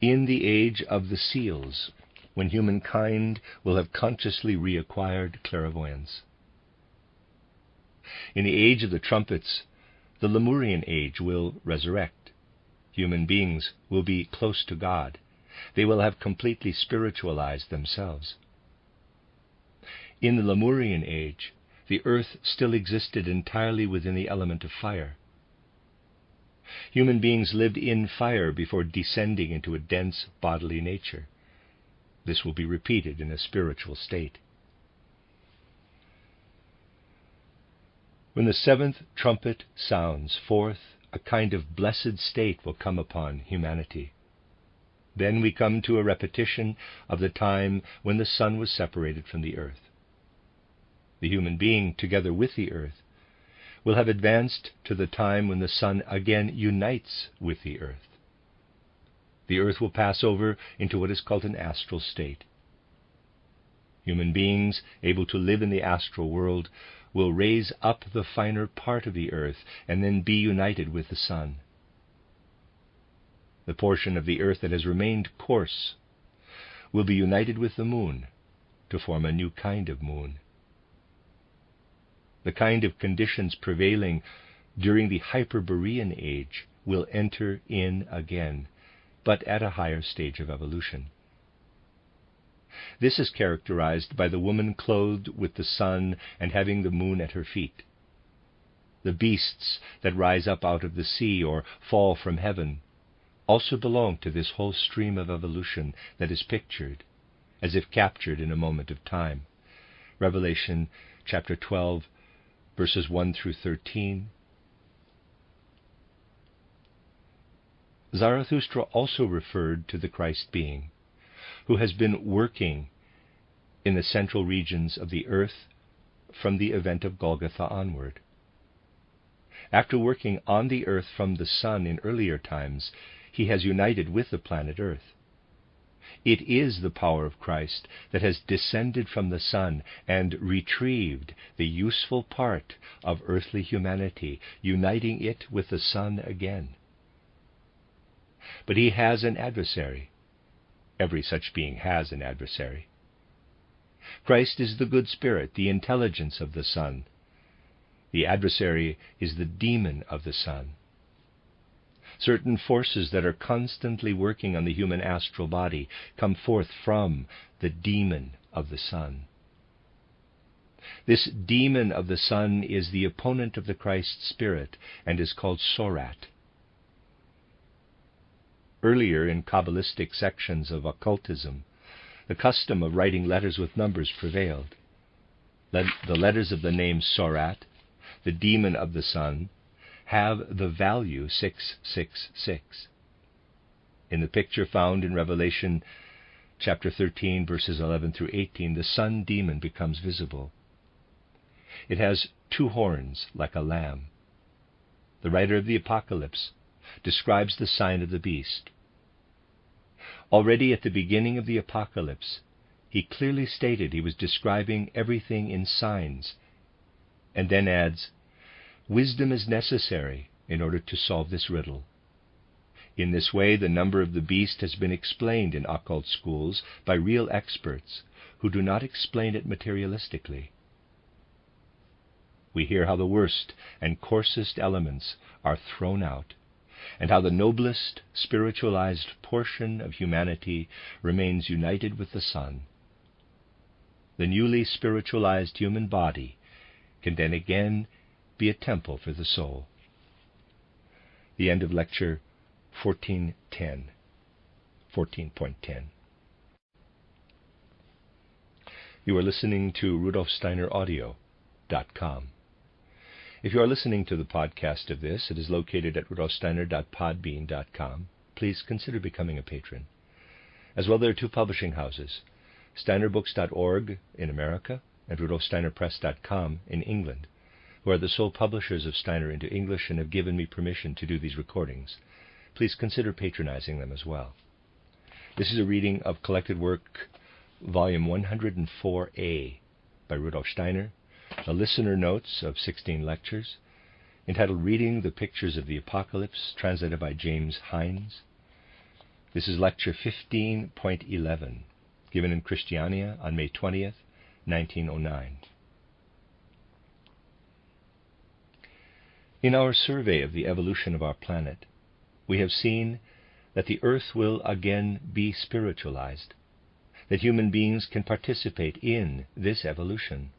in the age of the seals, when humankind will have consciously reacquired clairvoyance. In the age of the trumpets, the Lemurian age will resurrect. Human beings will be close to God. They will have completely spiritualized themselves. In the Lemurian age, the earth still existed entirely within the element of fire. Human beings lived in fire before descending into a dense bodily nature. This will be repeated in a spiritual state. When the 7th trumpet sounds forth, a kind of blessed state will come upon humanity. Then we come to a repetition of the time when the sun was separated from the earth. The human being, together with the earth, will have advanced to the time when the sun again unites with the earth. The earth will pass over into what is called an astral state. Human beings able to live in the astral world will raise up the finer part of the earth and then be united with the sun. The portion of the earth that has remained coarse will be united with the moon to form a new kind of moon. The kind of conditions prevailing during the Hyperborean age, will enter in again, but at a higher stage of evolution. This is characterized by the woman clothed with the sun and having the moon at her feet. The beasts that rise up out of the sea or fall from heaven also belong to this whole stream of evolution that is pictured, as if captured in a moment of time. Revelation chapter 12, verses 1 through 13. Zarathustra also referred to the Christ being, who has been working in the central regions of the earth from the event of Golgotha onward. After working on the earth from the sun in earlier times, he has united with the planet Earth. It is the power of Christ that has descended from the sun and retrieved the useful part of earthly humanity, uniting it with the sun again. But he has an adversary. Every such being has an adversary. Christ is the good spirit, the intelligence of the sun. The adversary is the demon of the sun. Certain forces that are constantly working on the human astral body come forth from the demon of the sun. This demon of the sun is the opponent of the Christ spirit and is called Sorat. Earlier in Kabbalistic sections of occultism, the custom of writing letters with numbers prevailed. The letters of the name Sorat, the demon of the sun, have the value 666. In the picture found in Revelation chapter 13, verses 11 through 18, the sun demon becomes visible. It has 2 horns like a lamb. The writer of the Apocalypse describes the sign of the beast. Already at the beginning of the Apocalypse, he clearly stated he was describing everything in signs, and then adds, "Wisdom is necessary in order to solve this riddle." In this way, the number of the beast has been explained in occult schools by real experts who do not explain it materialistically. We hear how the worst and coarsest elements are thrown out, and how the noblest spiritualized portion of humanity remains united with the sun. The newly spiritualized human body can then again be a temple for the soul. The end of lecture 14.10. You are listening to RudolfSteinerAudio.com. If you are listening to the podcast of this, it is located at rudolfsteiner.podbean.com. Please consider becoming a patron. As well, there are 2 publishing houses, steinerbooks.org in America and rudolfsteinerpress.com in England, who are the sole publishers of Steiner into English and have given me permission to do these recordings. Please consider patronizing them as well. This is a reading of Collected Work, Volume 104A by Rudolf Steiner, the listener notes of 16 lectures, entitled Reading the Pictures of the Apocalypse, translated by James Hindes. This is lecture 15.11, given in Kristiania on May 20th, 1909. In our survey of the evolution of our planet, we have seen that the earth will again be spiritualized, that human beings can participate in this evolution,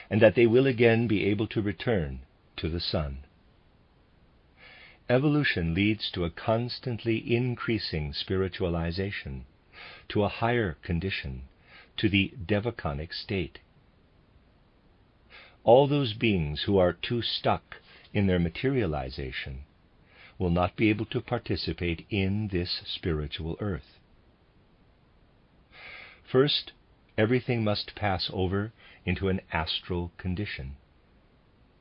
and that they will again be able to return to the sun. Evolution leads to a constantly increasing spiritualization, to a higher condition, to the devaconic state. All those beings who are too stuck in their materialization will not be able to participate in this spiritual earth. First, everything must pass over into an astral condition.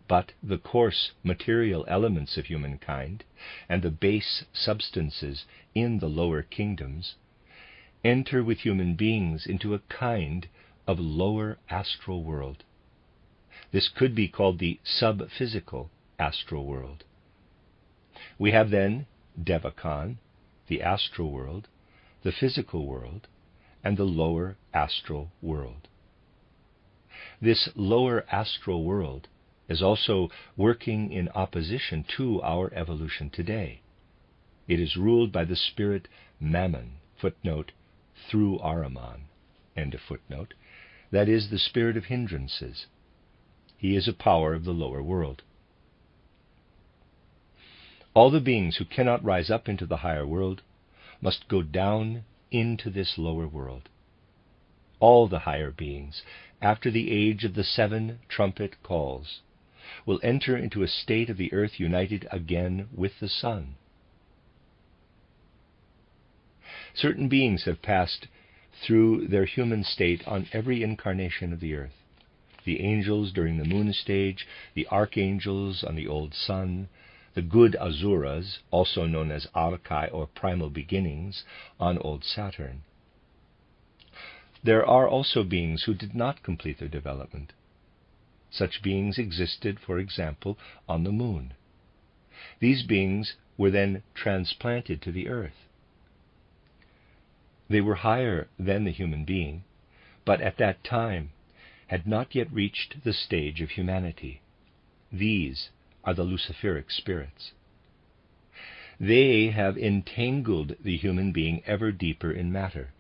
But the coarse material elements of humankind and the base substances in the lower kingdoms enter with human beings into a kind of lower astral world. This could be called the sub-physical astral world. We have then Devachan, the astral world, the physical world, and the lower astral world. This lower astral world is also working in opposition to our evolution today. It is ruled by the spirit Mammon, footnote, through Ahriman, end of footnote, that is, the spirit of hindrances. He is a power of the lower world. All the beings who cannot rise up into the higher world must go down into this lower world. All the higher beings, after the age of the 7 trumpet calls, will enter into a state of the earth united again with the sun. Certain beings have passed through their human state on every incarnation of the earth. The angels during the moon stage, the archangels on the old sun, the good asuras, also known as archai or primal beginnings, on old Saturn. There are also beings who did not complete their development. Such beings existed, for example, on the moon. These beings were then transplanted to the earth. They were higher than the human being, but at that time had not yet reached the stage of humanity. These are the Luciferic spirits. They have entangled the human being ever deeper in matter.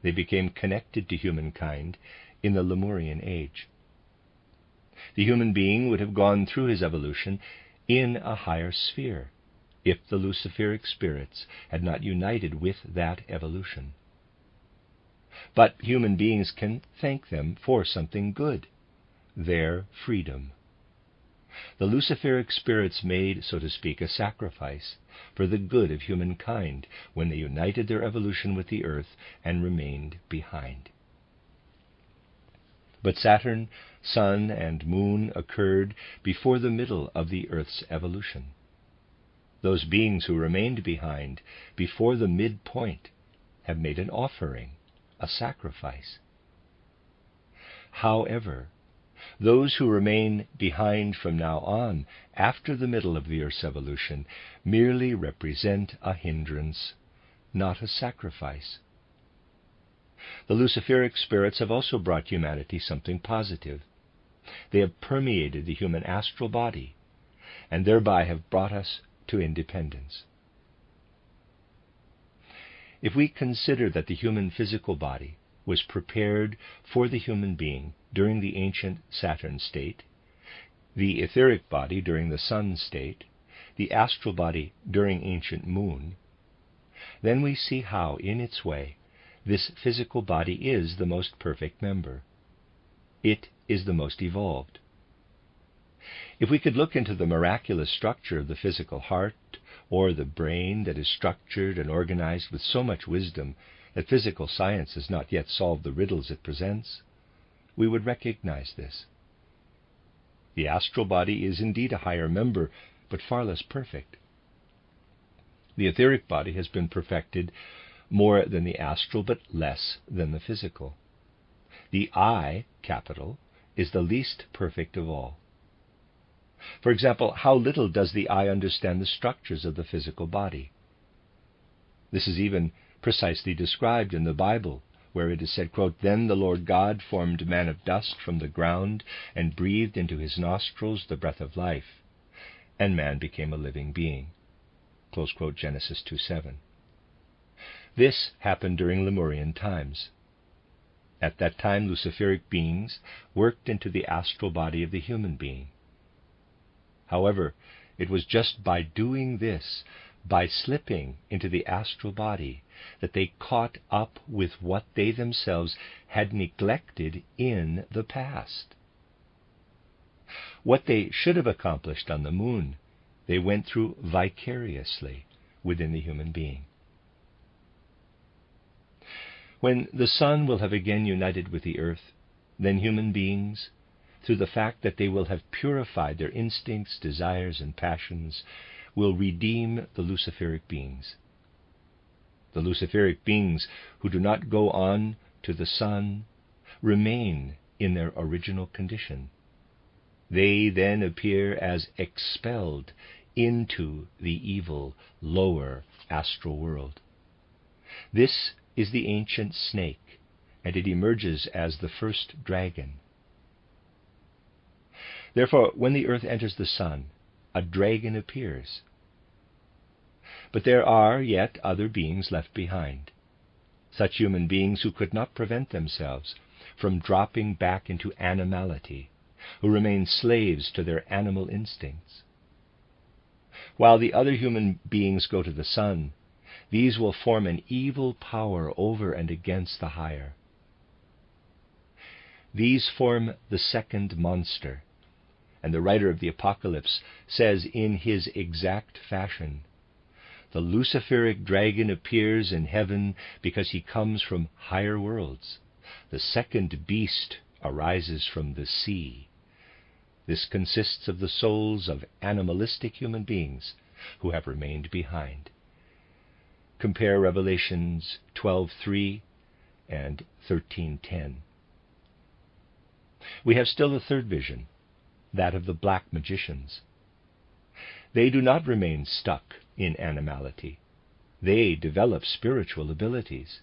They became connected to humankind in the Lemurian age. The human being would have gone through his evolution in a higher sphere if the Luciferic spirits had not united with that evolution. But human beings can thank them for something good, their freedom. The Luciferic spirits made, so to speak, a sacrifice for the good of humankind when they united their evolution with the earth and remained behind. But Saturn, Sun, and Moon occurred before the middle of the earth's evolution. Those beings who remained behind before the midpoint have made an offering, a sacrifice. However, those who remain behind from now on, after the middle of the earth's evolution, merely represent a hindrance, not a sacrifice. The Luciferic spirits have also brought humanity something positive. They have permeated the human astral body, and thereby have brought us to independence. If we consider that the human physical body was prepared for the human being during the ancient Saturn state, the etheric body during the Sun state, the astral body during ancient Moon, then we see how, in its way, this physical body is the most perfect member. It is the most evolved. If we could look into the miraculous structure of the physical heart or the brain that is structured and organized with so much wisdom that physical science has not yet solved the riddles it presents, we would recognize this. The astral body is indeed a higher member, but far less perfect. The etheric body has been perfected more than the astral, but less than the physical. The I, capital, is the least perfect of all. For example, how little does the I understand the structures of the physical body? This is even precisely described in the Bible, where it is said, quote, "Then the Lord God formed man of dust from the ground and breathed into his nostrils the breath of life, and man became a living being." Close quote, Genesis 2:7. This happened during Lemurian times. At that time, Luciferic beings worked into the astral body of the human being. However, it was just by doing this, by slipping into the astral body, that they caught up with what they themselves had neglected in the past. What they should have accomplished on the moon, they went through vicariously within the human being. When the sun will have again united with the earth, then human beings, through the fact that they will have purified their instincts, desires, and passions, will redeem the Luciferic beings. The Luciferic beings who do not go on to the sun remain in their original condition. They then appear as expelled into the evil, lower astral world. This is the ancient snake, and it emerges as the first dragon. Therefore, when the earth enters the sun, a dragon appears. But there are yet other beings left behind, such human beings who could not prevent themselves from dropping back into animality, who remain slaves to their animal instincts. While the other human beings go to the sun, these will form an evil power over and against the higher. These form the second monster, and the writer of the Apocalypse says in his exact fashion, "The Luciferic dragon appears in heaven because he comes from higher worlds. The second beast arises from the sea." This consists of the souls of animalistic human beings who have remained behind. Compare Revelations 12:3 and 13:10. We have still a third vision, that of the black magicians. They do not remain stuck in animality. They develop spiritual abilities.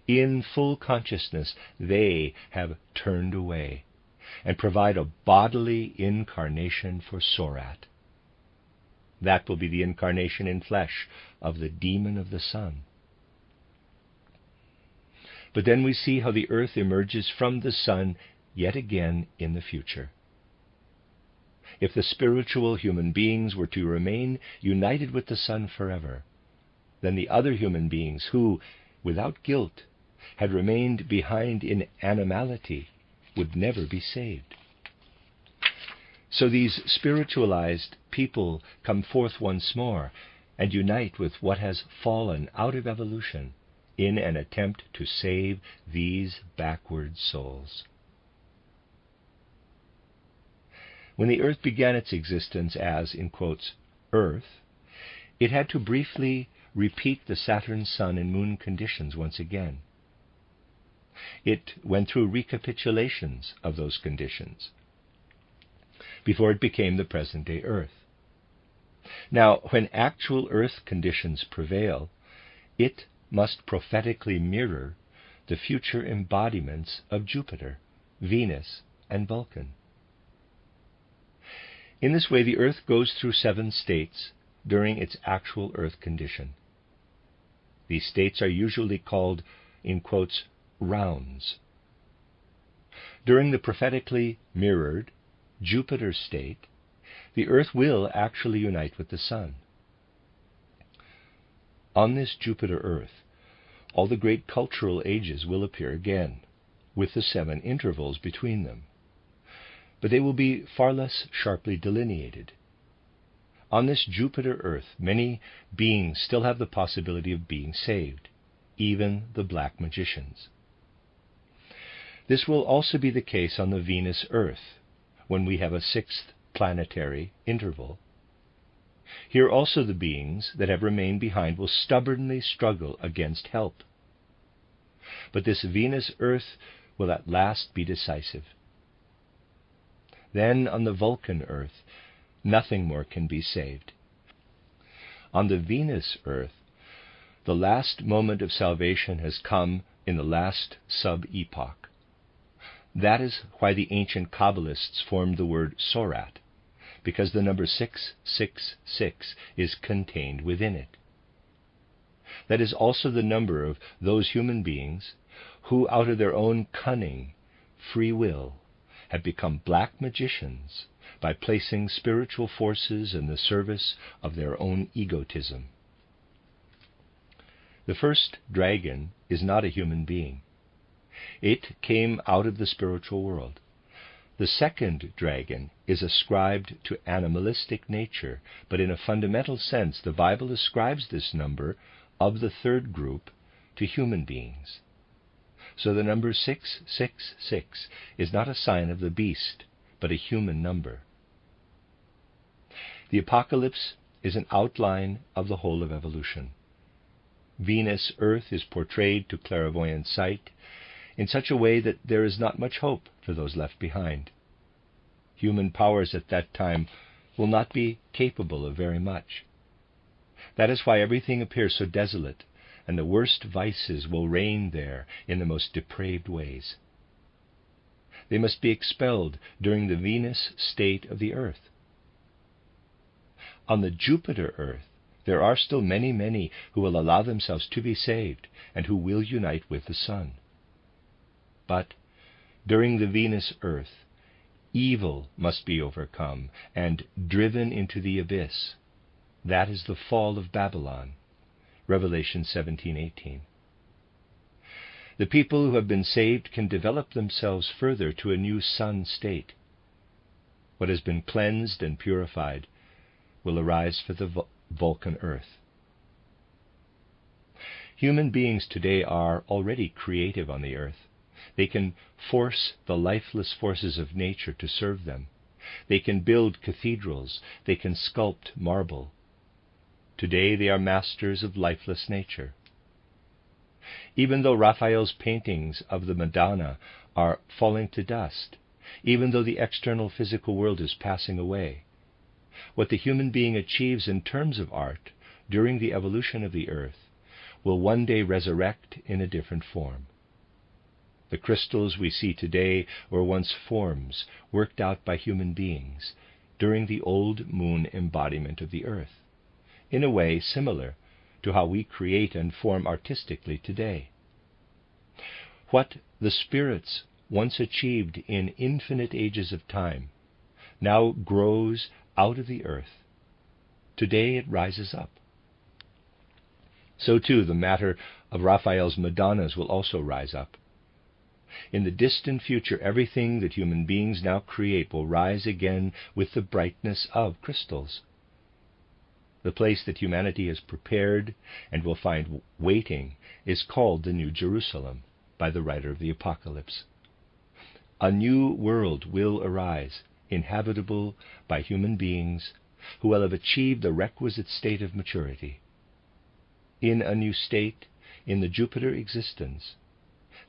In full consciousness, they have turned away and provide a bodily incarnation for Sorat. That will be the incarnation in flesh of the demon of the sun. But then we see how the earth emerges from the sun yet again in the future. If the spiritual human beings were to remain united with the sun forever, then the other human beings who, without guilt, had remained behind in animality would never be saved. So these spiritualized people come forth once more and unite with what has fallen out of evolution in an attempt to save these backward souls. When the earth began its existence as, in quotes, earth, it had to briefly repeat the Saturn, Sun, and Moon conditions once again. It went through recapitulations of those conditions before it became the present-day earth. Now, when actual earth conditions prevail, it must prophetically mirror the future embodiments of Jupiter, Venus, and Vulcan. In this way, the earth goes through 7 states during its actual earth condition. These states are usually called, in quotes, rounds. During the prophetically mirrored Jupiter state, the earth will actually unite with the sun. On this Jupiter earth, all the great cultural ages will appear again, with the 7 intervals between them. But they will be far less sharply delineated. On this Jupiter earth, many beings still have the possibility of being saved, even the black magicians. This will also be the case on the Venus earth, when we have a 6th planetary interval. Here also the beings that have remained behind will stubbornly struggle against help. But this Venus earth will at last be decisive. Then on the Vulcan earth, nothing more can be saved. On the Venus earth, the last moment of salvation has come in the last sub-epoch. That is why the ancient Kabbalists formed the word Sorat, because the number 666 is contained within it. That is also the number of those human beings who, out of their own cunning, free will, have become black magicians by placing spiritual forces in the service of their own egotism. The first dragon is not a human being. It came out of the spiritual world. The second dragon is ascribed to animalistic nature, but in a fundamental sense the Bible ascribes this number of the third group to human beings. So the number 666 is not a sign of the beast, but a human number. The Apocalypse is an outline of the whole of evolution. Venus Earth is portrayed to clairvoyant sight in such a way that there is not much hope for those left behind. Human powers at that time will not be capable of very much. That is why everything appears so desolate, and the worst vices will reign there in the most depraved ways. They must be expelled during the Venus state of the earth. On the Jupiter earth, there are still many, many who will allow themselves to be saved and who will unite with the sun. But during the Venus earth, evil must be overcome and driven into the abyss. That is the fall of Babylon. Revelation 17:18. The people who have been saved can develop themselves further to a new sun state. What has been cleansed and purified will arise for the Vulcan earth. Human beings today are already creative on the earth. They can force the lifeless forces of nature to serve them. They can build cathedrals. They can sculpt marble. Today they are masters of lifeless nature. Even though Raphael's paintings of the Madonna are falling to dust, even though the external physical world is passing away, what the human being achieves in terms of art during the evolution of the earth will one day resurrect in a different form. The crystals we see today were once forms worked out by human beings during the old moon embodiment of the earth, in a way similar to how we create and form artistically today. What the spirits once achieved in infinite ages of time now grows out of the earth. Today it rises up. So too the matter of Raphael's Madonnas will also rise up. In the distant future, everything that human beings now create will rise again with the brightness of crystals. The place that humanity has prepared and will find waiting is called the New Jerusalem by the writer of the Apocalypse. A new world will arise, inhabitable by human beings who will have achieved the requisite state of maturity. In a new state, in the Jupiter existence,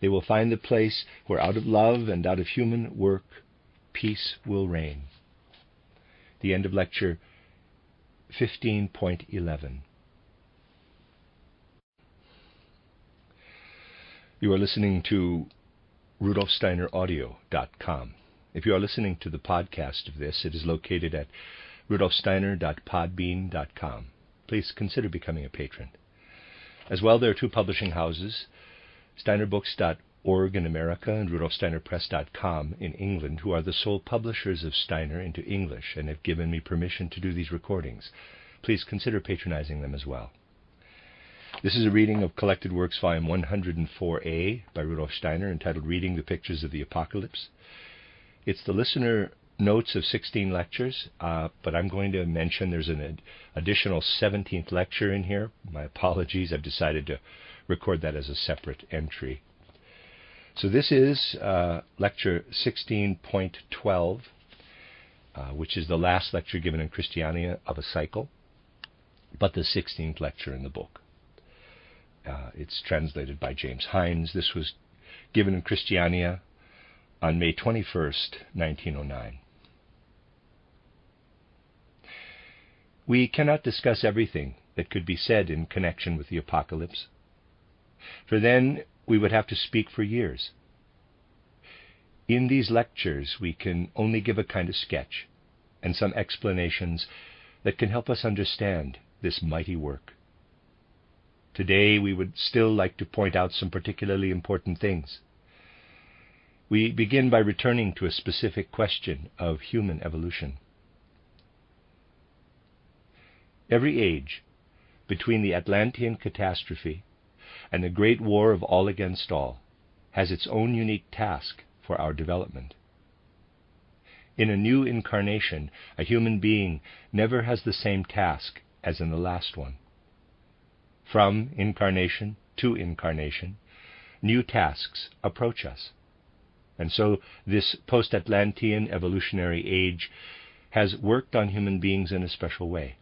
they will find the place where out of love and out of human work, peace will reign. The end of lecture 15.11. You are listening to RudolfSteinerAudio.com. If you are listening to the podcast of this, it is located at RudolfSteiner.podbean.com. Please consider becoming a patron. As well, there are two publishing houses, SteinerBooks.org in America and RudolfSteinerPress.com in England, who are the sole publishers of Steiner into English and have given me permission to do these recordings. Please consider patronizing them as well. This is a reading of Collected Works, Volume 104A by Rudolf Steiner, entitled Reading the Pictures of the Apocalypse. It's the listener notes of 16 lectures, but I'm going to mention there's an additional 17th lecture in here. My apologies, I've decided to record that as a separate entry. So this is lecture 16.12, which is the last lecture given in Kristiania of a cycle, but the 16th lecture in the book. It's translated by James Hindes. This was given in Kristiania on May 21st, 1909. We cannot discuss everything that could be said in connection with the apocalypse, for then we would have to speak for years. In these lectures we can only give a kind of sketch and some explanations that can help us understand this mighty work. Today we would still like to point out some particularly important things. We begin by returning to a specific question of human evolution. Every age, between the Atlantean catastrophe and the great war of all against all, has its own unique task for our development. In a new incarnation, a human being never has the same task as in the last one. From incarnation to incarnation, new tasks approach us. And so this post-Atlantean evolutionary age has worked on human beings in a special way.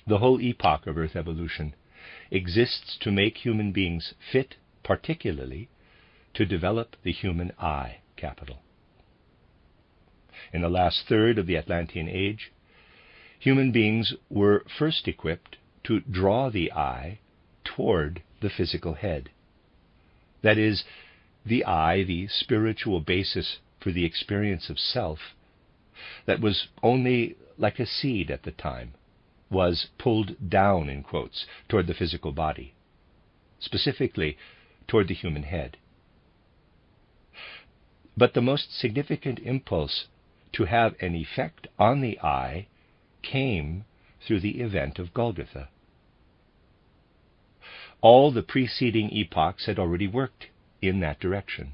The whole epoch of Earth evolution exists to make human beings fit, particularly, to develop the human eye capital. In the last third of the Atlantean age, human beings were first equipped to draw the eye toward the physical head. That is, the I, the spiritual basis for the experience of self, that was only like a seed at the time, was pulled down, in quotes, toward the physical body, specifically toward the human head. But the most significant impulse to have an effect on the I came through the event of Golgotha. All the preceding epochs had already worked in that direction.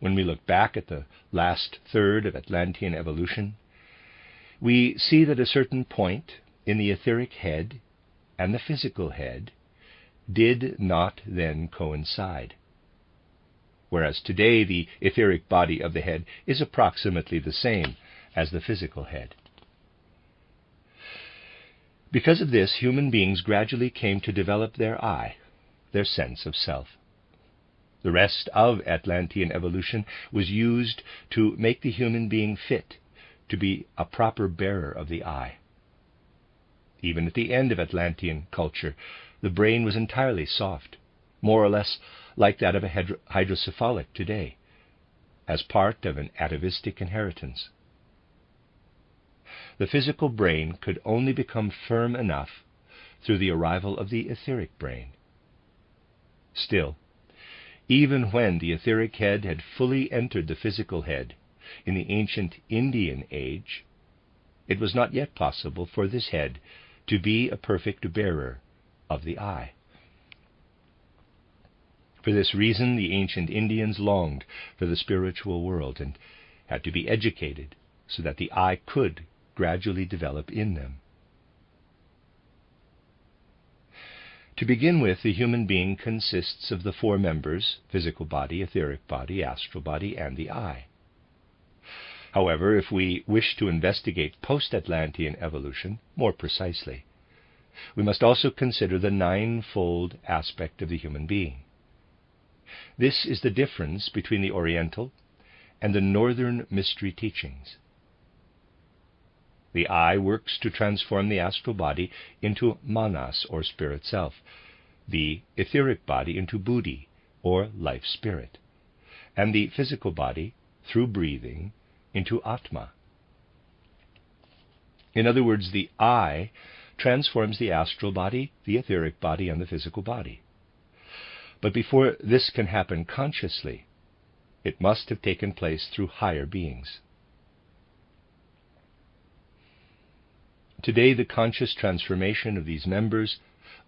When we look back at the last third of Atlantean evolution, we see that a certain point in the etheric head and the physical head did not then coincide, whereas today the etheric body of the head is approximately the same as the physical head. Because of this, human beings gradually came to develop their I, their sense of self. The rest of Atlantean evolution was used to make the human being fit to be a proper bearer of the I. Even at the end of Atlantean culture, the brain was entirely soft, more or less like that of a hydrocephalic today, as part of an atavistic inheritance. The physical brain could only become firm enough through the arrival of the etheric brain. Still, even when the etheric head had fully entered the physical head in the ancient Indian age, it was not yet possible for this head to be a perfect bearer of the I. For this reason, the ancient Indians longed for the spiritual world and had to be educated so that the I could gradually develop in them. To begin with, the human being consists of the four members: physical body, etheric body, astral body, and the I. However, if we wish to investigate post-Atlantean evolution more precisely, we must also consider the ninefold aspect of the human being. This is the difference between the Oriental and the Northern mystery teachings. The I works to transform the astral body into manas, or spirit self, the etheric body into buddhi, or life spirit, and the physical body, through breathing, into atma. In other words, the I transforms the astral body, the etheric body, and the physical body. But before this can happen consciously, it must have taken place through higher beings. Today, the conscious transformation of these members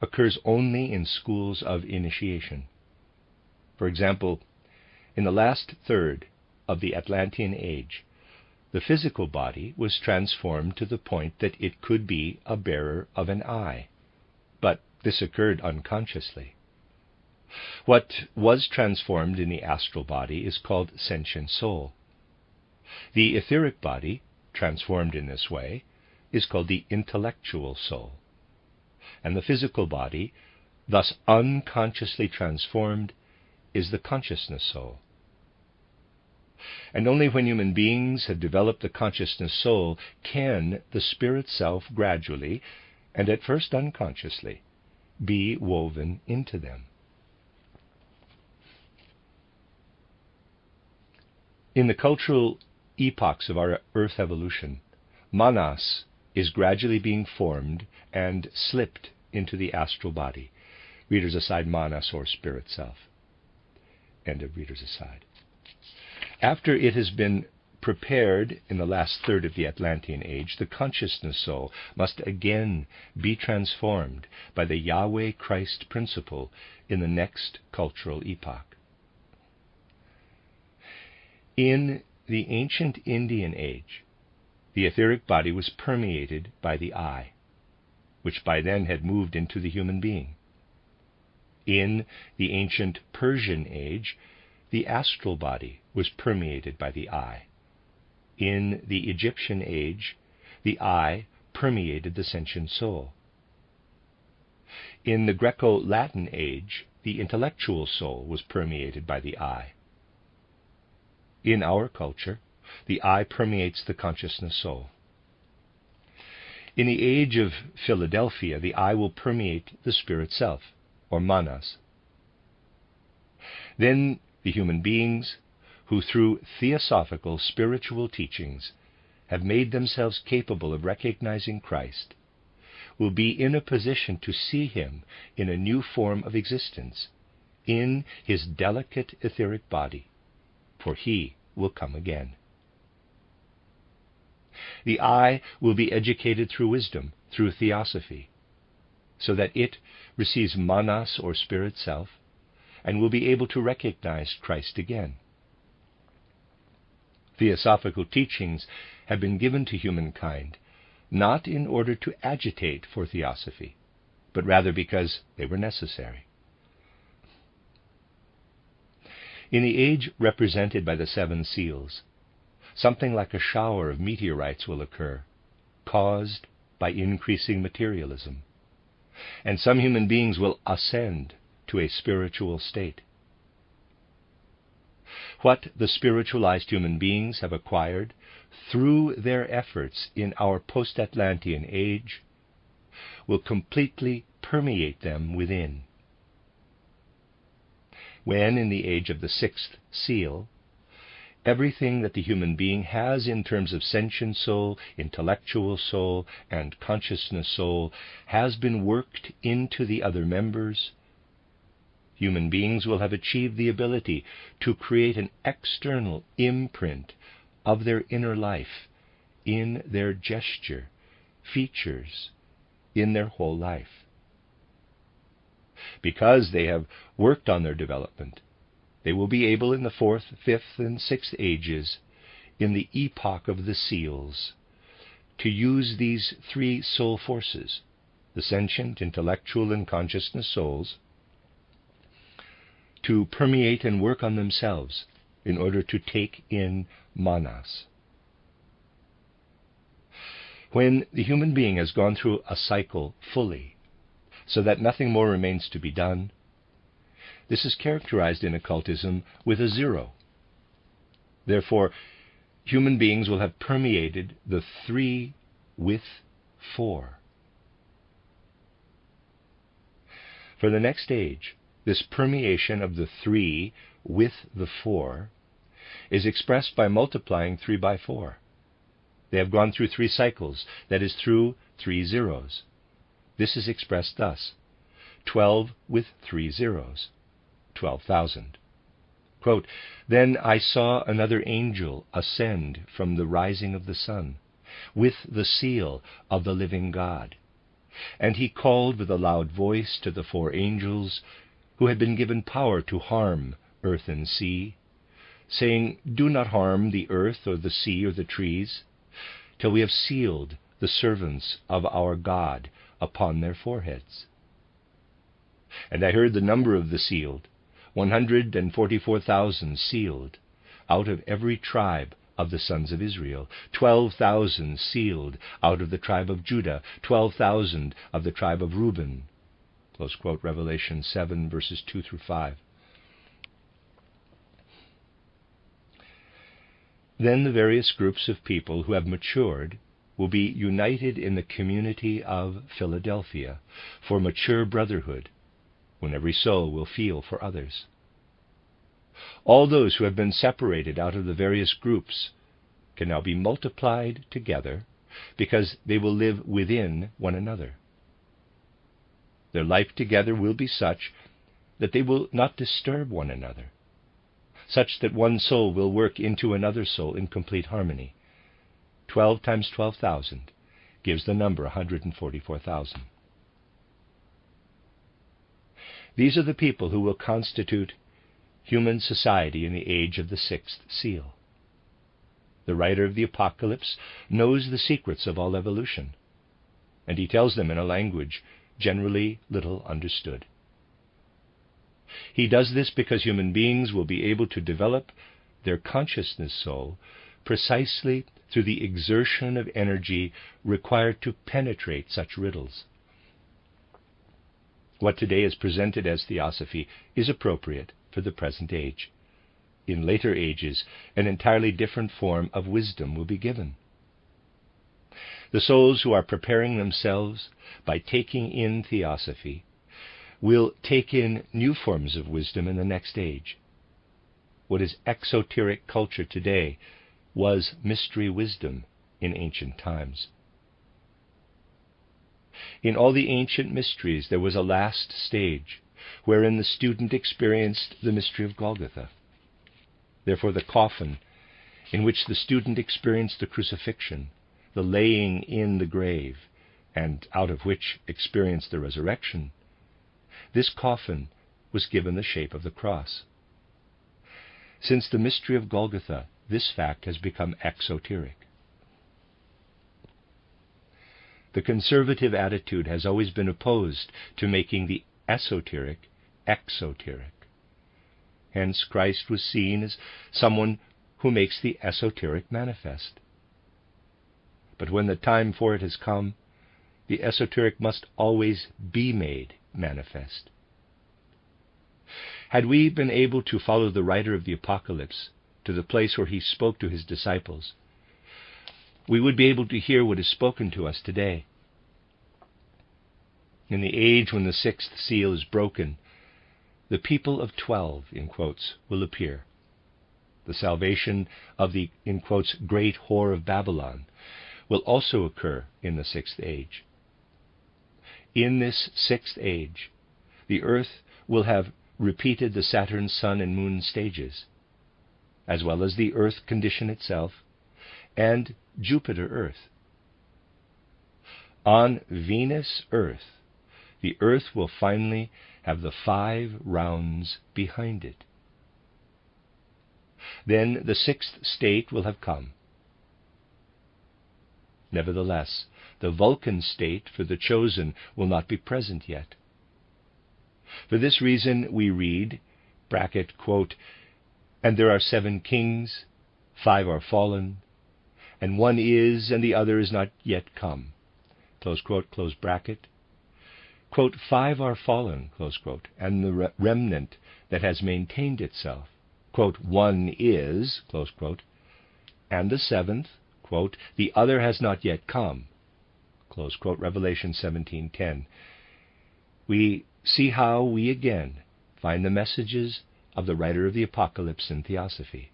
occurs only in schools of initiation. For example, in the last third of the Atlantean age, the physical body was transformed to the point that it could be a bearer of an I, but this occurred unconsciously. What was transformed in the astral body is called sentient soul. The etheric body, transformed in this way, is called the intellectual soul, and the physical body, thus unconsciously transformed, is the consciousness soul. And only when human beings have developed the consciousness soul can the spirit self gradually, and at first unconsciously, be woven into them. In the cultural epochs of our Earth evolution, manas is gradually being formed and slipped into the astral body. Readers aside, manas, or spirit self. End of readers aside. After it has been prepared in the last third of the Atlantean age, the consciousness soul must again be transformed by the Yahweh Christ principle in the next cultural epoch. In the ancient Indian age, the etheric body was permeated by the I, which by then had moved into the human being. In the ancient Persian age, the astral body was permeated by the I. In the Egyptian age, the I permeated the sentient soul. In the Greco-Latin age, the intellectual soul was permeated by the I. In our culture, the I permeates the consciousness soul. In the age of Philadelphia, the I will permeate the spirit self, or manas. Then the human beings, who through theosophical spiritual teachings have made themselves capable of recognizing Christ, will be in a position to see him in a new form of existence, in his delicate etheric body, for he will come again. The eye will be educated through wisdom, through theosophy, so that it receives manas, or spirit self, and will be able to recognize Christ again. Theosophical teachings have been given to humankind not in order to agitate for theosophy, but rather because they were necessary. In the age represented by the 7 seals, something like a shower of meteorites will occur, caused by increasing materialism, and some human beings will ascend to a spiritual state. What the spiritualized human beings have acquired through their efforts in our post-Atlantean age will completely permeate them within. When, in the age of the 6th seal, everything that the human being has in terms of sentient soul, intellectual soul, and consciousness soul has been worked into the other members, human beings will have achieved the ability to create an external imprint of their inner life in their gesture, features, in their whole life. Because they have worked on their development, they will be able in the 4th, 5th, and 6th ages, in the epoch of the seals, to use these 3 soul forces, the sentient, intellectual, and consciousness souls, to permeate and work on themselves in order to take in manas. When the human being has gone through a cycle fully, so that nothing more remains to be done, this is characterized in occultism with a 0. Therefore, human beings will have permeated the 3 with 4. For the next age, this permeation of the 3 with the 4 is expressed by multiplying 3 by 4. They have gone through 3 cycles, that is, through 3 zeros. This is expressed thus: 12 with 3 zeros, 12,000. Quote, "Then I saw another angel ascend from the rising of the sun, with the seal of the living God. And he called with a loud voice to the 4 angels who had been given power to harm earth and sea, saying, 'Do not harm the earth or the sea or the trees, till we have sealed the servants of our God upon their foreheads.' And I heard the number of the sealed, 144,000 sealed, out of every tribe of the sons of Israel, 12,000 sealed out of the tribe of Judah, 12,000 of the tribe of Reuben." Close quote, Revelation 7, verses 2 through 5. Then the various groups of people who have matured will be united in the community of Philadelphia for mature brotherhood, when every soul will feel for others. All those who have been separated out of the various groups can now be multiplied together because they will live within one another. Their life together will be such that they will not disturb one another, such that one soul will work into another soul in complete harmony. 12 times 12,000 gives the number 144,000. These are the people who will constitute human society in the age of the 6th seal. The writer of the Apocalypse knows the secrets of all evolution, and he tells them in a language generally little understood. He does this because human beings will be able to develop their consciousness soul precisely through the exertion of energy required to penetrate such riddles. What today is presented as theosophy is appropriate for the present age. In later ages, an entirely different form of wisdom will be given. The souls who are preparing themselves by taking in theosophy will take in new forms of wisdom in the next age, what is exoteric culture today was mystery wisdom in ancient times. In all the ancient mysteries there was a last stage, wherein the student experienced the mystery of Golgotha. Therefore the coffin, in which the student experienced the crucifixion, the laying in the grave, and out of which experienced the resurrection, this coffin was given the shape of the cross. Since the mystery of Golgotha, this fact has become exoteric. The conservative attitude has always been opposed to making the esoteric exoteric. Hence Christ was seen as someone who makes the esoteric manifest. But when the time for it has come, the esoteric must always be made manifest. Had we been able to follow the writer of the Apocalypse to the place where he spoke to his disciples, we would be able to hear what is spoken to us today. In the age when the sixth seal is broken, the people of 12, in quotes, will appear. The salvation of the, in quotes, great whore of Babylon will also occur in the sixth age. In this sixth age, the earth will have repeated the Saturn, Sun, and Moon stages, as well as the earth condition itself, and Jupiter Earth. On Venus Earth, the earth will finally have the 5 rounds behind it. Then the sixth state will have come. Nevertheless, the Vulcan state for the chosen will not be present yet. For this reason we read, bracket, quote, "And there are 7 kings, 5 are fallen, and one is, and the other is not yet come," close quote, close bracket. Quote, 5 are fallen, close quote, and the remnant that has maintained itself, quote, one is, close quote, and the 7th, quote, the other has not yet come, close quote, Revelation 17:10. We see how we again find the messages of the writer of the Apocalypse in Theosophy.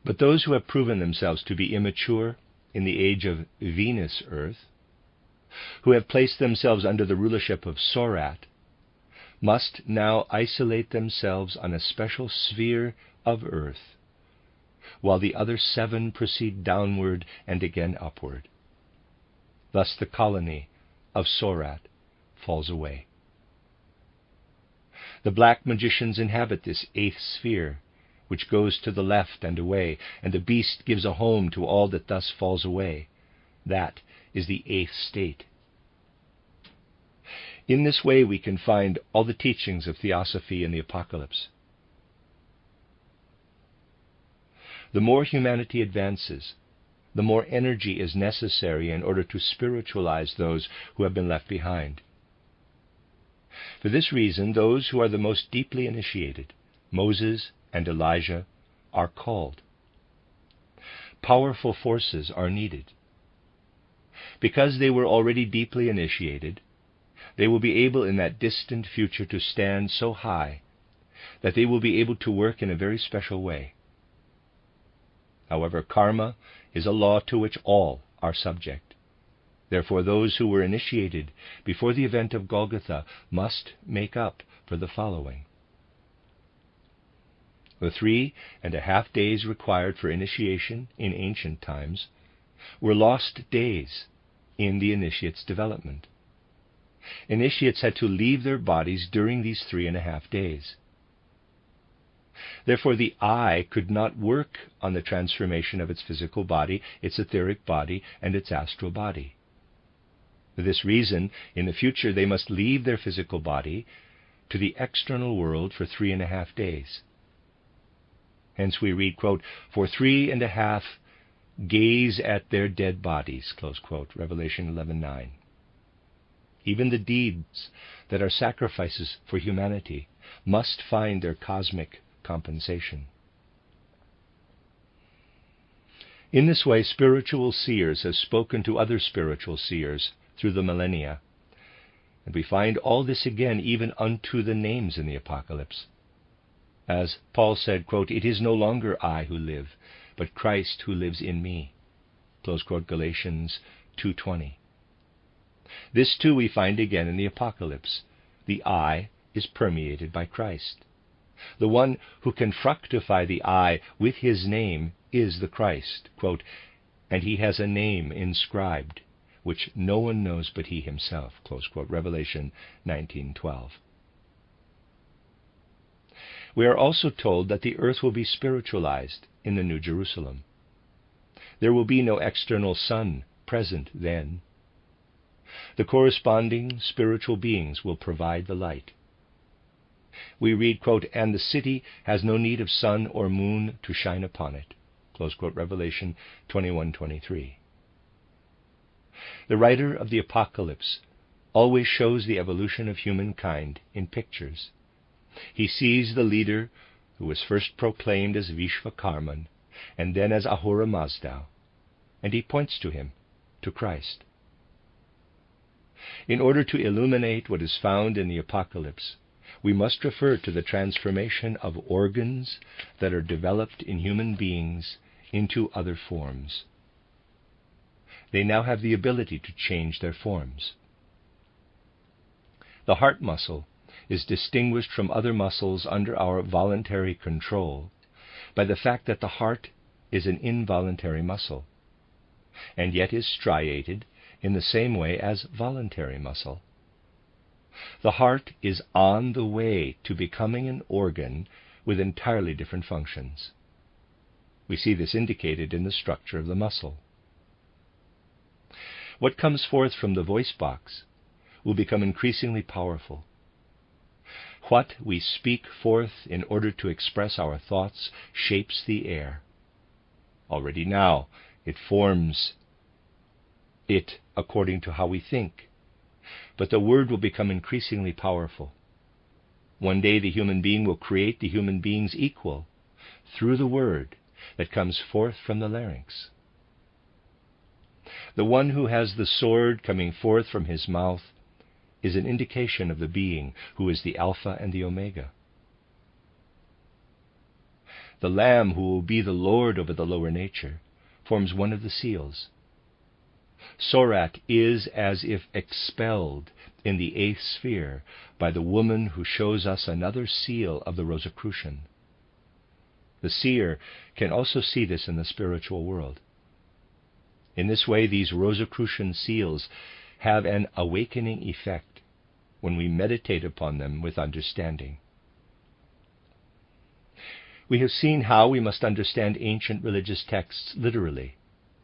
But those who have proven themselves to be immature in the age of Venus Earth, who have placed themselves under the rulership of Sorat, must now isolate themselves on a special sphere of earth, while the other 7 proceed downward and again upward. Thus the colony of Sorat falls away. The black magicians inhabit this 8th sphere, which goes to the left and away, and the beast gives a home to all that thus falls away. That is the 8th state. In this way we can find all the teachings of Theosophy in the Apocalypse. The more humanity advances, the more energy is necessary in order to spiritualize those who have been left behind. For this reason, those who are the most deeply initiated, Moses and Elijah, are called. Powerful forces are needed. Because they were already deeply initiated, they will be able in that distant future to stand so high that they will be able to work in a very special way. However, karma is a law to which all are subject. Therefore, those who were initiated before the event of Golgotha must make up for the following. The 3.5 days required for initiation in ancient times were lost days in the initiate's development. Initiates had to leave their bodies during these 3.5 days. Therefore, the eye could not work on the transformation of its physical body, its etheric body, and its astral body. For this reason, in the future they must leave their physical body to the external world for 3.5 days. Hence we read, quote, "For 3.5 gaze at their dead bodies," close quote, Revelation 11:9. Even the deeds that are sacrifices for humanity must find their cosmic compensation. In this way, spiritual seers have spoken to other spiritual seers through the millennia, And we find all this again even unto the names in the Apocalypse. As Paul said, quote, "It is no longer I who live, but Christ who lives in me." Close quote, Galatians 2:20. This too we find again in the Apocalypse. The I is permeated by Christ. The one who can fructify the I with his name is the Christ, quote, "and he has a name inscribed, which no one knows but he himself," close quote, Revelation 19:12. We are also told that the earth will be spiritualized in the New Jerusalem. There will be no external sun present then. The corresponding spiritual beings will provide the light. We read, quote, "and the city has no need of sun or moon to shine upon it," close quote, Revelation 21:23. The writer of the Apocalypse always shows the evolution of humankind in pictures. He sees the leader who was first proclaimed as Vishvakarman and then as Ahura Mazda, and he points to him, to Christ. In order to illuminate what is found in the Apocalypse, we must refer to the transformation of organs that are developed in human beings into other forms. They now have the ability to change their forms. The heart muscle is distinguished from other muscles under our voluntary control by the fact that the heart is an involuntary muscle, and yet is striated in the same way as voluntary muscle. The heart is on the way to becoming an organ with entirely different functions. We see this indicated in the structure of the muscle. What comes forth from the voice box will become increasingly powerful. What we speak forth in order to express our thoughts shapes the air. Already now it forms it according to how we think, but the word will become increasingly powerful. One day the human being will create the human being's equal through the word that comes forth from the larynx. The one who has the sword coming forth from his mouth is an indication of the being who is the Alpha and the Omega. The Lamb who will be the Lord over the lower nature forms one of the seals. Sorat is as if expelled in the eighth sphere by the woman who shows us another seal of the Rosicrucian. The seer can also see this in the spiritual world. In this way, these Rosicrucian seals have an awakening effect when we meditate upon them with understanding. We have seen how we must understand ancient religious texts literally,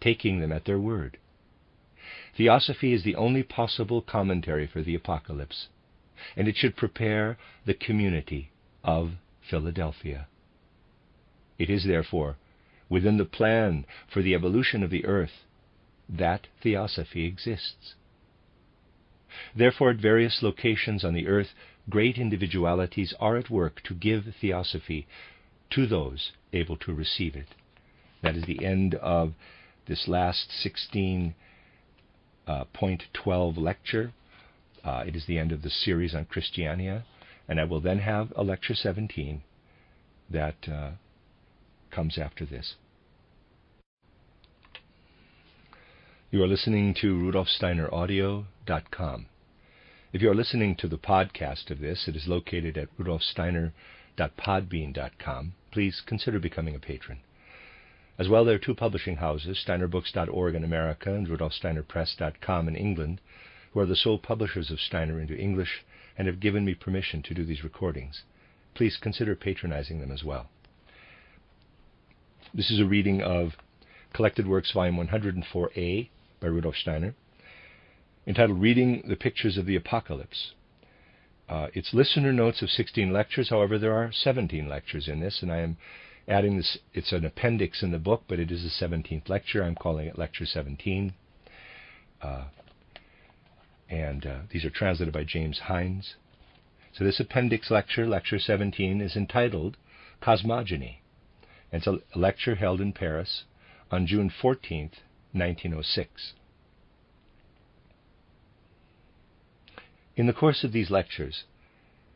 taking them at their word. Theosophy is the only possible commentary for the Apocalypse, and it should prepare the community of Philadelphia. It is, therefore, within the plan for the evolution of the earth that Theosophy exists. Therefore, at various locations on the earth, great individualities are at work to give Theosophy to those able to receive it. That is the end of this last 16.12 lecture. It is the end of the series on Kristiania, and I will then have a lecture 17 that comes after this. You are listening to RudolfSteinerAudio.com. If you are listening to the podcast of this, it is located at RudolfSteiner.podbean.com. Please consider becoming a patron. As well, there are two publishing houses, SteinerBooks.org in America and RudolfSteinerPress.com in England, who are the sole publishers of Steiner into English and have given me permission to do these recordings. Please consider patronizing them as well. This is a reading of Collected Works, Volume 104A by Rudolf Steiner, entitled Reading the Pictures of the Apocalypse. It's listener notes of 16 lectures. However, there are 17 lectures in this, and I am adding this. It's an appendix in the book, but it is the 17th lecture. I'm calling it Lecture 17. These are translated by James Hindes. So this appendix lecture, Lecture 17, is entitled Cosmogony. It's a lecture held in Paris on June 14th, 1906. In the course of these lectures,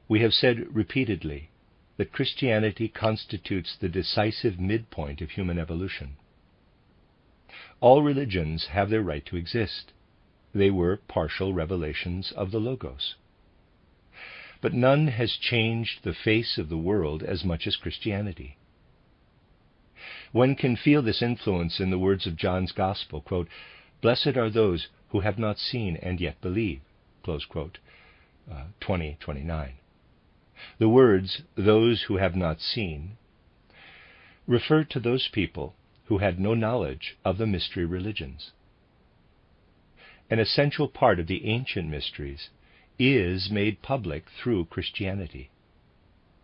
we have said repeatedly that Christianity constitutes the decisive midpoint of human evolution. All religions have their right to exist. They were partial revelations of the Logos. But none has changed the face of the world as much as Christianity. One can feel this influence in the words of John's Gospel, quote, "Blessed are those who have not seen and yet believe," close quote, 20:29. The words, "those who have not seen," refer to those people who had no knowledge of the mystery religions. An essential part of the ancient mysteries is made public through Christianity.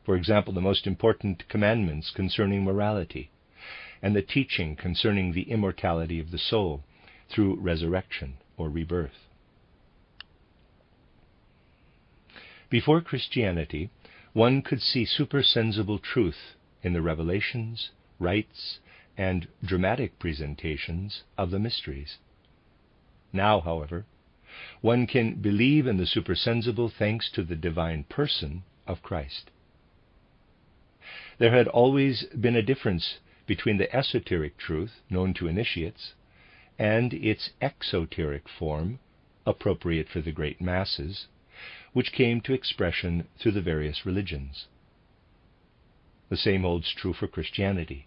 For example, the most important commandments concerning morality, and the teaching concerning the immortality of the soul through resurrection or rebirth. Before Christianity, one could see supersensible truth in the revelations, rites, and dramatic presentations of the mysteries. Now, however, one can believe in the supersensible thanks to the divine person of Christ. There had always been a difference between the esoteric truth known to initiates and its exoteric form, appropriate for the great masses, which came to expression through the various religions. The same holds true for Christianity.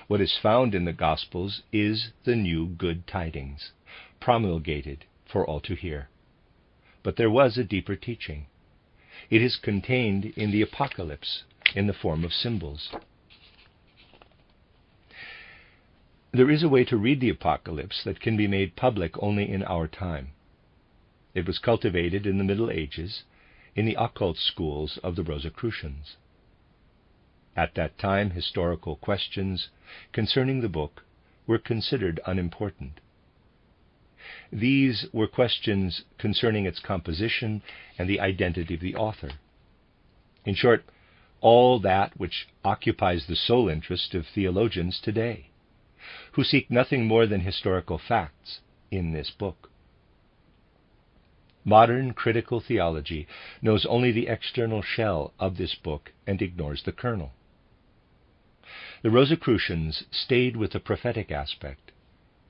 What is found in the Gospels is the new good tidings, promulgated for all to hear. But there was a deeper teaching. It is contained in the Apocalypse in the form of symbols. There is a way to read the Apocalypse that can be made public only in our time. It was cultivated in the Middle Ages in the occult schools of the Rosicrucians. At that time, historical questions concerning the book were considered unimportant. These were questions concerning its composition and the identity of the author. In short, all that which occupies the sole interest of theologians today, who seek nothing more than historical facts in this book. Modern critical theology knows only the external shell of this book and ignores the kernel. The Rosicrucians stayed with the prophetic aspect,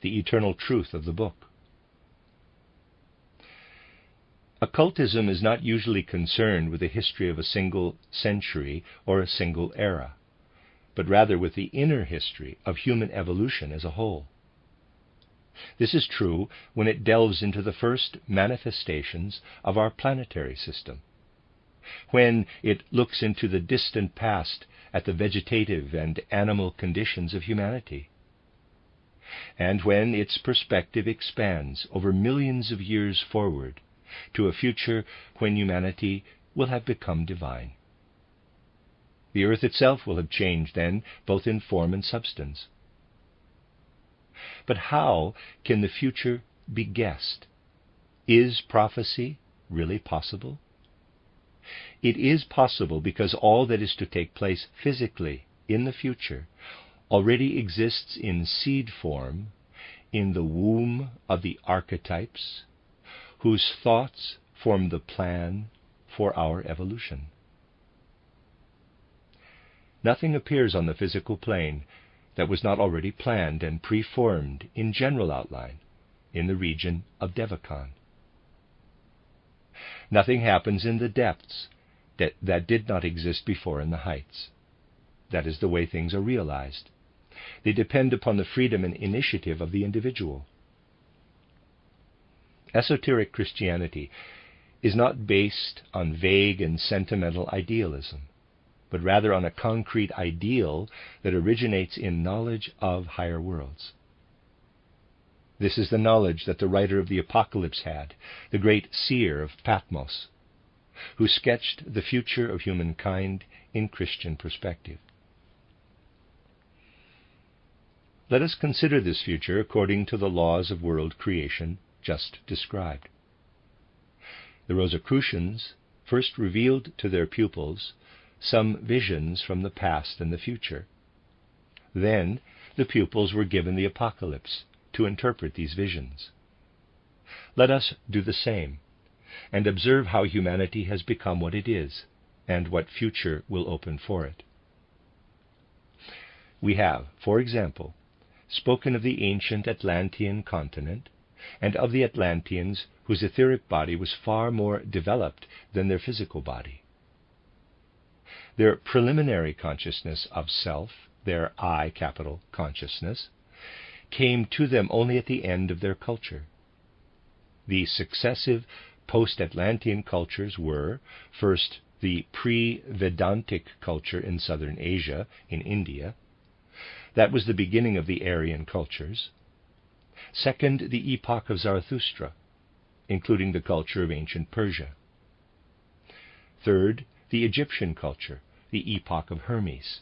the eternal truth of the book. Occultism is not usually concerned with the history of a single century or a single era, but rather with the inner history of human evolution as a whole. This is true when it delves into the first manifestations of our planetary system, when it looks into the distant past at the vegetative and animal conditions of humanity, and when its perspective expands over millions of years forward to a future when humanity will have become divine. The earth itself will have changed then, both in form and substance. But how can the future be guessed? Is prophecy really possible? It is possible because all that is to take place physically in the future already exists in seed form in the womb of the archetypes, whose thoughts form the plan for our evolution. Nothing appears on the physical plane that was not already planned and preformed in general outline in the region of Devachan. Nothing happens in the depths that did not exist before in the heights. That is the way things are realized. They depend upon the freedom and initiative of the individual. Esoteric Christianity is not based on vague and sentimental idealism, but rather on a concrete ideal that originates in knowledge of higher worlds. This is the knowledge that the writer of the Apocalypse had, the great seer of Patmos, who sketched the future of humankind in Christian perspective. Let us consider this future according to the laws of world creation just described. The Rosicrucians first revealed to their pupils some visions from the past and the future. Then the pupils were given the Apocalypse to interpret these visions. Let us do the same, and observe how humanity has become what it is, and what future will open for it. We have, for example, spoken of the ancient Atlantean continent, and of the Atlanteans whose etheric body was far more developed than their physical body. Their preliminary consciousness of self, their I capital consciousness, came to them only at the end of their culture. The successive post-Atlantean cultures were, first, the pre-Vedantic culture in southern Asia, in India. That was the beginning of the Aryan cultures. Second, the epoch of Zarathustra, including the culture of ancient Persia. Third, the Egyptian culture, the epoch of Hermes,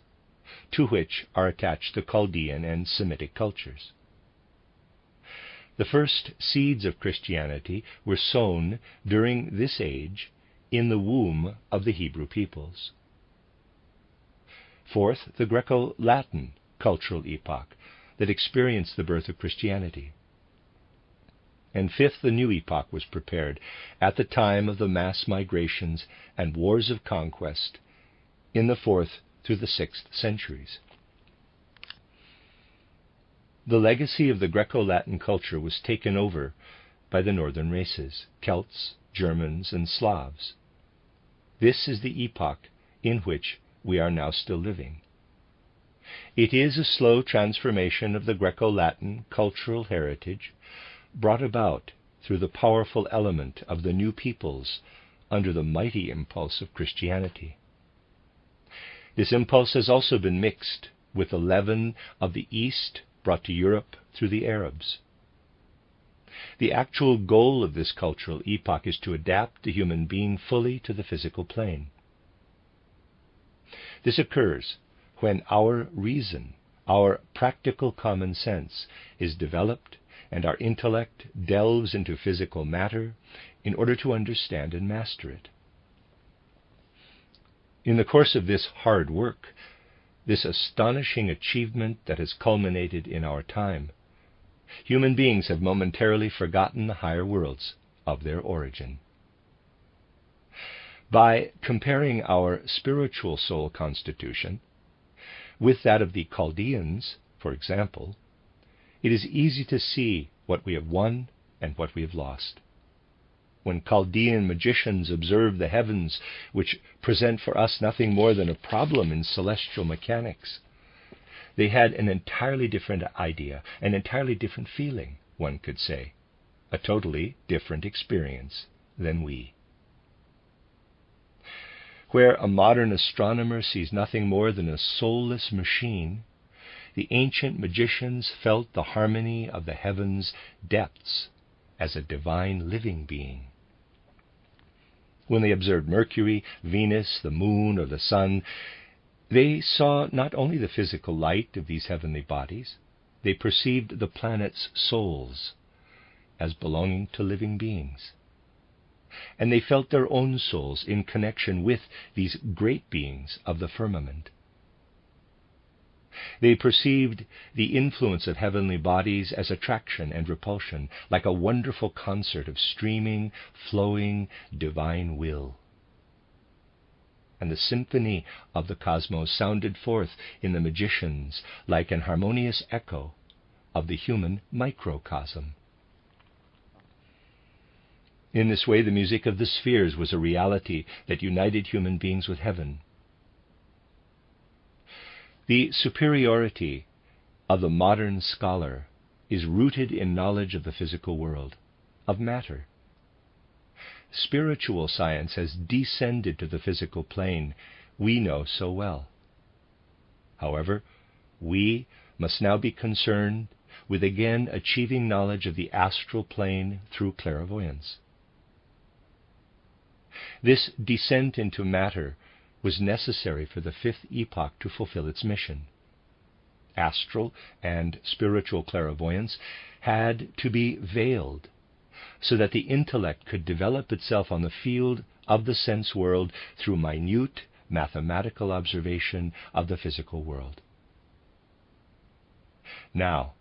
to which are attached the Chaldean and Semitic cultures. The first seeds of Christianity were sown during this age in the womb of the Hebrew peoples. Fourth, the Greco-Latin cultural epoch that experienced the birth of Christianity. And fifth, the new epoch was prepared at the time of the mass migrations and wars of conquest in the 4th through the 6th centuries. The legacy of the Greco-Latin culture was taken over by the northern races, Celts, Germans, and Slavs. This is the epoch in which we are now still living. It is a slow transformation of the Greco-Latin cultural heritage brought about through the powerful element of the new peoples under the mighty impulse of Christianity. This impulse has also been mixed with the leaven of the East brought to Europe through the Arabs. The actual goal of this cultural epoch is to adapt the human being fully to the physical plane. This occurs when our reason, our practical common sense, is developed and our intellect delves into physical matter in order to understand and master it. In the course of this hard work, this astonishing achievement that has culminated in our time, human beings have momentarily forgotten the higher worlds of their origin. By comparing our spiritual soul constitution with that of the Chaldeans, for example, it is easy to see what we have won and what we have lost. When Chaldean magicians observe the heavens, which present for us nothing more than a problem in celestial mechanics, they had an entirely different idea, an entirely different feeling, one could say, a totally different experience than we. Where a modern astronomer sees nothing more than a soulless machine, the ancient magicians felt the harmony of the heavens' depths as a divine living being. When they observed Mercury, Venus, the moon, or the sun, they saw not only the physical light of these heavenly bodies, they perceived the planets' souls as belonging to living beings. And they felt their own souls in connection with these great beings of the firmament. They perceived the influence of heavenly bodies as attraction and repulsion, like a wonderful concert of streaming, flowing, divine will. And the symphony of the cosmos sounded forth in the magicians like an harmonious echo of the human microcosm. In this way, the music of the spheres was a reality that united human beings with heaven. The superiority of the modern scholar is rooted in knowledge of the physical world, of matter. Spiritual science has descended to the physical plane we know so well. However, we must now be concerned with again achieving knowledge of the astral plane through clairvoyance. This descent into matter was necessary for the fifth epoch to fulfill its mission. Astral and spiritual clairvoyance had to be veiled so that the intellect could develop itself on the field of the sense world through minute mathematical observation of the physical world. Now,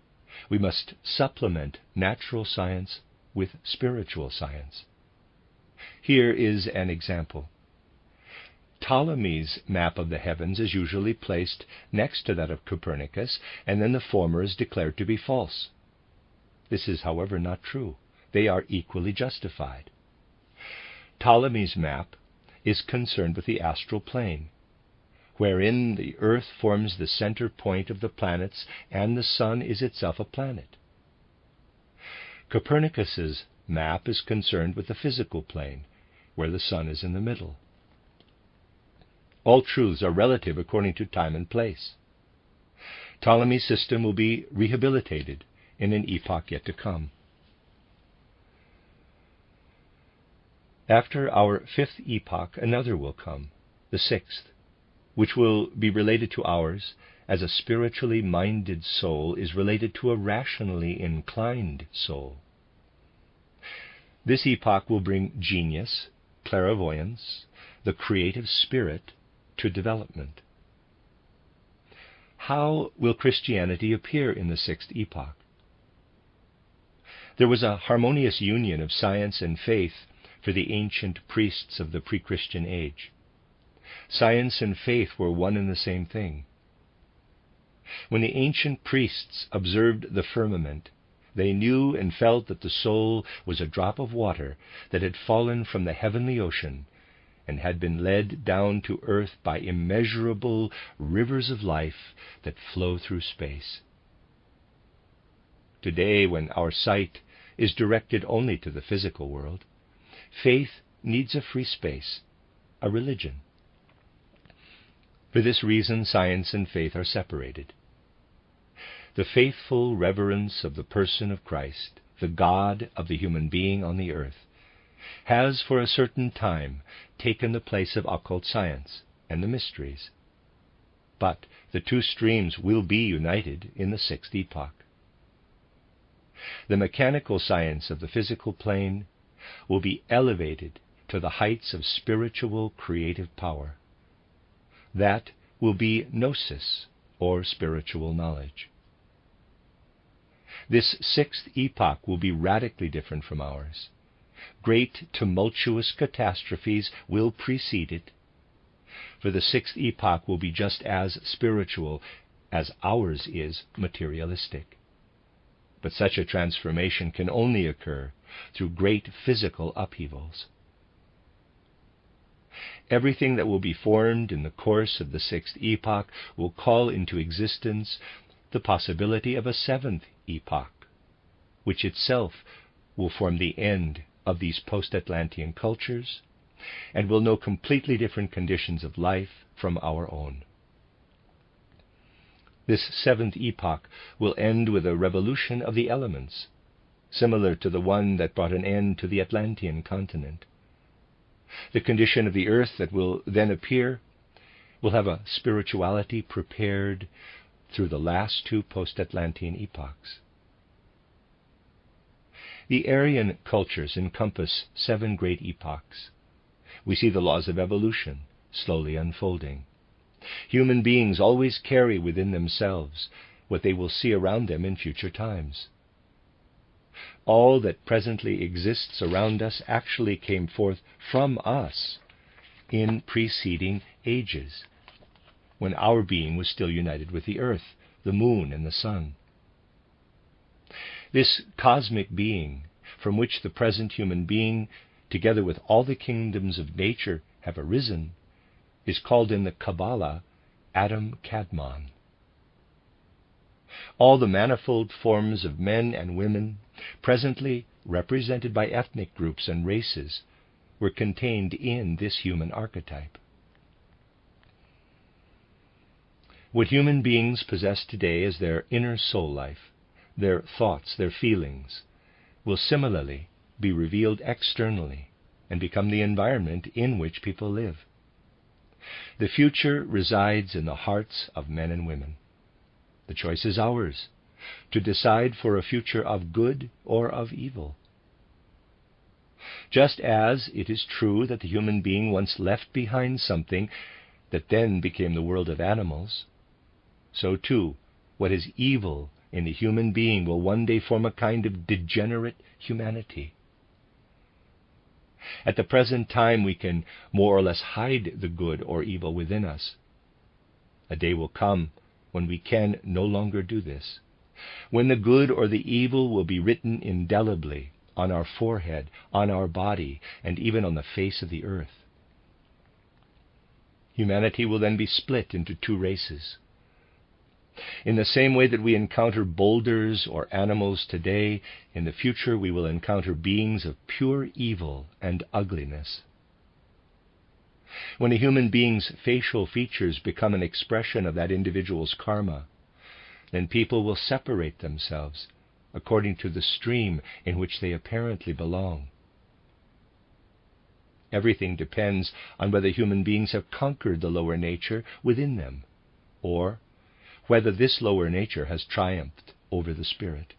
we must supplement natural science with spiritual science. Here is an example. Ptolemy's map of the heavens is usually placed next to that of Copernicus, and then the former is declared to be false. This is, however, not true. They are equally justified. Ptolemy's map is concerned with the astral plane, wherein the earth forms the center point of the planets and the sun is itself a planet. Copernicus's map is concerned with the physical plane, where the sun is in the middle. All truths are relative according to time and place. Ptolemy's system will be rehabilitated in an epoch yet to come. After our fifth epoch, another will come, the sixth, which will be related to ours as a spiritually minded soul is related to a rationally inclined soul. This epoch will bring genius, clairvoyance, the creative spirit to development. How will Christianity appear in the sixth epoch? There was a harmonious union of science and faith for the ancient priests of the pre-Christian age. Science and faith were one and the same thing. When the ancient priests observed the firmament, they knew and felt that the soul was a drop of water that had fallen from the heavenly ocean and had been led down to earth by immeasurable rivers of life that flow through space. Today, when our sight is directed only to the physical world, faith needs a free space, a religion. For this reason, science and faith are separated. The faithful reverence of the person of Christ, the God of the human being on the earth, has for a certain time taken the place of occult science and the mysteries. But the two streams will be united in the sixth epoch. The mechanical science of the physical plane will be elevated to the heights of spiritual creative power. That will be gnosis, or spiritual knowledge. This sixth epoch will be radically different from ours. Great tumultuous catastrophes will precede it, for the sixth epoch will be just as spiritual as ours is materialistic. But such a transformation can only occur through great physical upheavals. Everything that will be formed in the course of the sixth epoch will call into existence the possibility of a seventh epoch, which itself will form the end of these post-Atlantean cultures and will know completely different conditions of life from our own. This seventh epoch will end with a revolution of the elements, similar to the one that brought an end to the Atlantean continent. The condition of the earth that will then appear will have a spirituality prepared through the last two post-Atlantean epochs. The Aryan cultures encompass 7 great epochs. We see the laws of evolution slowly unfolding. Human beings always carry within themselves what they will see around them in future times. All that presently exists around us actually came forth from us in preceding ages, when our being was still united with the earth, the moon, and the sun. This cosmic being, from which the present human being, together with all the kingdoms of nature, have arisen, is called in the Kabbalah Adam Kadmon. All the manifold forms of men and women, presently represented by ethnic groups and races, were contained in this human archetype. What human beings possess today as their inner soul life, their thoughts, their feelings, will similarly be revealed externally and become the environment in which people live. The future resides in the hearts of men and women. The choice is ours, to decide for a future of good or of evil. Just as it is true that the human being once left behind something that then became the world of animals, so too what is evil in the human being will one day form a kind of degenerate humanity. At the present time, we can more or less hide the good or evil within us. A day will come when we can no longer do this, when the good or the evil will be written indelibly on our forehead, on our body, and even on the face of the earth. Humanity will then be split into two races. In the same way that we encounter boulders or animals today, in the future we will encounter beings of pure evil and ugliness. When a human being's facial features become an expression of that individual's karma, then people will separate themselves according to the stream in which they apparently belong. Everything depends on whether human beings have conquered the lower nature within them, or whether this lower nature has triumphed over the spirit.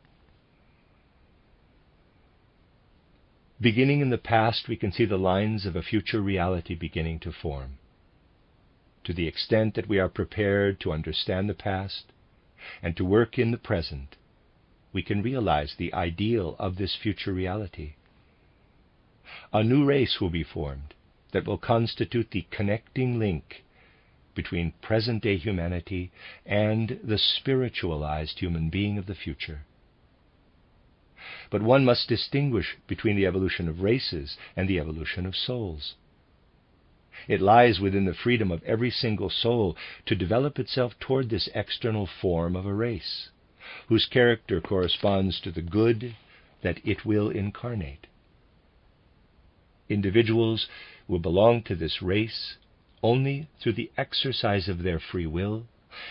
Beginning in the past, we can see the lines of a future reality beginning to form. To the extent that we are prepared to understand the past and to work in the present, we can realize the ideal of this future reality. A new race will be formed that will constitute the connecting link between present-day humanity and the spiritualized human being of the future. But one must distinguish between the evolution of races and the evolution of souls. It lies within the freedom of every single soul to develop itself toward this external form of a race, whose character corresponds to the good that it will incarnate. Individuals will belong to this race only through the exercise of their free will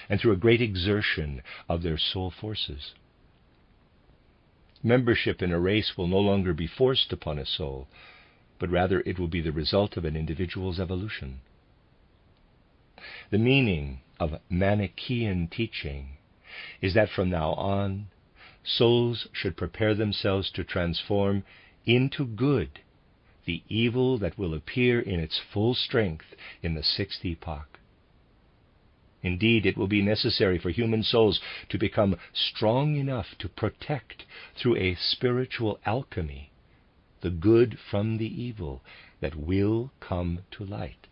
and through a great exertion of their soul forces. Membership in a race will no longer be forced upon a soul, but rather it will be the result of an individual's evolution. The meaning of Manichaean teaching is that from now on, souls should prepare themselves to transform into good the evil that will appear in its full strength in the sixth epoch. Indeed, it will be necessary for human souls to become strong enough to protect, through a spiritual alchemy, the good from the evil that will come to light.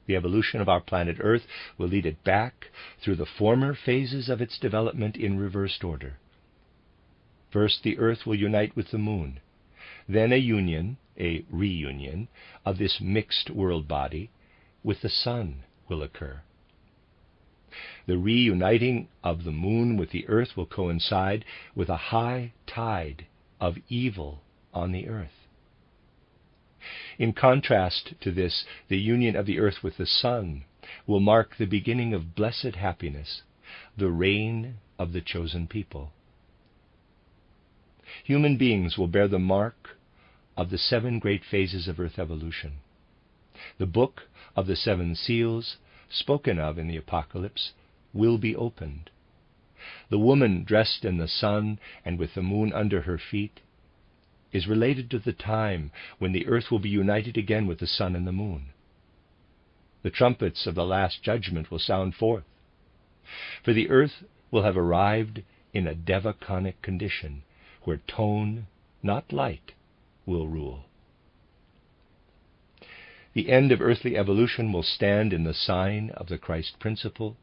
The evolution of our planet Earth will lead it back through the former phases of its development in reversed order. First, the Earth will unite with the Moon. Then a reunion of this mixed world body with the Sun will occur. The reuniting of the Moon with the Earth will coincide with a high tide of evil on the Earth. In contrast to this, the union of the Earth with the Sun will mark the beginning of blessed happiness, the reign of the chosen people. Human beings will bear the mark of the 7 great phases of Earth evolution. The book of the 7 seals, spoken of in the Apocalypse, will be opened. The woman dressed in the sun and with the moon under her feet is related to the time when the earth will be united again with the sun and the moon. The trumpets of the last judgment will sound forth, for the earth will have arrived in a devaconic condition where tone, not light, will rule. The end of earthly evolution will stand in the sign of the Christ principle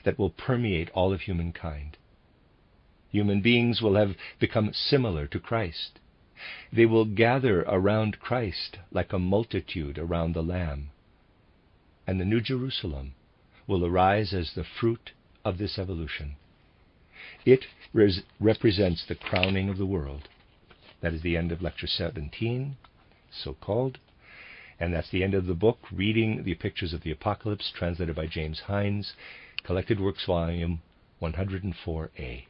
that will permeate all of humankind. Human beings will have become similar to Christ. They will gather around Christ like a multitude around the Lamb. And the New Jerusalem will arise as the fruit of this evolution. It represents the crowning of the world. That is the end of Lecture 17, so called. And that's the end of the book, Reading the Pictures of the Apocalypse, translated by James Hindes, Collected Works, Volume 104A.